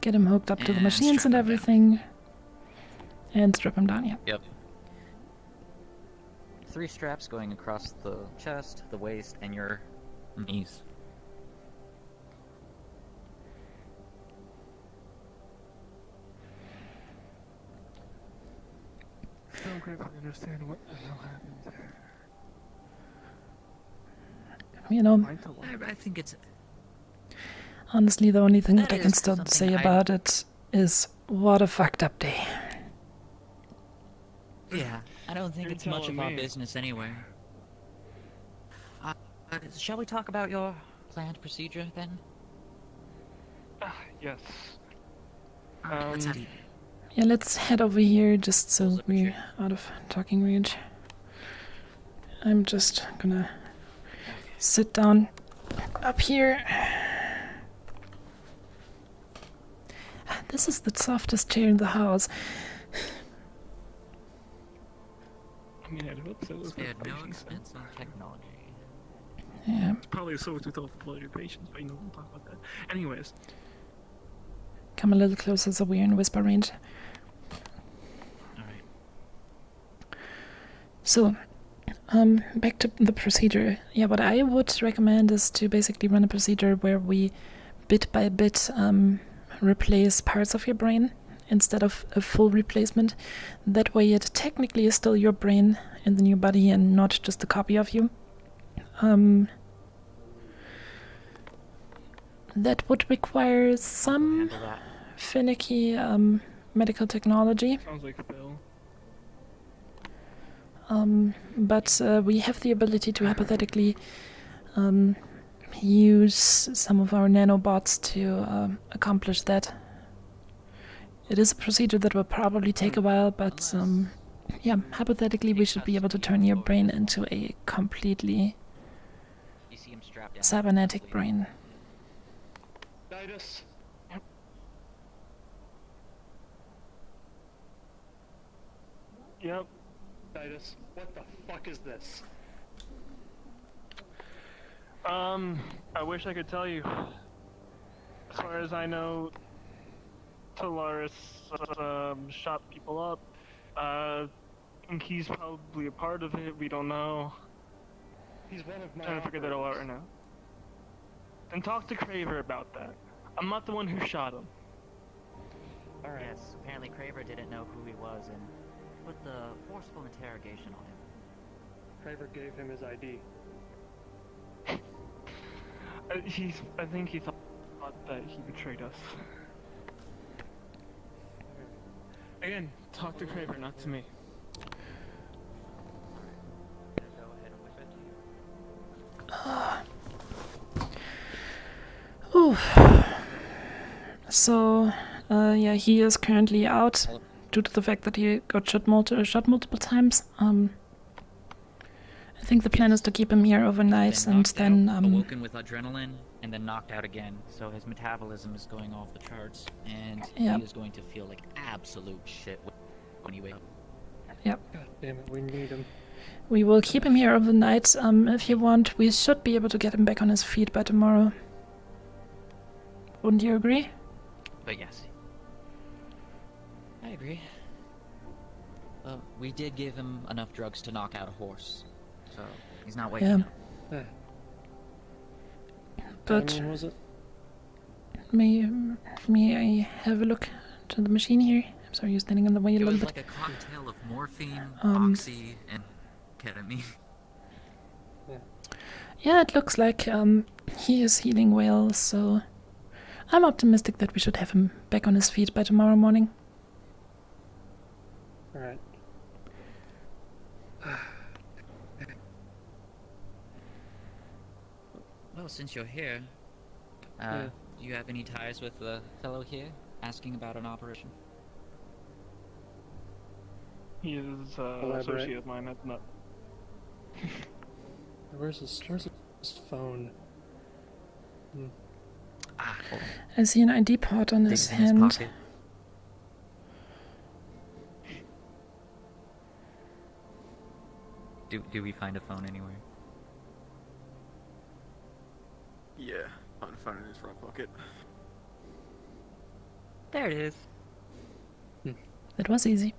Speaker 1: Get him hooked up to the machines and everything. And strip him down, yeah.
Speaker 22: Yep. 3 straps going across the chest, the waist, and your knees.
Speaker 5: I don't quite understand what the hell happened there.
Speaker 1: You know,
Speaker 22: I think it's...
Speaker 1: honestly, the only thing that I can
Speaker 22: is
Speaker 1: still say
Speaker 22: something
Speaker 1: about it is what a fucked up day.
Speaker 22: Yeah, I don't think it's much of our business anyway. Shall we talk about your planned procedure then?
Speaker 5: Yes.
Speaker 22: Let's head.
Speaker 1: Yeah, let's head over here just so we're out of talking range. I'm just gonna sit down up here. This is the softest chair in the house.
Speaker 5: I mean, I'd hope so.
Speaker 22: Spared no expense on technology.
Speaker 1: Yeah.
Speaker 5: It's probably a source with all the blood of your patients, but you know, we'll talk about that. Anyways.
Speaker 1: Come a little closer so we're in whisper range.
Speaker 22: Alright.
Speaker 1: So, back to the procedure. Yeah, what I would recommend is to basically run a procedure where we bit by bit replace parts of your brain instead of a full replacement. That way it technically is still your brain in the new body and not just a copy of you. That would require some finicky medical technology.
Speaker 5: Sounds like Phil.
Speaker 1: But we have the ability to hypothetically use some of our nanobots to accomplish that. It is a procedure that will probably take a while, but yeah, hypothetically we should be able to turn your brain into a completely cybernetic brain.
Speaker 14: Titus.
Speaker 5: Yep.
Speaker 14: Titus, what the fuck is this?
Speaker 5: I wish I could tell you. As far as I know, Talaris shot people up. I think he's probably a part of it. We don't know.
Speaker 14: He's one of my
Speaker 5: Trying to figure that all out right now. Then talk to Craver about that. I'm not the one who shot him.
Speaker 9: Alright. Yes, apparently Craver didn't know who he was and put the forceful interrogation on him.
Speaker 14: Craver gave him his ID.
Speaker 5: I think he thought that he betrayed us. Again, talk to Craver, not to me.
Speaker 1: Ooh. So, yeah, he is currently out due to the fact that he got shot multiple times. I think the plan is to keep him here overnight and then
Speaker 22: awoken with adrenaline, and then knocked out again. So his metabolism is going off the charts, and
Speaker 1: Yep.
Speaker 22: he is going to feel like absolute shit when he wakes up.
Speaker 1: Yep.
Speaker 19: God damn it, we need him.
Speaker 1: We will keep him here overnight. If you want, we should be able to get him back on his feet by tomorrow. Wouldn't you agree?
Speaker 22: But yes, I agree. Well, we did give him enough drugs to knock out a horse, so he's not waking up.
Speaker 1: But
Speaker 19: When was it?
Speaker 1: may I have a look to the machine here? I'm sorry, you're standing in the way a
Speaker 22: It
Speaker 1: little
Speaker 22: was
Speaker 1: bit.
Speaker 22: like a cocktail of morphine, oxy, and ketamine.
Speaker 1: Yeah, it looks like he is healing well, so I'm optimistic that we should have him back on his feet by tomorrow morning.
Speaker 19: Alright.
Speaker 22: Well, since you're here, do you have any ties with the fellow here asking about an operation?
Speaker 5: He is an associate of mine. That's not.
Speaker 19: Where's his phone?
Speaker 1: I see an ID part on his hand.
Speaker 22: Do we find a phone anywhere?
Speaker 14: Yeah, found a phone in his front pocket.
Speaker 22: There it is.
Speaker 1: That was easy.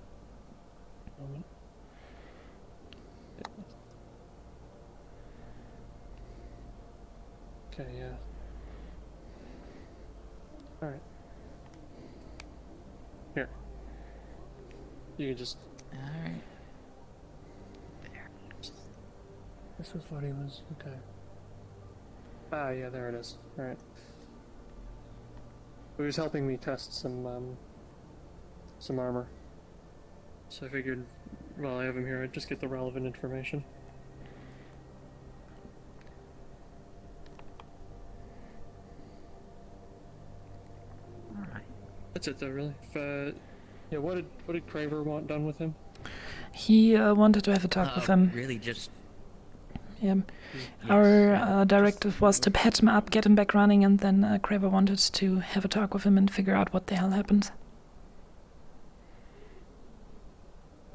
Speaker 19: Okay, yeah. Alright. Here. You can just...
Speaker 22: Alright.
Speaker 19: This was what he was... Okay. Ah, yeah, there it is. Alright. He was helping me test some armor. So I figured, while I have him here, I'd just get the relevant information.
Speaker 22: Alright.
Speaker 19: That's it though, really. If, yeah, what did Craver want done with him?
Speaker 1: He wanted to have a talk with him.
Speaker 22: Really just...
Speaker 1: Yeah. Our directive was to patch him up, get him back running, and then Craver wanted to have a talk with him and figure out what the hell happened.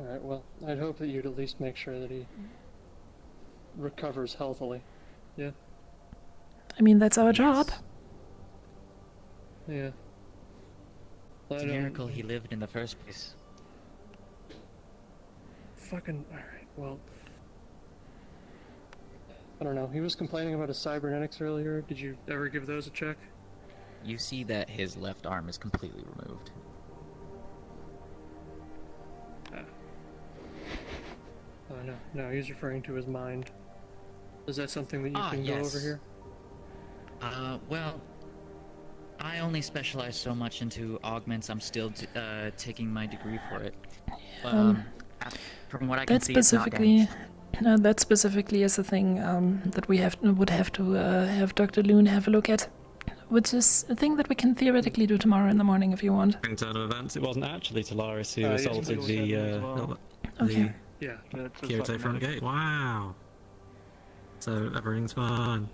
Speaker 19: Alright, well, I'd hope that you'd at least make sure that he recovers healthily. Yeah?
Speaker 1: I mean, that's our job.
Speaker 19: Yeah.
Speaker 22: It's a miracle he lived in the first place.
Speaker 19: Fucking... Alright, well... I don't know, he was complaining about his cybernetics earlier. Did you ever give those a check?
Speaker 22: You see that his left arm is completely removed.
Speaker 19: Oh, no, he's referring to his mind. Is that something that you can go over here?
Speaker 22: Well, I only specialize so much into augments. I'm still taking my degree for it. From what I can see, it's not damaged.
Speaker 1: That specifically is a thing that we would have to have Dr. Loon have a look at, which is a thing that we can theoretically do tomorrow in the morning if you want.
Speaker 8: In turn of events, it wasn't actually Talaris who assaulted the
Speaker 1: Yeah,
Speaker 8: Kyoto front gate. Wow. So everything's fine.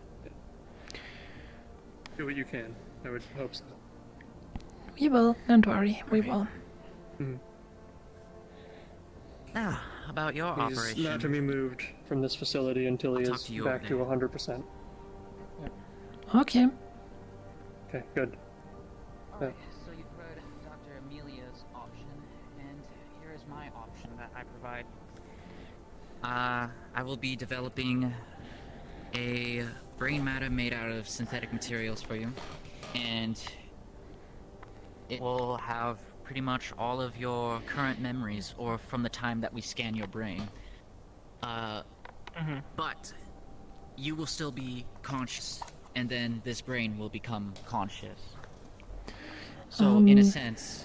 Speaker 19: Do what you can. I would hope so.
Speaker 1: We will. Don't worry. We will.
Speaker 22: Now, about your
Speaker 19: He's
Speaker 22: operation.
Speaker 19: not to be moved from this facility until he is back to 100%.
Speaker 1: Okay.
Speaker 19: Okay, good.
Speaker 22: Alright, so you've heard Dr. Emilia's option, and here is my option that I provide. I will be developing a brain matter made out of synthetic materials for you, and it will have pretty much all of your current memories, or from the time that we scan your brain. But you will still be conscious, and then this brain will become conscious. So, in a sense,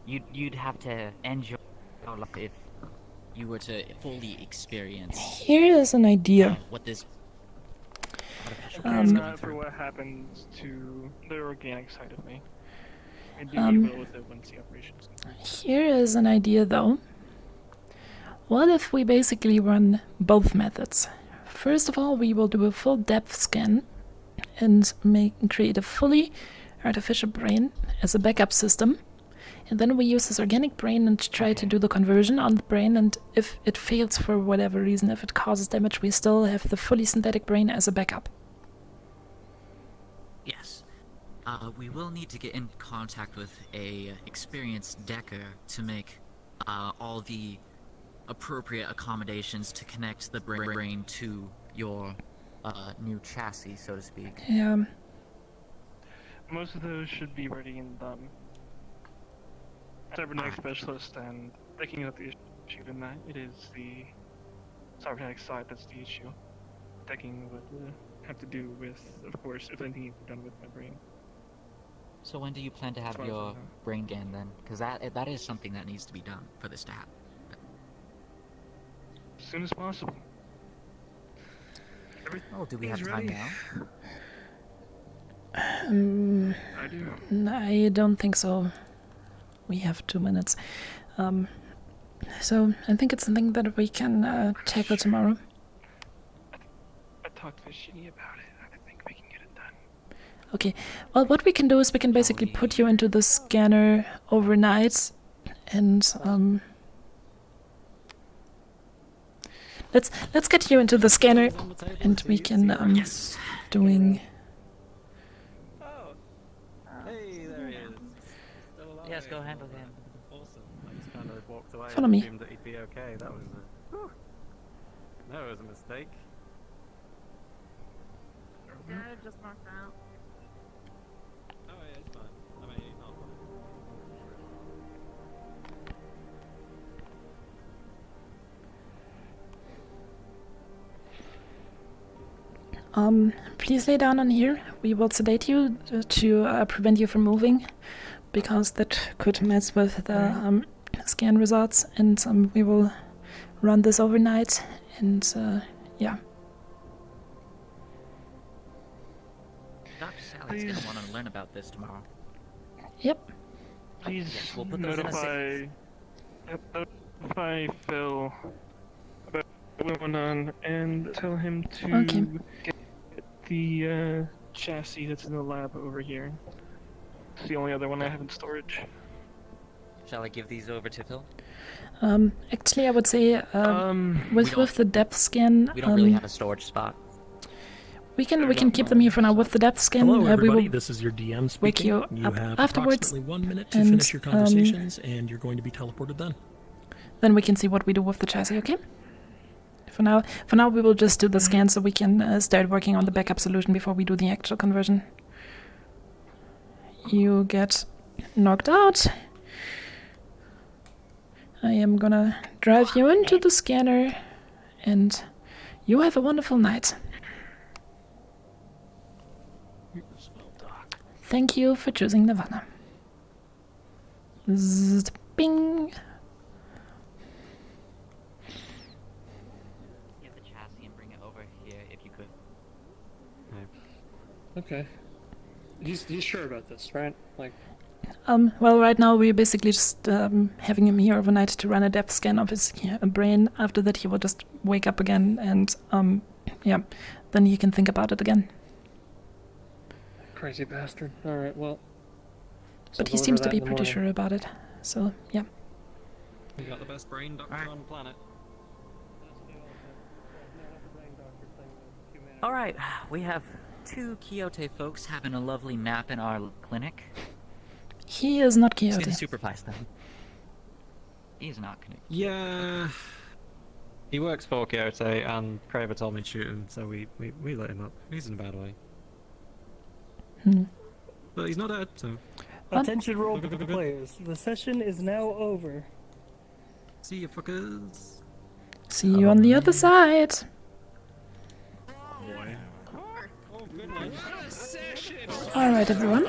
Speaker 22: you'd have to end your life if you were to fully experience.
Speaker 1: Here is an idea.
Speaker 22: What this
Speaker 5: For what happens to the organic side of me. And deal with it once the operation's complete.
Speaker 1: Here is an idea though. What if we basically run both methods? First of all, we will do a full depth scan and create a fully artificial brain as a backup system. And then we use this organic brain and try to do the conversion on the brain, and if it fails for whatever reason, if it causes damage, we still have the fully synthetic brain as a backup.
Speaker 22: Yes. We will need to get in contact with a experienced decker to make all the appropriate accommodations to connect the brain to your new chassis, so to speak.
Speaker 1: Yeah.
Speaker 5: Most of those should be ready and done. Cybernetic specialist and picking up the issue in that it is the cybernetic side that's the issue. Decking would have to do with, of course, if anything needs to be done with my brain.
Speaker 22: So when do you plan to have your brain GAN then? Because that is something that needs to be done for this to happen.
Speaker 5: As soon as possible.
Speaker 22: Do we have time
Speaker 1: now?
Speaker 5: I do.
Speaker 1: I don't think so. We have 2 minutes. So I think it's something that we can tackle tomorrow.
Speaker 5: I talked to Shinny about it. I think we can get it done.
Speaker 1: Okay. Well, what we can do is we can basically put you into the scanner overnight, and let's get you into the scanner, and we can doing.
Speaker 9: Yes, go handle him.
Speaker 8: Awesome. I just kind of walked away.
Speaker 1: Follow me.
Speaker 8: Assumed that he'd be okay. That was no, it was a mistake.
Speaker 11: Dad just knocked out.
Speaker 8: Oh yeah, it's fine. I mean, not
Speaker 1: fine. Please lay down on here. We will sedate you to prevent you from moving, because that could mess with the scan results, and we will run this overnight, and yeah.
Speaker 22: Dr. Sally's going to want to learn about this tomorrow.
Speaker 1: Yep.
Speaker 5: Please
Speaker 22: yes, we'll put those in
Speaker 5: notify Phil about what's going on and tell him to get the chassis that's in the lab over here. It's the only other one I have in storage.
Speaker 22: Shall I give these over to Phil?
Speaker 1: Actually, I would say with the depth scan.
Speaker 22: We don't really have a storage spot.
Speaker 1: We can keep them here for now with the depth scan.
Speaker 15: Hello, everybody.
Speaker 1: We will
Speaker 15: this is your DM speaking.
Speaker 1: wake you
Speaker 15: You
Speaker 1: up
Speaker 15: have
Speaker 1: afterwards,
Speaker 15: approximately 1 minute to finish your conversations, and you're going to be teleported then.
Speaker 1: Then we can see what we do with the chassis. Okay. For now, we will just do the scan so we can start working on the backup solution before we do the actual conversion. You get knocked out. I am gonna drive you into the scanner, and you have a wonderful night. Thank you for choosing Nirvana. Zzz, bing.
Speaker 9: Get the chassis and bring it over here if you could.
Speaker 19: Okay. He's sure about this, right? Like.
Speaker 1: Well, right now we're basically just having him here overnight to run a depth scan of his brain. After that, he will just wake up again, and yeah, then he can think about it again.
Speaker 19: Crazy bastard. Alright, well.
Speaker 1: But he seems to be pretty sure about it, so yeah.
Speaker 8: You got the best brain doctor on the planet.
Speaker 22: Alright, we have 2 Quixote folks having a lovely nap in our clinic.
Speaker 1: He is not
Speaker 22: He's
Speaker 1: Quixote.
Speaker 22: gonna supervise them. He's not gonna.
Speaker 8: Yeah. He works for Quixote, and Kraber told me to shoot him, so we let him up. He's in a bad way. But he's not dead, so.
Speaker 3: Attention role players. The session is now over.
Speaker 8: See you fuckers.
Speaker 1: See you on the other side. Alright, everyone.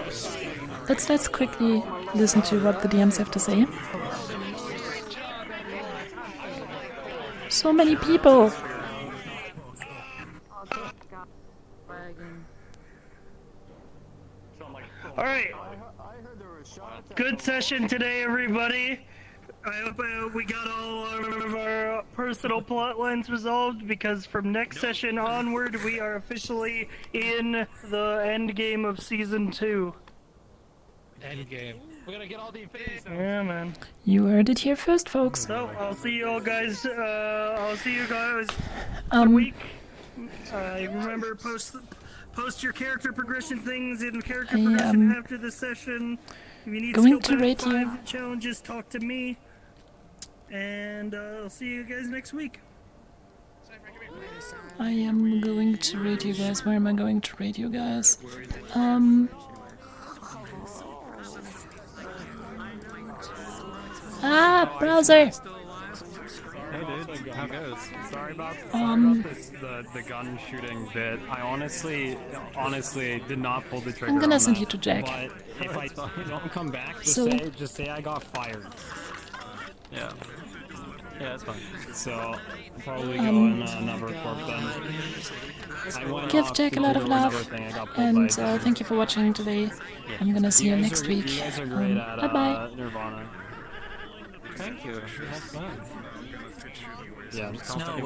Speaker 1: Let's quickly listen to what the DMs have to say. So many people.
Speaker 3: Alright. Good session today, everybody. I hope we got all of our personal plot lines resolved, because from next session onward, we are officially in the end game of Season 2.
Speaker 15: End game. We're gonna get all the Infinity Stones.
Speaker 3: Yeah, man.
Speaker 1: You heard it here first, folks.
Speaker 3: So, I'll see you all guys, in a week. Remember, post your character progression things in character progression after the session. If you need
Speaker 1: going to
Speaker 3: skill
Speaker 1: rate
Speaker 3: 5 challenges, talk to me. And I'll see you guys next week.
Speaker 1: I am going to rate you guys. Where am I going to rate you guys? Browser!
Speaker 14: Hey dude, how goes? Sorry about this, the gun shooting bit. I honestly did not pull the trigger.
Speaker 1: I'm gonna send you to Jack.
Speaker 14: But if I don't come back, just say I got fired. Yeah. Yeah, that's fine. So, I'll probably go in another corp then.
Speaker 1: Give Jack a lot of love, and thank you for watching today. I'm gonna see you next week.
Speaker 14: You guys are great at
Speaker 1: bye-bye.
Speaker 14: Nirvana.
Speaker 8: Thank you. Have fun.
Speaker 14: Yeah,
Speaker 22: No,